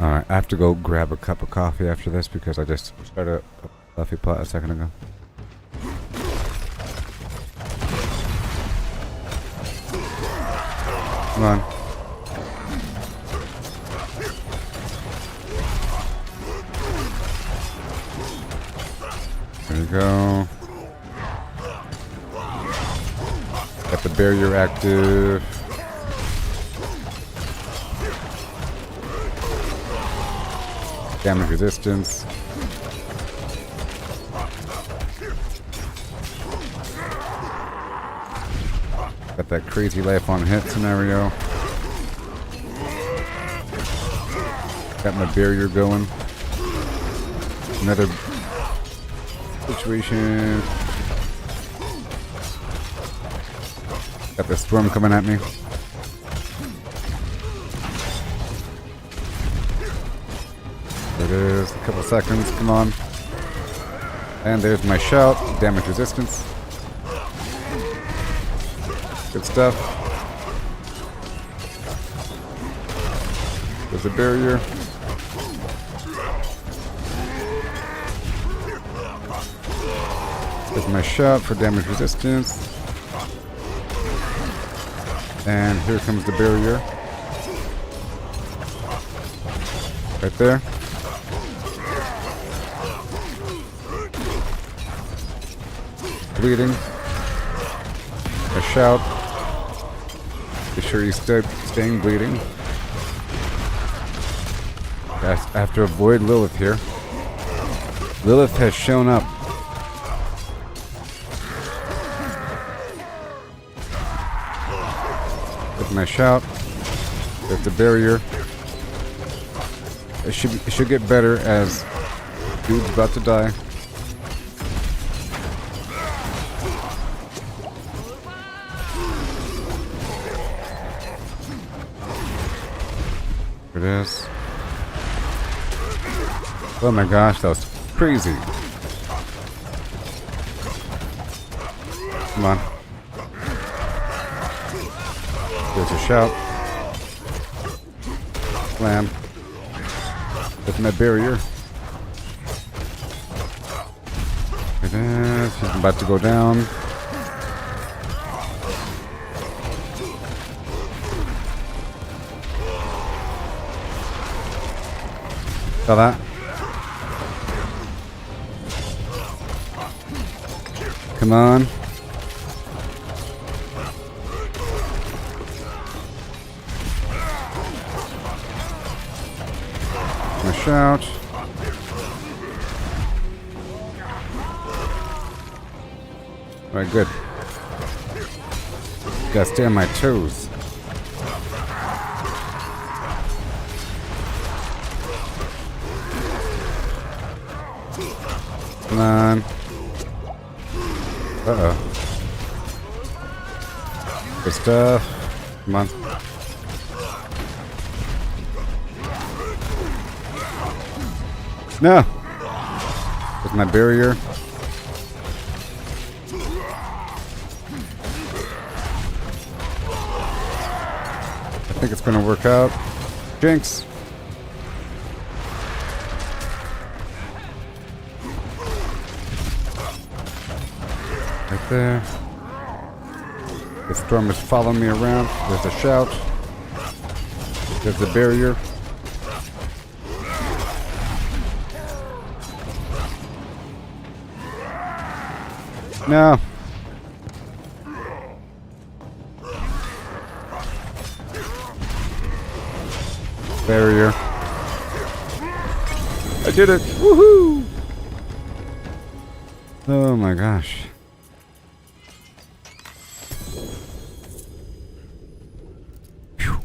Alright, I have to go grab a cup of coffee after this because I just started a coffee pot a second ago. Come on. There we go. Got the barrier active. Damage resistance. Got that crazy life on hit scenario. Got my barrier going. Another situation. Got the storm coming at me. There it is. A couple seconds. Come on. And there's my shout. Damage resistance. Good stuff. There's a barrier. There's my shout for damage resistance. And here comes the barrier. Right there. Bleeding. A shout. Be sure you staying bleeding. I have to avoid Lilith here. Lilith has shown up. With my shout. There's the barrier. It should get better as dude's about to die. Here it is. Oh my gosh, that was crazy. Come on. There's a shout. Slam. With my barrier. It is. He's about to go down. Saw that? Come on. My shout. Alright, good. Gotta stay on my toes. Come on. Uh-oh. Good stuff. Come on. No! With my barrier. I think it's gonna work out. Jinx! Right there. The storm is following me around. There's a shout. There's a barrier. No. Barrier. I did it. Woohoo! Oh my gosh. Phew.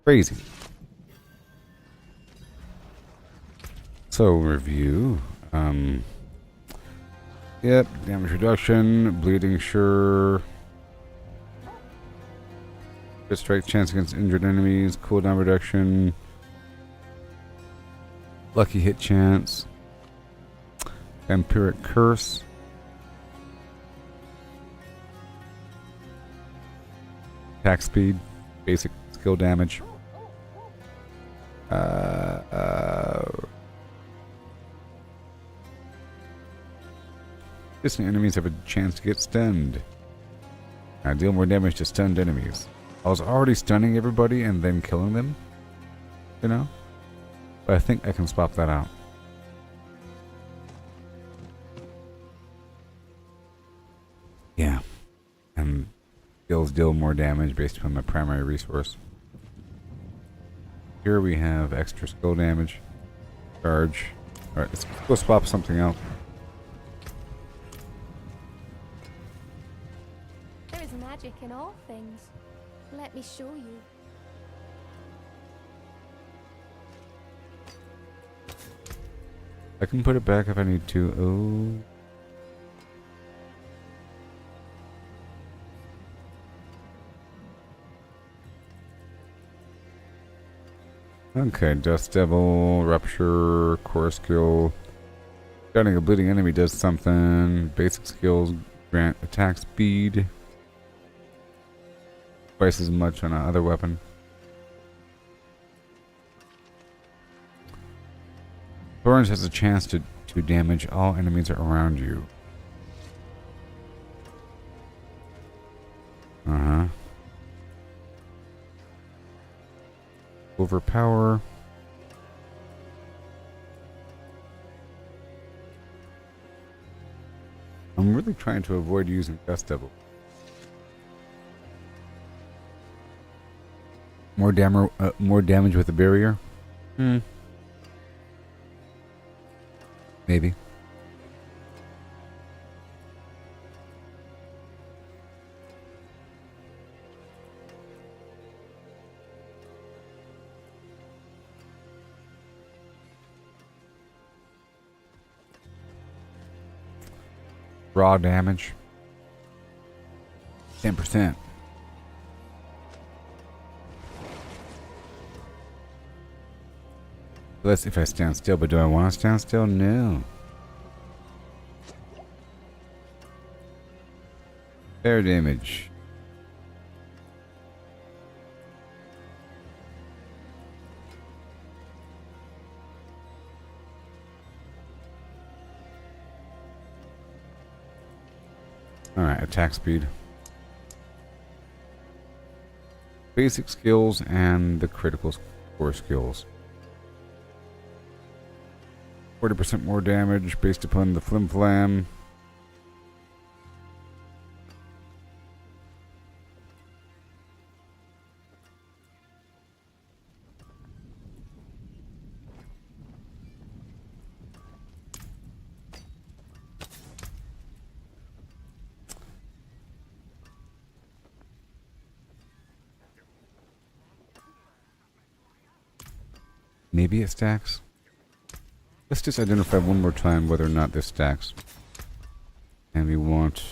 Crazy. So review. Yep, damage reduction, bleeding sure. Crit strike chance against injured enemies, cooldown reduction. Lucky hit chance. Vampiric curse. Attack speed, basic skill damage. Distant enemies have a chance to get stunned. I deal more damage to stunned enemies. I was already stunning everybody and then killing them, you know? But I think I can swap that out. Yeah. And skills deal more damage based upon my primary resource. Here we have extra skill damage. Charge. Alright, let's go swap something out. There is magic in all things. Let me show you. I can put it back if I need to. Oh. Okay, Dust Devil, Rupture, Core Skill. Stunning a bleeding enemy does something. Basic skills grant attack speed. Twice as much on another weapon. Thorns has a chance to damage all enemies around you. Uh-huh. Overpower. I'm really trying to avoid using Dust Devil. More damage with the barrier? Maybe. Raw damage. 10%. Let's see if I stand still, but do I want to stand still? No. Fair damage. Alright, attack speed. Basic skills and the critical core skills. 40% more damage based upon the flim flam. Maybe it stacks. Let's just identify one more time whether or not this stacks. And we want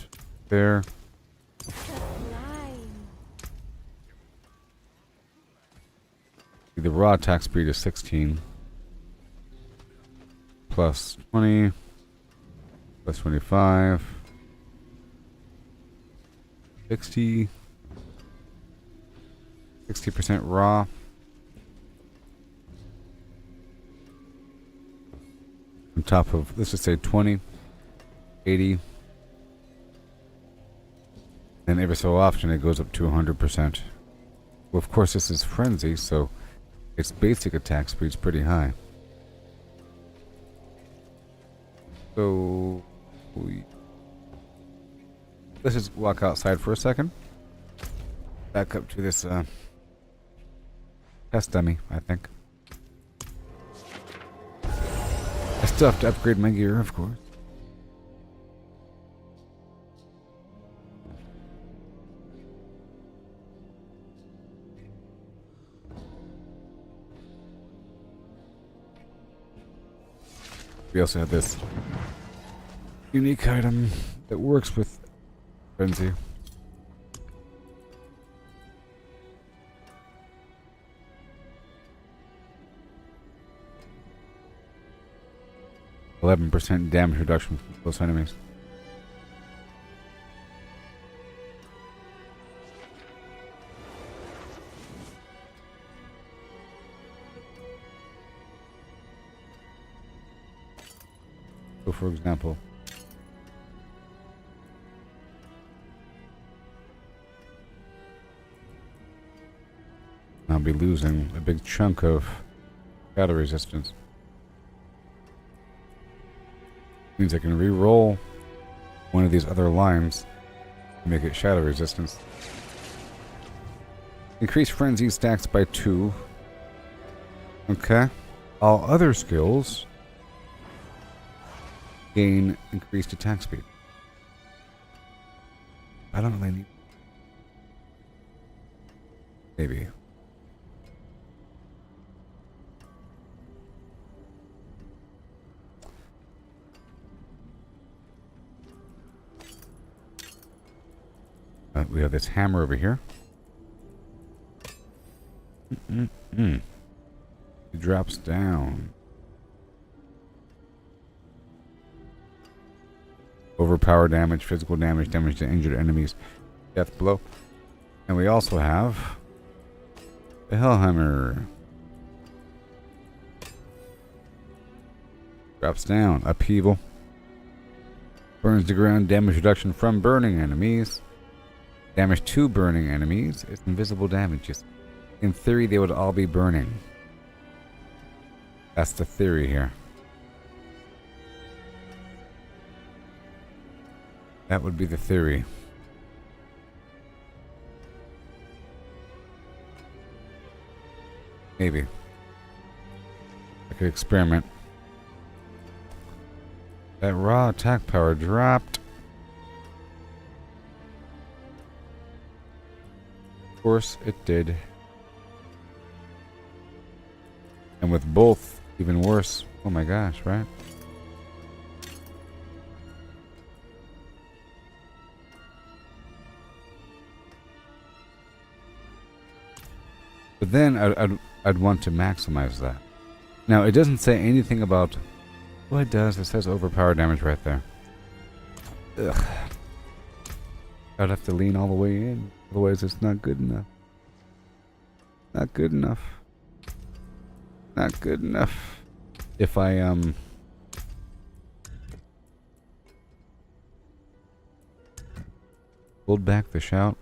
there. The raw attack speed is 16. Plus 20. Plus 25. 60. 60% raw. On top of, let's just say 20, 80, and every so often it goes up to 100%. Well, of course this is frenzy, so its basic attack speed's pretty high. So let's just walk outside for a second. Back up to this test dummy, I think. I still have to upgrade my gear, of course. We also have this unique item that works with frenzy. %, damage reduction from close enemies. So, for example, I'll be losing a big chunk of battle resistance. Means I can re-roll one of these other lines to make it shadow resistance. Increase frenzy stacks by 2. Okay. All other skills gain increased attack speed. I don't really need. Maybe. We have this hammer over here. It drops down. Overpower damage, physical damage, damage to injured enemies, death blow. And we also have the Hellhammer. Drops down. Upheaval. Burns the ground, damage reduction from burning enemies. Damage to burning enemies. It's invisible damages. In theory, they would all be burning. That's the theory here. That would be the theory. Maybe. I could experiment. That raw attack power dropped. Of course it did. And with both, even worse. Oh my gosh, right? then I'd want to maximize that. Now, it doesn't say anything about... Well, it does. It says overpower damage right there. Ugh. I'd have to lean all the way in. Otherwise, it's not good enough. Not good enough. Not good enough. If I, pulled back the shout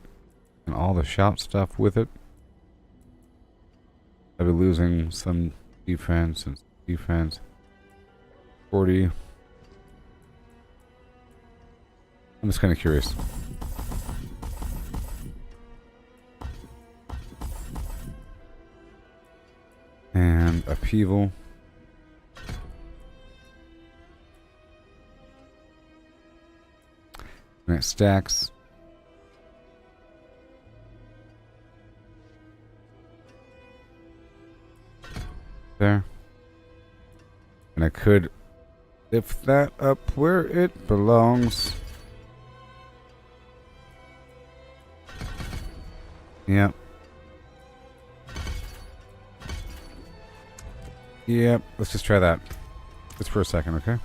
and all the shout stuff with it, I'd be losing some defense and defense. 40. I'm just kind of curious. And upheaval. And it stacks. There. And I could lift that up where it belongs. Yep. Yep, let's just try that. Just for a second, okay?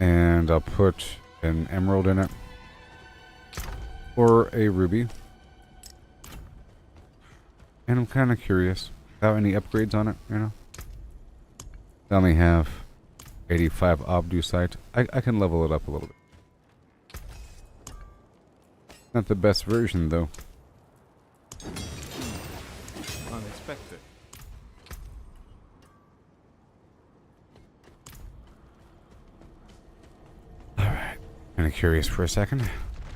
And I'll put an emerald in it. Or a ruby. And I'm kind of curious. Without any upgrades on it, you know? I only have 85 obdusite. I can level it up a little bit. Not the best version, though. Unexpected. Alright. Kind of curious for a second.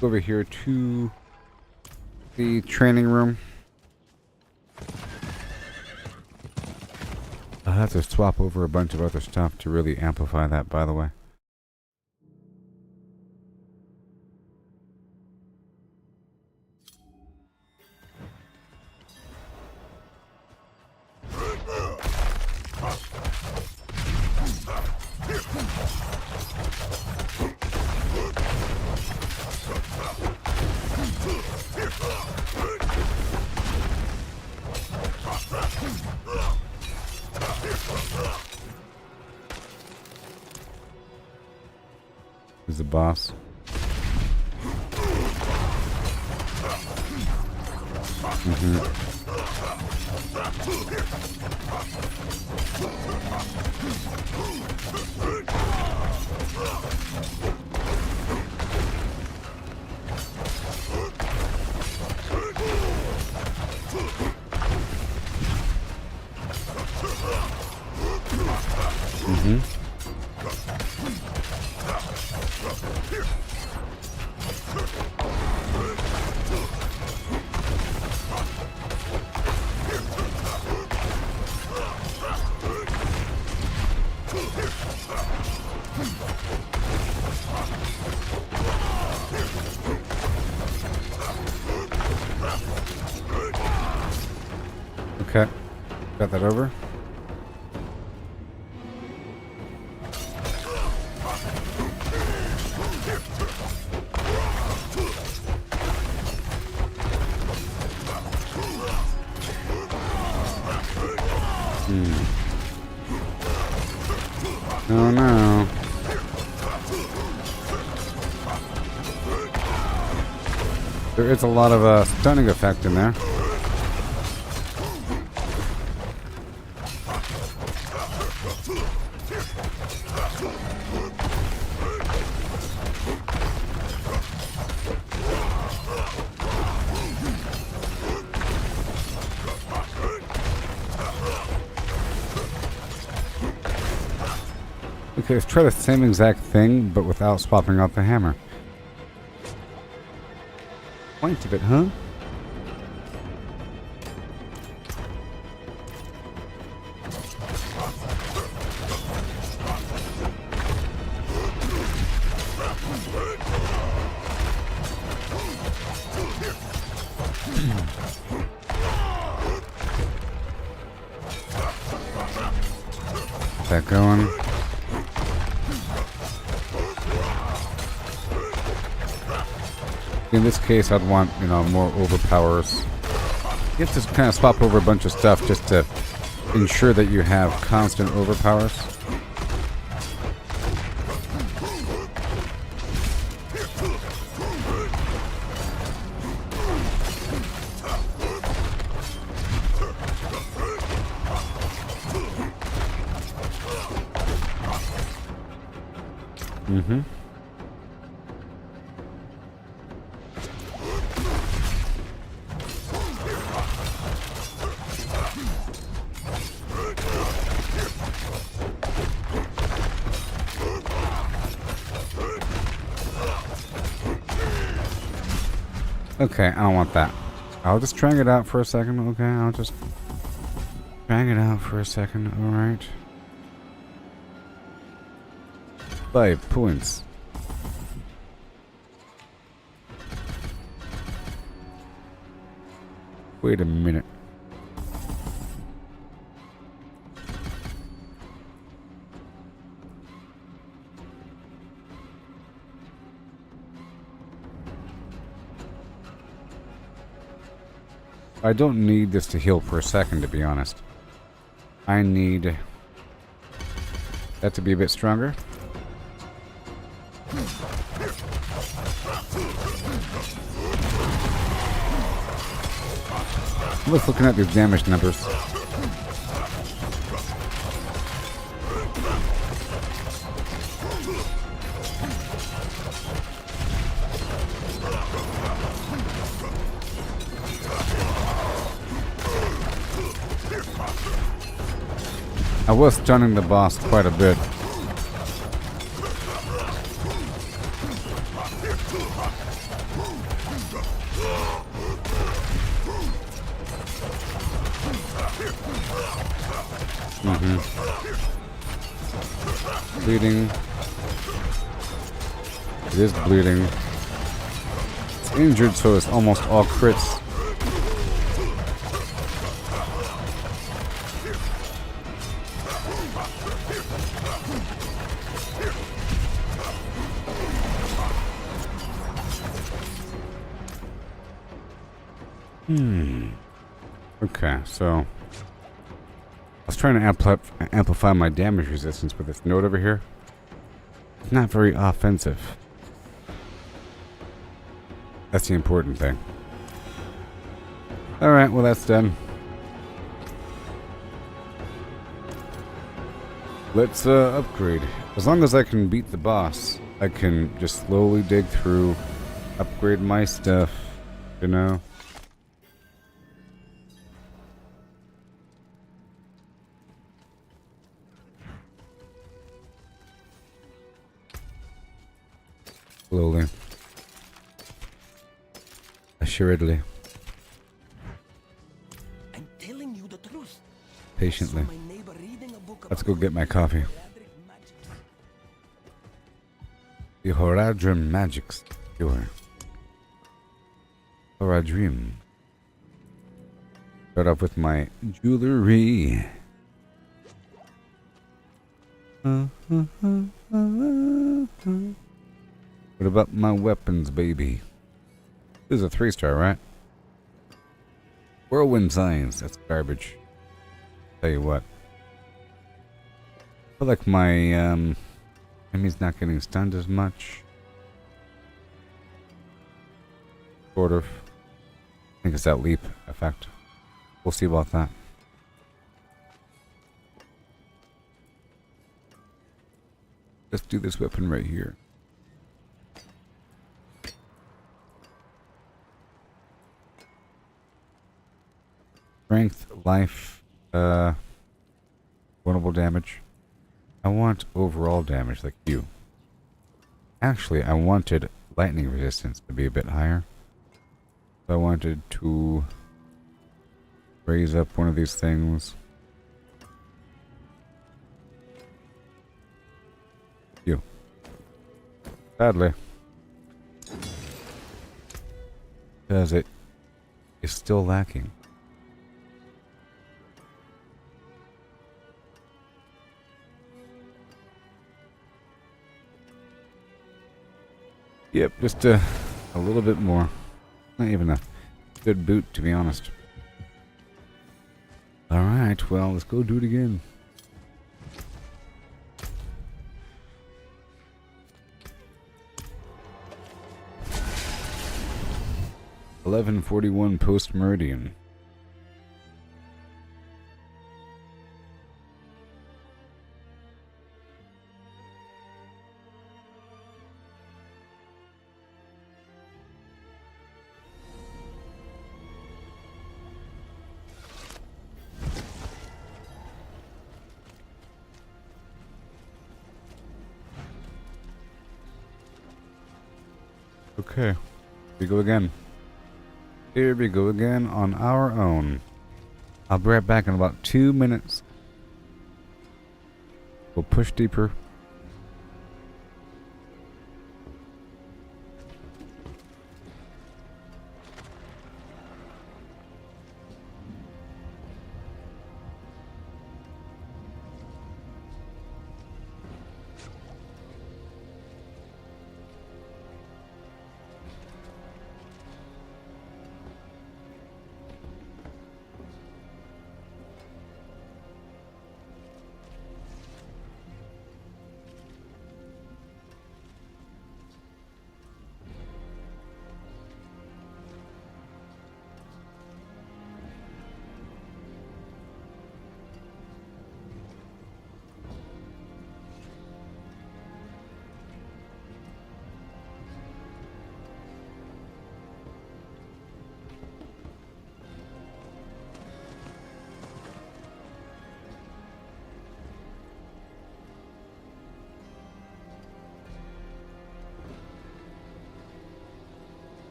Go over here to the training room. I'll have to swap over a bunch of other stuff to really amplify that, by the way. Is the boss. Okay, got that over. Oh no. There is a lot of stunning effect in there. Okay, let's try the same exact thing, but without swapping out the hammer. Point of it, huh? Get that going. In this case, I'd want, you know, more overpowers. You have to kind of swap over a bunch of stuff just to ensure that you have constant overpowers. Mm-hmm. Okay, I don't want that. I'll just drag it out for a second, okay? I'll just drag it out for a second, alright? 5 points. Wait a minute. I don't need this to heal for a second, to be honest. I need that to be a bit stronger. Let's looking at these damage numbers. I was stunning the boss quite a bit. Bleeding. It is bleeding. It's injured, so it's almost all crits. Okay, so I was trying to amplify my damage resistance with this node over here. It's not very offensive. That's the important thing. Alright, well that's done. Let's upgrade. As long as I can beat the boss, I can just slowly dig through, upgrade my stuff, you know? Slowly. Assuredly. I'm telling you the truth. Patiently. My neighbor reading a book Let's go get my coffee. The Horadrim Magics. Sure. Horadrim. Start off with my jewelry. What about my weapons, baby? This is a 3-star, right? Whirlwind Signs. That's garbage. Tell you what. I feel like my enemy's not getting stunned as much. Sort of. I think it's that leap effect. We'll see about that. Let's do this weapon right here. Strength, life, vulnerable damage. I want overall damage like you. Actually, I wanted lightning resistance to be a bit higher. So I wanted to raise up one of these things. You. Sadly. Because it is still lacking. Yep, just a little bit more. Not even a good boot, to be honest. Alright, well, let's go do it again. $11:41 post meridian. Okay, here we go again. Here we go again on our own. I'll be right back in about 2 minutes. We'll push deeper.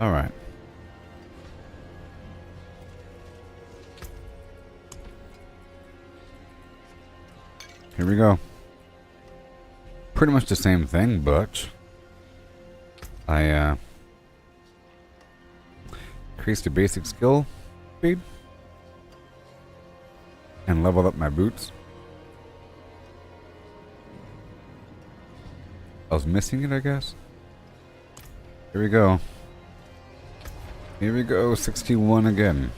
All right. Here we go. Pretty much the same thing, but I increased the basic skill speed and leveled up my boots. I was missing it, I guess. Here we go. Here we go, 61 again.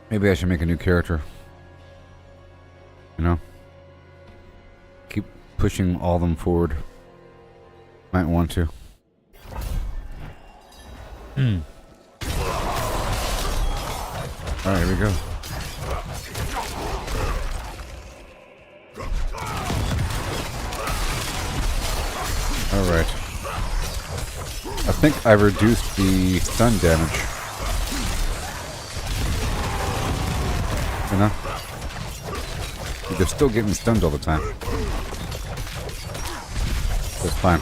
Maybe I should make a new character. You know? Keep pushing all of them forward. Might want to. Alright, here we go. Alright. I think I reduced the stun damage. You know? They're still getting stunned all the time. That's fine.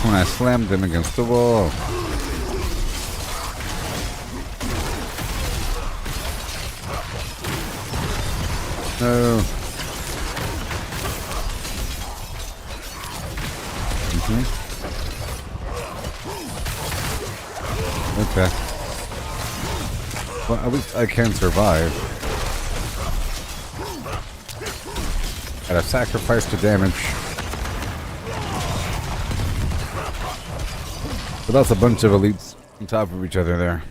when I slammed him against the wall. No. Okay. Well, at least I can survive. At a sacrifice to damage. But that's a bunch of elites on top of each other there.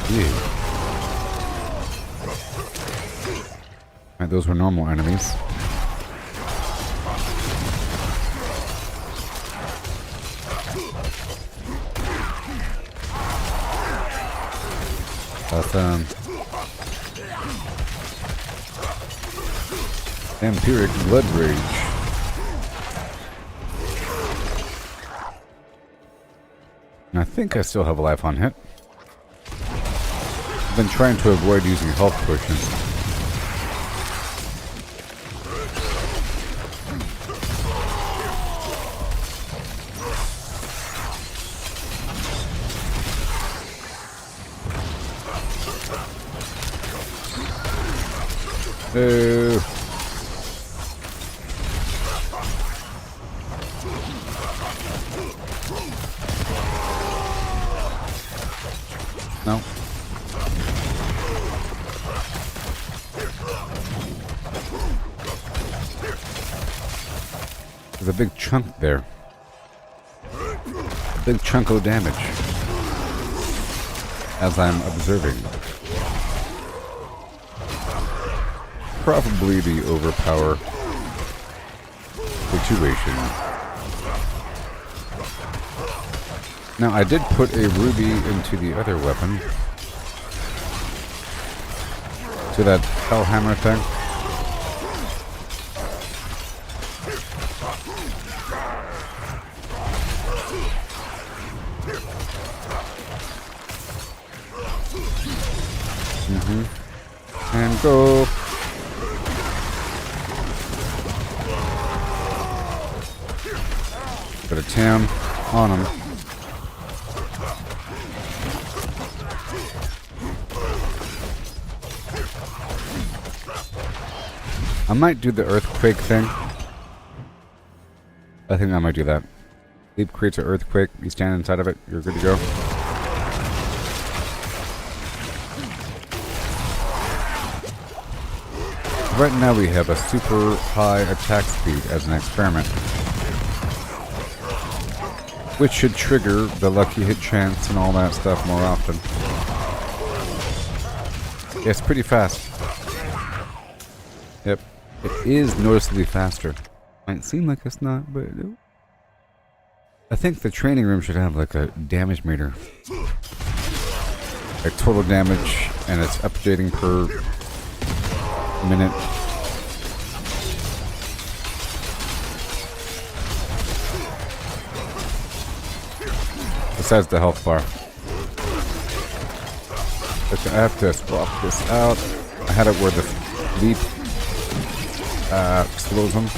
Yeah. Right, those were normal enemies. Awesome. Vampiric blood rage. And I think I still have a life on hit. I've been trying to avoid using health potions. Oh. No. There's a big chunk there. A big chunk of damage. As I'm observing. Probably the overpower situation. Now, I did put a ruby into the other weapon. To that hellhammer thing. And go. Put a tam on him. I might do the earthquake thing. I think I might do that. Leap creates an earthquake. You stand inside of it. You're good to go. Right now we have a super high attack speed as an experiment, which should trigger the lucky hit chance and all that stuff more often. Yeah, it's pretty fast. Yep, it is noticeably faster. Might seem like it's not, but I think the training room should have like a damage meter, like total damage, and it's updating per minute. Besides the health bar. Okay, I have to swap this out. I had it where the leap slows them.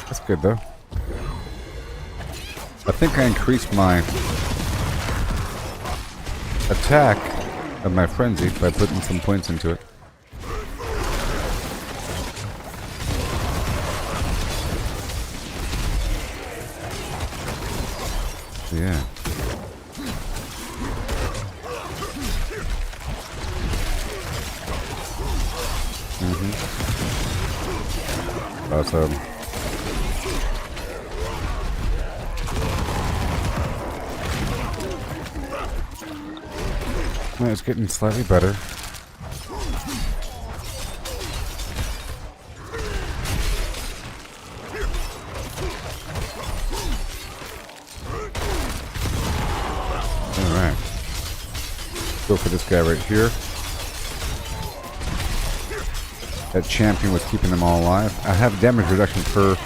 That's good though. I think I increased my attack of my frenzy by putting some points into it. Yeah. Awesome. Well, it's getting slightly better. Alright. Go for this guy right here. That champion was keeping them all alive. I have damage reduction per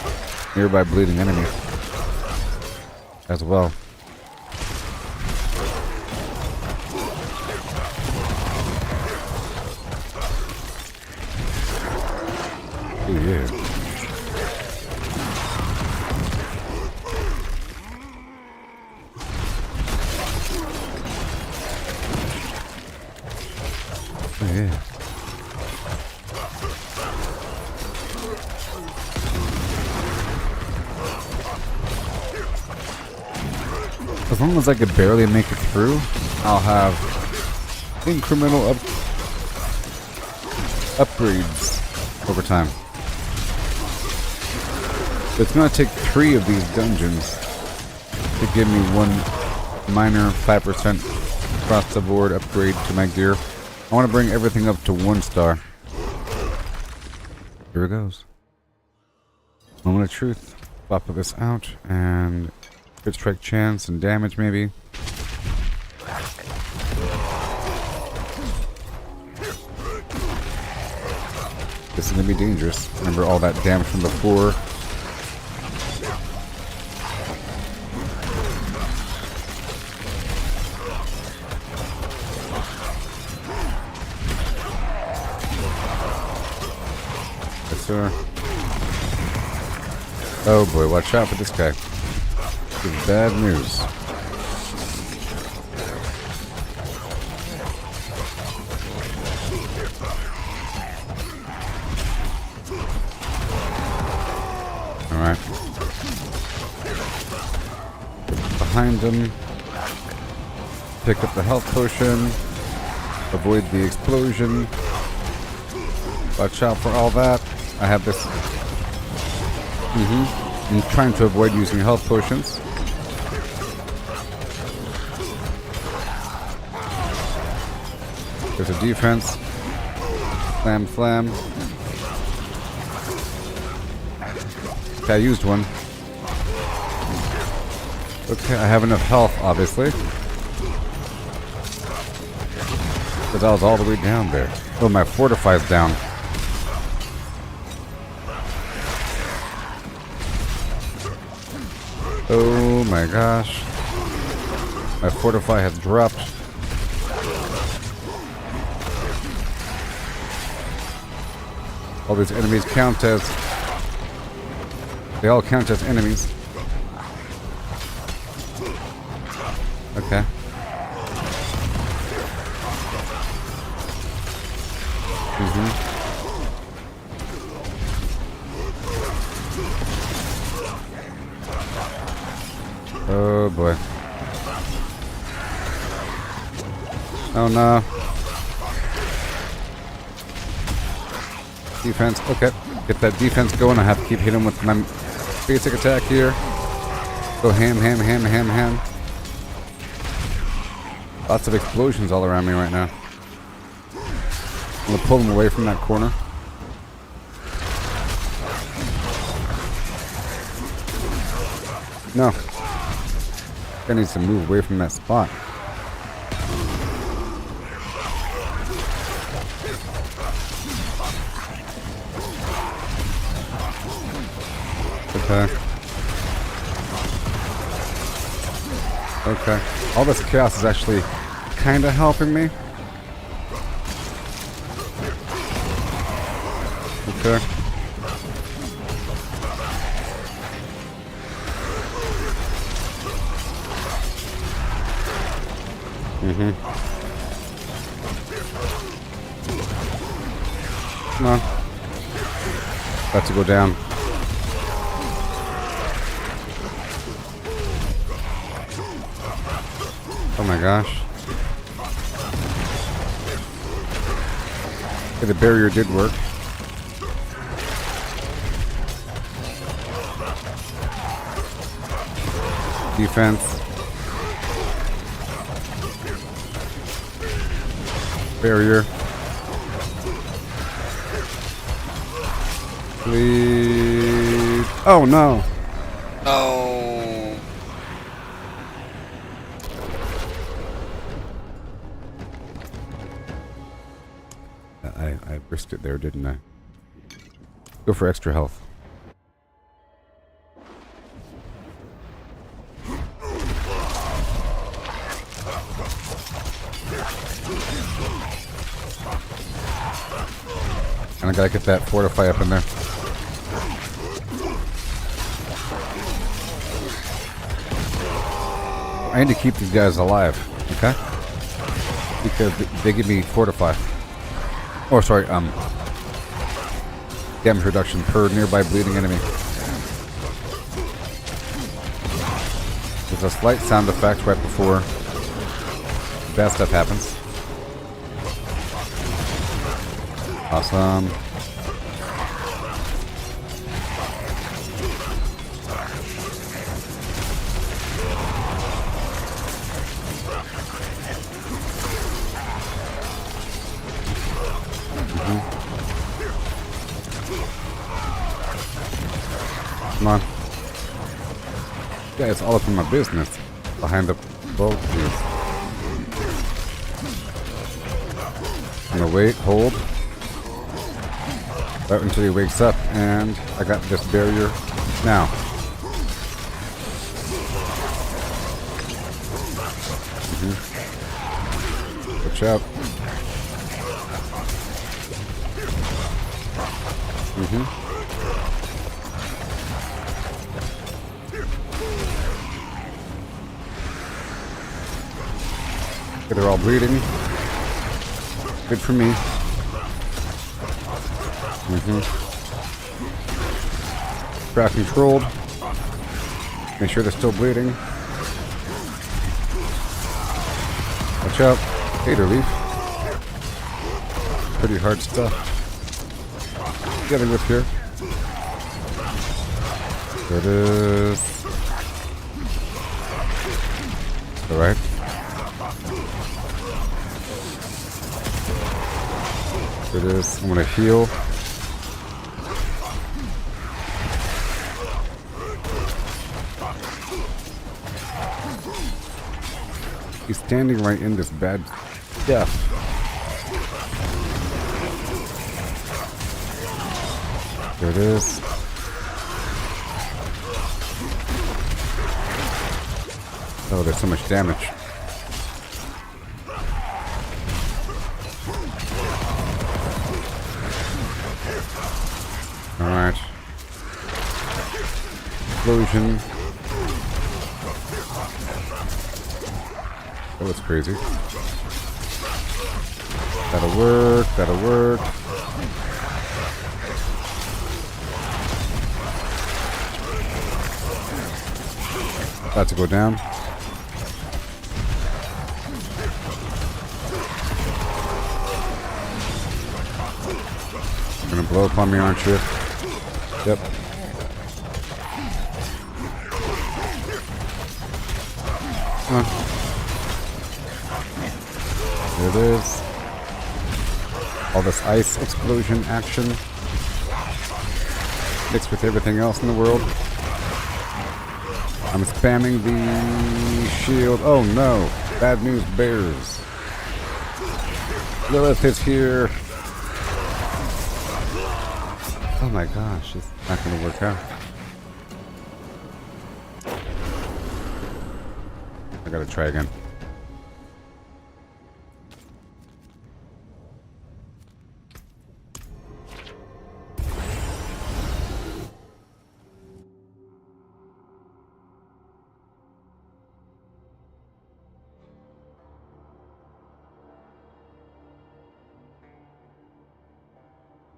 nearby bleeding enemy as well. yeah. Oh, yeah. As long as I could barely make it through, I'll have incremental upgrades over time. It's going to take 3 of these dungeons to give me one minor 5% across the board upgrade to my gear. I want to bring everything up to 1 star. Here it goes. Moment of truth. Flop this out and crit strike chance and damage maybe. This is gonna be dangerous. Remember all that damage from before. Yes, sir. Oh boy, watch out for this guy. This is bad news. Alright. Behind him. Pick up the health potion. Avoid the explosion. Watch out for all that. I have this. I'm trying to avoid using health potions. There's a defense. Flam, flam. Okay, I used one. Okay, I have enough health, obviously. Because I was all the way down there. Oh, my fortify's down. Oh my gosh. My fortify has dropped. All these enemies count as... They all count as enemies. Okay. Oh boy. Oh no. Defense. Okay. Get that defense going. I have to keep hitting with my basic attack here. Go ham, ham, ham, ham, ham. Lots of explosions all around me right now. I'm gonna pull them away from that corner. No. I need to move away from that spot. Okay. Okay. All this chaos is actually kind of helping me. Okay. Come on. About to go down. Oh my gosh. Okay, the barrier did work. Defense. Barrier. Please. Oh no. Oh. I risked it there, didn't I? Go for extra health. And I gotta get that fortify up in there. I need to keep these guys alive, okay? Because they give me fortify. Oh, sorry, damage reduction per nearby bleeding enemy. There's a slight sound effect right before bad stuff happens. Awesome. Come on. Yeah, it's all up in my business. Behind the boat, please. I'm gonna wait, hold. Right until he wakes up, and I got this barrier now. Watch out. Okay, they're all bleeding. Good for me. Crowd controlled. Make sure they're still bleeding. Watch out. Hater leaf. Pretty hard stuff. Get it with here. There it is. Alright. There it is. I'm gonna heal. He's standing right in this bad stuff. There it is. Oh, there's so much damage. Alright. Explosion. That was crazy. That'll work, that'll work. About to go down. You're gonna blow up on me, aren't you? Yep. Come on. There it is. All this ice explosion action mixed with everything else in the world. I'm spamming the shield. Oh no! Bad news bears. Lilith is here. Oh my gosh, it's not gonna work out. I gotta try again.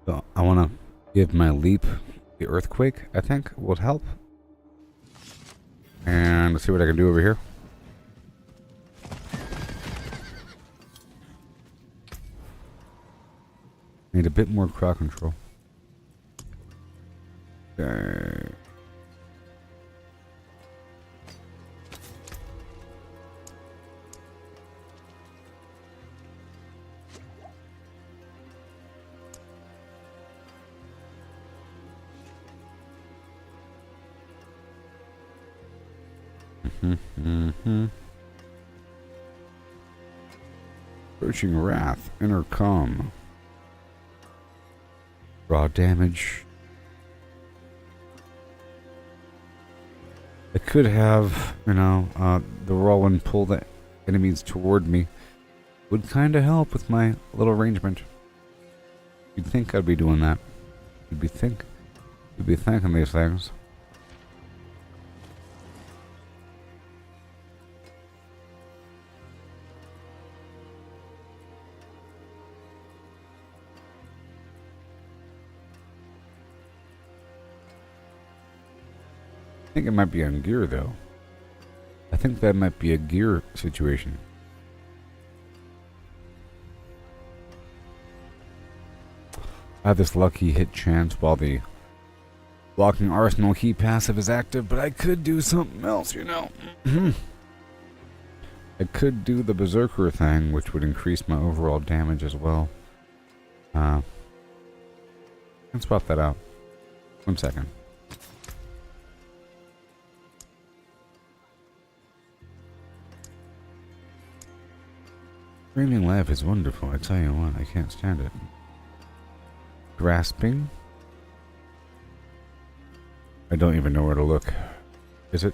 So I want to give my leap the earthquake, I think, would help. And let's see what I can do over here. Need a bit more crowd control. Okay. Approaching Wrath, Intercom. Raw damage. I could have, you know, the raw one pull the enemies toward me. Would kind of help with my little arrangement. You'd think I'd be doing that. You'd be thinking these things. I think it might be on gear, though. I think that might be a gear situation. I have this lucky hit chance while the blocking arsenal key passive is active, but I could do something else, you know. I could do the berserker thing, which would increase my overall damage as well. I can swap that out. 1 second. Streaming live is wonderful, I tell you what, I can't stand it. Grasping. I don't even know where to look. Is it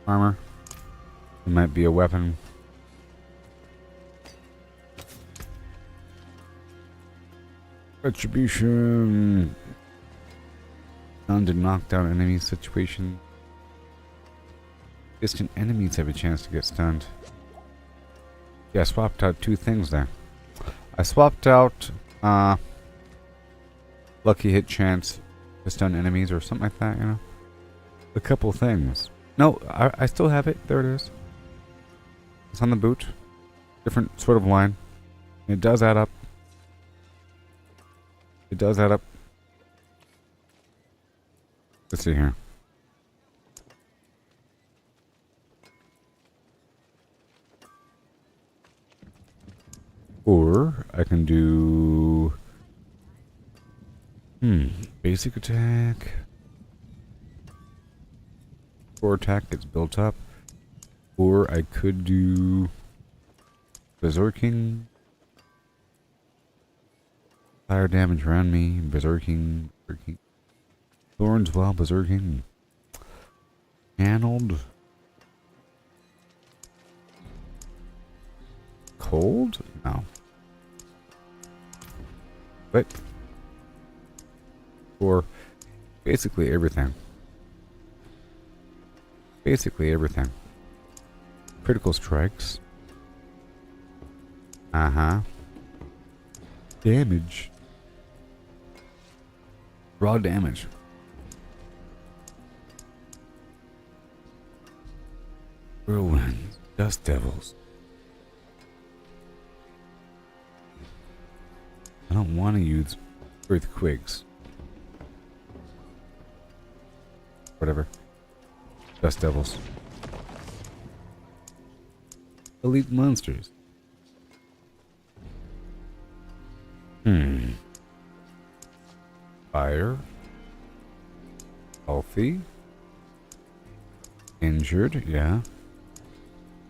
armor? It might be a weapon. Retribution. Stunned and knocked down enemy situation. Distant enemies have a chance to get stunned. Yeah, I swapped out 2 things there. I swapped out lucky hit chance to stun enemies or something like that, you know? A couple things. No, I still have it. There it is. It's on the boot. Different sort of line. It does add up. It does add up. Let's see here. Or I can do basic attack. Core attack gets built up. Or I could do berserking. Fire damage around me. Berserking. Thorns while berserking. Channeled. Cold? No. But for basically everything. Basically everything. Critical strikes. Damage. Raw damage. Whirlwinds. Dust devils. I don't want to use earthquakes. Whatever. Dust devils. Elite monsters. Fire. Healthy. Injured, yeah.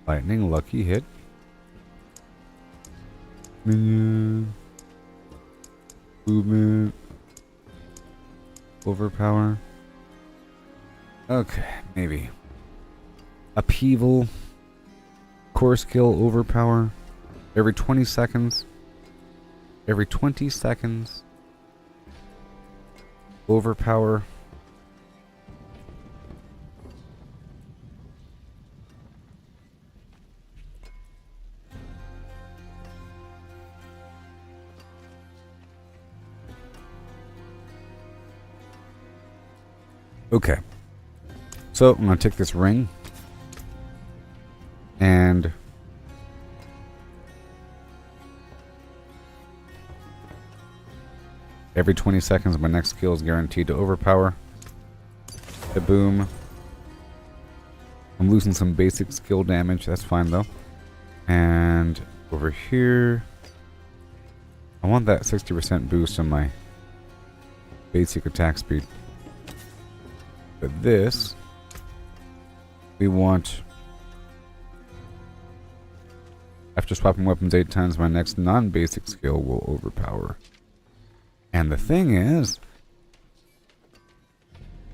Lightning, lucky hit. Minion. Movement. Overpower. Okay, maybe. Upheaval. Core skill overpower. Every 20 seconds. Every 20 seconds. Overpower. Okay. So I'm going to take this ring and every 20 seconds my next skill is guaranteed to overpower. Boom. I'm losing some basic skill damage. That's fine though. And over here, I want that 60% boost on my basic attack speed. But this, we want, after swapping weapons 8 times, my next non-basic skill will overpower. And the thing is,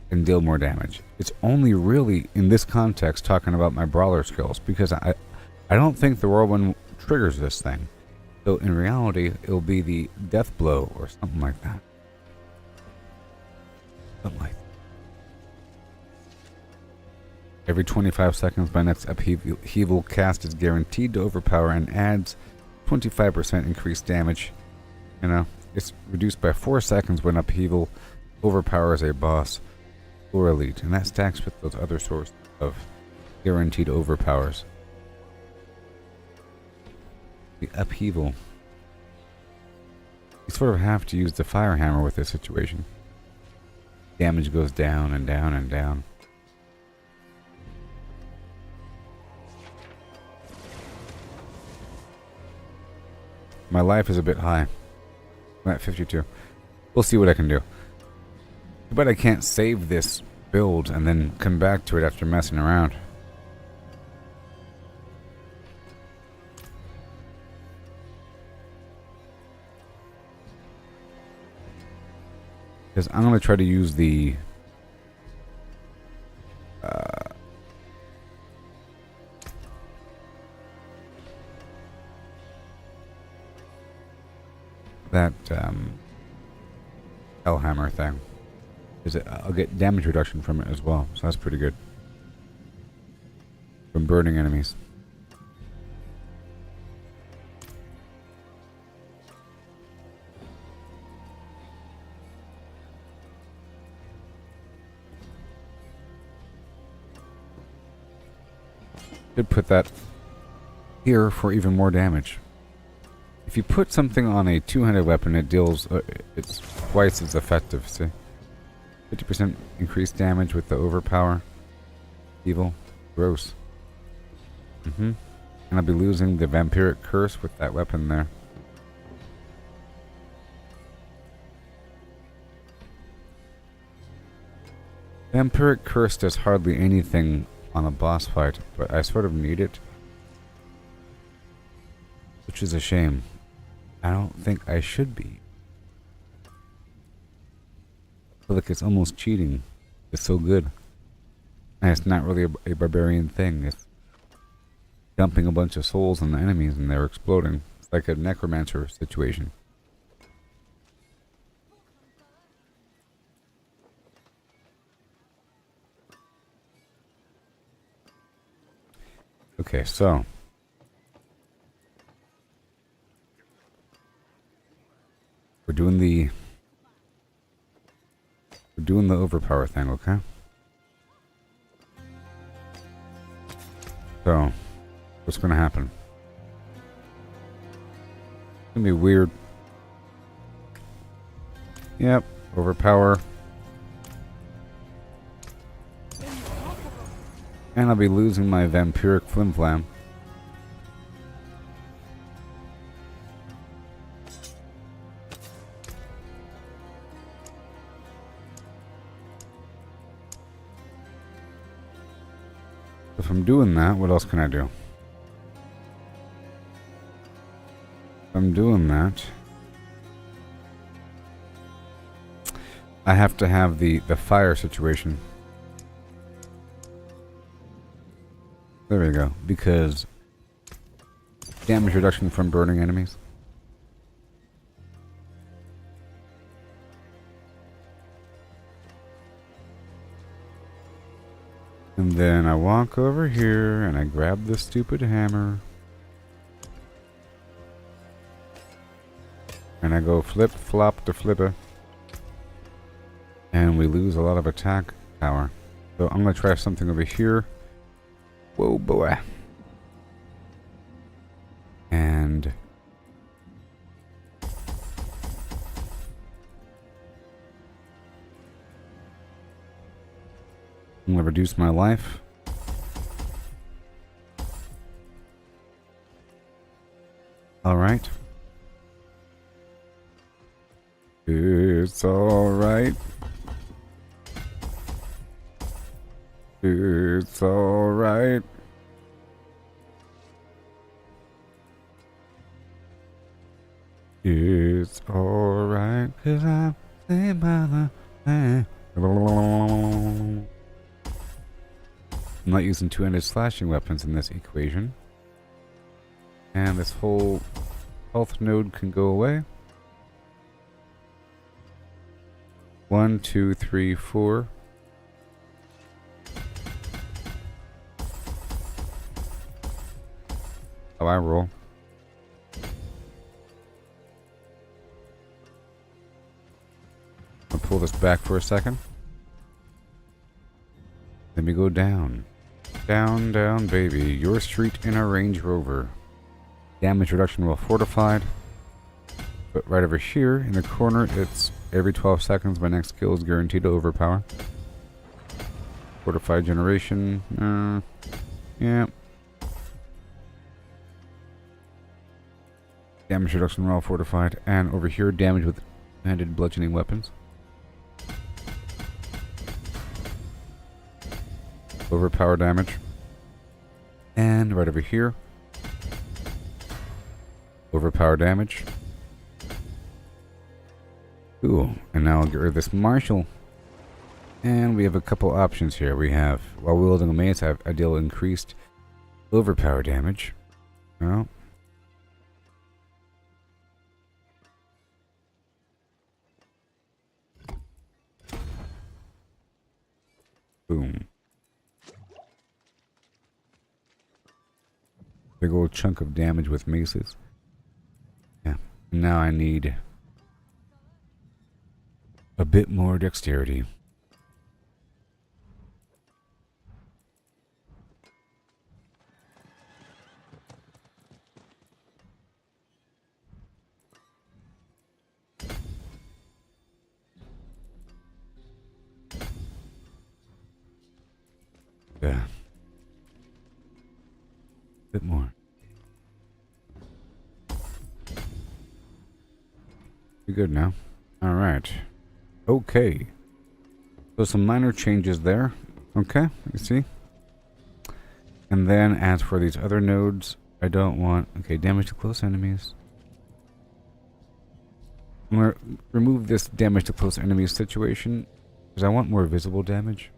and deal more damage. It's only really, in this context, talking about my brawler skills, because I don't think the whirlwind triggers this thing. So in reality, it'll be the death blow or something like that. Something like that. Every 25 seconds, my next upheaval cast is guaranteed to overpower and adds 25% increased damage. You know, it's reduced by 4 seconds when upheaval overpowers a boss. or elite, and that stacks with those other sources of guaranteed overpowers. The upheaval. You sort of have to use the fire hammer with this situation. Damage goes down and down and down. My life is a bit high. I'm at 52. We'll see what I can do. But I can't save this build and then come back to it after messing around. Because I'm going to try to use the Hellhammer thing. I'll get damage reduction from it as well, so that's pretty good. From burning enemies. Could put that here for even more damage. If you put something on a two-handed weapon, it deals it's twice as effective. See, 50% increased damage with the overpower. Evil, gross. And I'll be losing the vampiric curse with that weapon there. Vampiric curse does hardly anything on a boss fight, but I sort of need it, which is a shame. I don't think I should be. I feel like it's almost cheating. It's so good. And it's not really a barbarian thing. It's dumping a bunch of souls on the enemies and they're exploding. It's like a necromancer situation. Okay, so we're doing the overpower thing, okay? So what's gonna happen? It's gonna be weird. Yep, overpower. And I'll be losing my vampiric flimflam. If I'm doing that, what else can I do? If I'm doing that, I have to have the fire situation. There we go, because damage reduction from burning enemies. And then I walk over here and I grab the stupid hammer. And I go flip, flop to flipper. And we lose a lot of attack power. So I'm going to try something over here. Whoa, boy. And I'm going to reduce my life. Alright. It's alright. It's alright. It's alright, 'cause I'm saved by the man. I'm not using two-handed slashing weapons in this equation. And this whole health node can go away. 1, 2, 3, 4. How I roll. I'll pull this back for a second. me go down. Down, down, baby. Your street in a Range Rover. Damage reduction while fortified. But right over here in the corner, it's every 12 seconds my next skill is guaranteed to overpower. Fortified generation. Yeah. Damage reduction while fortified. And over here, damage with handed bludgeoning weapons. Overpower damage. And right over here, overpower damage. Cool. And now I'll get rid of this marshal. And we have a couple options here. We have, while wielding a mace, I deal increased overpower damage. Well, boom. Big old chunk of damage with maces. Yeah. Now I need a bit more dexterity. Yeah. Bit more. You're good now. Alright. Okay. So some minor changes there. Okay, you see? And then as for these other nodes, I don't want... Okay, damage to close enemies. I'm going to remove this damage to close enemies situation because I want more visible damage.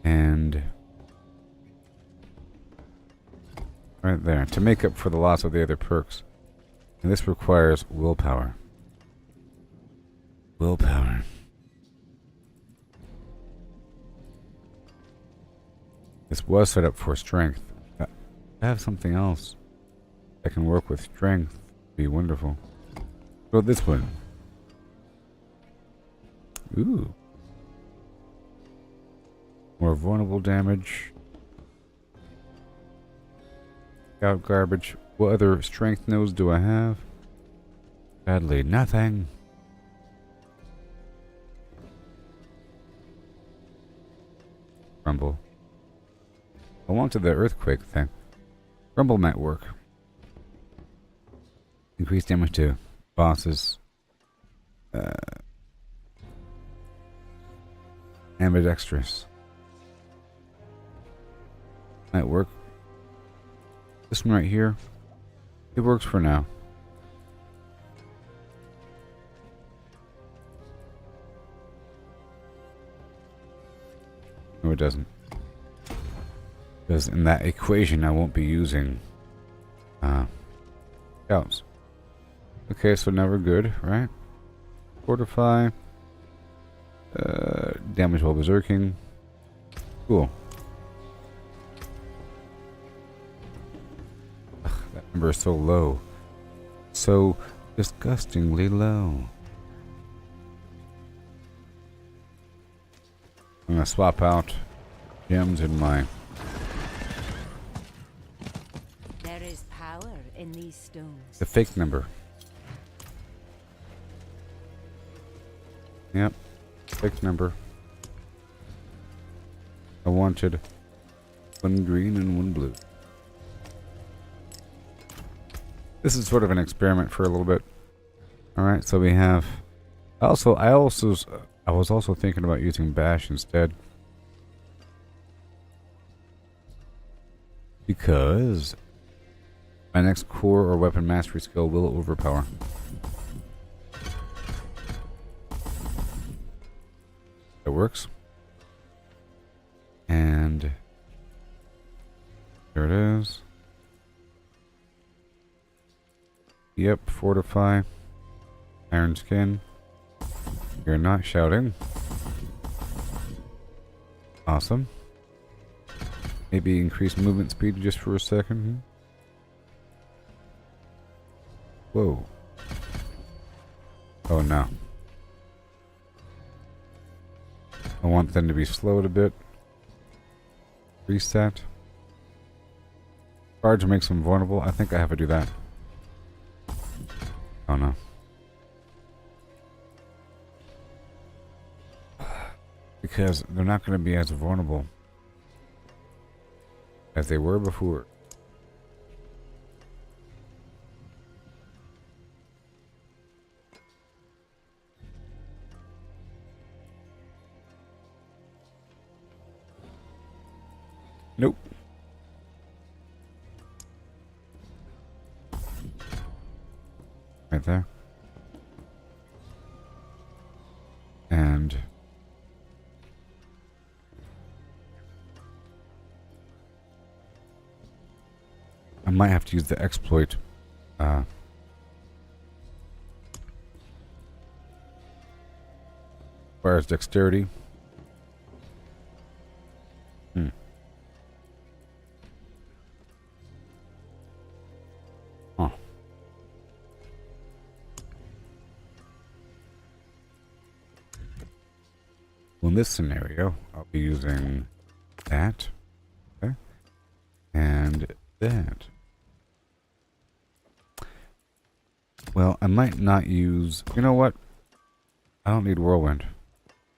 And... right there, to make up for the loss of the other perks. And this requires willpower. Willpower. This was set up for strength. I have something else that can work with strength. Be wonderful. So this one. Ooh. More vulnerable damage. Out garbage. What other strength nodes do I have? Sadly, nothing. Rumble. I wanted the earthquake thing. Rumble might work. Increased damage to bosses. Ambidextrous. Might work. This one right here, it works for now. No, it doesn't. Because in that equation, I won't be using scouts. Okay, so now we're good, right? Fortify. Damage while berserking. Cool. Number is so low. So disgustingly low. I'm gonna swap out gems in my... There is power in these stones. the fake number. Yep. Fake number. I wanted one green and one blue. This is sort of an experiment for a little bit. Alright, so we have... I was also thinking about using Bash instead. Because my next core or weapon mastery skill will overpower. It works. And there it is. Yep, fortify. Iron skin. You're not shouting. Awesome. Maybe increase movement speed just for a second. Whoa. Oh no. I want them to be slowed a bit. Reset. Charge makes them vulnerable. I think I have to do that. Oh no. Because they're not going to be as vulnerable as they were before. Nope. Right there. And I might have to use the exploit. Requires dexterity. Huh. Well, in this scenario, I'll be using that. Okay. And that. Well, I might not use... You know what? I don't need whirlwind.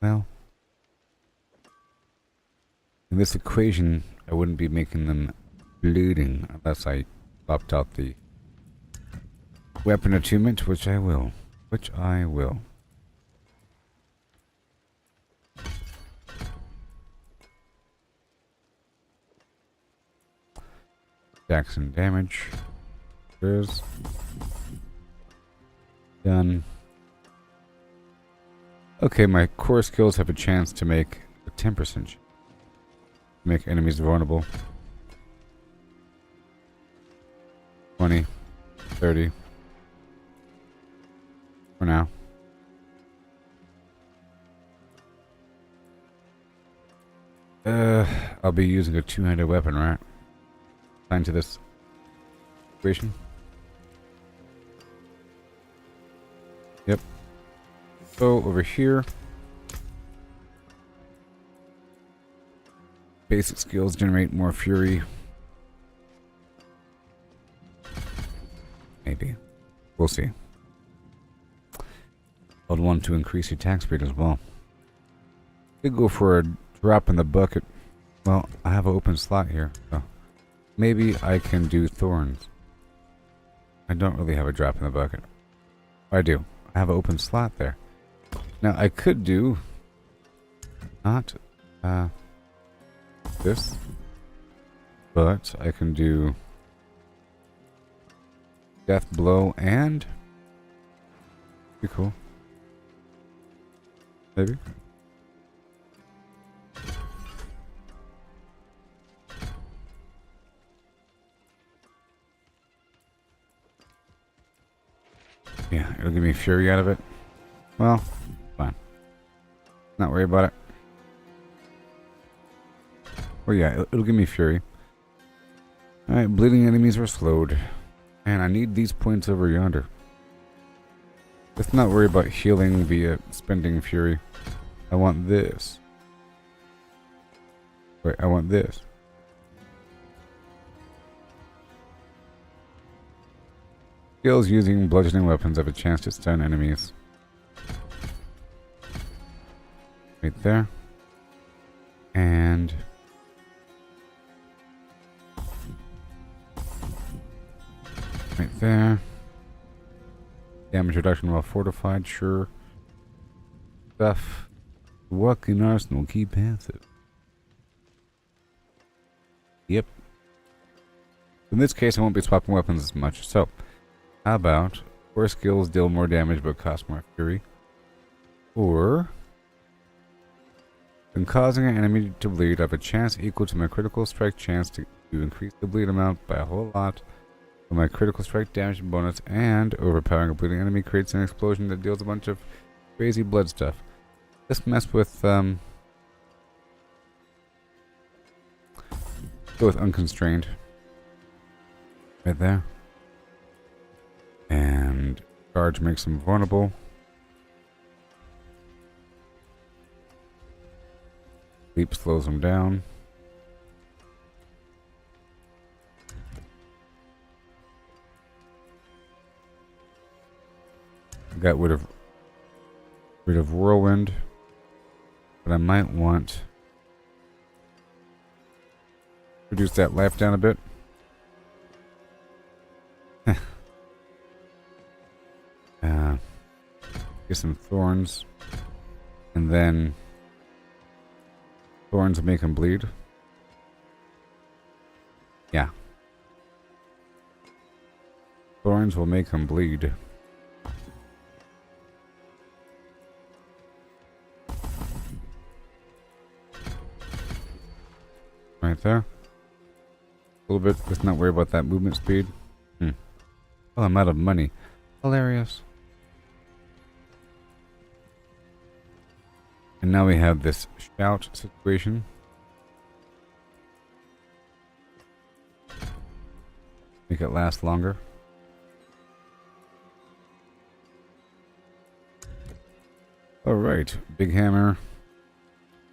Well, in this equation, I wouldn't be making them bleeding unless I popped out the weapon attunement, which I will. Which I will. Jackson damage. There's done. Okay, my core skills have a chance to make a 10% chance. Make enemies vulnerable. 20, 30. For now. I'll be using a two-handed weapon, right? Assigned to this situation. Yep. So over here, basic skills generate more fury. Maybe. We'll see. I'd want to increase your attack speed as well. Could go for a drop in the bucket. Well, I have an open slot here, so maybe I can do thorns. I don't really have a drop in the bucket. I do. I have an open slot there. Now I could do not this, but I can do death blow and be cool. Maybe. Yeah, it'll give me fury out of it. Well, fine. Not worry about it. Well, yeah, it'll give me fury. Alright, bleeding enemies are slowed. And I need these points over yonder. Let's not worry about healing via spending fury. I want this. Wait, I want this. Skills using bludgeoning weapons have a chance to stun enemies. Right there. And right there. Damage reduction while fortified, sure. Stuff. Walking arsenal, key passive. Yep. In this case, I won't be swapping weapons as much, so how about core skills deal more damage but cost more fury? Or when causing an enemy to bleed, I have a chance equal to my critical strike chance to increase the bleed amount by a whole lot. When my critical strike damage bonus and overpowering a bleeding enemy creates an explosion that deals a bunch of crazy blood stuff. Let's mess with go with unconstrained. Right there. And charge makes them vulnerable. Sleep slows him down. Got rid of whirlwind, but I might want reduce that life down a bit. Get some thorns, and then thorns will make him bleed. Yeah, thorns will make him bleed. Right there. A little bit. Let's not worry about that movement speed. Oh, I'm out of money. Hilarious. And now we have this shout situation. Make it last longer. Alright. Big hammer.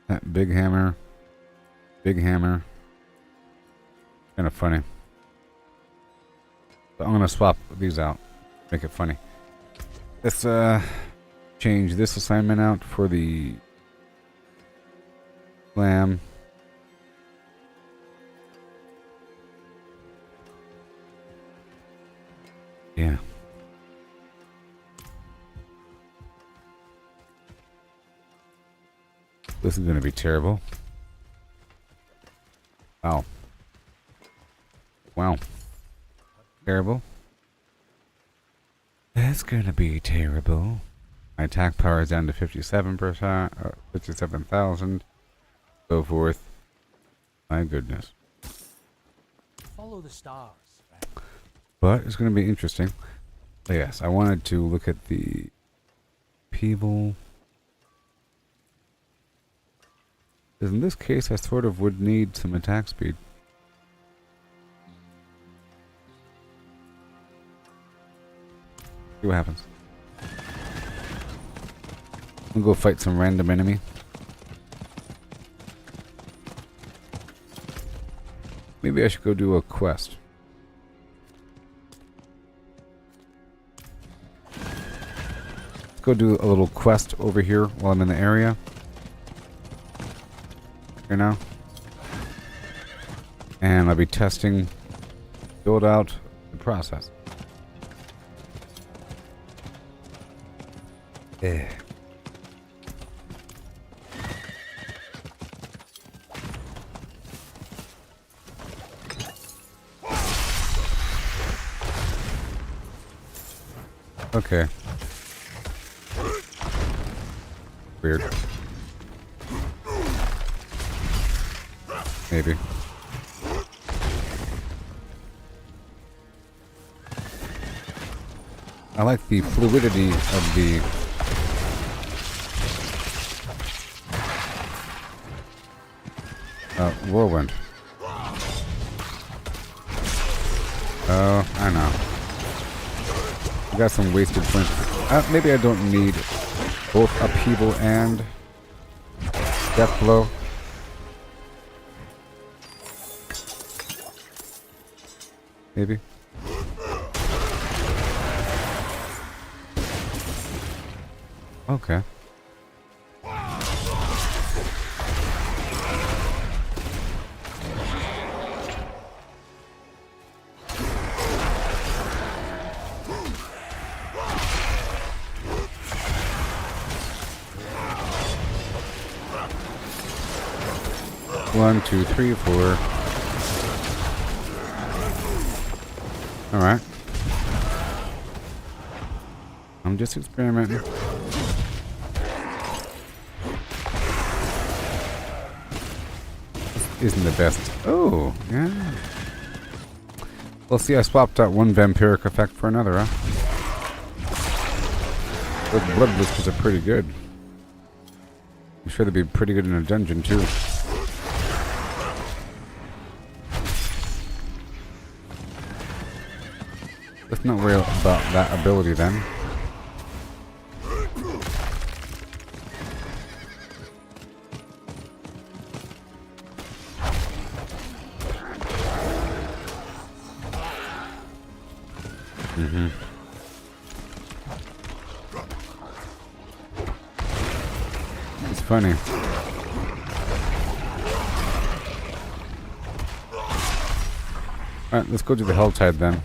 That big hammer. Big hammer. Kind of funny. So I'm gonna swap these out. Make it funny. Let's change this assignment out for the slam. Yeah. This is gonna be terrible. Wow. Wow. Terrible. That's gonna be terrible. My attack power is down to 57%, 57,000, so forth. My goodness. Follow the stars. But it's gonna be interesting. Oh, yes, I wanted to look at the upheaval. Because in this case, I sort of would need some attack speed. See what happens. I'll go fight some random enemy. Maybe I should go do a quest. Let's go do a little quest over here while I'm in the area. Here now. And I'll be testing, build out the process. Yeah. Okay. Weird. Maybe. I like the fluidity of the whirlwind. Oh, I know. I got some wasted points. Maybe I don't need both upheaval and death blow. Maybe. Okay. One, two, three, four. All right. I'm just experimenting. This isn't the best. Oh, yeah. Well, see, I swapped out one vampiric effect for another, huh? Those blood blisters are pretty good. I'm sure they'd be pretty good in a dungeon, too. Let's not worry about that ability then. Mm-hmm. It's funny. Alright, let's go to the Helltide then.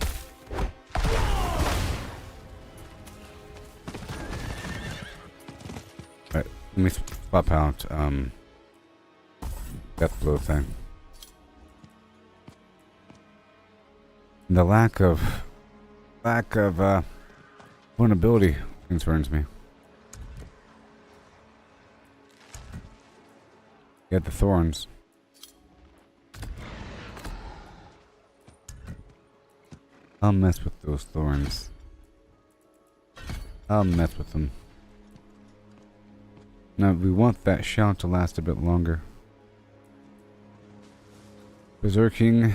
Alright, let me swap out Death Blow thing. The lack of vulnerability concerns me. Get the thorns. I'll mess with those thorns. I'll mess with them. Now we want that shout to last a bit longer. Berserking.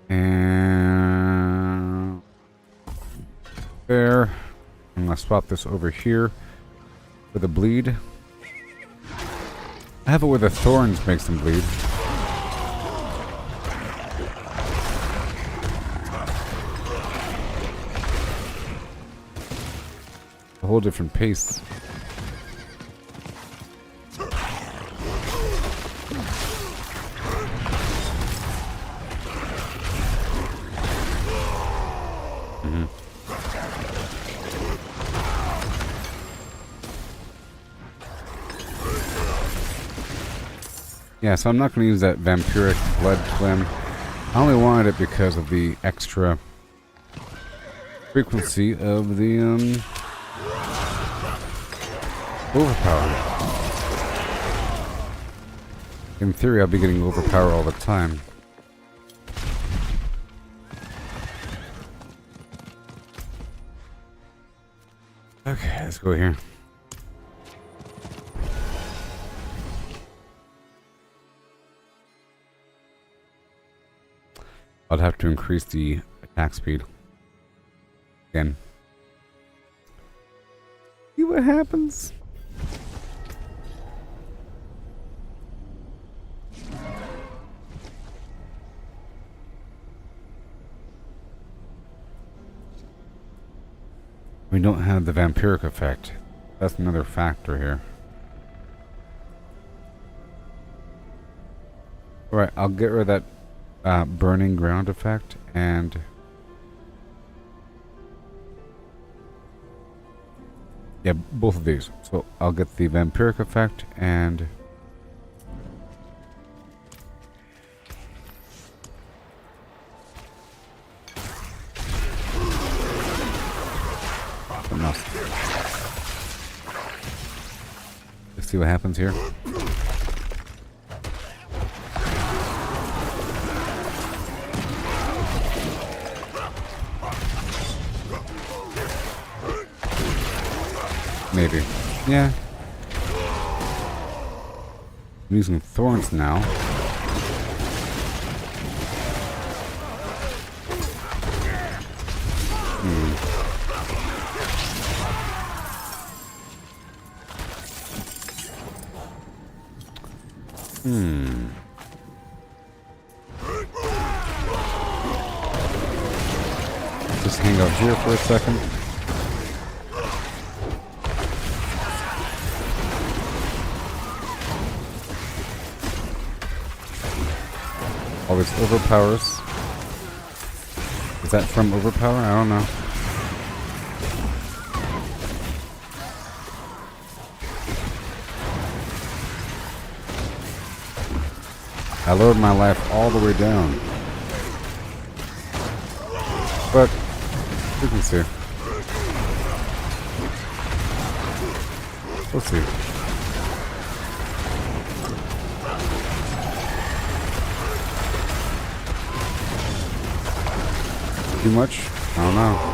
And there. I'm gonna swap this over here for the bleed. I have it where the thorns makes them bleed. A whole different pace. Yeah, so I'm not going to use that vampiric blood phlegm. I only wanted it because of the extra frequency of the overpower. In theory, I'll be getting overpower all the time. Okay, let's go here. I'd have to increase the attack speed. Again. See what happens. We don't have the vampiric effect. That's another factor here. Alright, I'll get rid of that burning ground effect and yeah, both of these. So I'll get the vampiric effect and something else. Let's see what happens here. Maybe. Yeah. I'm using thorns now. Just hang out here for a second. Always overpowers. Is that from overpower? I don't know. I lowered my life all the way down. But we can see. We'll see. Too much? I don't know.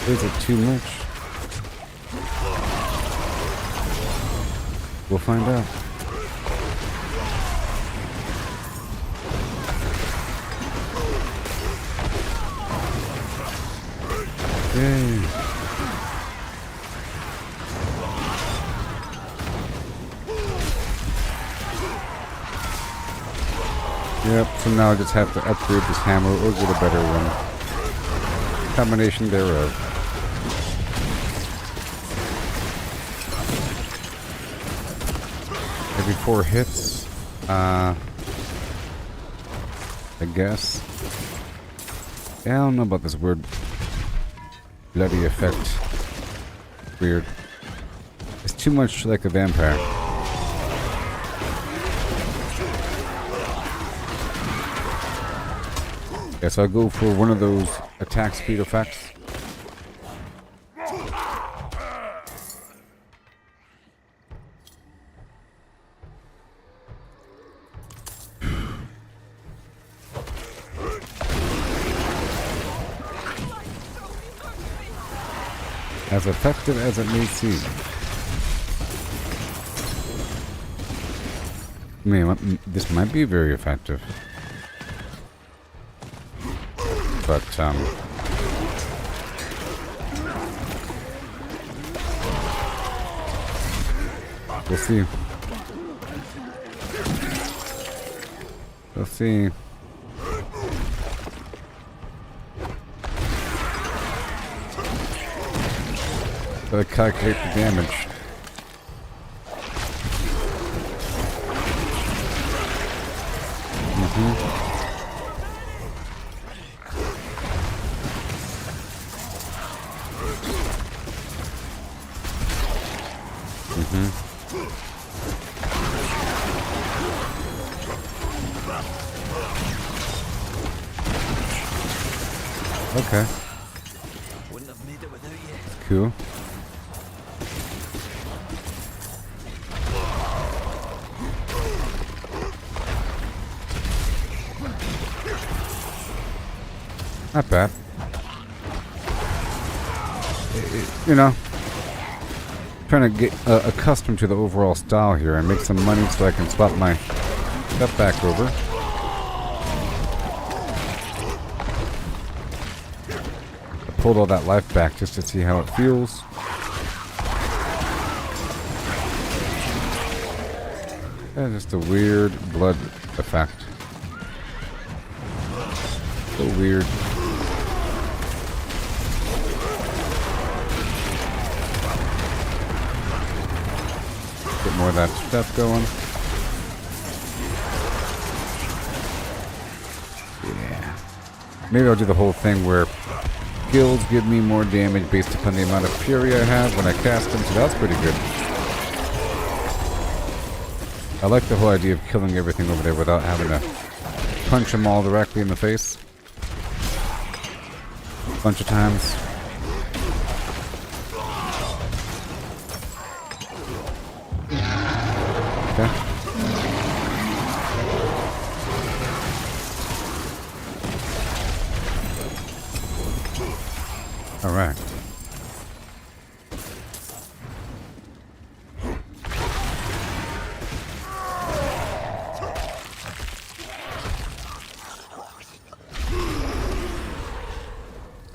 Is it too much? We'll find out. Yay. Yep, so now I just have to upgrade this hammer or get a better one. Combination thereof. Every 4 hits, I guess. Yeah, I don't know about this word bloody effect. Weird. It's too much like a vampire. Yeah, so I'll go for one of those attack speed effects. As effective as it may seem. I mean, this might be very effective. But, we'll see. We'll see. Gotta calculate the damage. Okay. Wouldn't have made it without you. Cool. Not bad. You know, trying to get accustomed to the overall style here and make some money so I can swap my stuff back over. I pulled all that life back just to see how it feels. That's just a weird blood effect. So weird. Get more of that stuff going. Yeah. Maybe I'll do the whole thing where guilds give me more damage based upon the amount of fury I have when I cast them, so that's pretty good. I like the whole idea of killing everything over there without having to punch them all directly in the face. A bunch of times. Okay. All right.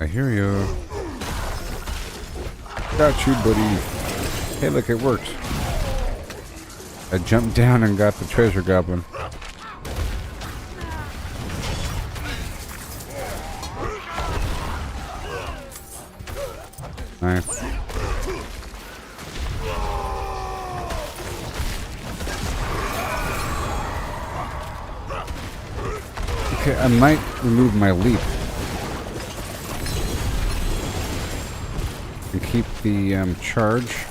I hear you. Got you, buddy. Hey, look, it worked. I jumped down and got the treasure goblin. Nice. Okay, I might remove my leap. And keep the charge.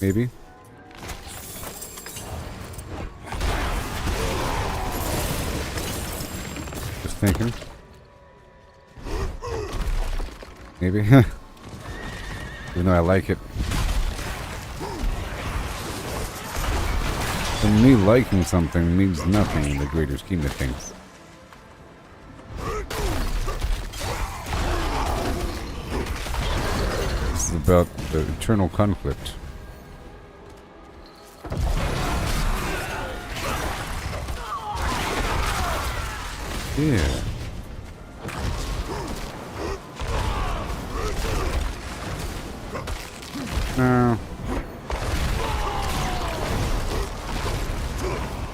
Maybe. Just thinking. Maybe. Even though I like it. For me, liking something means nothing in the greater scheme of things. This is about the eternal conflict. Yeah. No.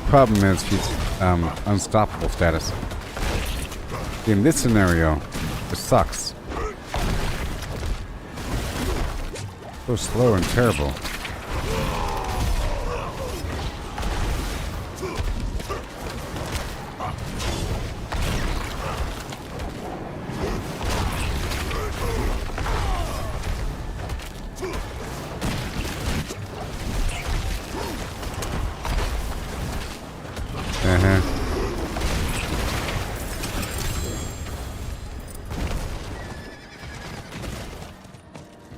Problem is he's unstoppable status. In this scenario, it sucks. So slow and terrible.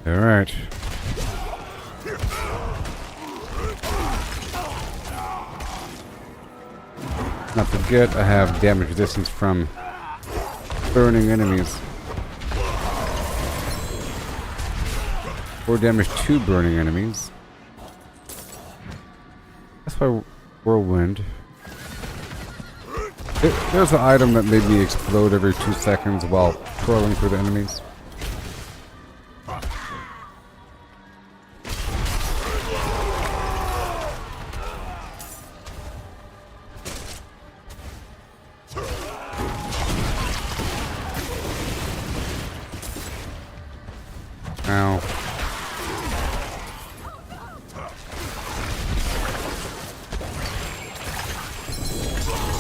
Alright. Not forget, I have damage resistance from burning enemies. Or damage to burning enemies. That's why whirlwind. There's an item that made me explode every 2 seconds while twirling through the enemies. Ow.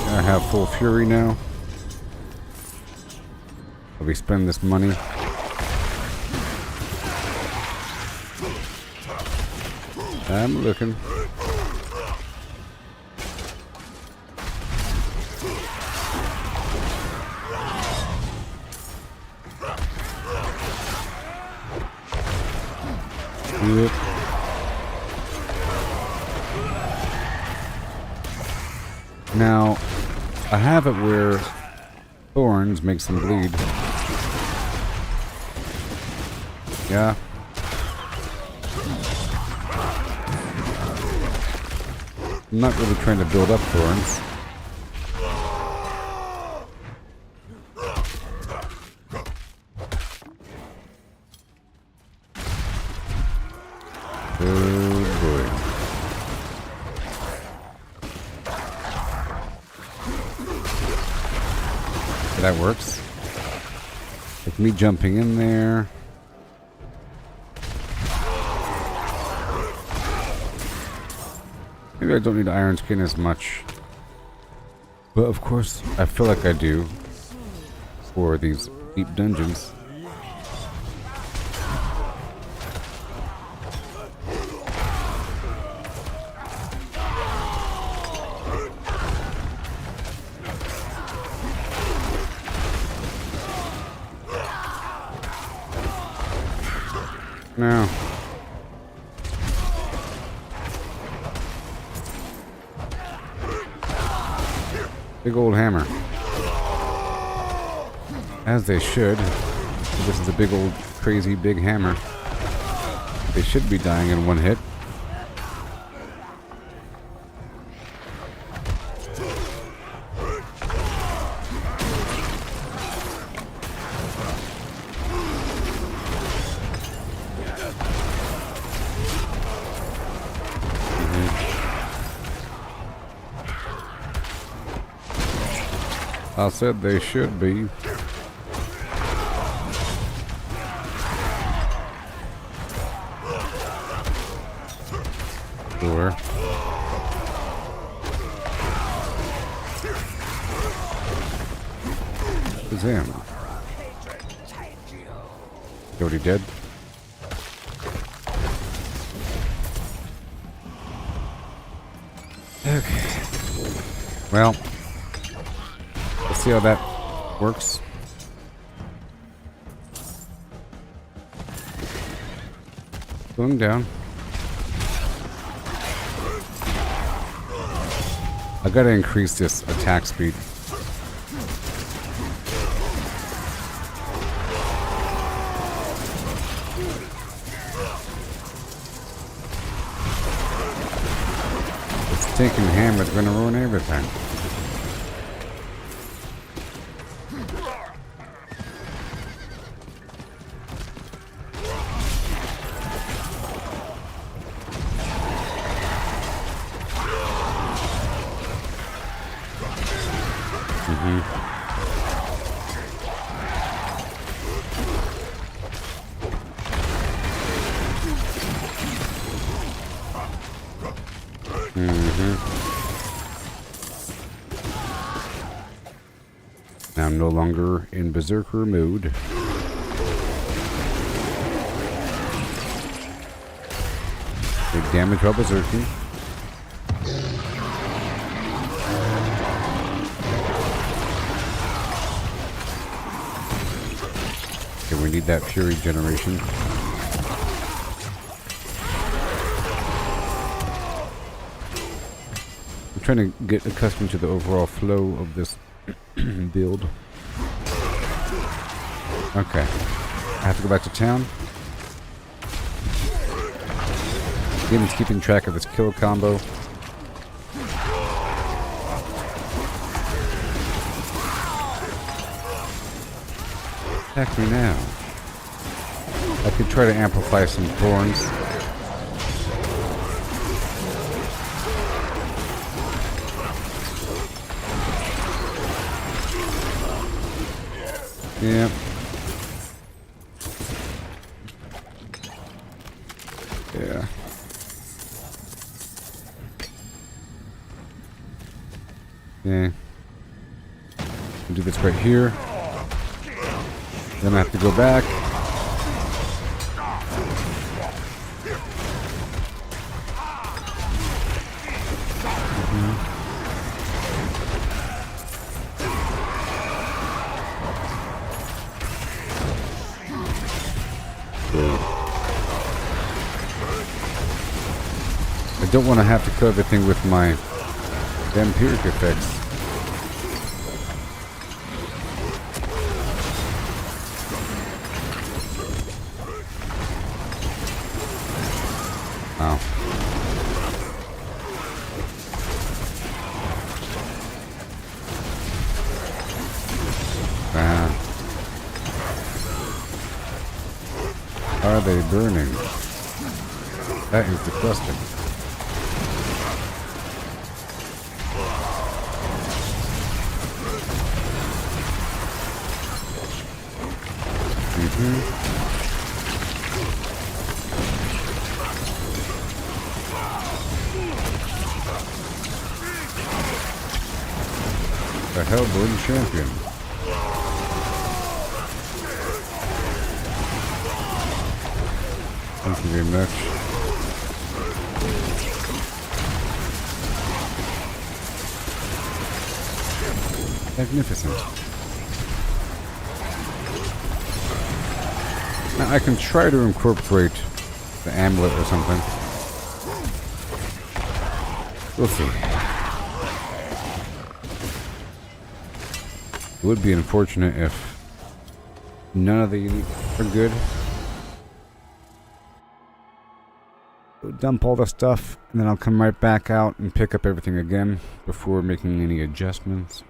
I have full fury now. I'll be spending this money. I'm looking. Yep. Now, I have it where thorns makes them bleed. Yeah. I'm not really trying to build up thorns. Oh boy. That works. Like me jumping in there. Maybe I don't need iron skin as much. But of course, I feel like I do for these deep dungeons. Now, big old hammer. As they should. This is a big old crazy big hammer. They should be dying in one hit. I said they should be. Sure. Who's him? You already dead? Okay. Well. Let's see how that works. Going down. I gotta increase this attack speed. This stinking hammer's gonna ruin everything. Now I'm no longer in berserker mood. Big damage while berserking. Okay, we need that fury generation. I'm trying to get accustomed to the overall flow of this build. Okay. I have to go back to town. Game is keeping track of its kill combo. Attack me now. I could try to amplify some thorns. Yeah. Yeah. Yeah. I'll do this right here. Then I have to go back. I don't want to have to kill everything with my vampiric effects. Wow. Are they burning? That is the question. The Helltide champion. Thank you very much. Magnificent. Now I can try to incorporate the amulet or something. We'll see. It would be unfortunate if none of the unique are good. So dump all the stuff, and then I'll come right back out and pick up everything again before making any adjustments.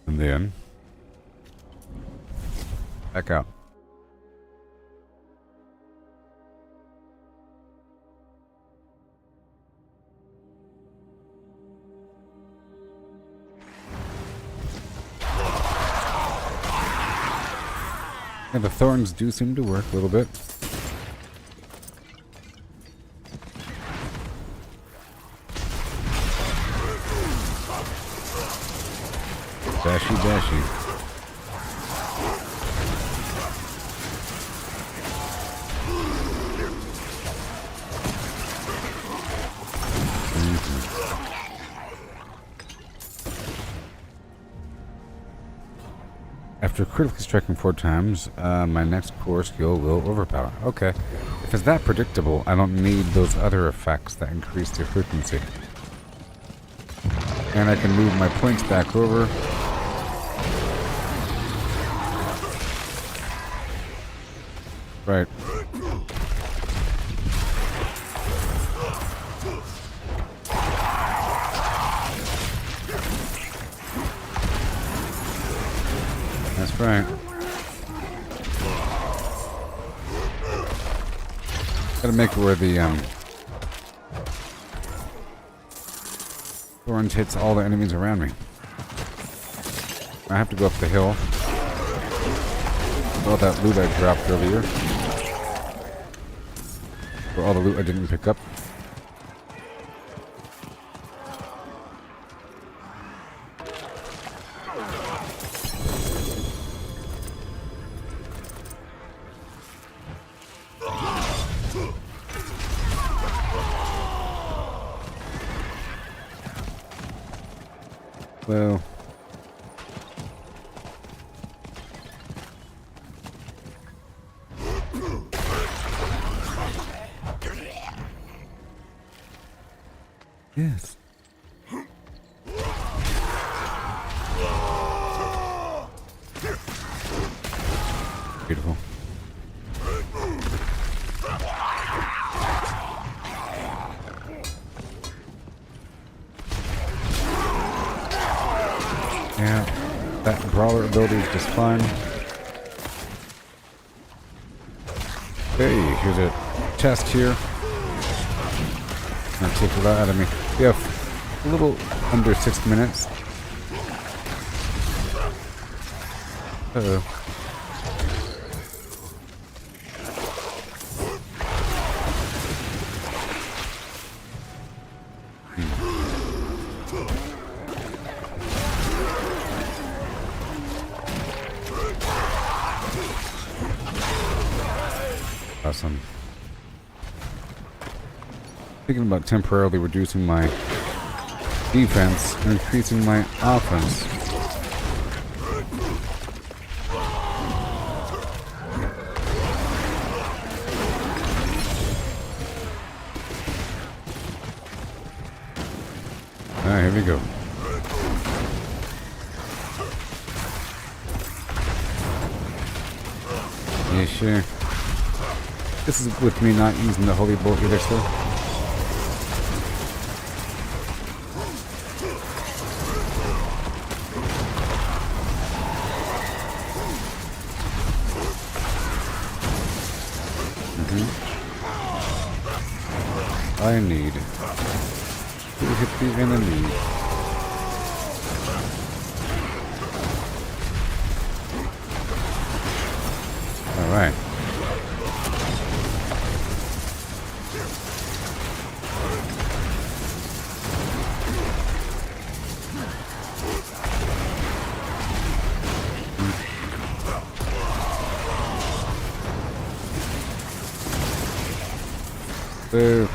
And then back out. And the thorns do seem to work a little bit. Dashy, dashy. After critically striking 4 times, my next core skill will overpower. Okay. If it's that predictable, I don't need those other effects that increase the frequency. And I can move my points back over. Right. That's right. Gotta make it where the thorns hits all the enemies around me. I have to go up the hill. All that loot I dropped earlier. For all the loot I didn't pick up. Well, yes. Beautiful. Yeah, that brawler ability is just fine. Hey, here's a chest here. Gonna take that out of me. We have a little under 6 minutes. Uh-oh. Awesome. Thinking about temporarily reducing my defense and increasing my offense. Alright, here we go. Yeah, sure. This is with me not using the holy bolt either, so. I need to hit the enemy. Alright. So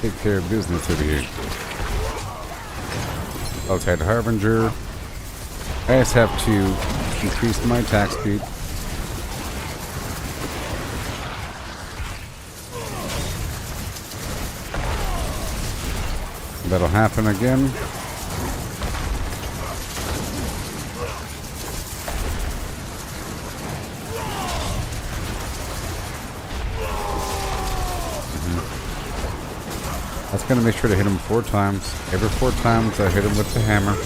take care of business over here. Helltide Harbinger. I just have to increase my attack speed. That'll happen again. I was gonna make sure to hit him 4 times. Every 4 times I hit him with the hammer.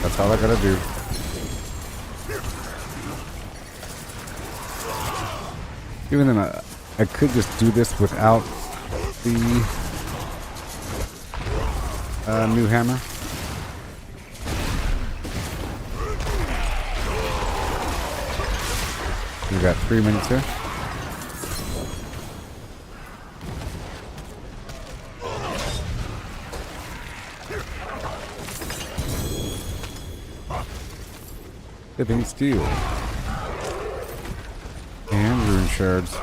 That's all I gotta do. Even then, I could just do this without the new hammer. We got 3 minutes here. Tipping steel. And rune shards.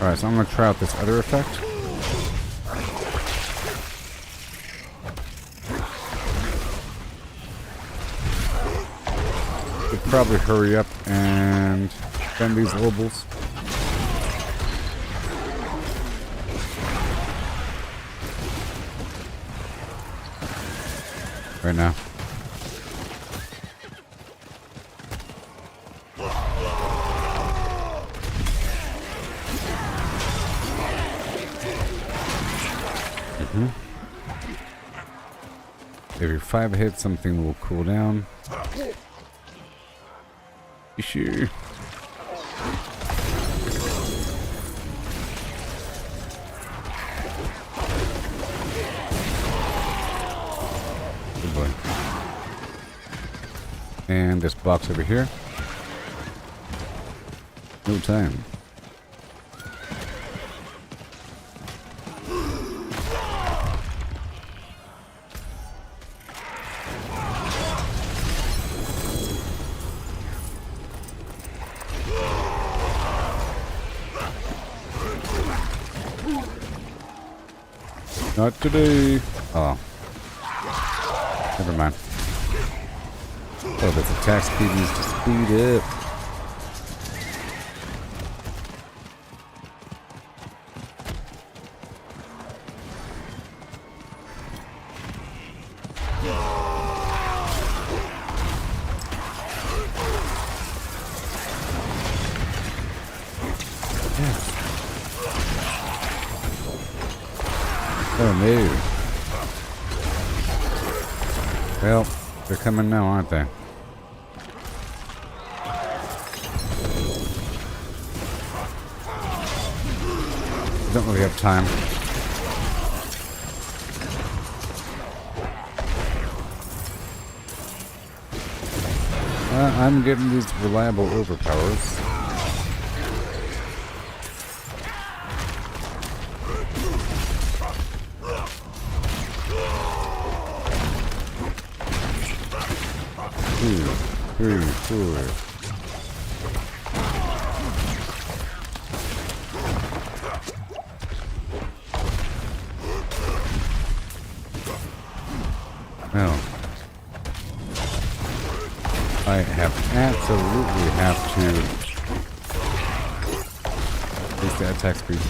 Alright, so I'm going to try out this other effect. Could probably hurry up and spend these obols. Right now. Every 5 hits, something will cool down. You sure? Good boy. And this box over here. No time. Not today. Oh. Never mind. Oh, this attack speed needs to speed up. Oh no. Well, they're coming now, aren't they? Don't really have time. I'm getting these reliable overpowers. Two, three, four. Well, I absolutely have to increase the attack speed.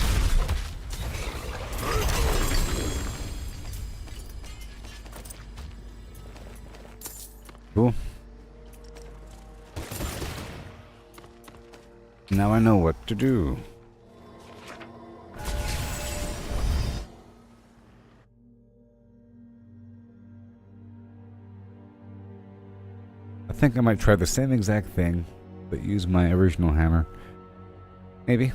Cool. Now I know what to do. I think I might try the same exact thing, but use my original hammer. Maybe.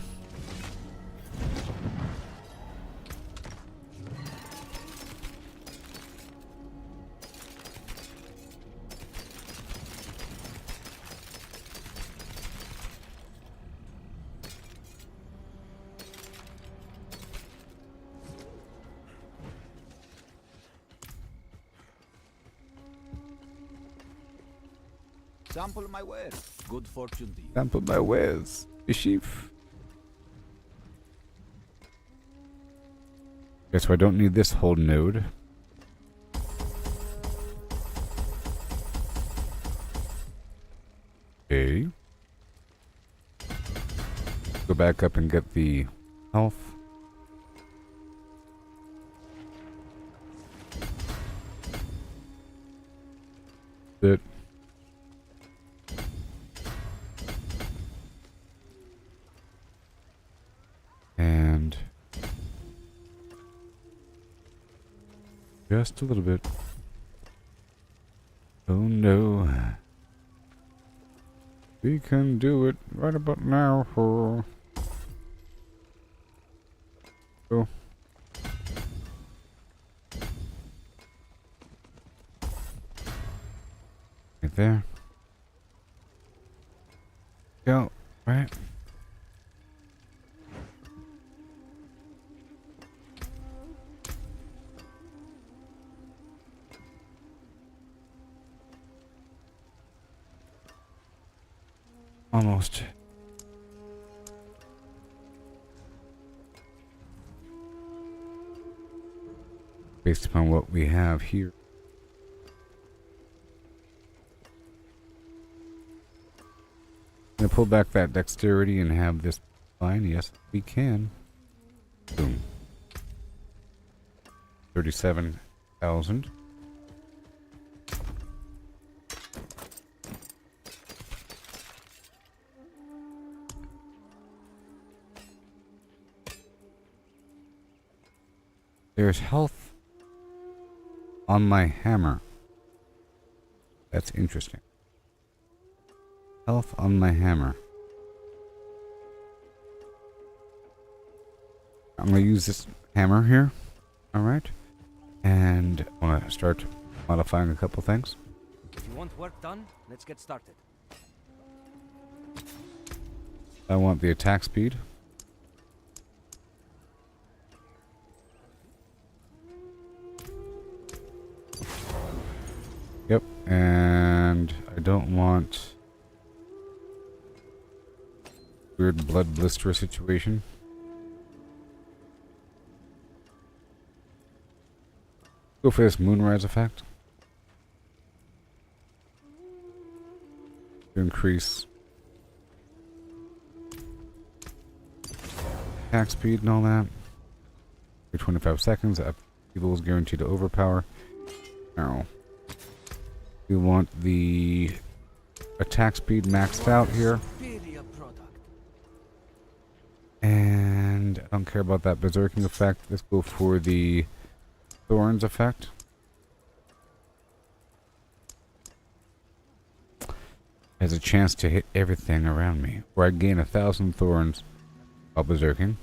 Sample my wares. Good fortune to you. Sample my wares. Sheaf. Okay, so I don't need this whole node. Okay. Go back up and get the health. That. And just a little bit. Oh no. We can do it right about now for... Oh. Right there. Go. Right. Almost. Based upon what we have here. I'm gonna pull back that dexterity and have this fine. Yes, we can. Boom. 37,000. There's health on my hammer. That's interesting. Health on my hammer. I'm going to use this hammer here. Alright. And I want to start modifying a couple things. If you want work done, let's get started. I want the attack speed. Yep, and I don't want weird blood blister situation. Go for this moonrise effect to increase attack speed and all that. For 25 seconds, evil is guaranteed to overpower. Now, we want the attack speed maxed out here. And I don't care about that berserking effect. Let's go for the thorns effect. Has a chance to hit everything around me. Where I gain 1,000 thorns while berserking.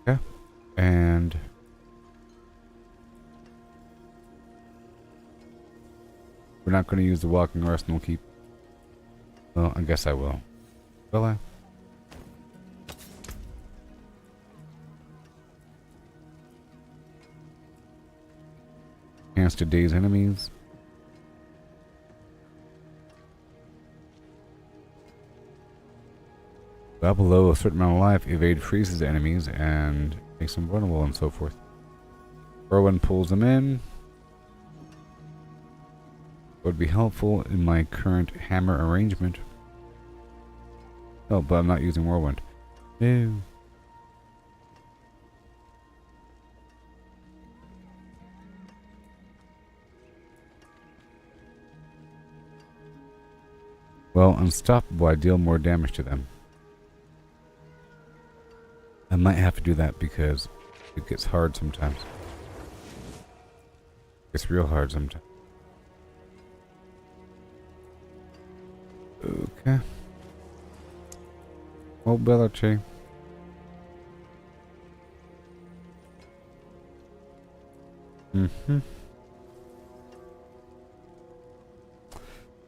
Okay. And we're not going to use the walking arsenal keep. Well, I guess I will. Will I? Chance to daze enemies. While below a certain amount of life, evade freezes enemies and makes them vulnerable and so forth. Whirlwind pulls them in. Would be helpful in my current hammer arrangement. Oh, but I'm not using Whirlwind. No. Well, unstoppable, I deal more damage to them. I might have to do that because it gets hard sometimes. It's real hard sometimes. Okay. Mobility.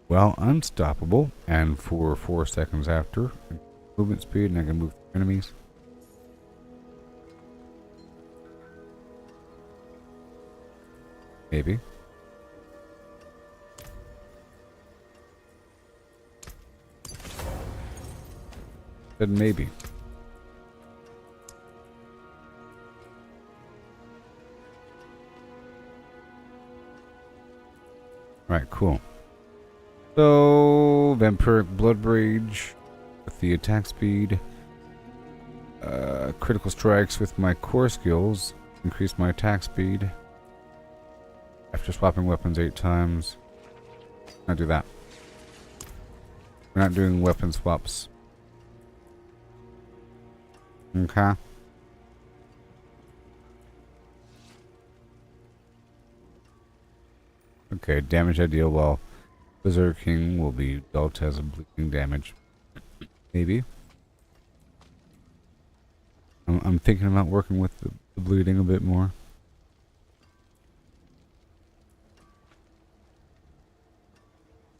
Well, unstoppable, and for 4 seconds after, movement speed, and I can move through enemies. Maybe. Said maybe. Alright, cool. So, Vampiric Blood Rage with the attack speed. Critical strikes with my core skills increase my attack speed. After swapping weapons 8 times. I'll do that. We're not doing weapon swaps. Okay. Okay, damage I deal while berserking will be dealt as a bleeding damage. Maybe. I'm thinking about working with the bleeding a bit more.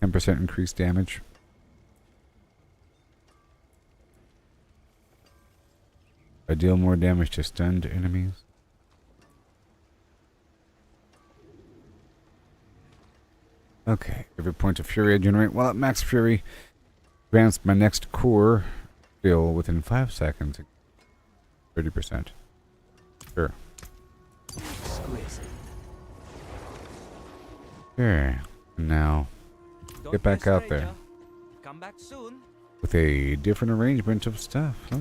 %10 increased damage. I deal more damage to stunned enemies. Okay, every point of fury I generate while at max fury grants my next core skill within 5 seconds. 30%. Sure. Okay, now get back out there. Come back soon. With a different arrangement of stuff, huh?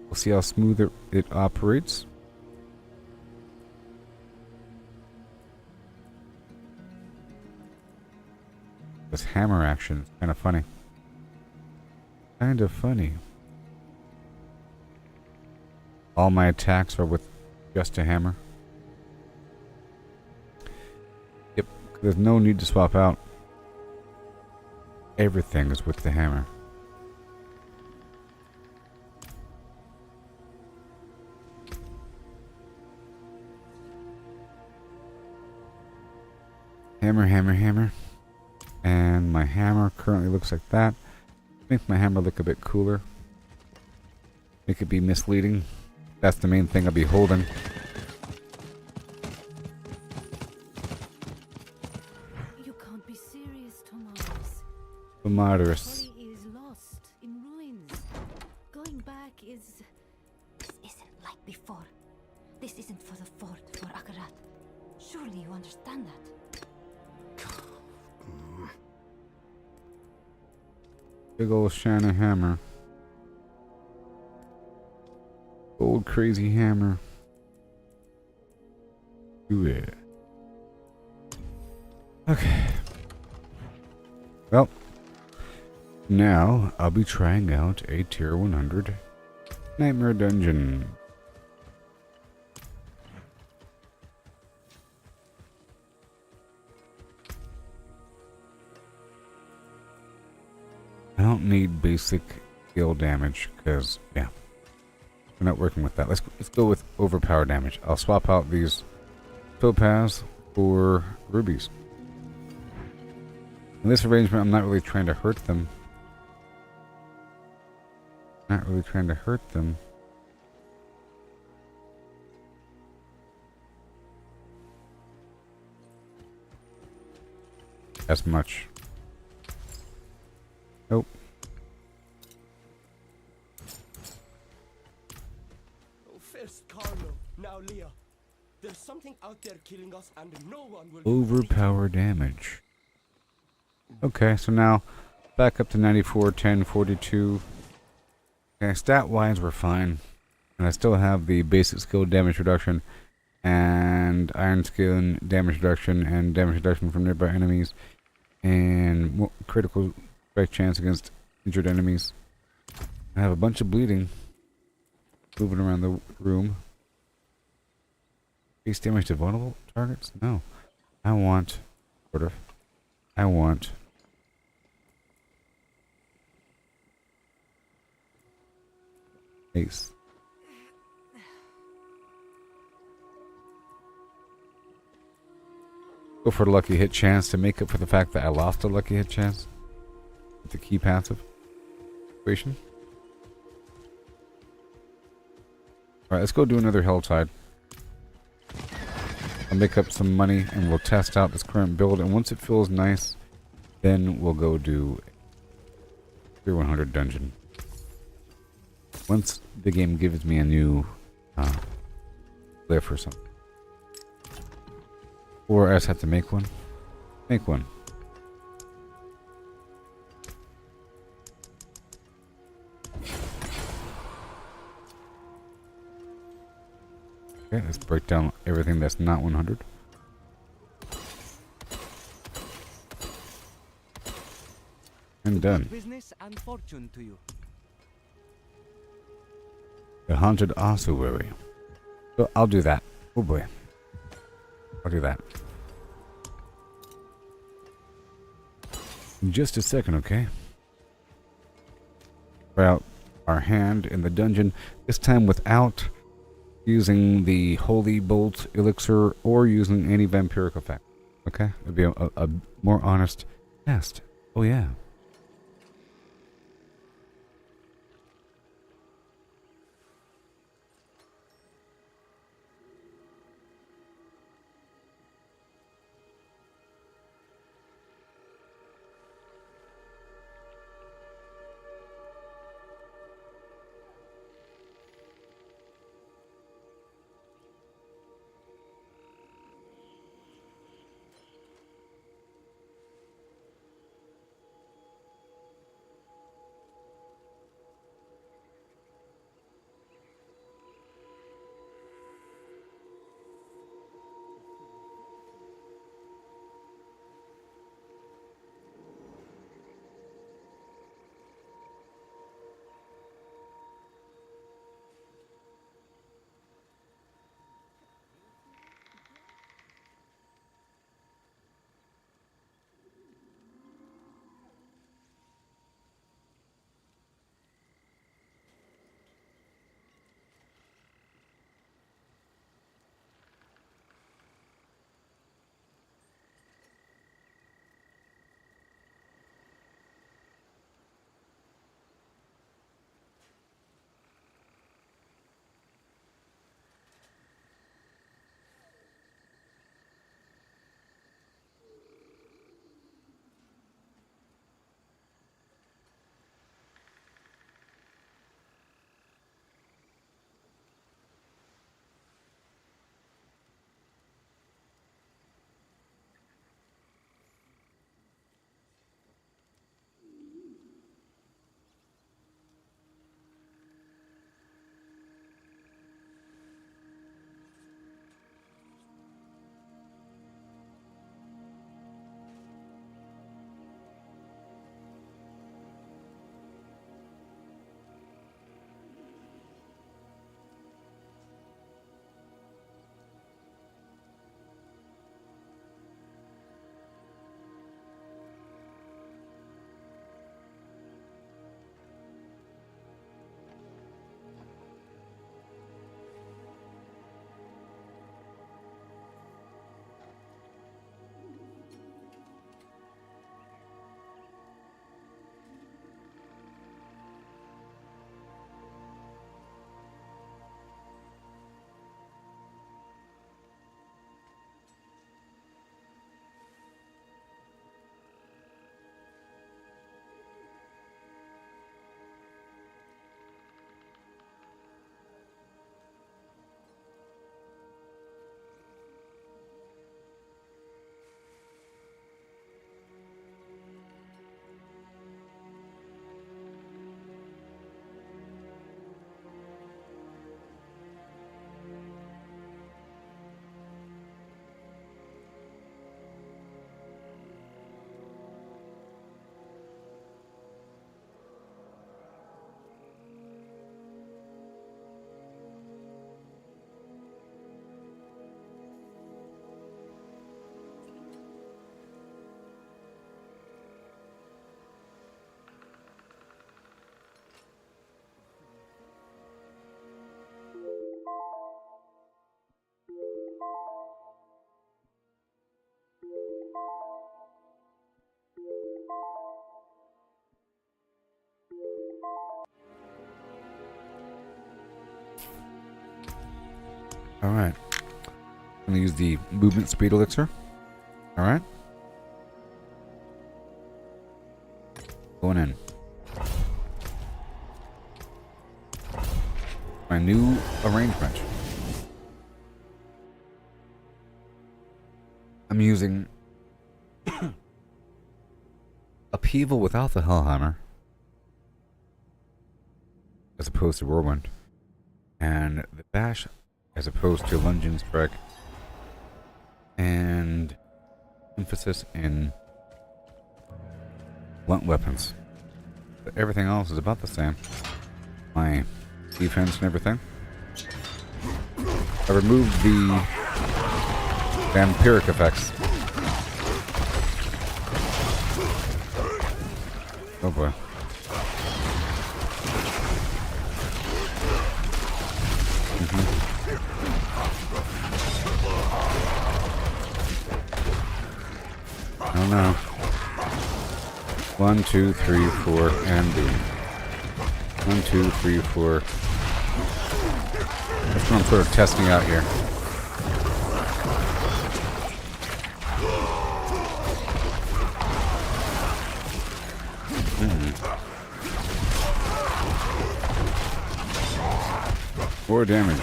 We'll see how smooth it operates. This hammer action is kind of funny. Kind of funny. All my attacks are with just a hammer. Yep, there's no need to swap out. Everything is with the hammer. Hammer, hammer, hammer. And my hammer currently looks like that. Make my hammer look a bit cooler. Make it be misleading. That's the main thing I'll be holding. You can't be serious, Tomas. Tomatis. Holly is lost in ruins. Going back is... This isn't like before. This isn't for the fort, for Akarat. Surely you understand that. Big ol' shiny hammer. Old crazy hammer. Do it. Okay. Well, now I'll be trying out a tier 100 nightmare dungeon. I don't need basic skill damage because, yeah, we're not working with that. Let's go with overpowered damage. I'll swap out these topaz for rubies. In this arrangement, I'm not really trying to hurt them. Not really trying to hurt them. As much. Nope. First Carlo, now Leah. There's something out there killing us and no one will... Overpower damage. Okay, so now back up to 94, 10, 42. Okay, stat-wise we're fine. And I still have the basic skill damage reduction and iron skin damage reduction and damage reduction from nearby enemies and critical strike chance against injured enemies. I have a bunch of bleeding moving around the room. Base damage to vulnerable targets? No. I want ace. Go for the lucky hit chance to make up for the fact that I lost a lucky hit chance with the key passive situation. Alright, let's go do another Helltide. I'll make up some money and we'll test out this current build, and once it feels nice, then we'll go do Tier 100 dungeon. Once the game gives me a new glyph or something. Or I just have to make one. Make one. Okay, let's break down everything that's not 100. And done. Business and fortune to you. The haunted ossuary. So I'll do that. Oh boy. I'll do that. In just a second, okay? Try out our hand in the dungeon, this time without using the Holy Bolt elixir or using any vampiric effect. Okay? It'd be a more honest test. Oh yeah. Alright. I'm gonna use the movement speed elixir. Alright. Going in. My new arrangement. I'm using Upheaval without the Hellhammer, as opposed to Whirlwind, and the Bash as opposed to Lunging Strike, and emphasis in blunt weapons. But everything else is about the same. My defense and everything. I removed the vampiric effects. Oh boy. I don't know. 1, 2, 3, 4, and boom. 1, 2, 3, 4. That's what I'm sort of testing out here. More damage.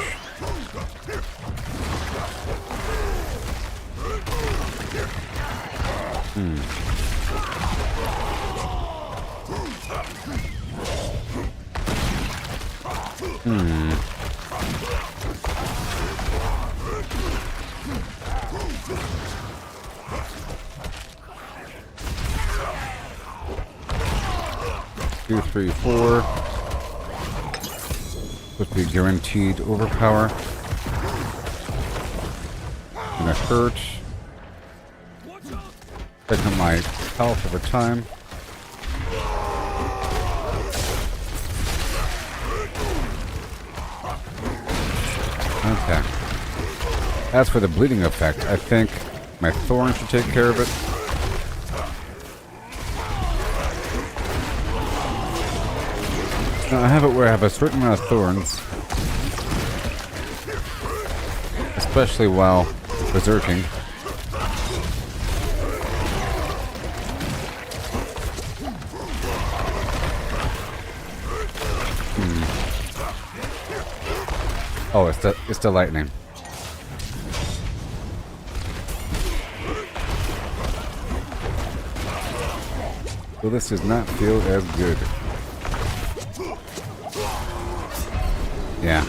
Two, 3, 4. Supposed to be guaranteed overpower. Gonna hurt. Taking my health over time. Okay. As for the bleeding effect, I think my thorn should take care of it. Now, I have it where I have a certain amount of thorns, especially while berserking. Oh, it's the lightning. Well, this does not feel as good. Yeah.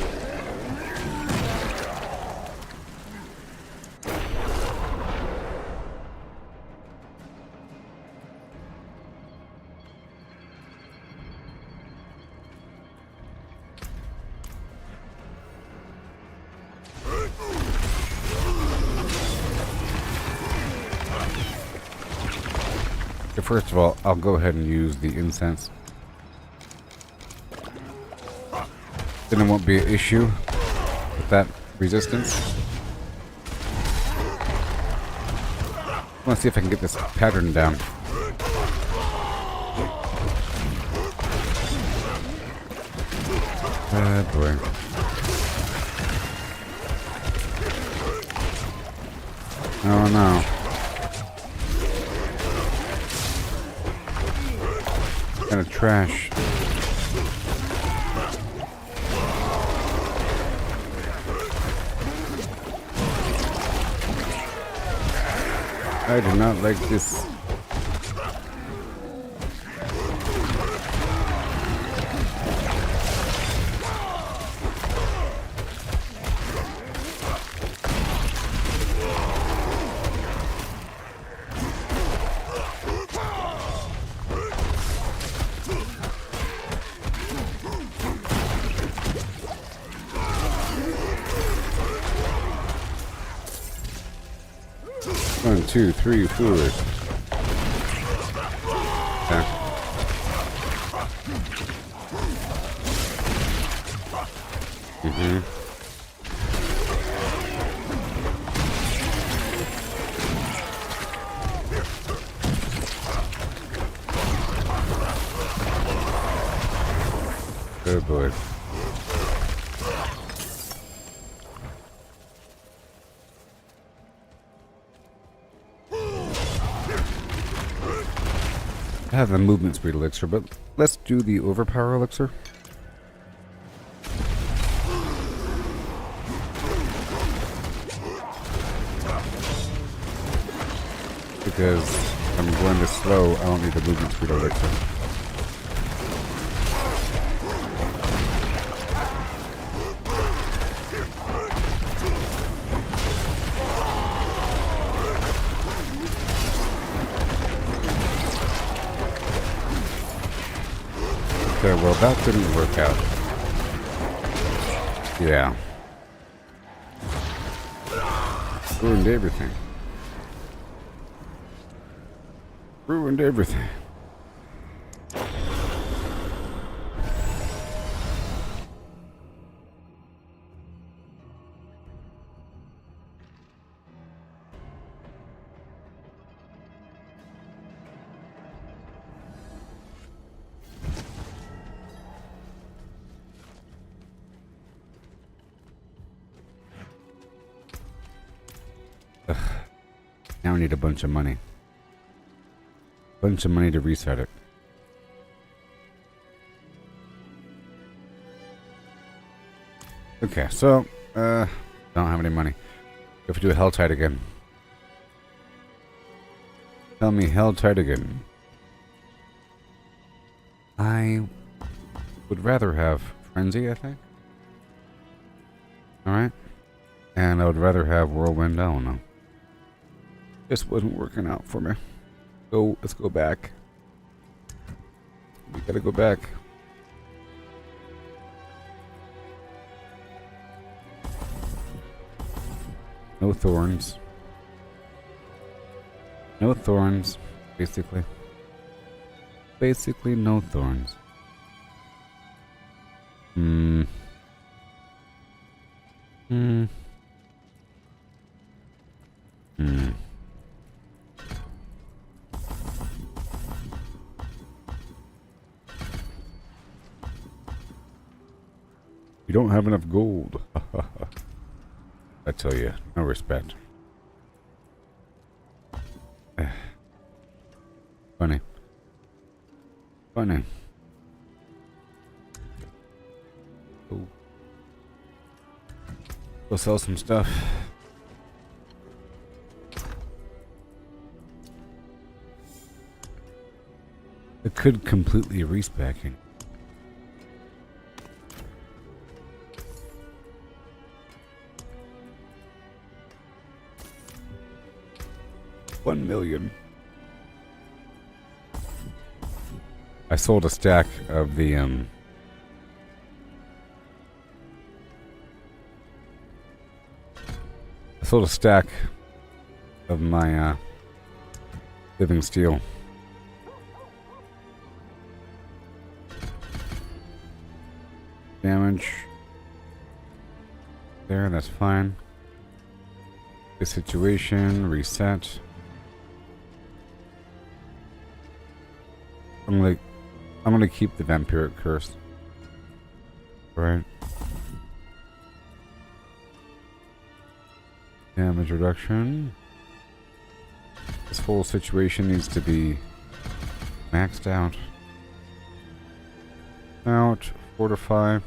First of all, I'll go ahead and use the incense. Then it won't be an issue with that resistance. I want to see if I can get this pattern down. Oh boy. Oh no. Kind of trash. I do not like this. One, two, three, 4. Okay. Oh boy. I have the movement speed elixir, but let's do the overpower elixir. Because I'm going this slow, I don't need the movement speed elixir. Okay, well that didn't work out. Yeah. Ruined everything. Ruined everything. Ugh. Now I need a bunch of money. Bunch of money to reset it. Okay, so don't have any money. We have to do a Helltide again. Tell me Helltide again. I would rather have Frenzy, I think. Alright. And I would rather have Whirlwind, I don't know. This wasn't working out for me. So let's go back. We gotta go back. No thorns. No thorns, basically. Basically no thorns. Hmm. You don't have enough gold. I tell you, no respect. Funny. Funny. Ooh. Go sell some stuff. It could completely respec it. $1 million. I sold a stack of the I sold a stack of my living steel. Damage. There, that's fine. The situation, reset. I'm gonna keep the vampiric curse. Right. Damage reduction. This whole situation needs to be maxed out. Fortify.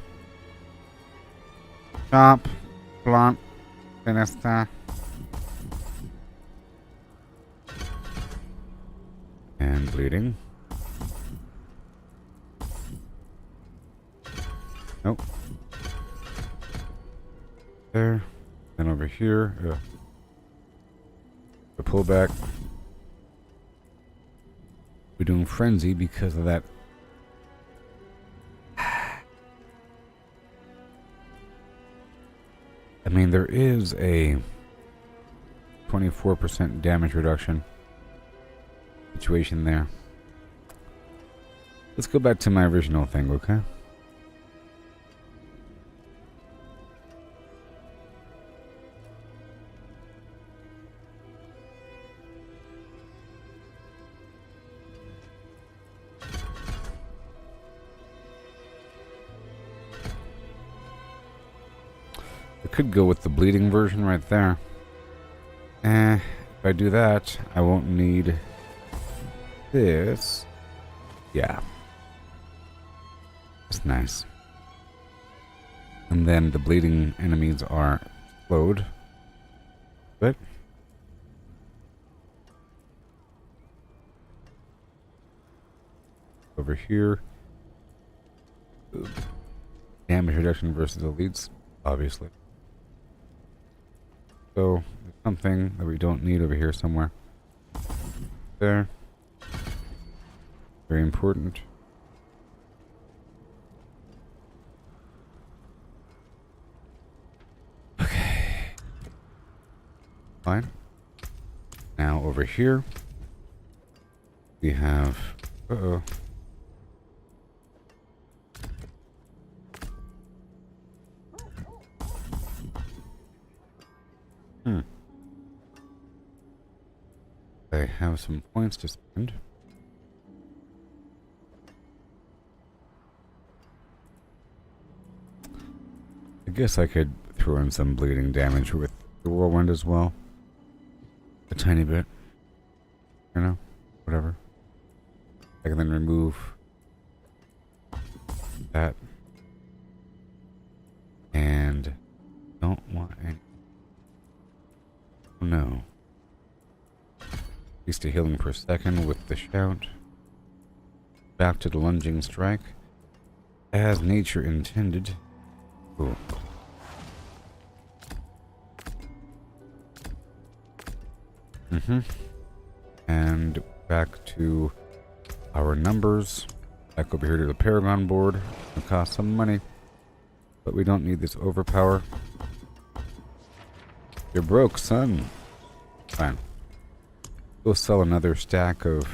Chop. Plant. Finesta. And bleeding. Nope. There. Then over here. The pullback. We're doing frenzy because of that. I mean, there is a 24% damage reduction situation there. Let's go back to my original thing, okay? Could go with the bleeding version right there. If I do that, I won't need this. Yeah. It's nice. And then the bleeding enemies are slowed. But over here. Damage reduction versus elites, obviously. So, there's something that we don't need over here somewhere. There. Very important. Okay. Fine. Now over here, we have... Uh-oh. I have some points to spend. I guess I could throw in some bleeding damage with the whirlwind as well. A tiny bit. You know? Whatever. I can then remove that. And don't want any. Oh no. Increase the healing per second with the shout. Back to the lunging strike. As nature intended. Cool. And back to our numbers. Back over here to the Paragon board. It'll cost some money. But we don't need this overpower. You're broke, son. Fine. We'll sell another stack of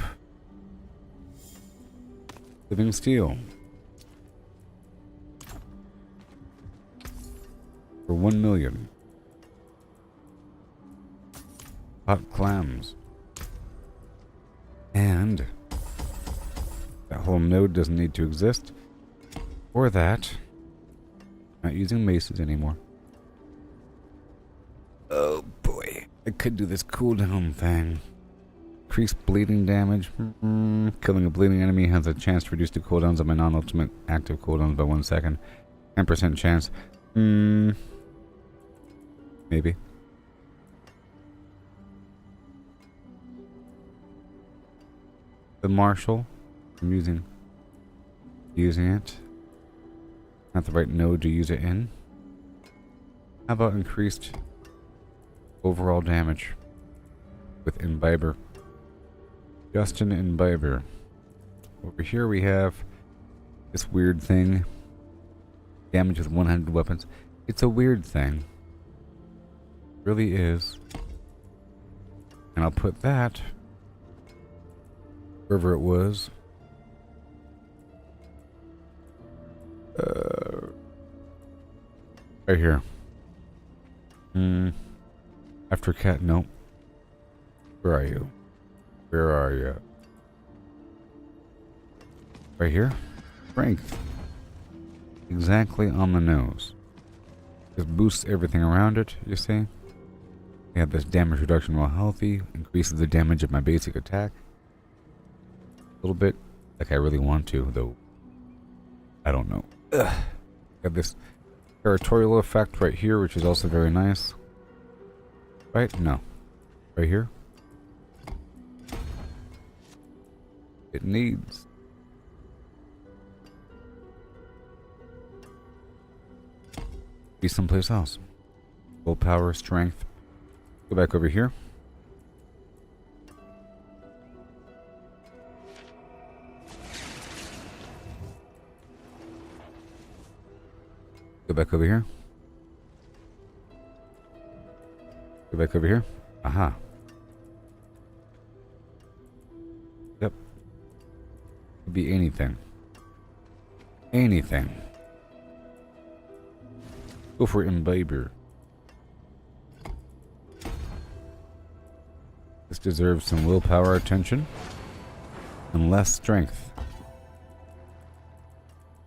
living steel. For 1 million. Hot clams. And that whole node doesn't need to exist. Or that. Not using maces anymore. Oh boy. I could do this cooldown thing. Increase bleeding damage. Killing a bleeding enemy has a chance to reduce the cooldowns of my non-ultimate active cooldowns by 1 second. 10% chance. Maybe. The Marshal. I'm using it. Not the right node to use it in. How about increased overall damage with Imbiber? Justin Imbiber. Over here we have this weird thing. Damage with 100 weapons. It's a weird thing. It really is. And I'll put that wherever it was. Right here. After cat, nope. Where are you? Where are you? Right here? Strength. Exactly on the nose. Just boosts everything around it, you see? We have this damage reduction while healthy. Increases the damage of my basic attack. A little bit. Like I really want to, though. I don't know. Got this territorial effect right here, which is also very nice. Right? No. Right here? It needs. Be someplace else. Willpower, strength. Go back over here. Go back over here. Go back over here. Aha. Yep. Could be anything. Anything. Go for Imbiber. This deserves some willpower attention. And less strength.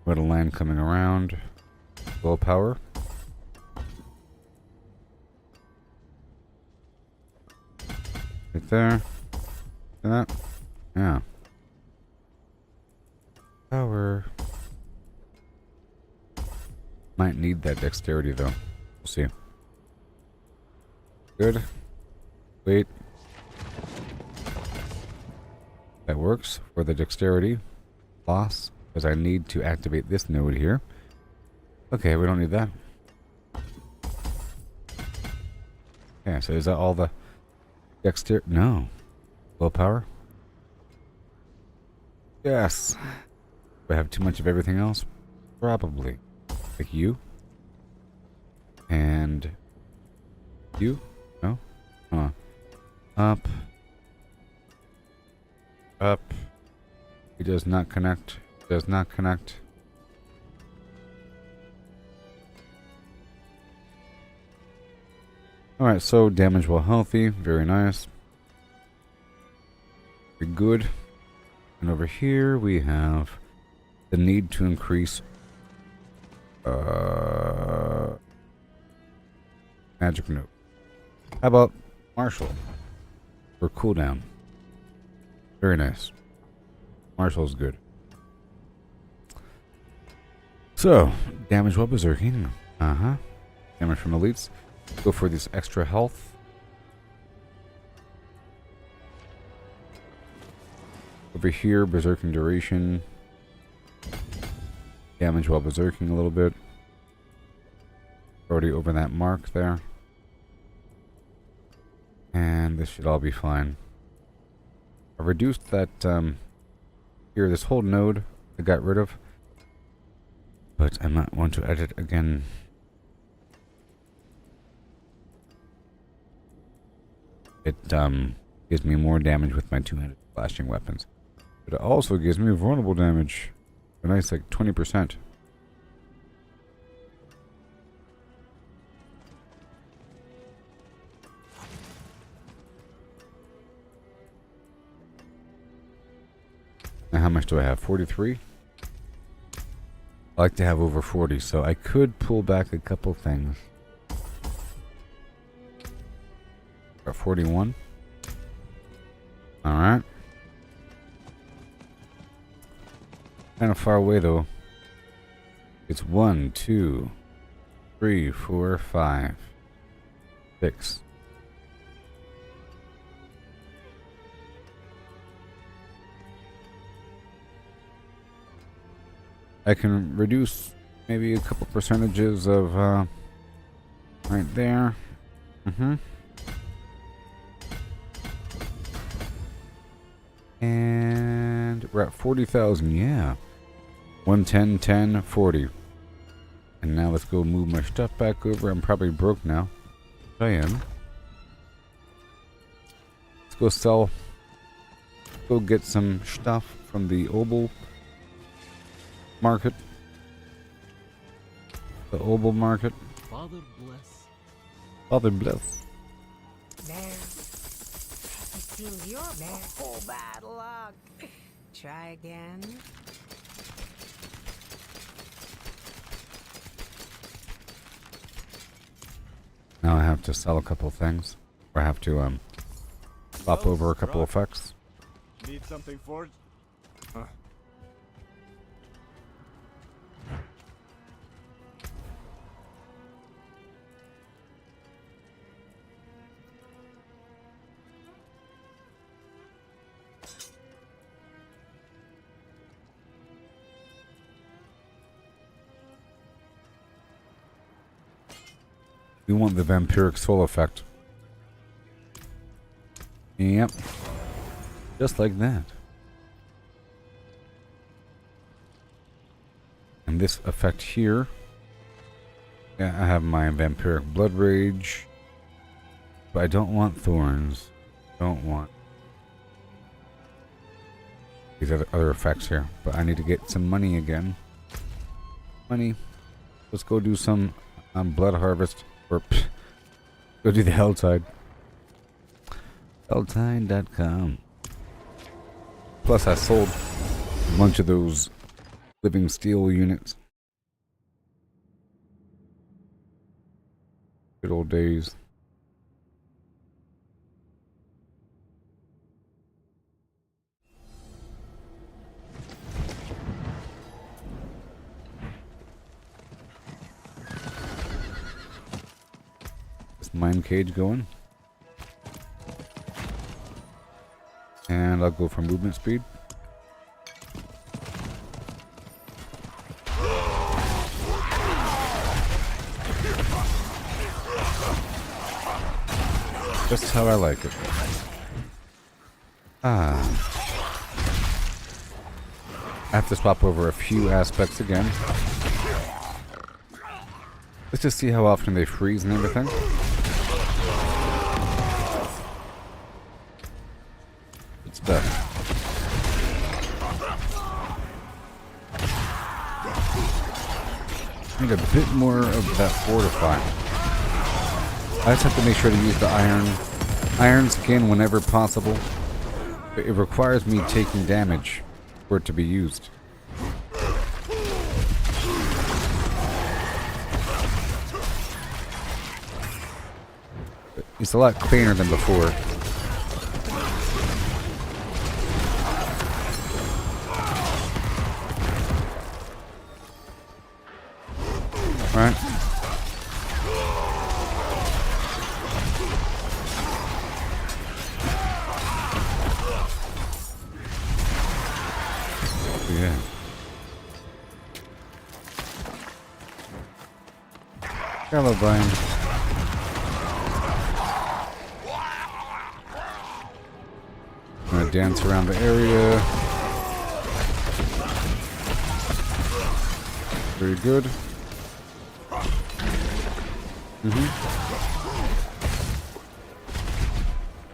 What a land coming around. Willpower. Right there. That. Yeah. Power. Might need that dexterity though. We'll see. Good. Wait. That works for the dexterity loss, because I need to activate this node here. Okay, we don't need that. Okay, so is that all the dexterity? No. Willpower? Yes. Do I have too much of everything else? Probably. Like you? And you? No? Hold on. Up. Up. It does not connect. Does not connect. Alright, so damage while healthy. Very nice. Very good. And over here we have the need to increase magic node. How about Marshall? For cooldown. Very nice. Marshall's good. So, damage while berserking. Damage from elites. Go for this extra health. Over here, berserking duration. Damage while berserking a little bit. Already over that mark there. And this should all be fine. I reduced that here, this whole node I got rid of. But I might want to edit again. It gives me more damage with my two-handed slashing weapons. But it also gives me vulnerable damage. A nice like 20%. Now how much do I have? 43? I like to have over 40, so I could pull back a couple things. Got 41. Alright. Kind of far away though. It's 1, 2, 3, 4, 5, 6. I can reduce maybe a couple percentages of right there. And we're at 40,000, yeah. 110, 10, 40. And now let's go move my stuff back over. I'm probably broke now. I am. Let's go sell. Go get some stuff from the Obel market. The Obel market. Father bless. Father bless. There. It seems you're full bad luck. Try again. Now I have to sell a couple things. Or I have to swap over a couple effects. Need something forged? We want the vampiric soul effect. Yep. Just like that. And this effect here. Yeah, I have my vampiric blood rage. But I don't want thorns. Don't want these other effects here. But I need to get some money again. Money. Let's go do some blood harvest. Or go do the Helltide. Helltide.com. Plus I sold a bunch of those living steel units. Good old days. mine cage going. And I'll go for movement speed. Just how I like it. I have to swap over a few aspects again. Let's just see how often they freeze and everything. Good stuff. Need a bit more of that fortify. I just have to make sure to use the iron skin whenever possible. It requires me taking damage for it to be used. It's a lot cleaner than before. Alright. Yeah. Hello, Brian. I'm gonna dance around the area. Very good.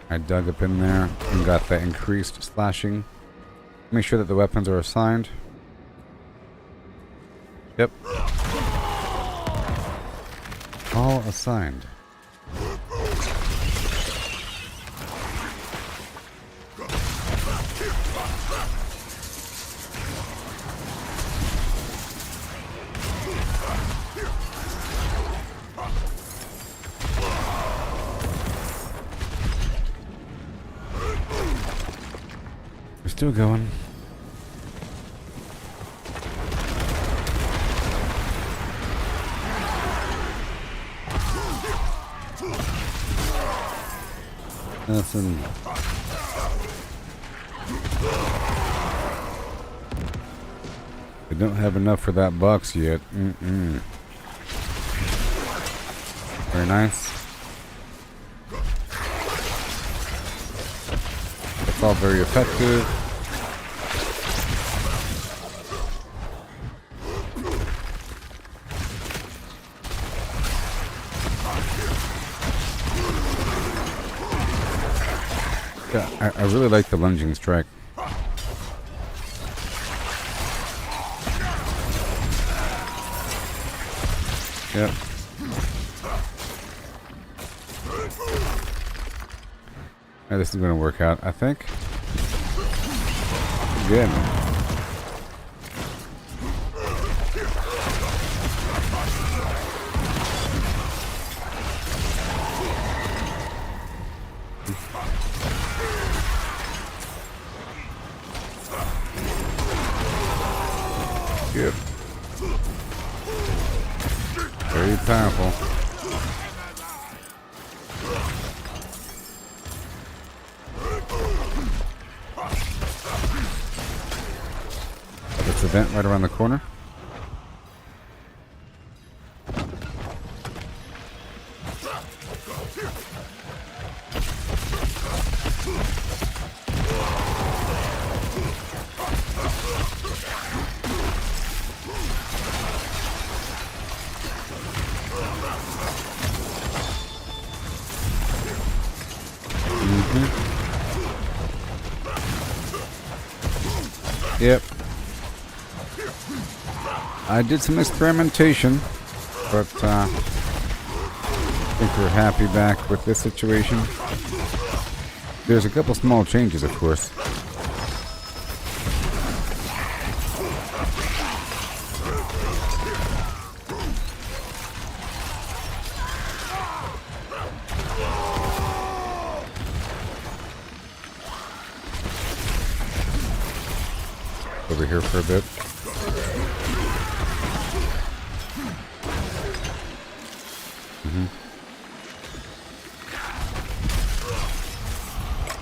I dug up in there and got that increased slashing. Make sure that the weapons are assigned. Yep. All assigned. We're still going. Nothing. I don't have enough for that box yet. Very nice. That's all very effective. Yeah, I really like the lunging strike. Yep. Now this is going to work out, I think. Good. Good. Very powerful. This event right around the corner. Yep. I did some experimentation, but I think we're happy back with this situation. There's a couple small changes, of course. Over here for a bit.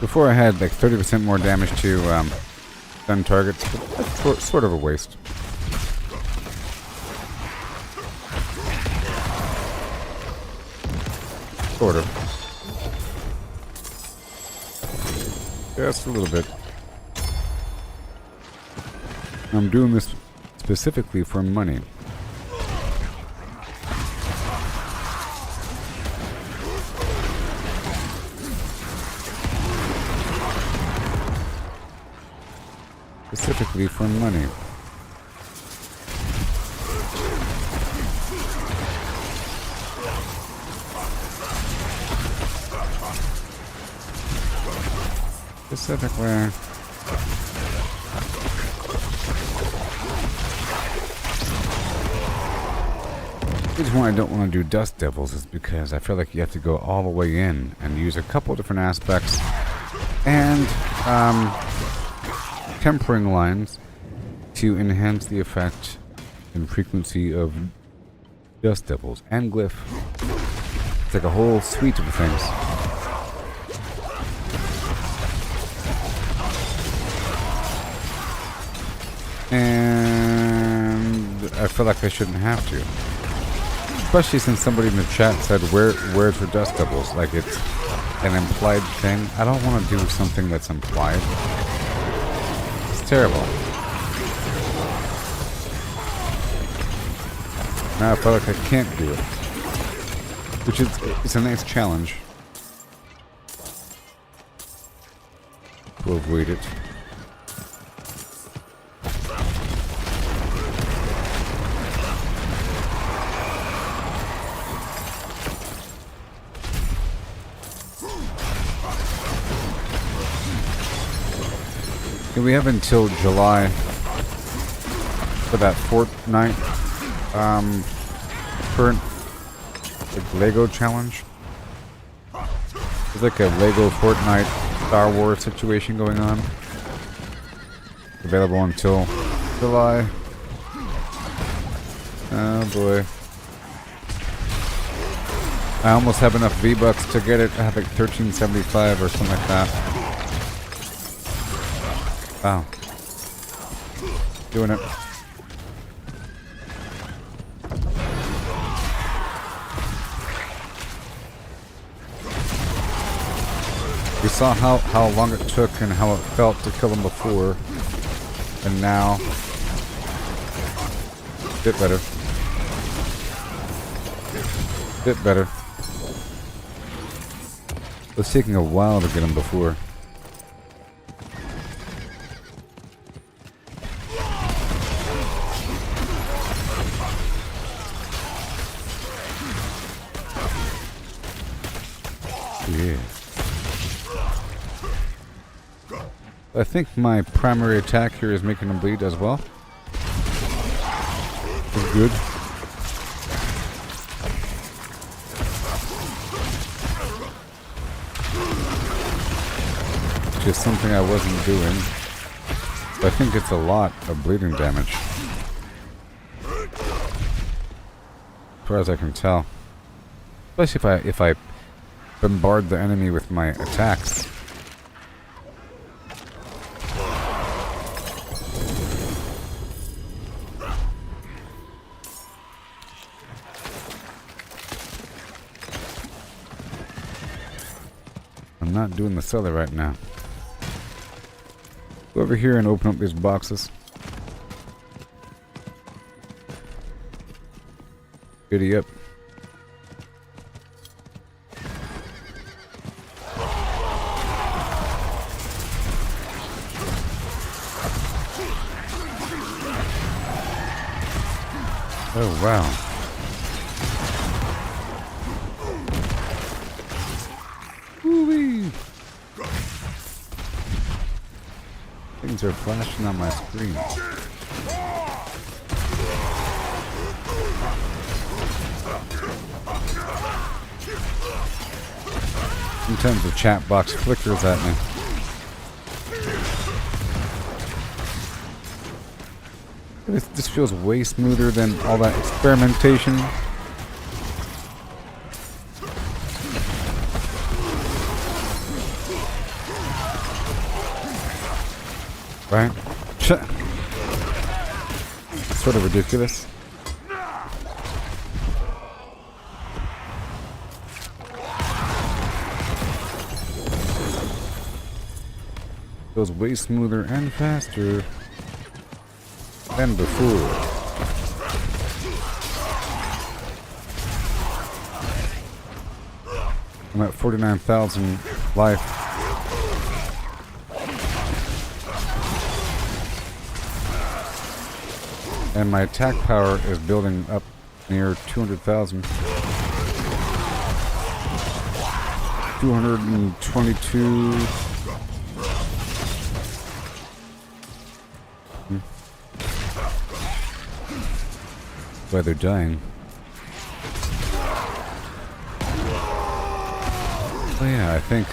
Before I had like 30% more damage to stun targets, but that's sort of a waste. Sort of. Just a little bit. I'm doing this specifically for money. Specifically for money. Specifically. The reason why I don't want to do Dust Devils is because I feel like you have to go all the way in and use a couple different aspects and tempering lines to enhance the effect and frequency of Dust Devils and Glyph. It's like a whole suite of things. And I feel like I shouldn't have to. Especially since somebody in the chat said, where's her Dust Devils? Like it's an implied thing. I don't want to do something that's implied. It's terrible. Now I feel like I can't do it. Which is, it's a nice challenge. To avoid it. We have until July for that Fortnite current like Lego challenge. There's like a Lego Fortnite Star Wars situation going on. Available until July. Oh boy. I almost have enough V-Bucks to get it. I have like 1375 or something like that. Wow. Doing it. We saw how long it took and how it felt to kill him before. And now, bit better. Bit better. It was taking a while to get him before. Yeah. I think my primary attack here is making him bleed as well. It's good. Which is something I wasn't doing. But I think it's a lot of bleeding damage. As far as I can tell. Especially if I bombard the enemy with my attacks. I'm not doing the cellar right now. Go over here and open up these boxes. Giddy up. Oh, wow. Woo-wee. Things are flashing on my screen. Sometimes the chat box flickers at me. This feels way smoother than all that experimentation. Right? Sort of ridiculous. Goes way smoother and faster than before. I'm at 49,000 life. And my attack power is building up near 200,000. 222. Why they're dying. Oh yeah, I think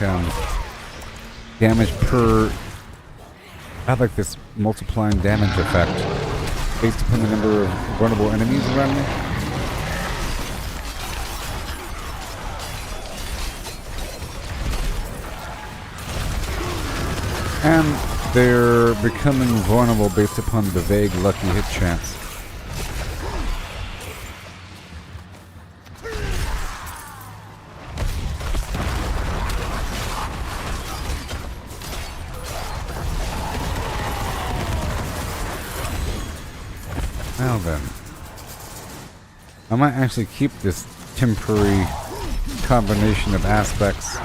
damage per... I have like this multiplying damage effect based upon the number of vulnerable enemies around me. And they're becoming vulnerable based upon the vague lucky hit chance. Now then, I might actually keep this temporary combination of aspects.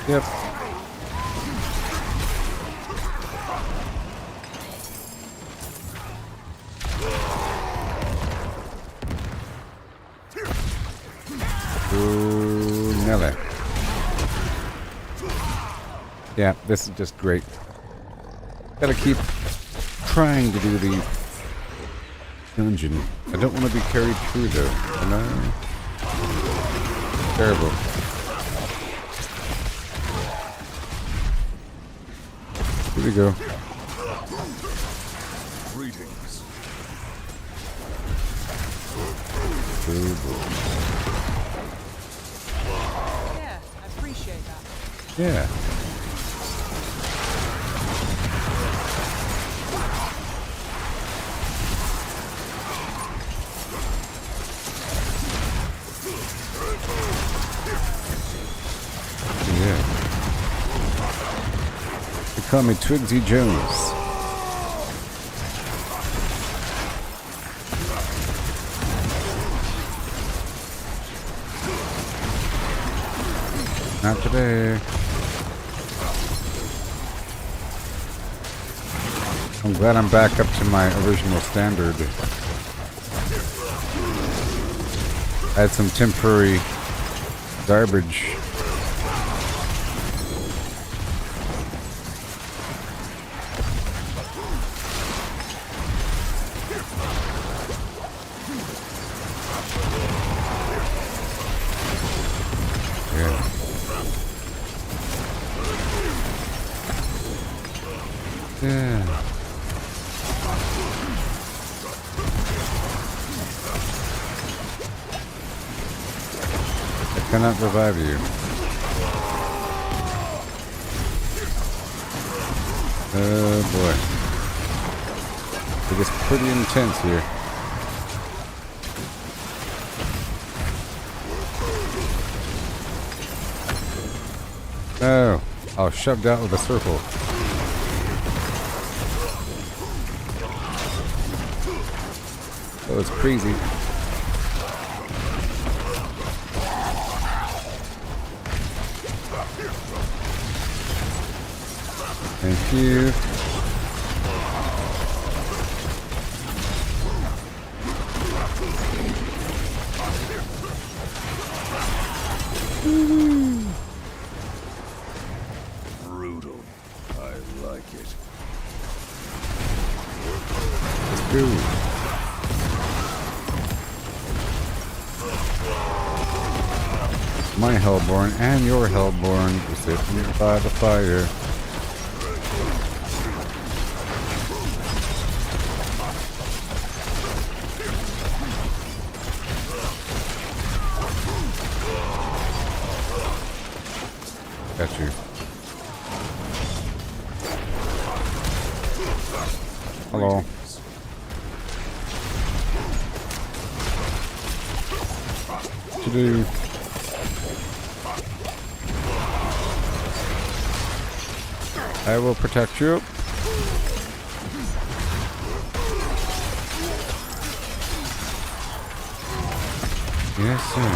Yep. Nelly. Yeah, this is just great. Gotta keep trying to do the dungeon. I don't want to be carried through though. You know? Terrible. Here we go. Greetings. Yeah, I appreciate that. Yeah. Yeah. They call me Twigsy Jones. Not today. I'm glad I'm back up to my original standard. I had some temporary garbage. Yeah. I cannot revive you. Oh boy. It gets pretty intense here. Oh, I was shoved out with a circle. That was crazy. Thank you. Brutal. I like it. Let's go. My Hellborn and your Hellborn is sitting by the fire. Hello. What to do? I will protect you. Yes, sir.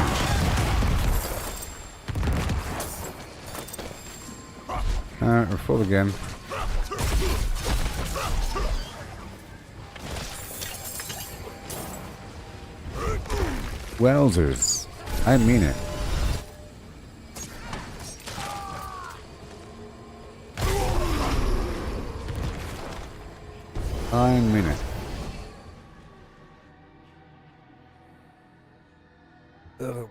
Alright, we're full again. Wowzers. I mean it. I mean it. Ugh.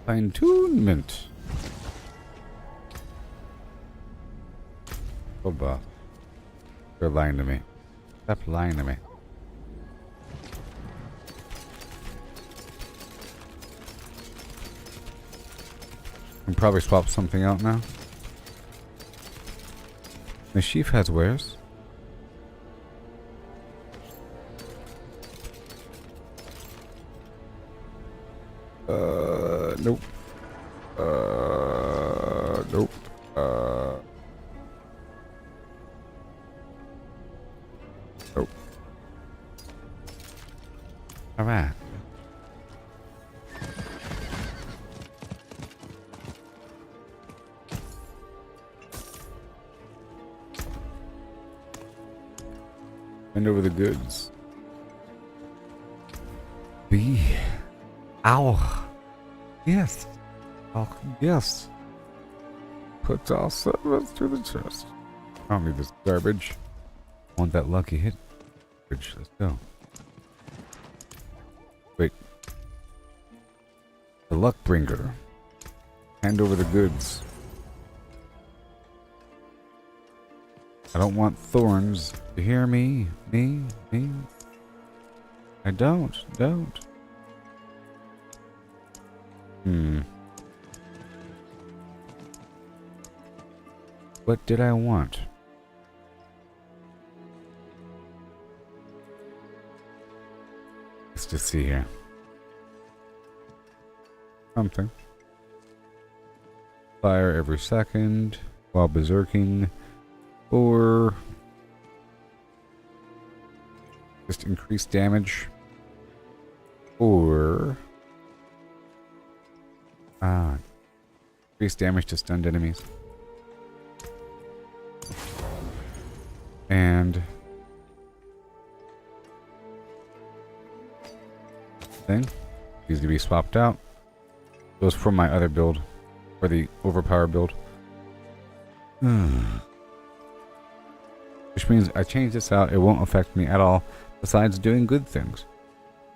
Fine-tunement. Oh, Bob. You're lying to me. Stop lying to me. I can probably swap something out now. The sheaf has wares. Nope. Nope. Nope. Alright. Hand over the goods. B. Ow. Yes. Oh, yes. Put all servants to the chest. I don't need this garbage. I want that lucky hit. Let's go. Wait. The luck bringer. Hand over the goods. I don't want thorns. You hear me? Me? I don't. What did I want? Let's just see here. Something. Fire every second while berserking, or just increase damage, or increase damage to stunned enemies. And thing needs to be swapped out. Goes from my other build, or the overpower build. Which means I change this out, it won't affect me at all, besides doing good things.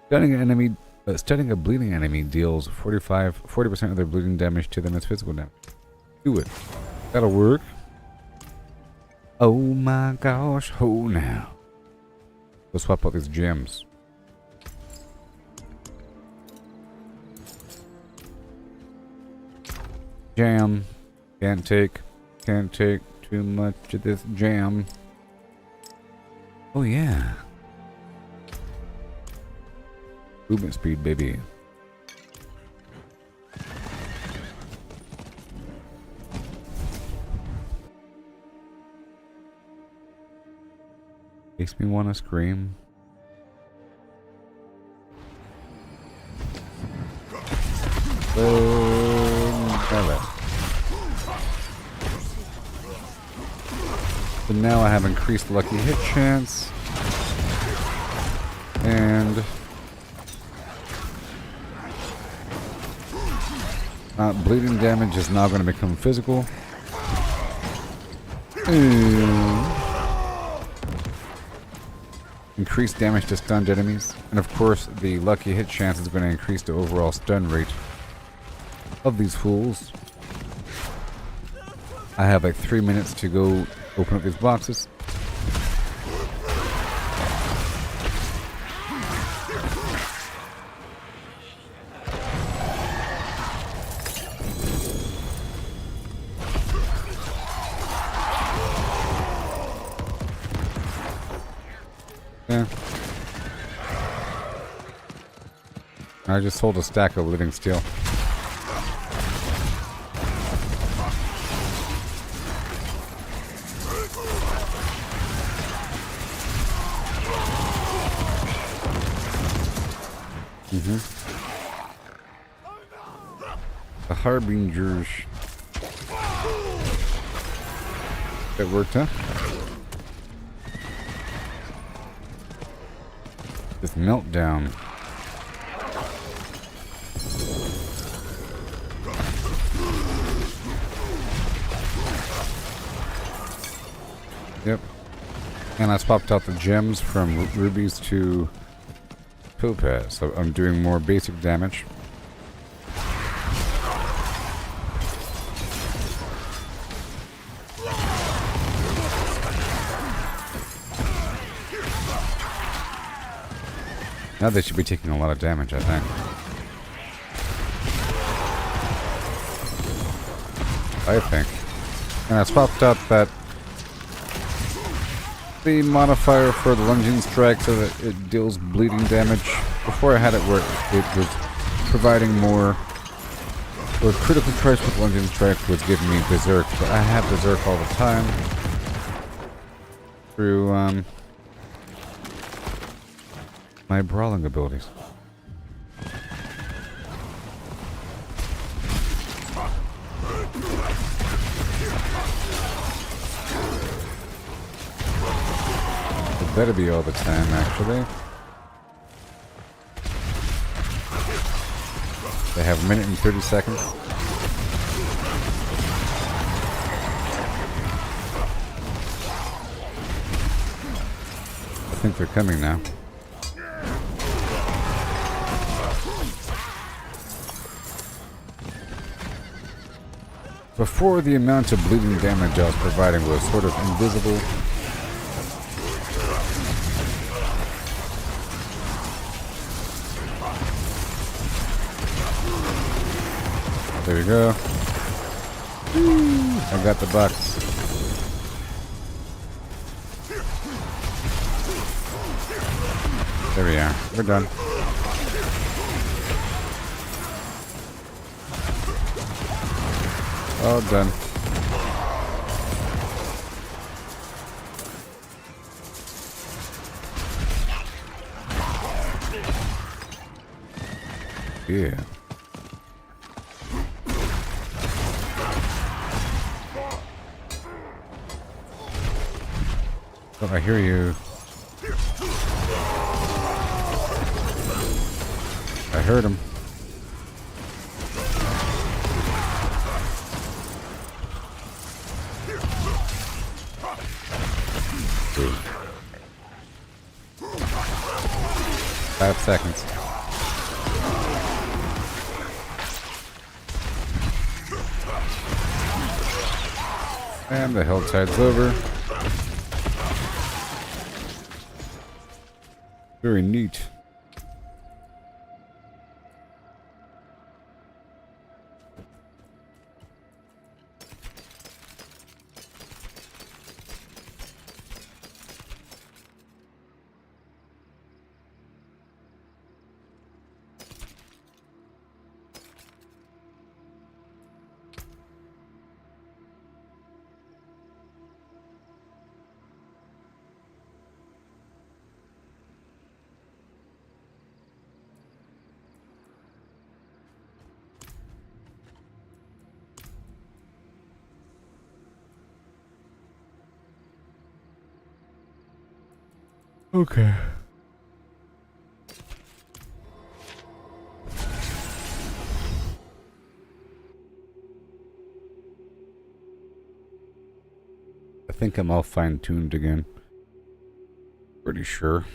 Stunning a bleeding enemy deals 40% of their bleeding damage to them as physical damage. Do it. That'll work. Oh my gosh, oh now. Let's swap out these gems. Jam. Can't take too much of this jam. Oh yeah. Movement speed, baby. Makes me want to scream. So now I have increased lucky hit chance. And bleeding damage is now going to become physical. Increased damage to stunned enemies. And of course, the lucky hit chance is going to increase the overall stun rate of these fools. I have like 3 minutes to go open up these boxes. Okay. I just sold a stack of living steel. The Harbingers. That worked, huh? This meltdown. Yep. And I swapped out the gems from rubies to topaz, so I'm doing more basic damage. Now they should be taking a lot of damage, I think. And I swapped out the modifier for the lunging strike so that it deals bleeding damage. Before I had it where it was providing more, or critical strikes with lunging strike was giving me berserk, but I have berserk all the time through my brawling abilities. It better be all the time, actually. They have a minute and 30 seconds. I think they're coming now. Before, the amount of bleeding damage I was providing was sort of invisible. There you go. I got the box. There we are. We're done. All done. Yeah. Oh, I hear you. I heard him. Ooh. 5 seconds. And the Helltide's over. Very neat. Okay. I think I'm all fine-tuned again. Pretty sure.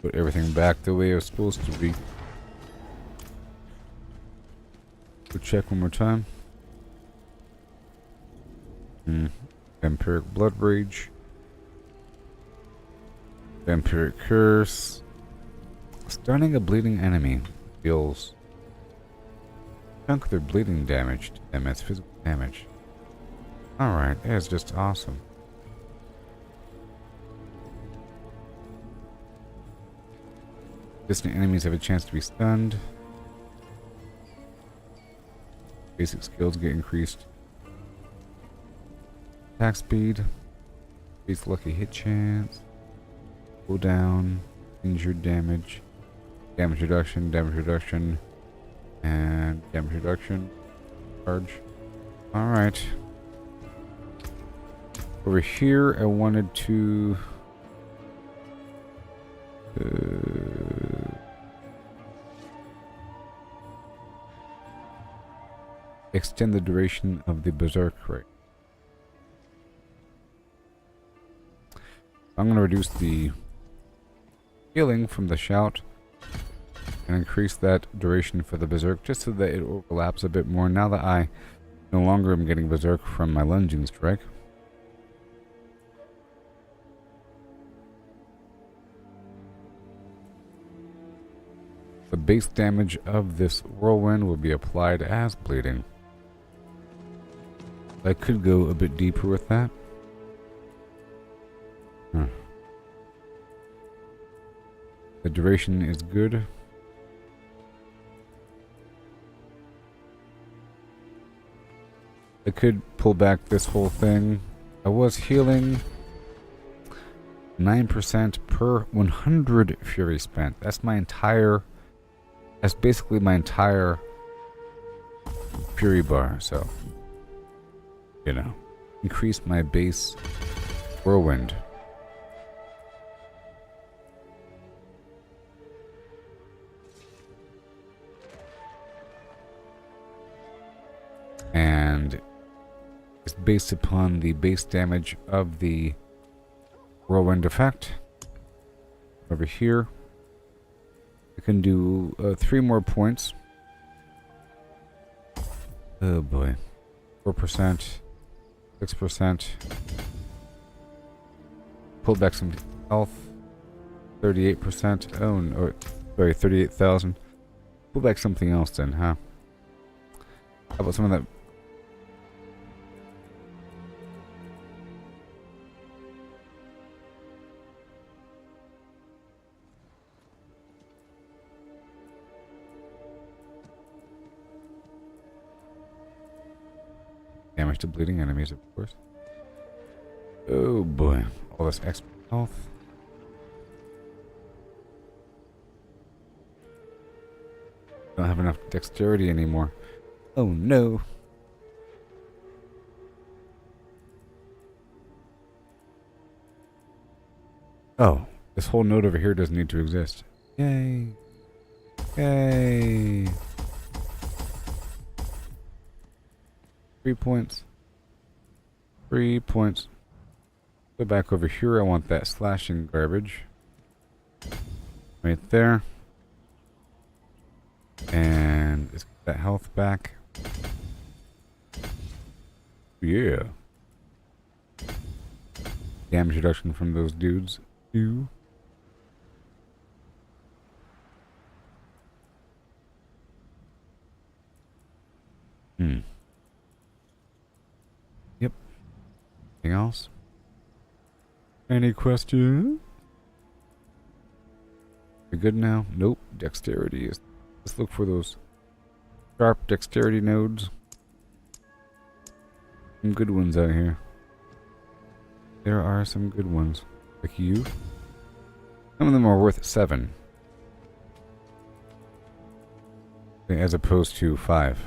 Put everything back the way it was supposed to be. Go check one more time. Vampiric Blood Rage. Vampiric Curse. Stunning a bleeding enemy deals chunk of their bleeding damage to them as physical damage. Alright, that's just awesome. Distant enemies have a chance to be stunned. Basic skills get increased. Attack speed. Increased lucky hit chance. Cooldown. Injured damage. Damage reduction, and damage reduction. Charge. Alright. Over here, I wanted to... extend the duration of the berserk rate. I'm going to reduce the healing from the shout and increase that duration for the berserk just so that it overlaps a bit more now that I no longer am getting berserk from my lunging strike. The base damage of this whirlwind will be applied as bleeding. I could go a bit deeper with that. The duration is good. I could pull back this whole thing. I was healing 9% per 100 fury spent. That's my entire... That's basically my entire fury bar, so... You know, increase my base whirlwind. And it's based upon the base damage of the whirlwind effect. Over here, I can do 3 more points. Oh boy. 4%. 6%. Pull back some health. 38%. Oh no, sorry, 38,000. Pull back something else then, huh? How about some of that? Damage to bleeding enemies, of course. Oh boy. All this extra health. Don't have enough dexterity anymore. Oh no. Oh, this whole node over here doesn't need to exist. Yay. Yay. 3 points. 3 points. Go back over here. I want that slashing garbage. Right there. And let's get that health back. Yeah. Damage reduction from those dudes. Ew. Yep. Anything else? Any questions? We good now? Nope. Dexterity is... Let's look for those sharp dexterity nodes. Some good ones out here. There are some good ones. Like you. Some of them are worth 7. As opposed to 5.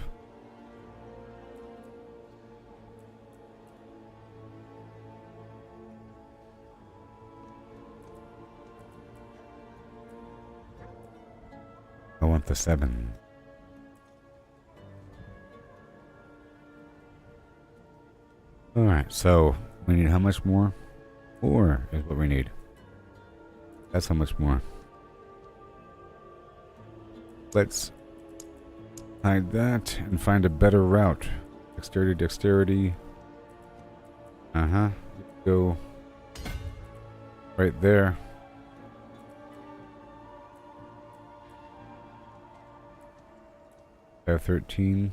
I want the 7. Alright, so we need how much more? 4 is what we need. That's how much more. Let's hide that and find a better route. Dexterity, dexterity. Go right there. I have 13.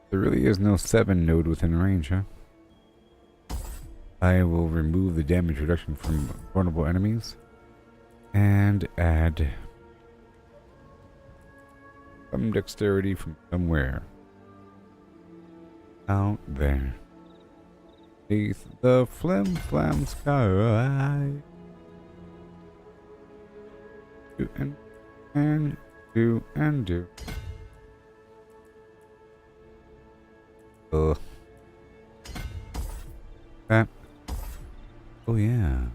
There really is no 7 node within range, huh? I will remove the damage reduction from vulnerable enemies and add some dexterity from somewhere out there beneath the flim-flam sky. Do and do and do. That. Oh yeah.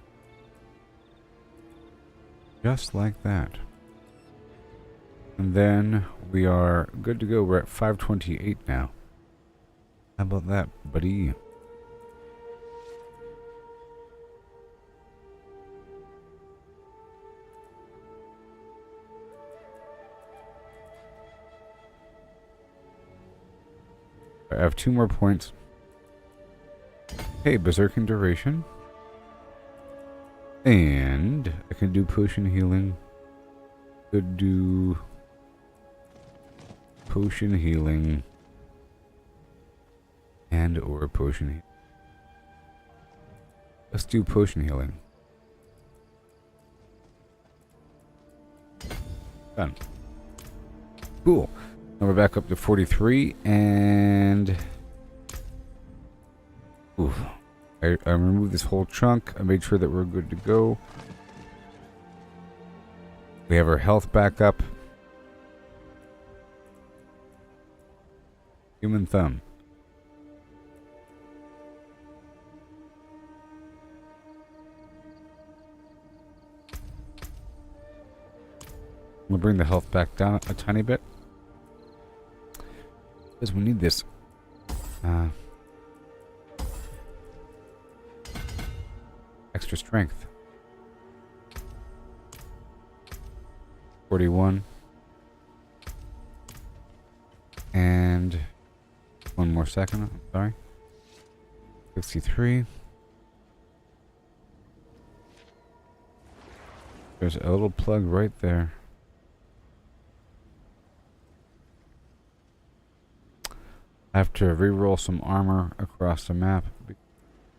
Just like that. And then we are good to go. We're at 528 now. How about that, buddy? I have 2 more points. Hey, Berserking Duration. And I can do potion healing. Could do potion healing and or potion healing. Let's do potion healing. Done. Cool. Now we're back up to 43 and oof. I removed this whole chunk. I made sure that we're good to go. We have our health back up. Human thumb. We'll bring the health back down a tiny bit. Because we need this. Extra strength. 41. And 1 more second. I'm sorry. 63. There's a little plug right there. I have to re-roll some armor across the map.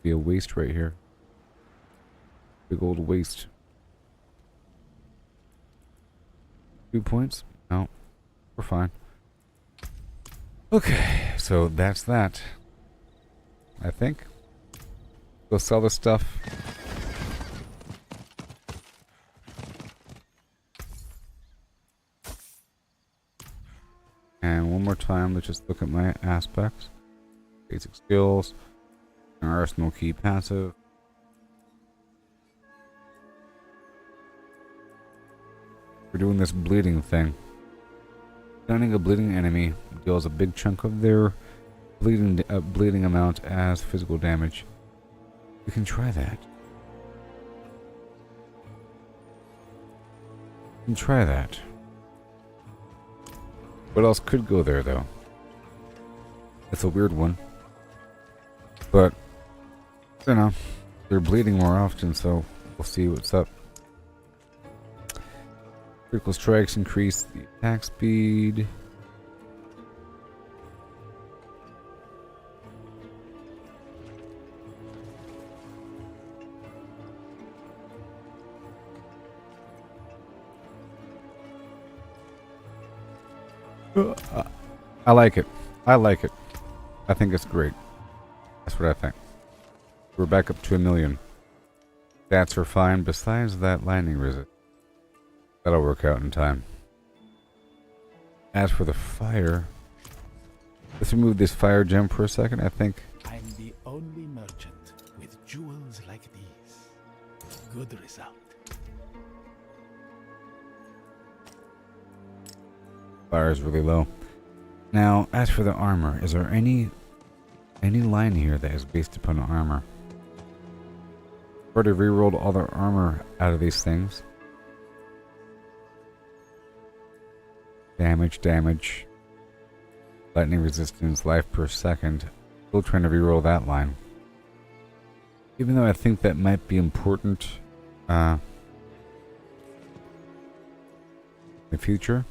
Be a waste right here. Big old waste. 2 points? No. We're fine. Okay, so that's that. I think. Go sell this stuff. And one more time, let's just look at my aspects. Basic skills. Arsenal key passive. We're doing this bleeding thing. Stunning a bleeding enemy deals a big chunk of their bleeding amount as physical damage. We can try that. We can try that. What else could go there, though? It's a weird one. But, you know, they're bleeding more often, so we'll see what's up. Critical strikes increase the attack speed. I like it. I like it. I think it's great. That's what I think. We're back up to 1 million. Stats are fine. Besides that lightning resist. That'll work out in time. As for the fire, let's remove this fire gem for a second. I think I'm the only merchant with jewels like these. Good result. fire is really low. Now, as for the armor, is there any line here that is based upon armor? I've already rerolled all the armor out of these things. Damage, lightning resistance, life per second. Still trying to reroll that line. Even though I think that might be important in the future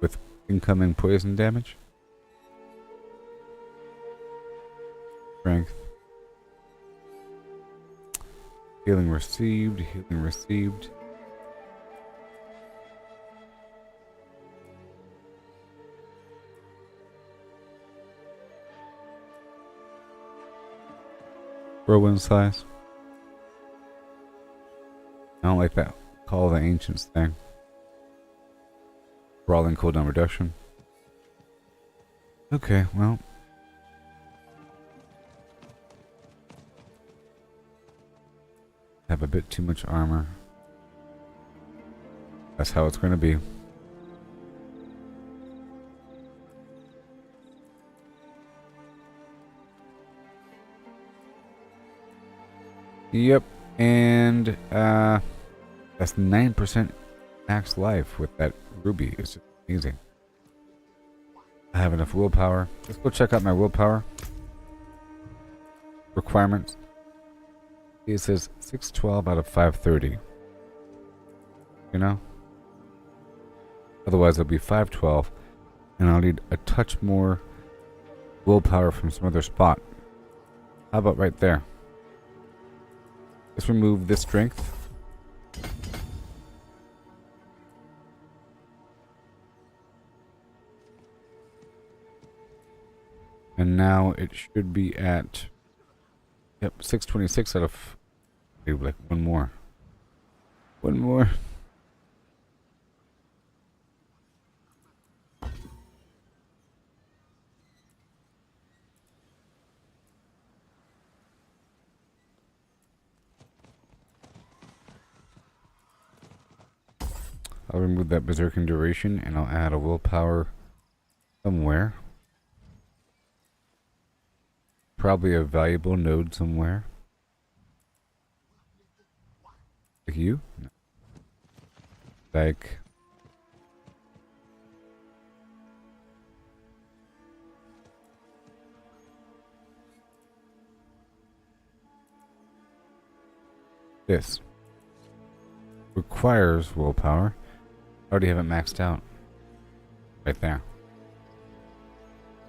with incoming poison damage. Strength. Healing received, healing received. Whirlwind size. I don't like that Call of the Ancients thing. Brawling cooldown reduction. Okay, well. Have a bit too much armor. That's how it's going to be. Yep, and that's 9% max life with that ruby. It's just amazing. I have enough willpower. Let's go check out my willpower requirements. It says 612 out of 530. You know? Otherwise it'll be 512, and I'll need a touch more willpower from some other spot. How about right there? Let's remove this strength. And now it should be at, yep, 626 out of, maybe like one more. One more. I'll remove that berserking duration and I'll add a willpower somewhere. Probably a valuable node somewhere. Like you? No. Like this. Requires willpower. I already have it maxed out. Right there.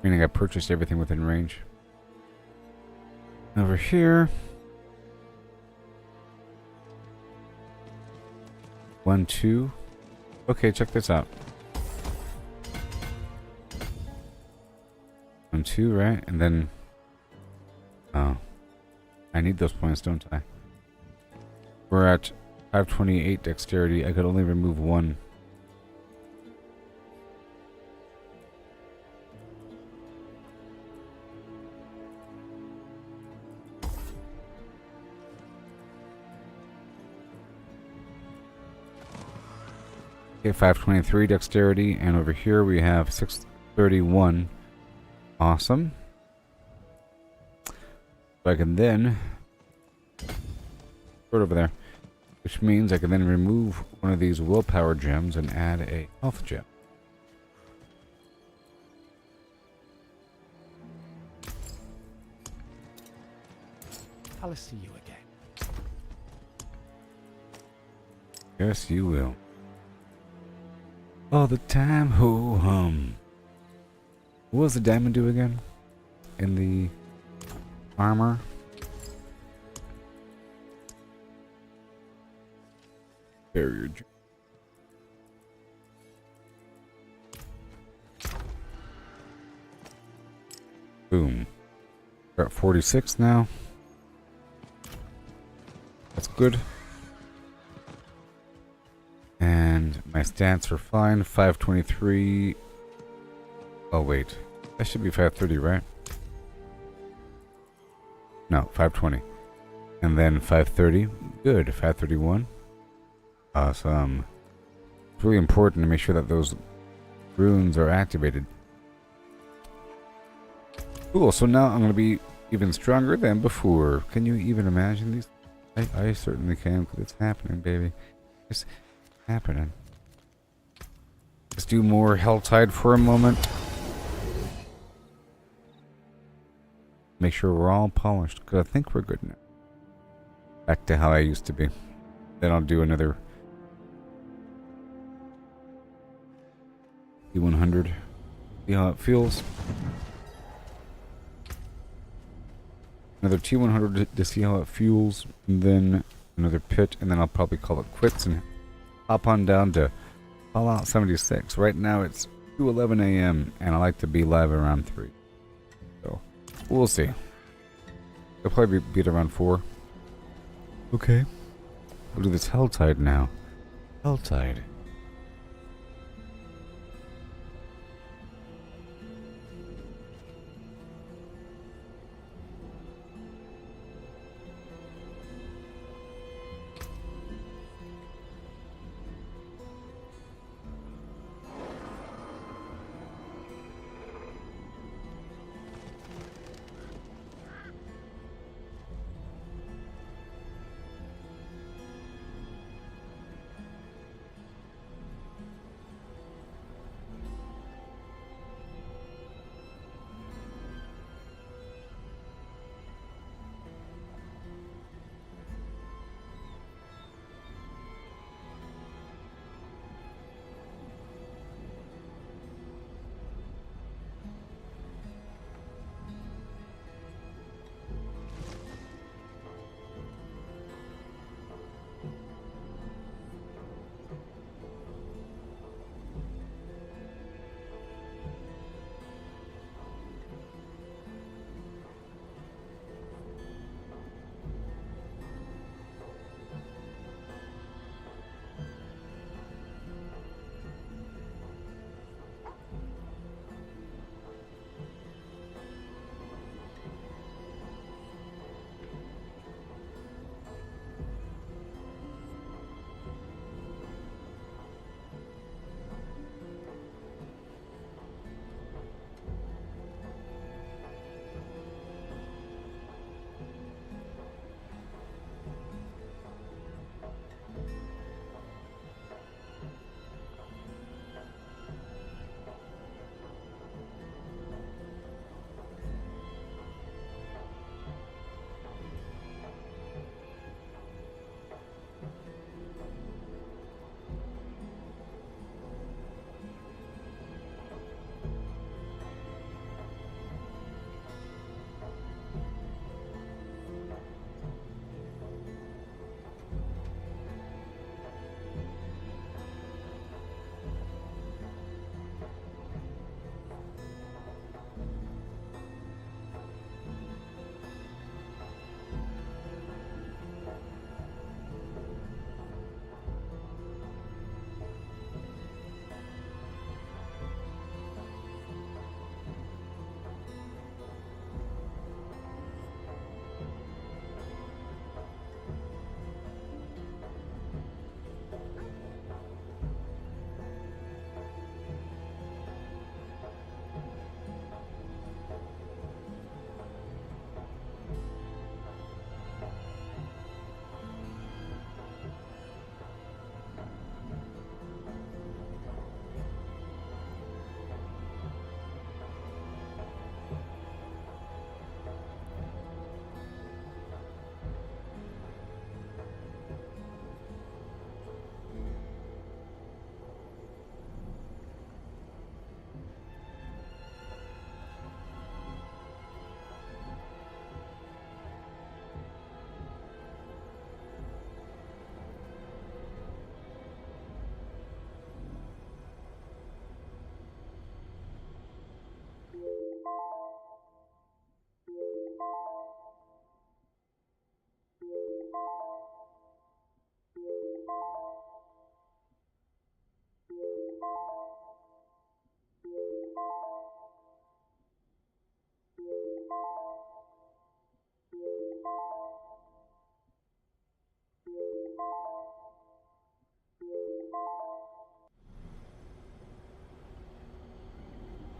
Meaning I purchased everything within range. Over here. 1, 2. Okay, check this out. 1, 2, right? And then... Oh. I need those points, don't I? We're at 528 dexterity. I could only remove 1. Okay, 523 dexterity, and over here we have 631. Awesome. So I can then put it over there, which means I can then remove one of these willpower gems and add a health gem. I'll see you again. Yes, you will. All the time, ho hum. What does the diamond do again? In the armor? Barrier. Boom. We're at 46 now. That's good. And my stats are fine. 523. Oh, wait. That should be 530, right? No, 520. And then 530. Good. 531. Awesome. It's really important to make sure that those runes are activated. Cool. So now I'm going to be even stronger than before. Can you even imagine these? I certainly can, because it's happening, baby. It's happening. Let's do more Helltide for a moment. Make sure we're all polished, because I think we're good now. Back to how I used to be. Then I'll do another T100. See how it feels. Another T100 to see how it feels. And then another pit, and then I'll probably call it quits and hop on down to Fallout 76. Right now it's 2:11 a.m. and I like to be live around 3. So we'll see. I'll probably be at around 4. Okay. We'll do this Helltide now. Helltide.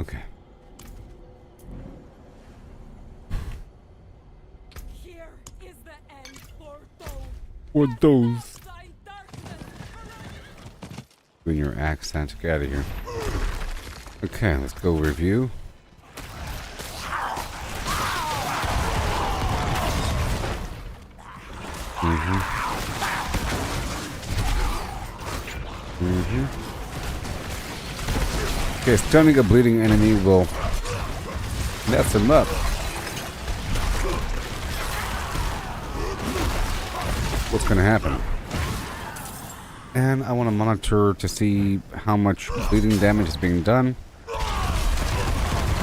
Okay. Here is the end for those. For those. Doing your accent, get out of here. Okay, let's go review. Okay, stunning a bleeding enemy will mess him up. what's going to happen. And I want to monitor to see how much bleeding damage is being done.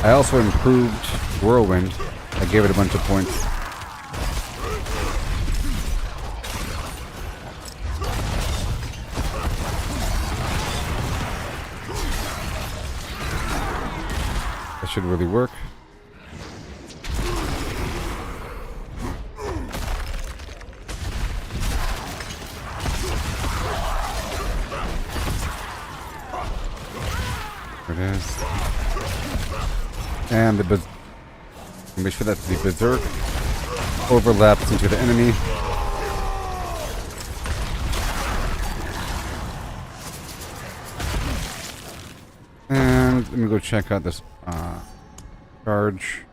I also improved Whirlwind. I gave it a bunch of points. That should really work. There it is. And make sure that the Berserk overlaps into the enemy. And let me go check out this charge.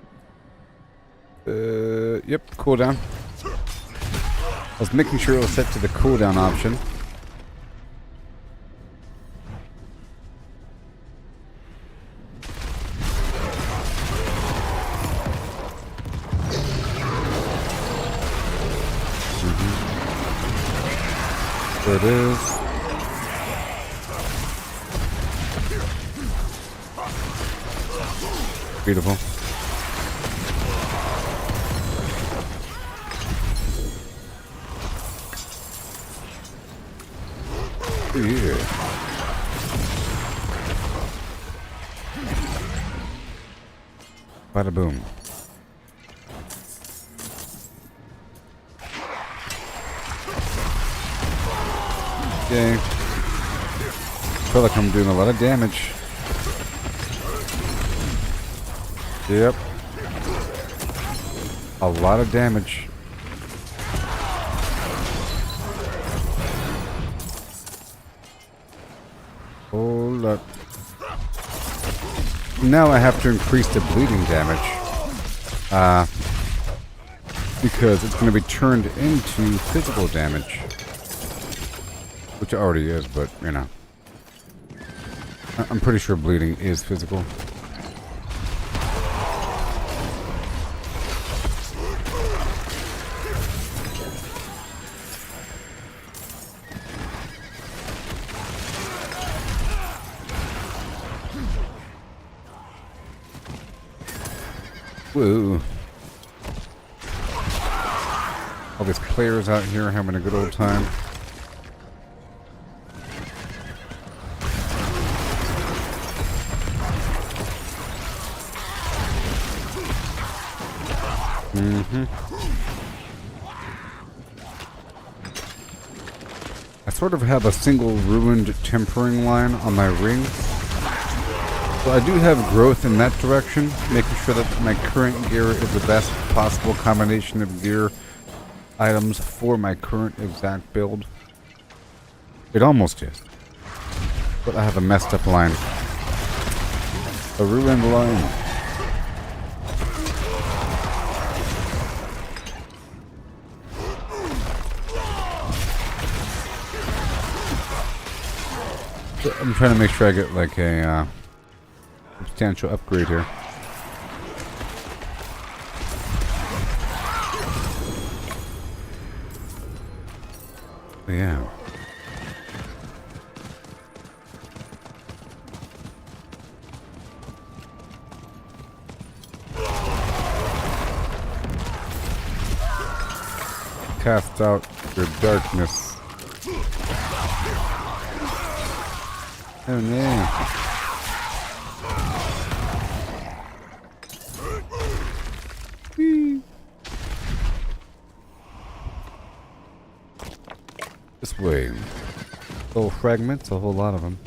Yep, cooldown. I was making sure it was set to the cooldown option. There it is. Beautiful. Yeah. Bada boom. Okay. Feel like I'm doing a lot of damage. Yep. A lot of damage. Hold up. Now I have to increase the bleeding damage. Because it's going to be turned into physical damage. Which it already is, but, you know. I'm pretty sure bleeding is physical. Woo. All these players out here having a good old time. I sort of have a single ruined tempering line on my ring. So I do have growth in that direction, making sure that my current gear is the best possible combination of gear items for my current exact build. It almost is. But I have a messed up line. A ruined line. I'm trying to make sure I get like a substantial upgrade here. Yeah. Cast out your darkness. Oh no. Whee. This way. Little fragments, a whole lot of them.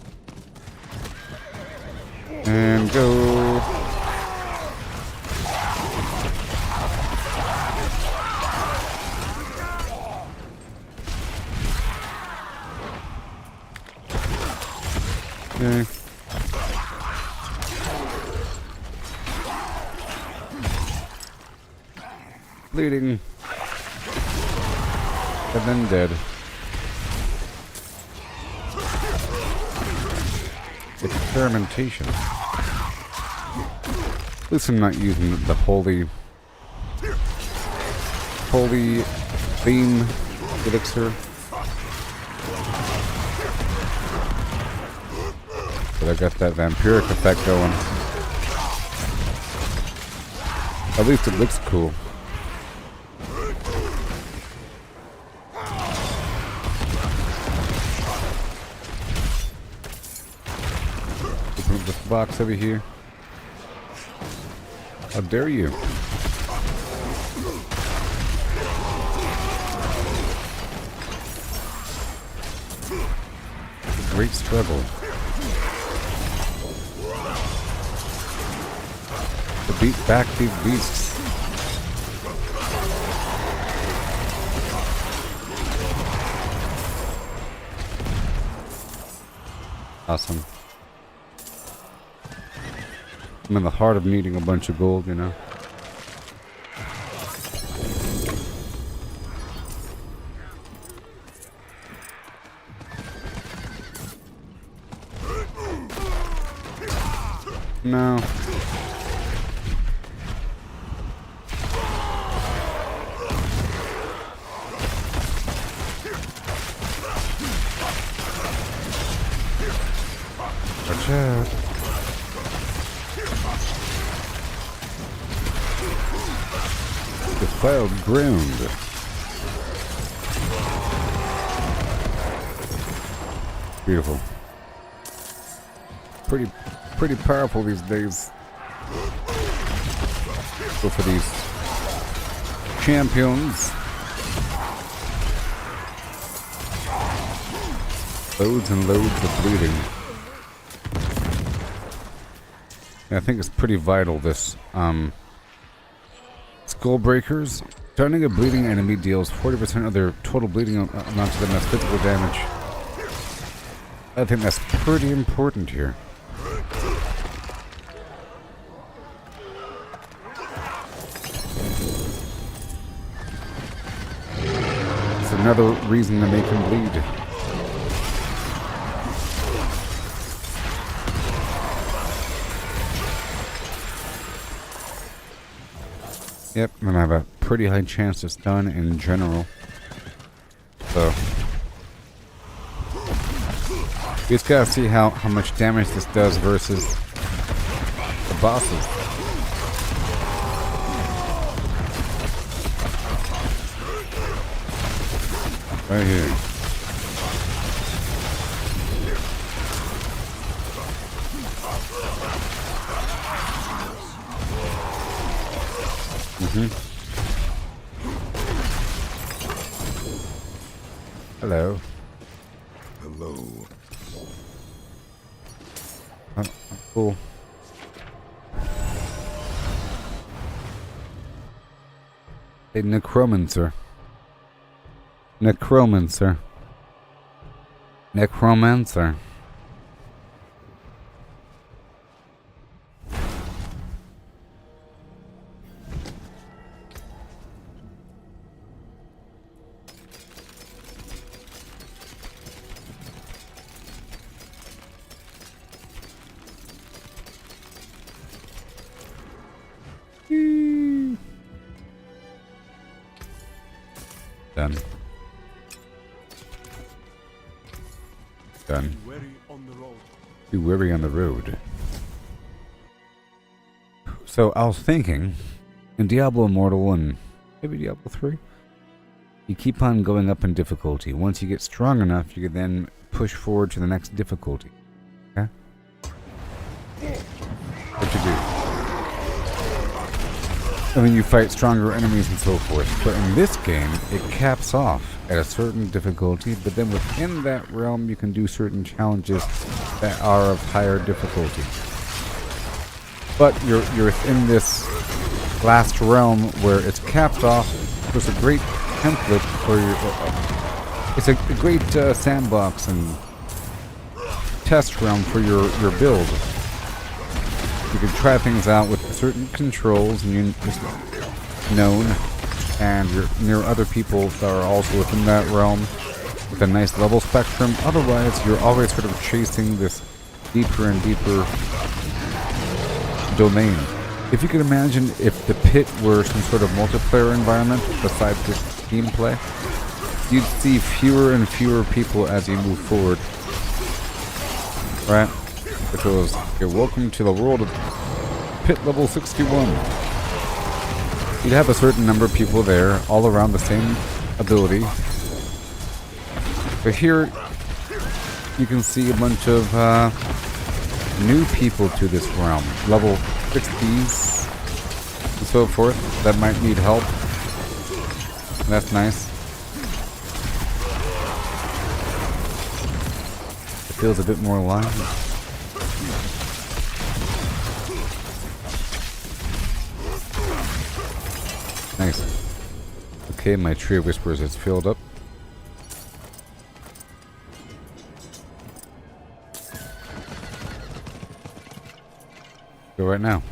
And go. Okay. Bleeding. And then dead. Experimentation. At least I'm not using the holy theme elixir. But I got that vampiric effect going. At least it looks cool. Open up this box over here. How dare you? Great struggle. To beat back these beasts. Awesome. I'm in the heart of needing a bunch of gold, you know. No. Watch out. Defiled ground. Beautiful. Pretty powerful these days. Go for these champions. Loads and loads of bleeding. I think it's pretty vital, this Skull Breakers. Turning a bleeding enemy deals 40% of their total bleeding amount to them as physical damage. I think that's pretty important here. It's another reason to make him bleed. Yep, and I have a pretty high chance to stun in general. So you just gotta see how much damage this does versus the bosses. Right here. Hello. Hello. Oh, cool. A necromancer. Necromancer. Necromancer. Done. Done. Be wary on the road. Be wary on the road. So I was thinking, in Diablo Immortal and maybe Diablo 3, you keep on going up in difficulty. Once you get strong enough, you can then push forward to the next difficulty. Okay? What you do? I mean, you fight stronger enemies and so forth. But in this game, it caps off at a certain difficulty, but then within that realm, you can do certain challenges that are of higher difficulty. But you're in this last realm where it's capped off. There's a great template for your... it's a great sandbox and test realm for your build. You can try things out with certain controls, and you're just known, and you're near other people that are also within that realm with a nice level spectrum. Otherwise, you're always sort of chasing this deeper and deeper domain. If you could imagine if the pit were some sort of multiplayer environment besides just gameplay, you'd see fewer and fewer people as you move forward. Right? It goes, okay, welcome to the world of pit level 61. You'd have a certain number of people there, all around the same ability. But here, you can see a bunch of new people to this realm. Level 60s and so forth that might need help. And that's nice. It feels a bit more alive. Nice. Okay, my tree of whispers is filled up. Go right now.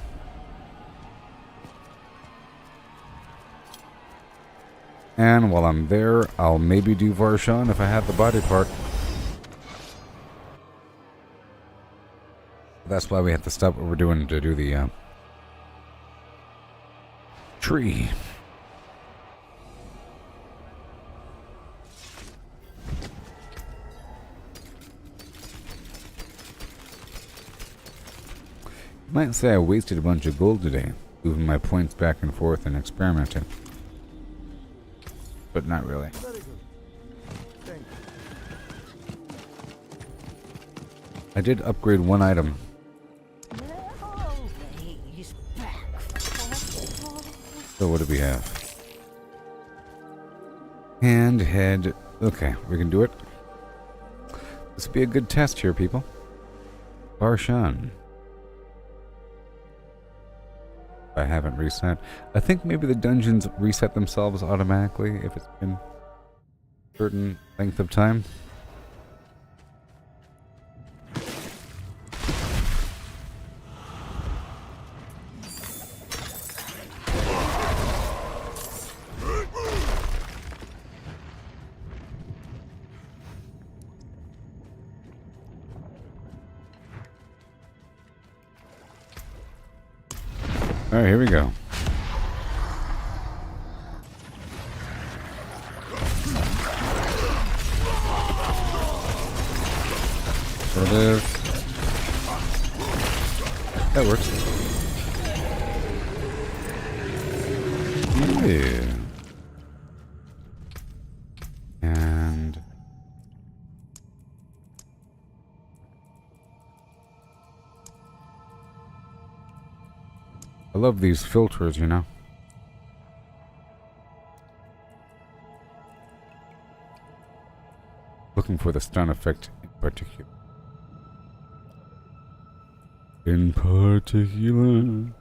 And while I'm there, I'll maybe do Varshan if I have the body part. That's why we have to stop what we're doing to do the tree. You might say I wasted a bunch of gold today, moving my points back and forth and experimenting. But not really. Very good. Thank you. I did upgrade one item. So what do we have? Hand, head. Okay, we can do it. This will be a good test here, people. Varshan. I haven't reset. I think maybe the dungeons reset themselves automatically if it's been a certain length of time. Alright, here we go. There it is. That works. Yeah. And I love these filters, you know. Looking for the stun effect in particular. In particular.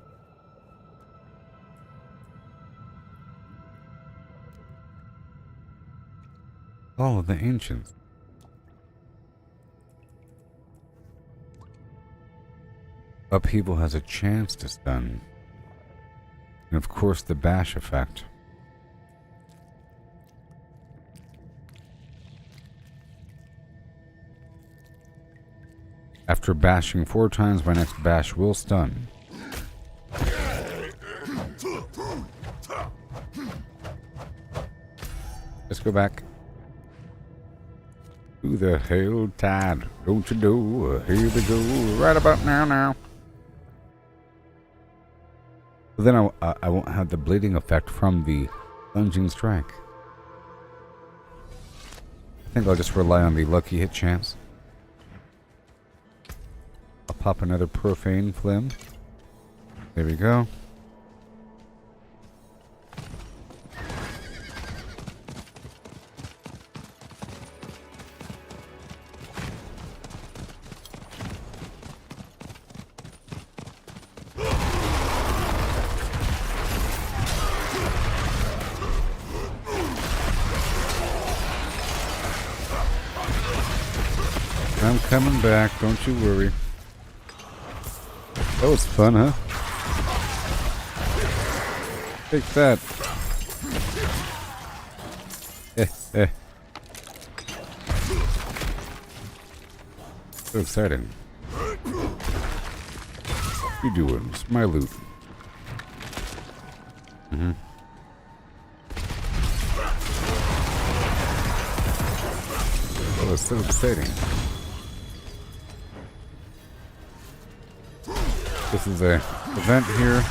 All of the ancients. Upheaval has a chance to stun. And of course the bash effect. After bashing 4 times, my next bash will stun. Let's go back. To the Helltide, don't you know? Here we go, right about now. But then I won't have the bleeding effect from the lunging strike. I think I'll just rely on the lucky hit chance. I'll pop another profane flim. There we go. I'm coming back, don't you worry. That was fun, huh? Take that. So exciting. What you doing? It's my loot. That was so exciting. This is a event here.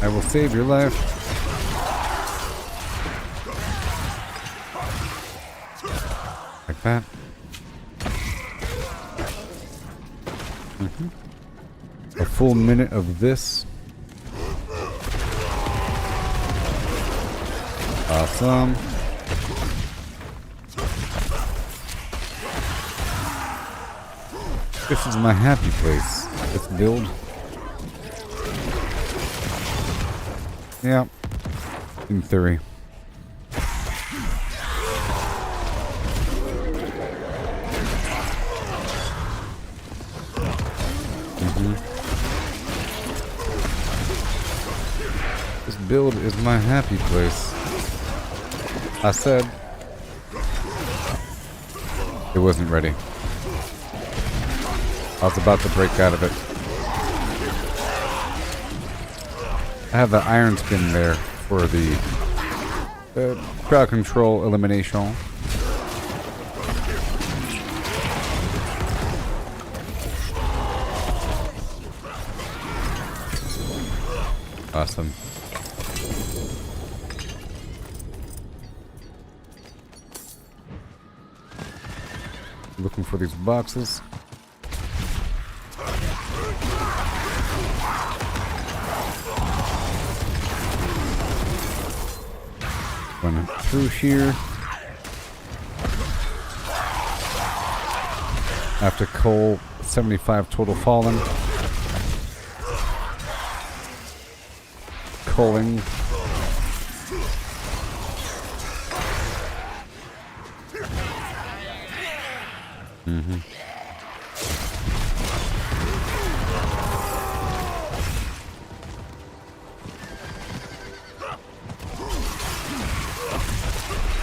I will save your life. Like that. A full minute of this. Awesome. This is my happy place. This build. Yeah. In theory. This build is my happy place. I said it wasn't ready. I was about to break out of it. I have the iron skin there for the crowd control elimination. Awesome. Looking for these boxes. Going through here. After coal, 75 total fallen. Coaling.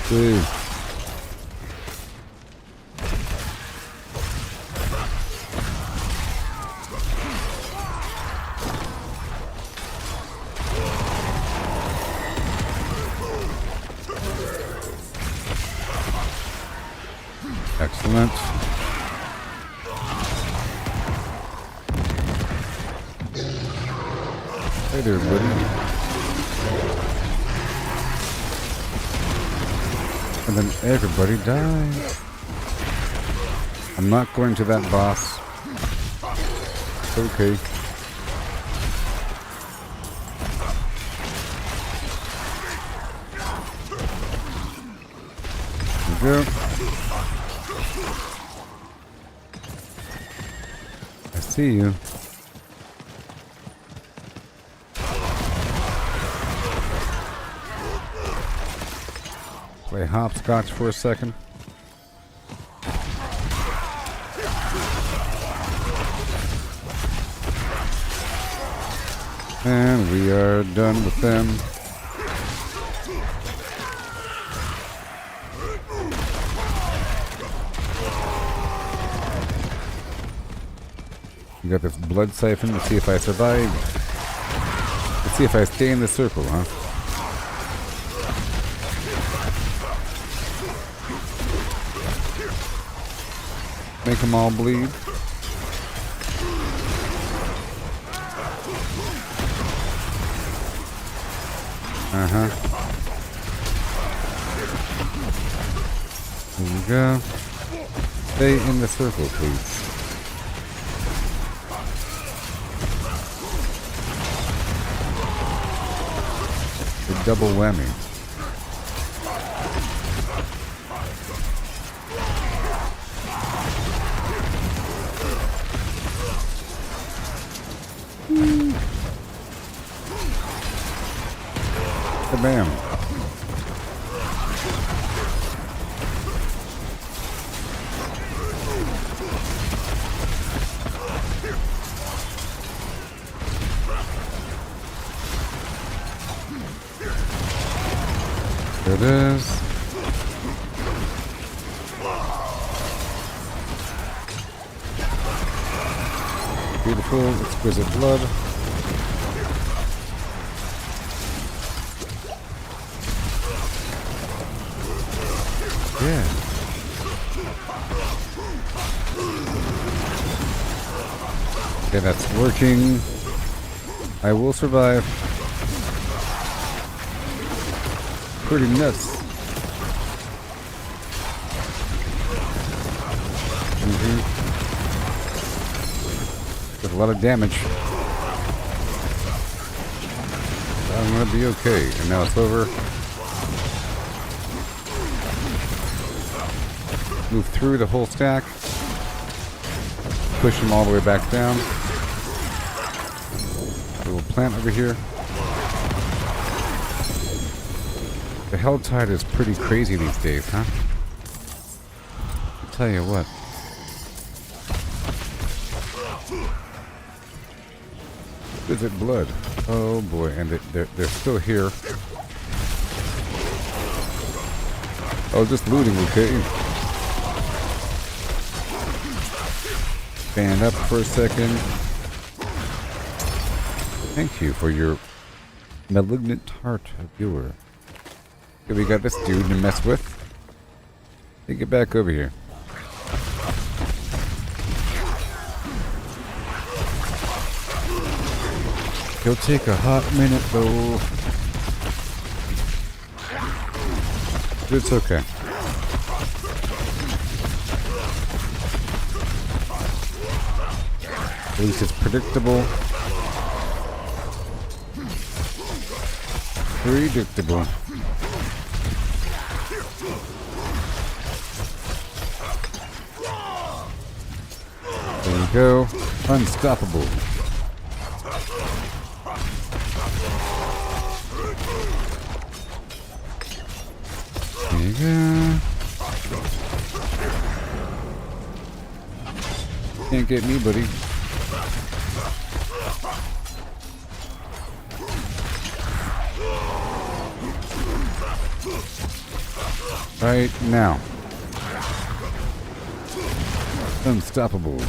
Dude. Excellent. Hey there, buddy. And then everybody dies. I'm not going to that boss. Okay. There we go. I see you. Play hopscotch for a second. And we are done with them. You got this blood siphon. Let's see if I survive. Let's see if I stay in the circle, huh? Make them all bleed. Uh-huh. There you go. Stay in the circle, please. A double whammy. Bam. There it is. beautiful, exquisite blood. Yeah. Okay, that's working. I will survive. Pretty nuts. Did a lot of damage. I'm gonna be okay. And now it's over. Move through the whole stack. Push him all the way back down. Little plant over here. The Helltide is pretty crazy these days, huh? I'll tell you what. Is it blood? Oh boy, and they're still here. Oh, just looting, okay? Stand up for a second. Thank you for your malignant heart, viewer. Okay, we got this dude to mess with. Take it back over here. He'll take a hot minute though. But it's okay. At least it's predictable. Predictable. There we go. Unstoppable. There you go. Can't get me, buddy. Right now. Unstoppable.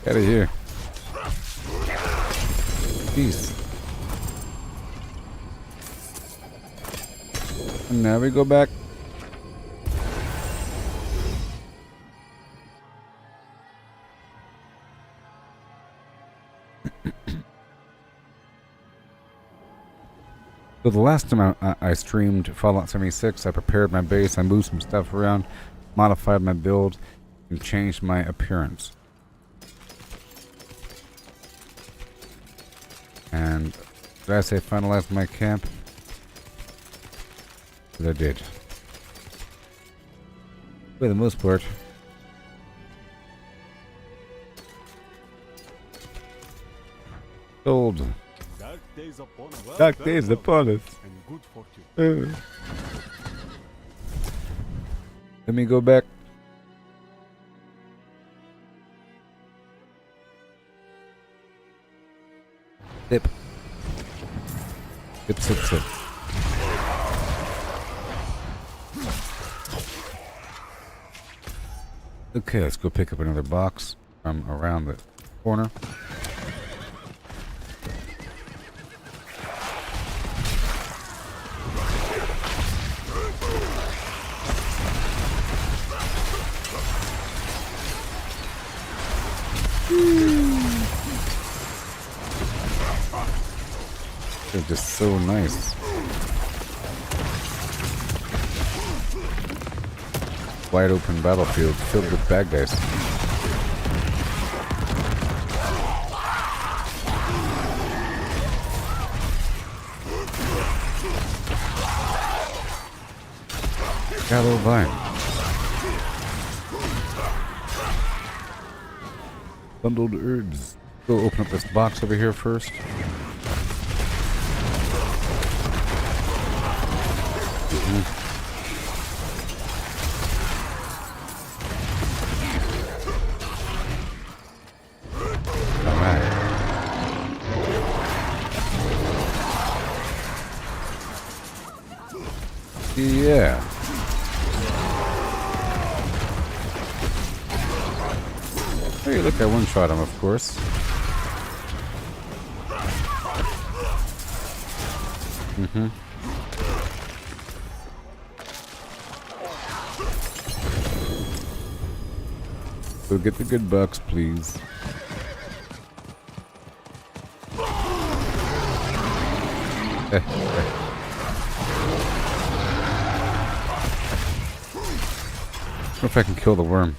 Out of here. Peace. And now we go back. So the last time I streamed Fallout 76, I prepared my base, I moved some stuff around, modified my build, and changed my appearance. And did I say finalized my camp? But I did. For the most part. Sold. Dark days upon us. And good fortune. Let me go back. Sip. Sip, sip, sip. Okay, let's go pick up another box from around the corner. They're just so nice. Wide open battlefield filled with bad guys. Gallow vine. Bundled herbs. Go open up this box over here first. Yeah. Hey, look, I one-shot him, of course. Mm-hmm. Go get the good bucks, please. I wonder if I can kill the worm.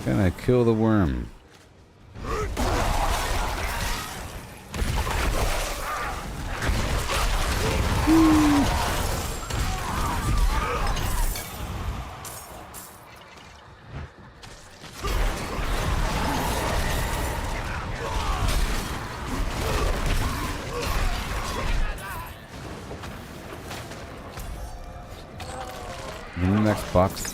Can I kill the worm? Next box.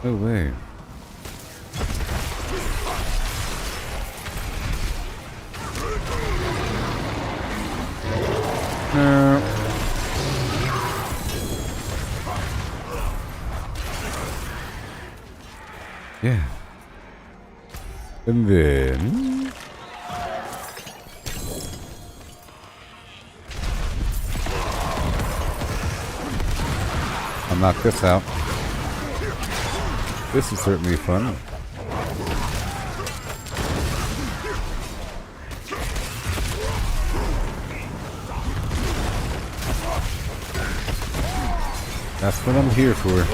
No way. No. Yeah. And then I'll knock this out. This is certainly fun. That's what I'm here for.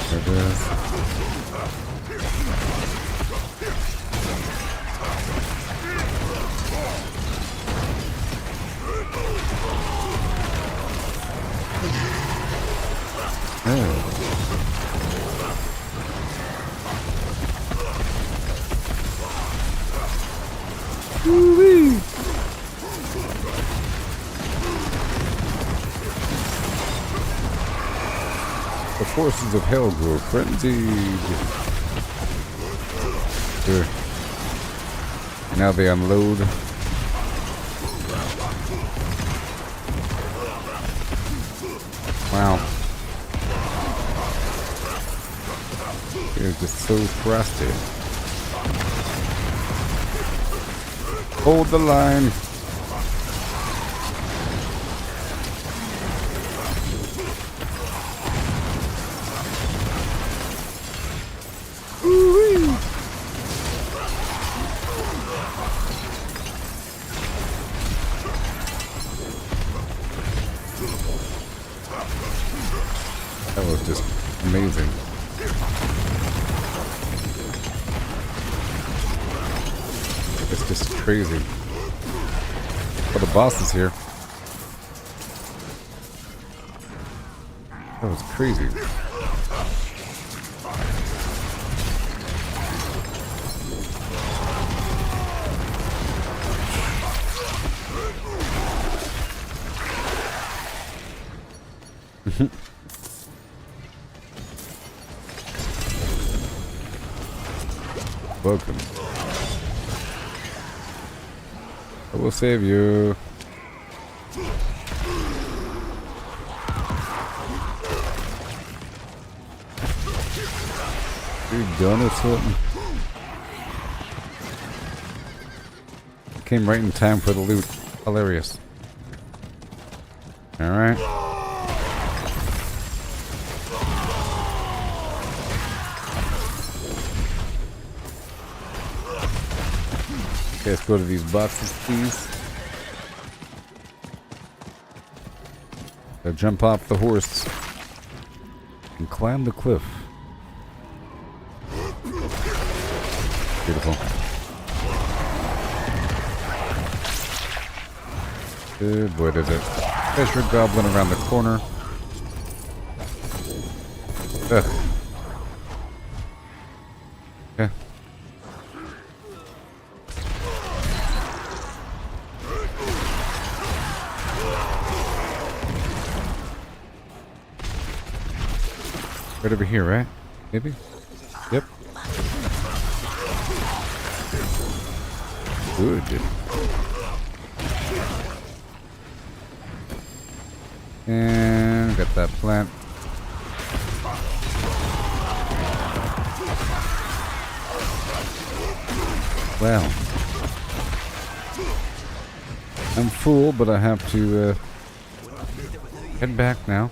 There it is. The forces of hell grow frenzied. Here. Now they unload. Wow. They're just so frosted. Hold the line. That was just amazing. It's just crazy. Oh, the boss is here. That was crazy. Welcome. I will save you. You done or something? Came right in time for the loot. Hilarious. Alright. Okay, let's go to these boxes, please. Gotta jump off the horse and climb the cliff. Beautiful. Good boy, there's a treasure goblin around the corner. Ugh. Okay. Right over here, right? Maybe? Yep. Good. And got that plant. Well. I'm full, but I have to head back now.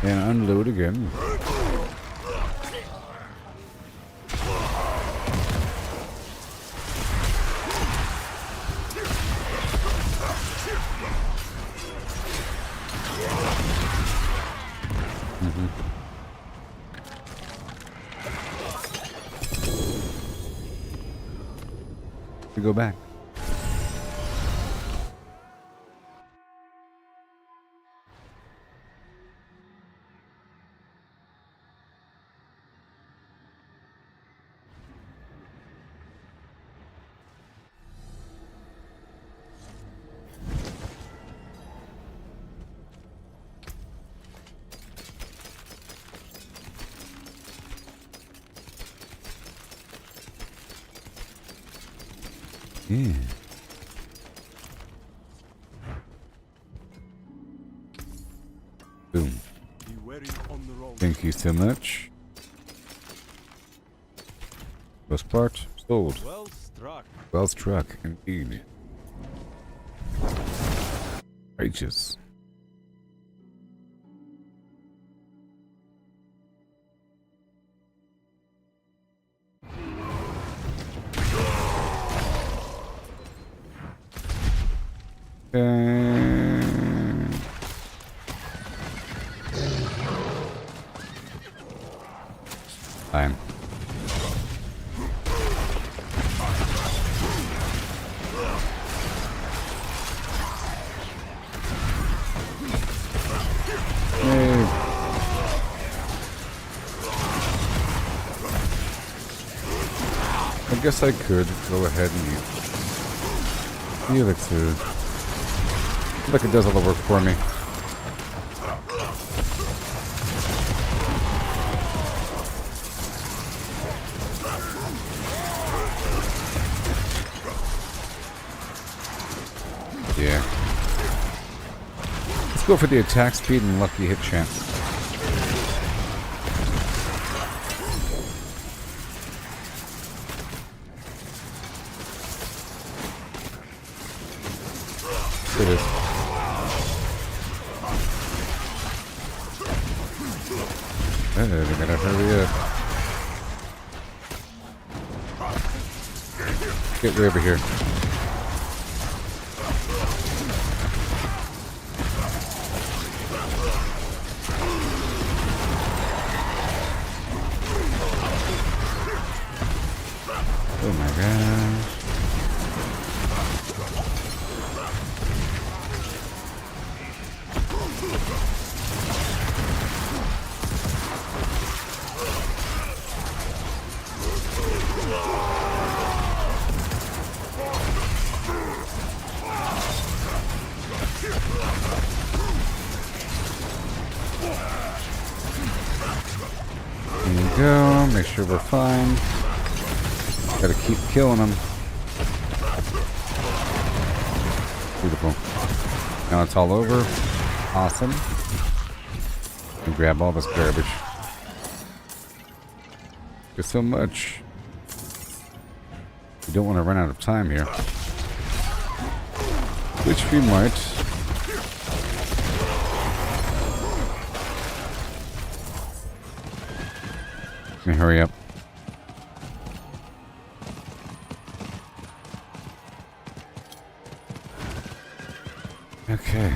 And unload again. To go back. Yeah. Boom. Thank you so much. Most part sold. Well struck. Well struck, indeed. Righteous. Fine. Yay. I guess I could go ahead and heal it too. Look, it does all the work for me. Yeah. Let's go for the attack speed and lucky hit chance. It is. I gotta hurry up. Get way over here. Oh my gosh. There you go. Make sure we're fine. Gotta keep killing them. Beautiful. Now it's all over. Awesome. And grab all this garbage. There's so much. We don't want to run out of time here. Which we might. Let me hurry up. Okay.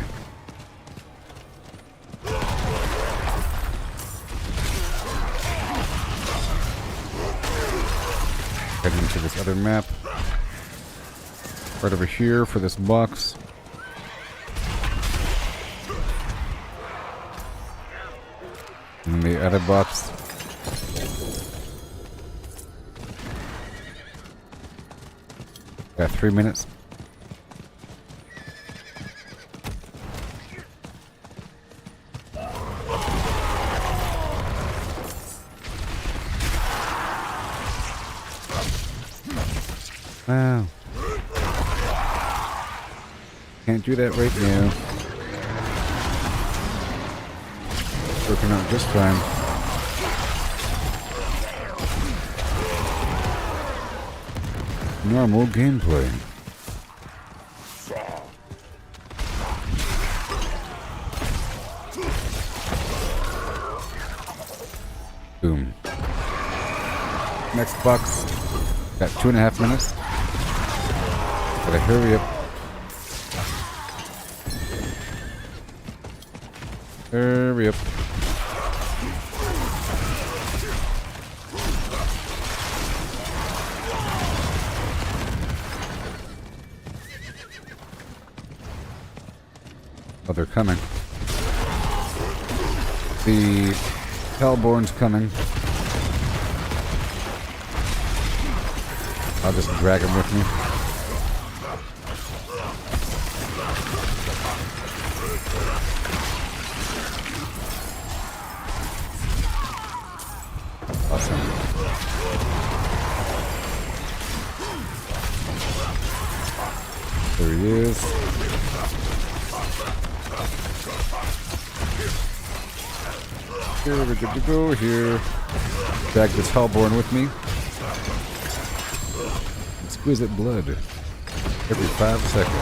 Heading into this other map. Right over here for this box. And the other box. Got 3 minutes. Wow. Can't do that right now. Working out just fine. Normal gameplay. Boom. Next box. Got 2.5 minutes. Gotta hurry up. Hurry up. Oh, they're coming. The Hellborn's coming. I'll just drag him with me. Awesome. There he is. Here, we're good to go here. Drag this Hellborn with me. Exquisite blood. Every 5 seconds.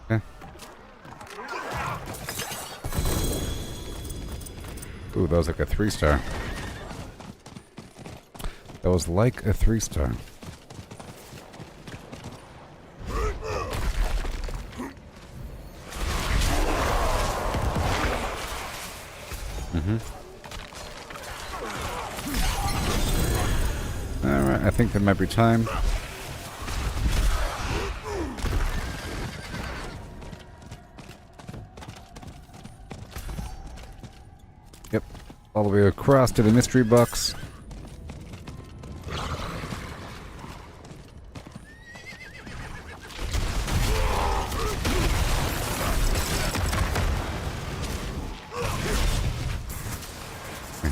Okay. Ooh, that was like a 3-star. That was like a 3-star. Alright, I think that might be time. Yep, all the way across to the mystery box.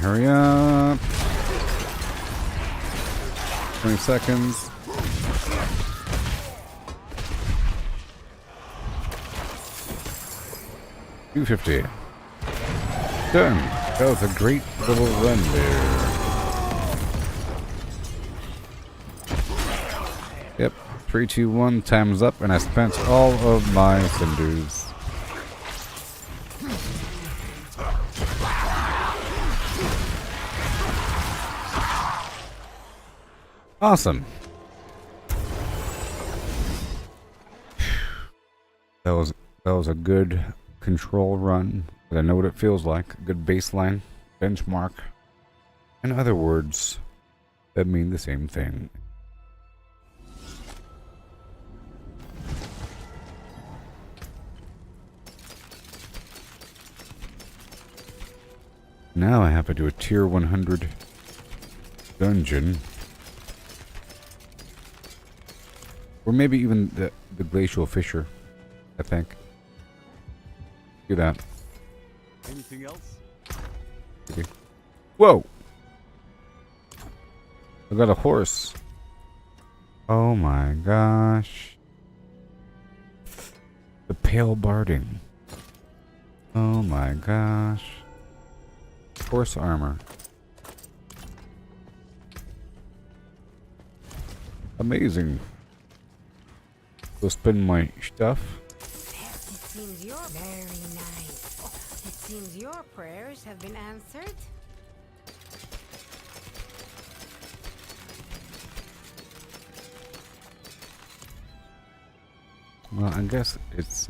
Hurry up. 20 seconds. $250. Done. That was a great little run there. Yep. 3, 2, 1. Time's up, and I spent all of my cinders. Awesome. That was a good control run. I know what it feels like. Good baseline, benchmark. In other words, that mean the same thing. Now I have to do a tier 100 dungeon. Or maybe even the glacial fissure, I think. Do that. Anything else? Okay. Whoa! I got a horse. Oh my gosh. The pale barding. Oh my gosh. Horse armor. Amazing. Go spend my stuff. It seems you're very nice. It seems your prayers have been answered. Well, I guess it's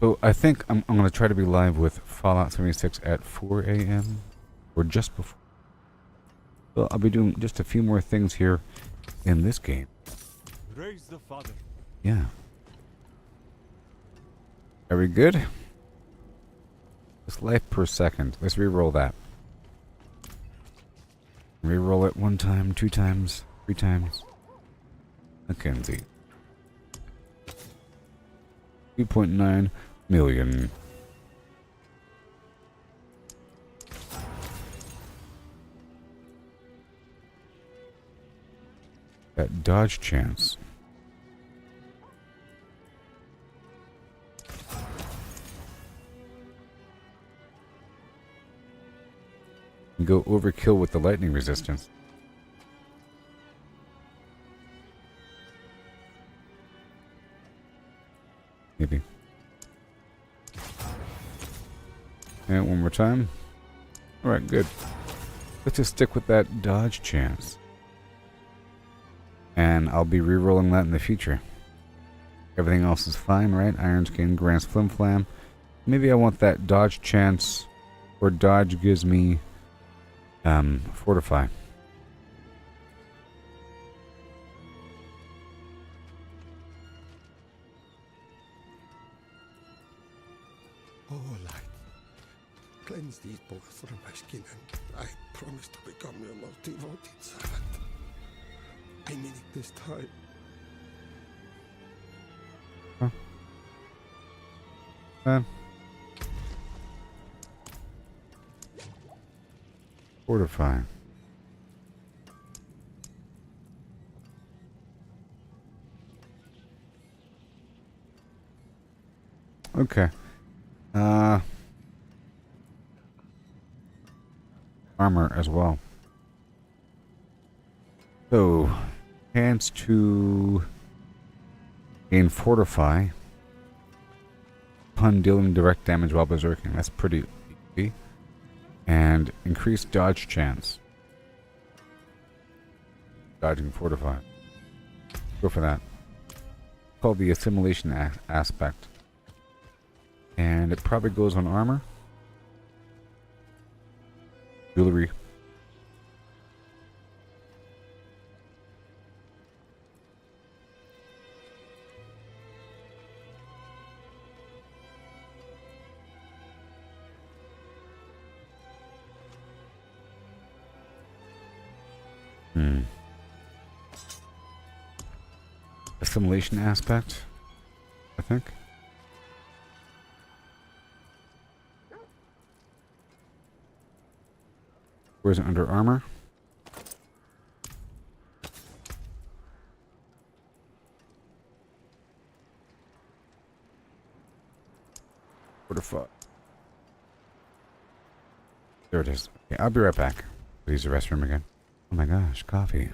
so I think I'm gonna try to be live with Fallout 76 at 4 a.m. or just before. Well, I'll be doing just a few more things here in this game. Praise the Father. Yeah. Are we good? It's life per second. Let's re-roll that. Re-roll it 1 time, 2 times, 3 times. Mackenzie. 2.9 million. That dodge chance. Go overkill with the lightning resistance. Maybe. And one more time. Alright, good. Let's just stick with that dodge chance. And I'll be re-rolling that in the future. Everything else is fine, right? Iron Skin, Grant's Flim Flam. Maybe I want that dodge chance, or dodge gives me Fortify. Oh, light. Cleanse these bones from my skin, and I promise to become your most devoted servant. I mean it this time. Huh? Fortify. Okay. Armor as well. So, chance to gain Fortify upon dealing direct damage while berserking. That's pretty easy. And increased dodge chance. Dodging Fortify. Go for that. It's called the assimilation aspect. And it probably goes on armor. Jewelry. Assimilation aspect, I think. Where is it under armor? Fortify. There it is. Okay, I'll be right back. Use the restroom again. Oh my gosh, coffee.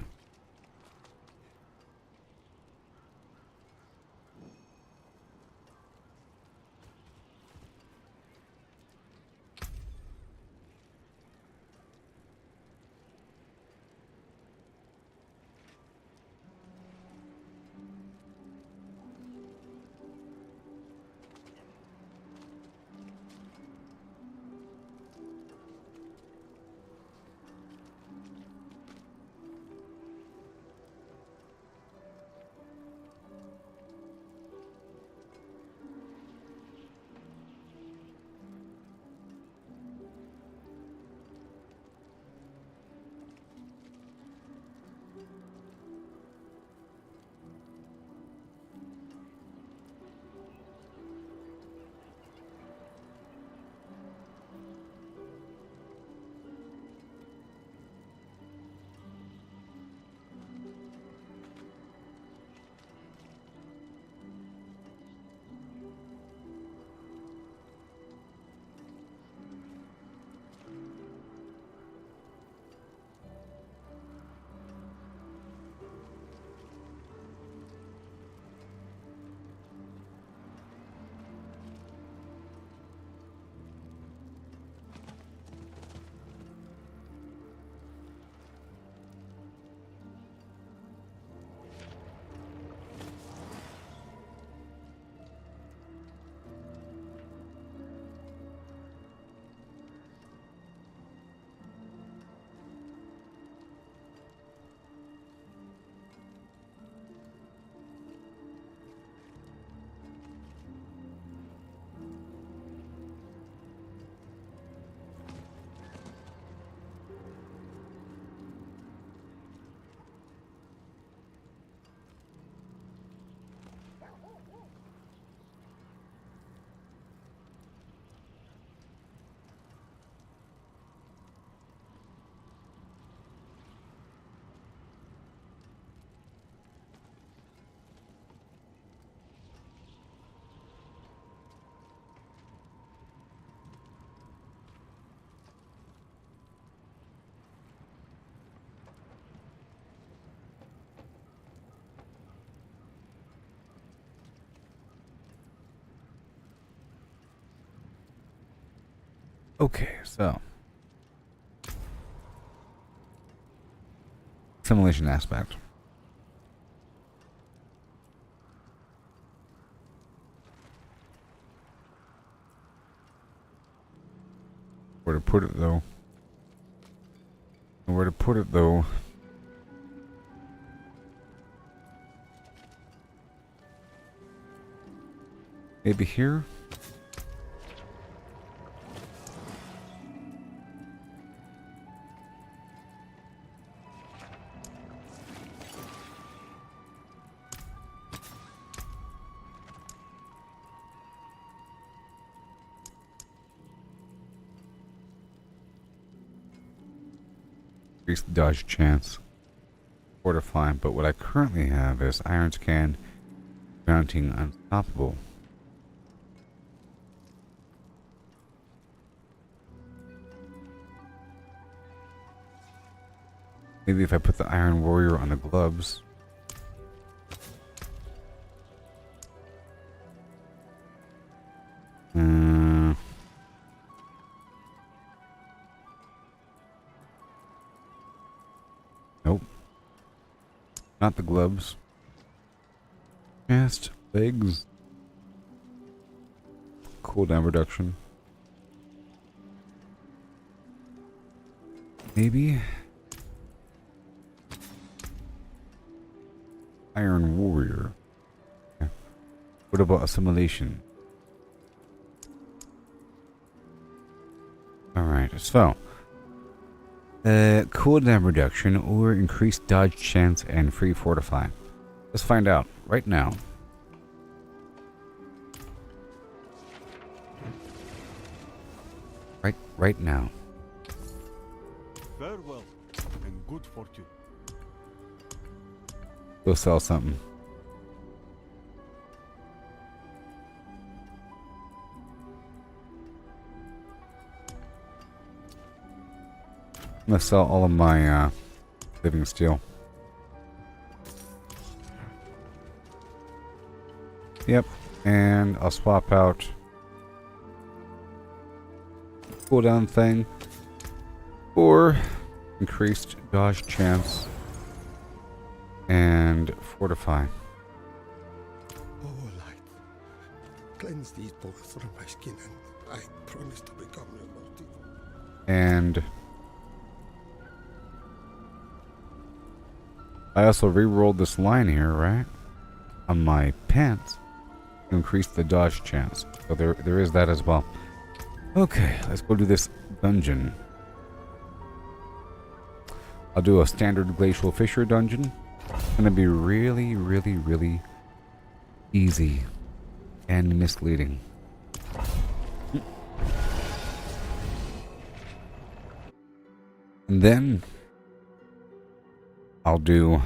Okay, so simulation aspect. Where to put it though? Where to put it though? Maybe here? Increase the dodge chance. Fortify, but what I currently have is Iron Scan, mounting unstoppable. Maybe if I put the Iron Warrior on the gloves. Nope. Not the gloves. Chest, legs. Cooldown reduction. Maybe. Iron Warrior. Yeah. What about assimilation? Alright, so cooldown reduction or increased dodge chance and free fortify. Let's find out right now. Right now. Farewell and good fortune. Go sell something. I'm gonna sell all of my living steel. Yep, and I'll swap out cooldown thing for increased dodge chance and fortify. Oh, light. Cleanse these bolts from my skin, and I promise to become your multi. And I also re-rolled this line here, right? On my pants to increase the dodge chance. So there is that as well. Okay, let's go do this dungeon. I'll do a standard glacial fissure dungeon. It's gonna be really, really, really easy and misleading. And then I'll do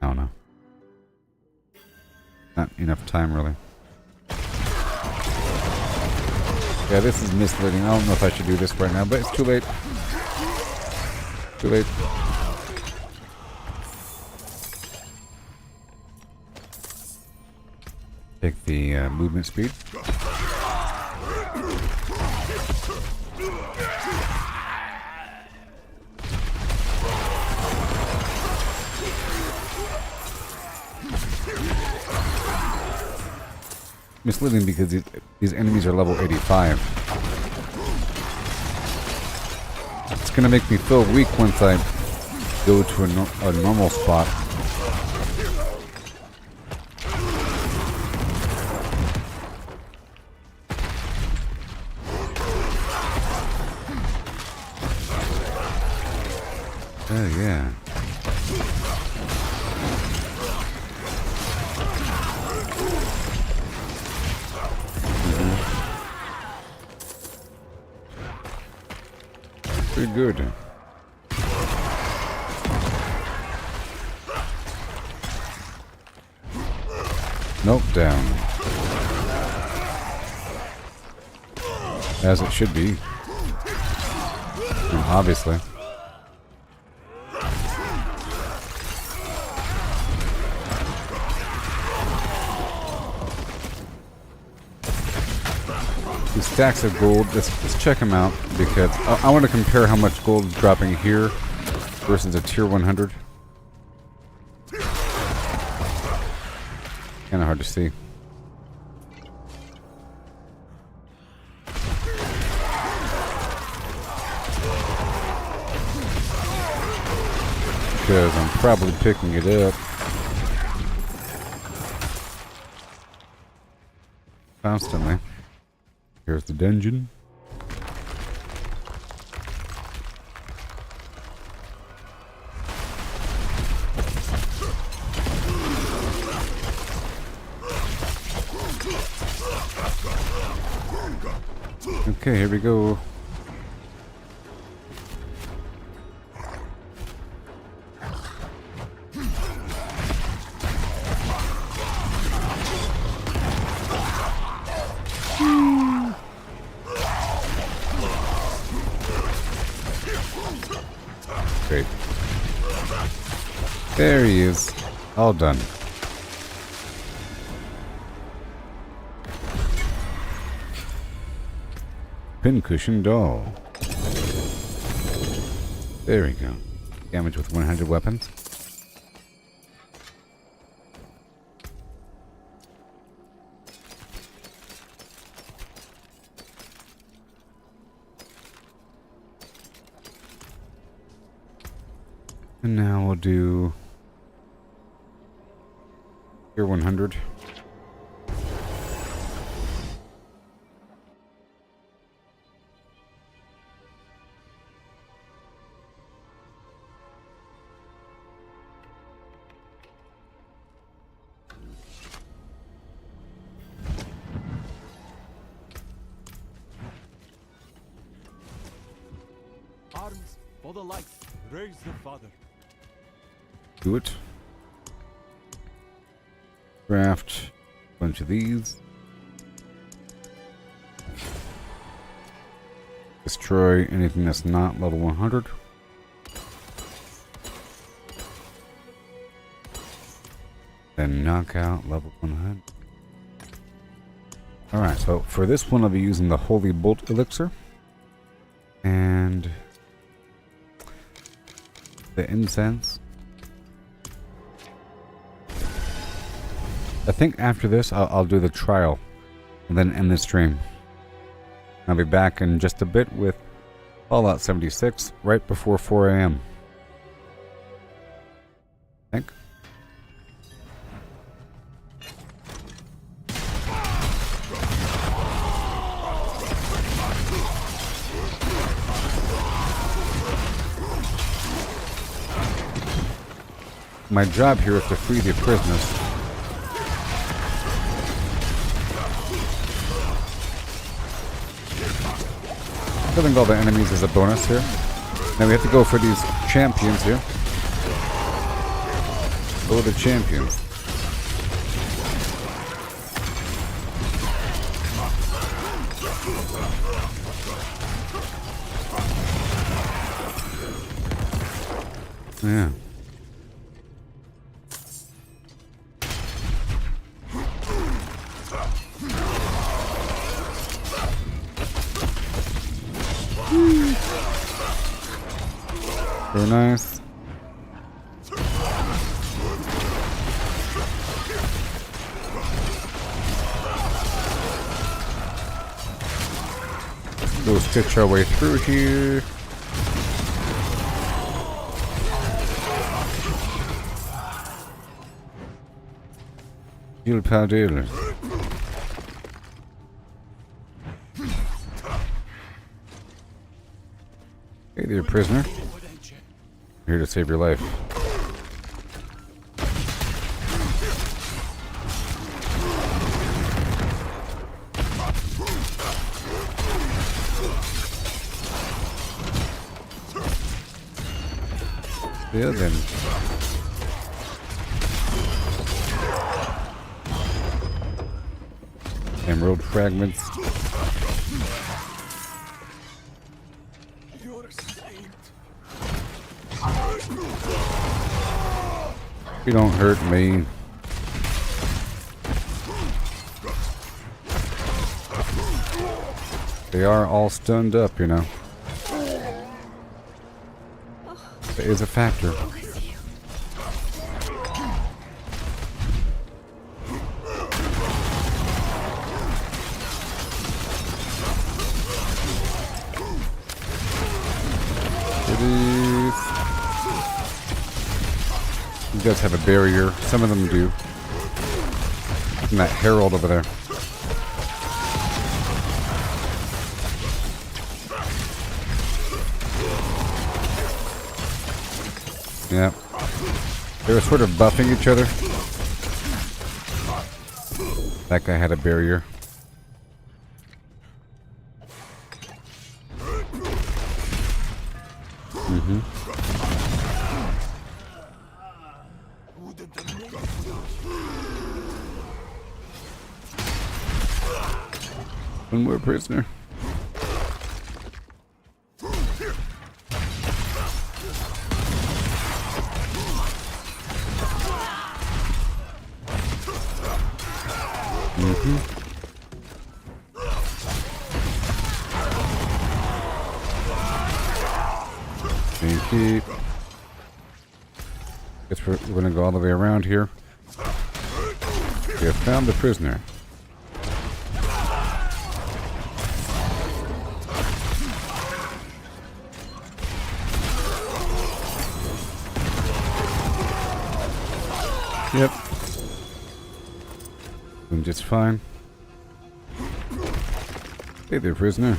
I don't know. Not enough time really. Yeah, this is misleading. I don't know if I should do this right now, but it's too late. Too late. Take the movement speed. Misleading because these enemies are level 85. It's gonna make me feel weak once I go to a normal spot. Oh yeah. Pretty good. Nope, down. As it should be. Obviously. These stacks of gold. Let's check them out because I want to compare how much gold is dropping here versus a tier 100. Kind of hard to see. Because I'm probably picking it up constantly. Here's the dungeon. Okay, here we go. Great. There he is. All done. Pincushion doll. There we go. Damage with 100 weapons. And now we'll do here 100. Arms for the light. Raise the father. Do it. Craft a bunch of these. Destroy anything that's not level 100. Then knock out level 100. Alright, so for this one I'll be using the Holy Bolt Elixir. And the incense. I think after this I'll do the trial and then end the stream. I'll be back in just a bit with Fallout 76 right before 4 a.m. I think. My job here is to free the prisoners. Killing all the enemies is a bonus here. Now we have to go for these champions here. Oh, the champions. Yeah. Very nice. We'll stitch our way through here. Heal Powder. Hey there, prisoner. I'm here to save your life. Yeah, then. Emerald fragments. You don't hurt me. They are all stunned up, you know. That is a factor. You guys have a barrier. Some of them do. And that herald over there. Yeah. They were sort of buffing each other. That guy had a barrier. Mm-hmm. One more prisoner. Guess we're gonna go all the way around here. We have found the prisoner. Yep. Doing just fine. Hey there, prisoner.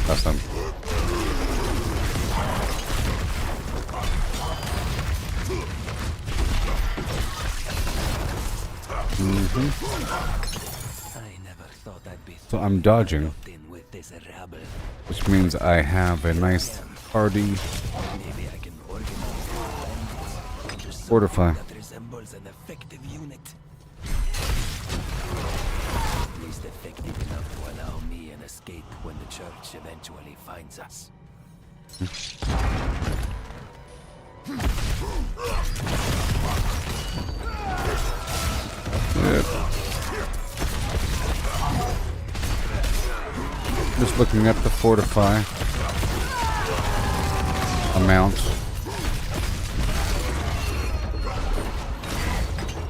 Awesome. So I'm dodging, which means I have a nice hardy fortify. Least effective enough to allow me an escape when the church eventually finds us. Just looking at the fortify amount.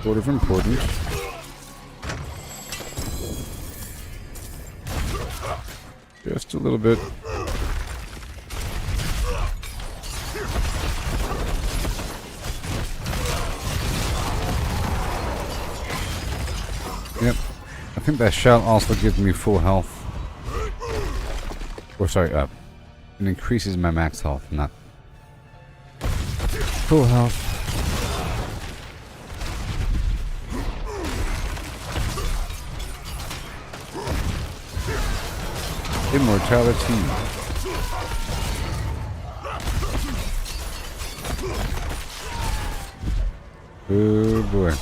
Sort of important. Just a little bit. Yep. I think that shell also gives me full health. Or sorry, it increases my max health, not full health. Immortality. Oh boy.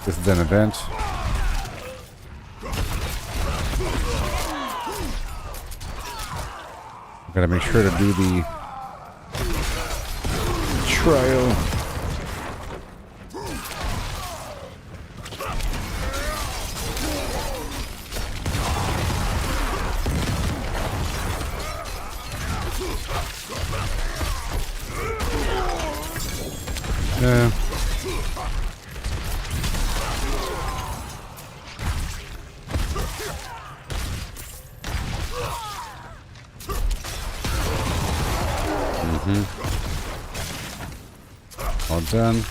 This is an event. Gotta make sure to do the trial. Yeah. All done.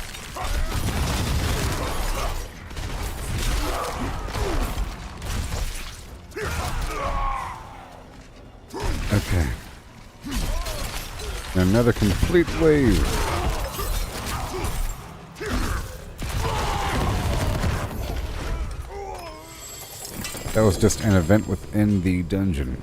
Okay. Another complete wave. That was just an event within the dungeon.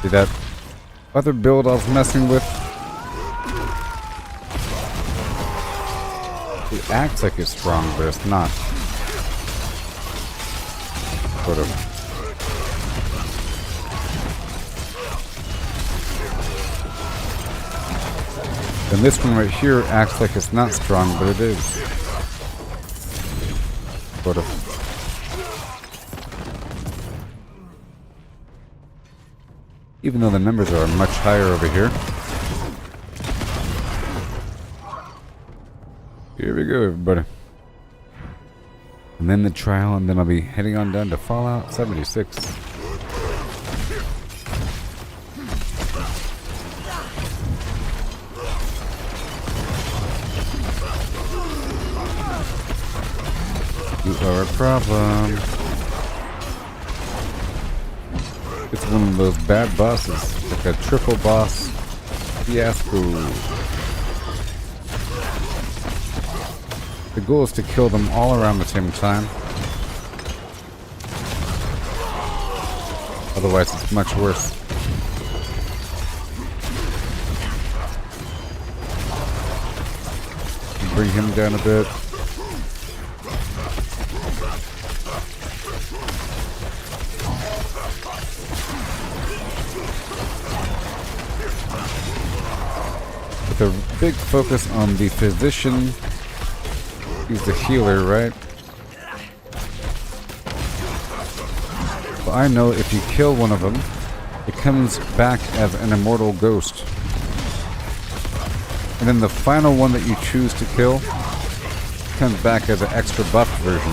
See that other build I was messing with? It acts like it's strong, but it's not. Sort of. And this one right here acts like it's not strong, but it is. Sort of. Even though the numbers are much higher over here. Here we go, everybody. And then the trial, and then I'll be heading on down to Fallout 76. You are a problem. It's one of those bad bosses, like a triple boss fiasco. The goal is to kill them all around the same time. Otherwise, it's much worse. Bring him down a bit. With a big focus on the physician. He's the healer, right? But I know if you kill one of them, it comes back as an immortal ghost. And then the final one that you choose to kill comes back as an extra buffed version.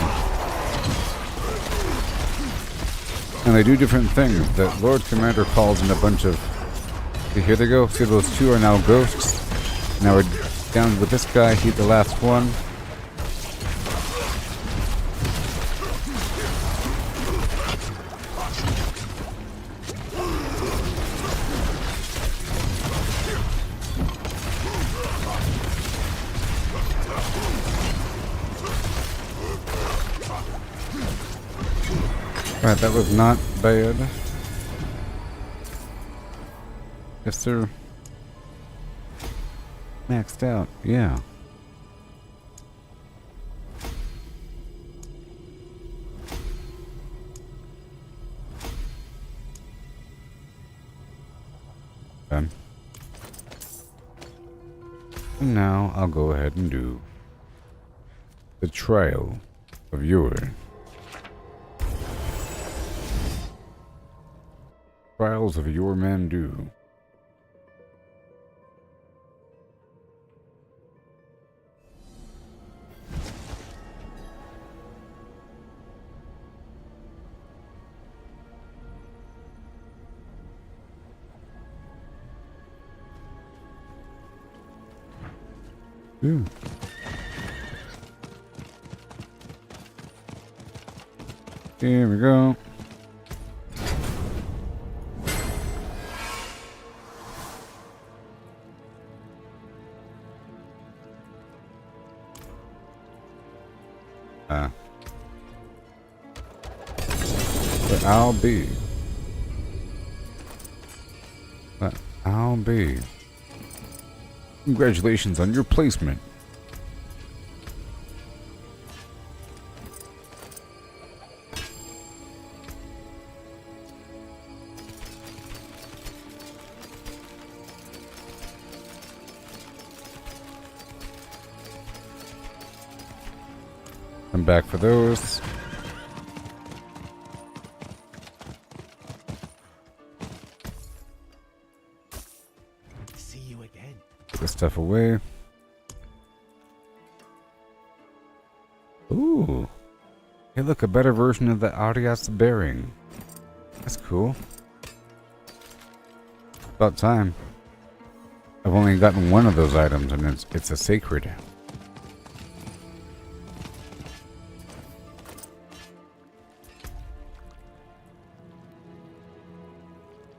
And they do different things that Lord Commander calls in a bunch of... See, here they go. See, those two are now ghosts. Now we're down with this guy. He's the last one. Right, that was not bad. Yes, sir. Maxed out, yeah. And now I'll go ahead and do the trial of your trials of your men do. Ooh. Here we go. But I'll be. Congratulations on your placement. I'm back for those. See you again. Put this stuff away. Ooh. Hey, look, a better version of the Audios bearing. That's cool. About time. I've only gotten one of those items, and it's a sacred.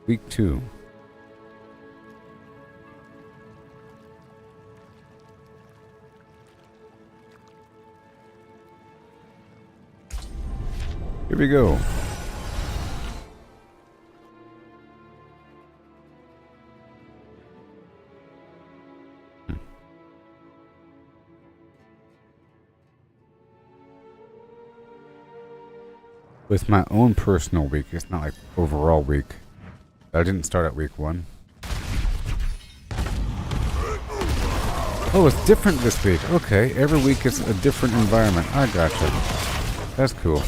Week 2. Here we go. With my own personal week, it's not like overall week. I didn't start at week 1. Oh, it's different this week. Okay, every week is a different environment. I gotcha. That's cool.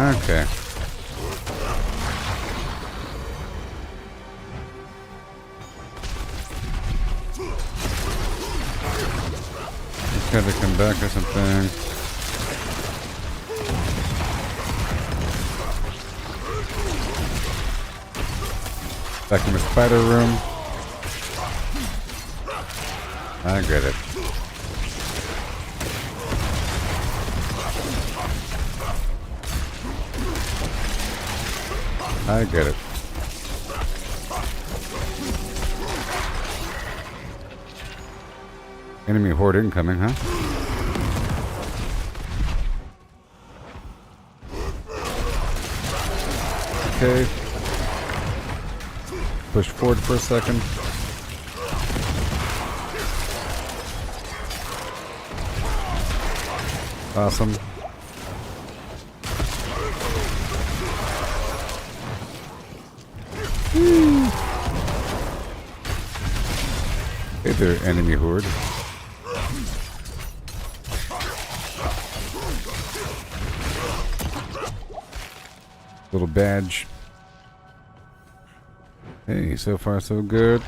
Okay. Gotta come back or something. Back in the spider room. I get it. I get it. Enemy horde incoming, huh? Okay. Push forward for a second. Awesome. Hey there, enemy horde. Little badge. Hey, so far so good.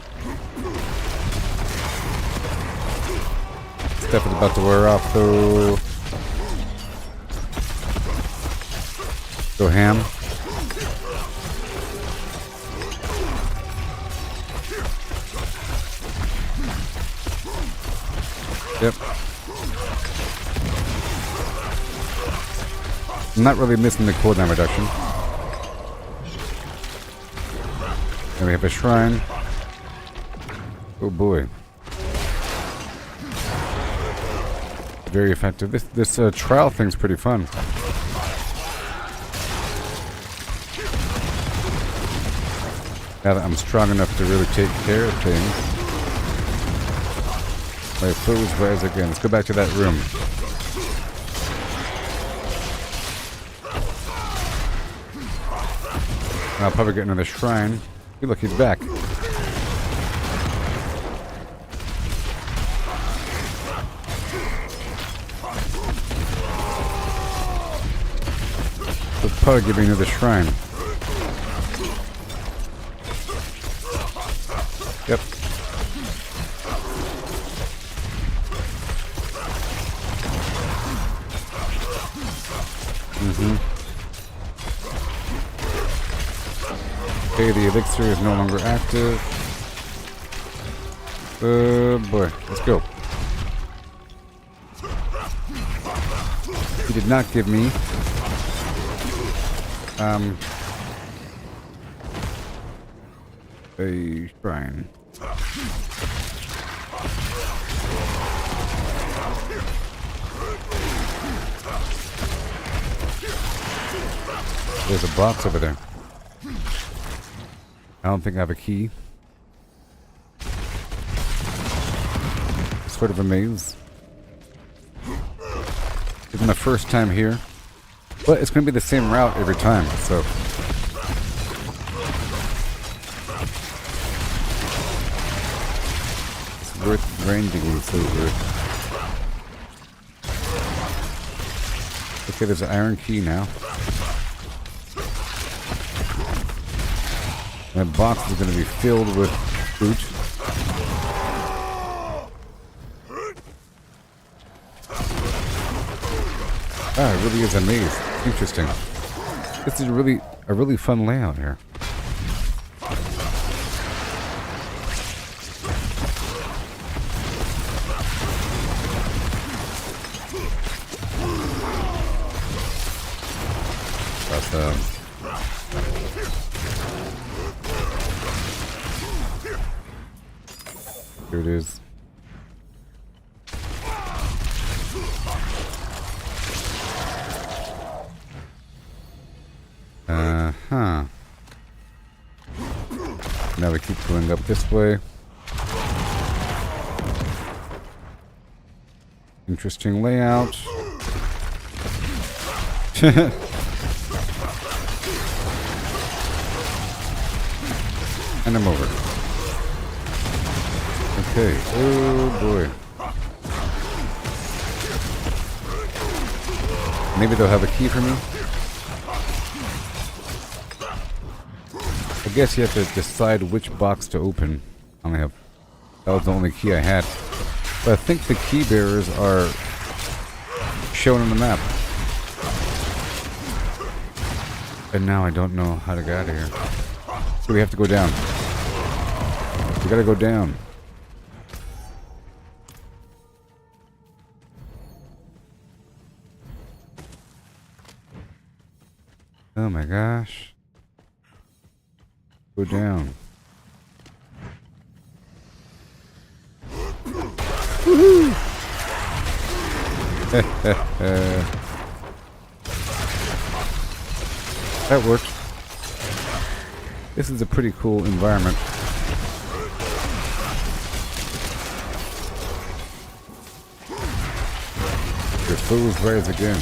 Stuff is about to wear off though. Go ham. Yep. I'm not really missing the cooldown reduction. And we have a shrine. Oh boy. Very effective. This trial thing's pretty fun. Now that I'm strong enough to really take care of things. My foes rise again. Let's go back to that room. I'll probably get another shrine. Hey, look, he's back. We'll probably give me another shrine. Yep. Okay, the elixir is no longer active. Boy, let's go. He did not give me a shrine. There's a box over there. I don't think I have a key. Sort of a maze. It's my first time here. But it's going to be the same route every time, so. It's worth grinding, it's so worth. Okay, there's an iron key now. That box is going to be filled with fruit. Ah, it really is a maze. Interesting. This is a really fun layout here. Awesome. Here it is. Now we keep going up this way. Interesting layout. And I'm over. Okay. Oh boy. Maybe they'll have a key for me. I guess you have to decide which box to open. That was the only key I had. But I think the key bearers are shown on the map. And now I don't know how to get out of here. So we have to go down. We gotta go down. Oh my gosh. Go down. Woohoo! That worked. This is a pretty cool environment. Your foes rise again.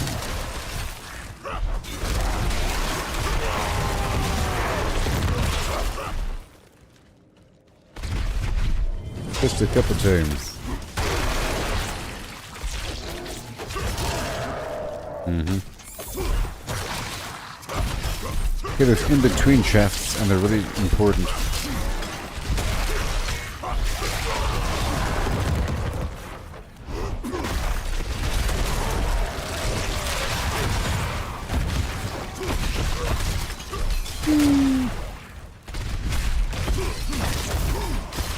Just a couple times. Okay, there's in-between chests, and they're really important.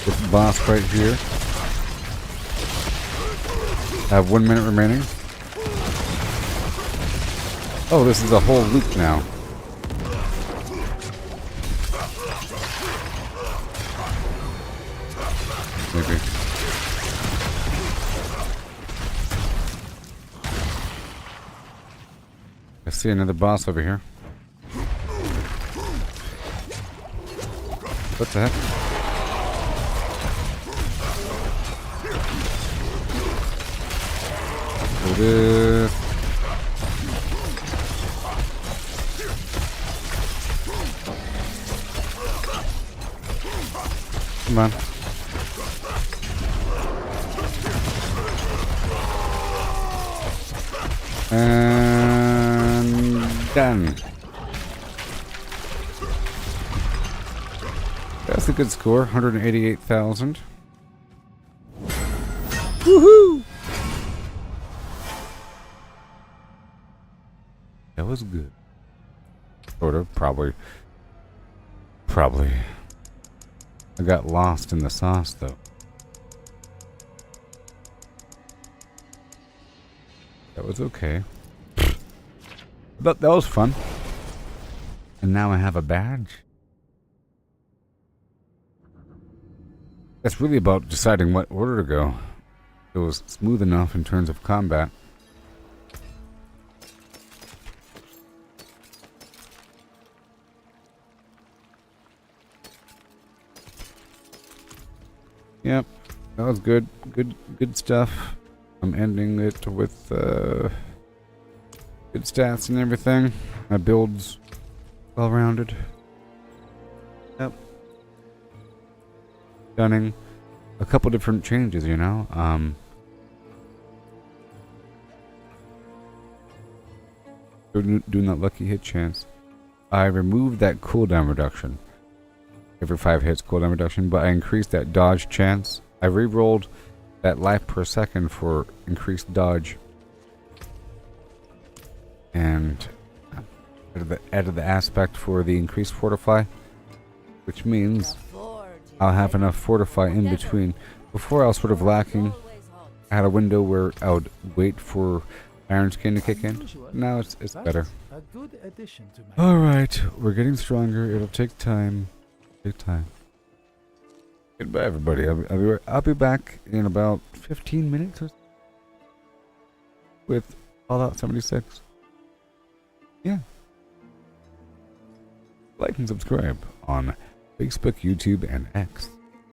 This boss right here. I have 1 minute remaining. Oh, this is a whole loop now. Maybe. I see another boss over here. What the heck? It is. Come on. And done. That's a good score, 188,000. Woohoo! That was good. Sort of, probably. I got lost in the sauce, though. That was okay. But that was fun. And now I have a badge. That's really about deciding what order to go. It was smooth enough in terms of combat. Yep, that was good. Good stuff. I'm ending it with good stats and everything. My build's well rounded. Yep. Stunning. A couple different changes, you know. Doing that lucky hit chance. I removed that cooldown reduction. Every 5 hits cooldown reduction, but I increased that dodge chance. I re-rolled that life per second for increased dodge. And added the aspect for the increased fortify, which means I'll have enough fortify in between. Before I was sort of lacking. I had a window where I would wait for Iron Skin to kick in. Now it's better. Alright, we're getting stronger. It'll take time. Goodbye, everybody. I'll be back in about 15 minutes or so with Fallout 76. Yeah. Like and subscribe on Facebook, YouTube, and X.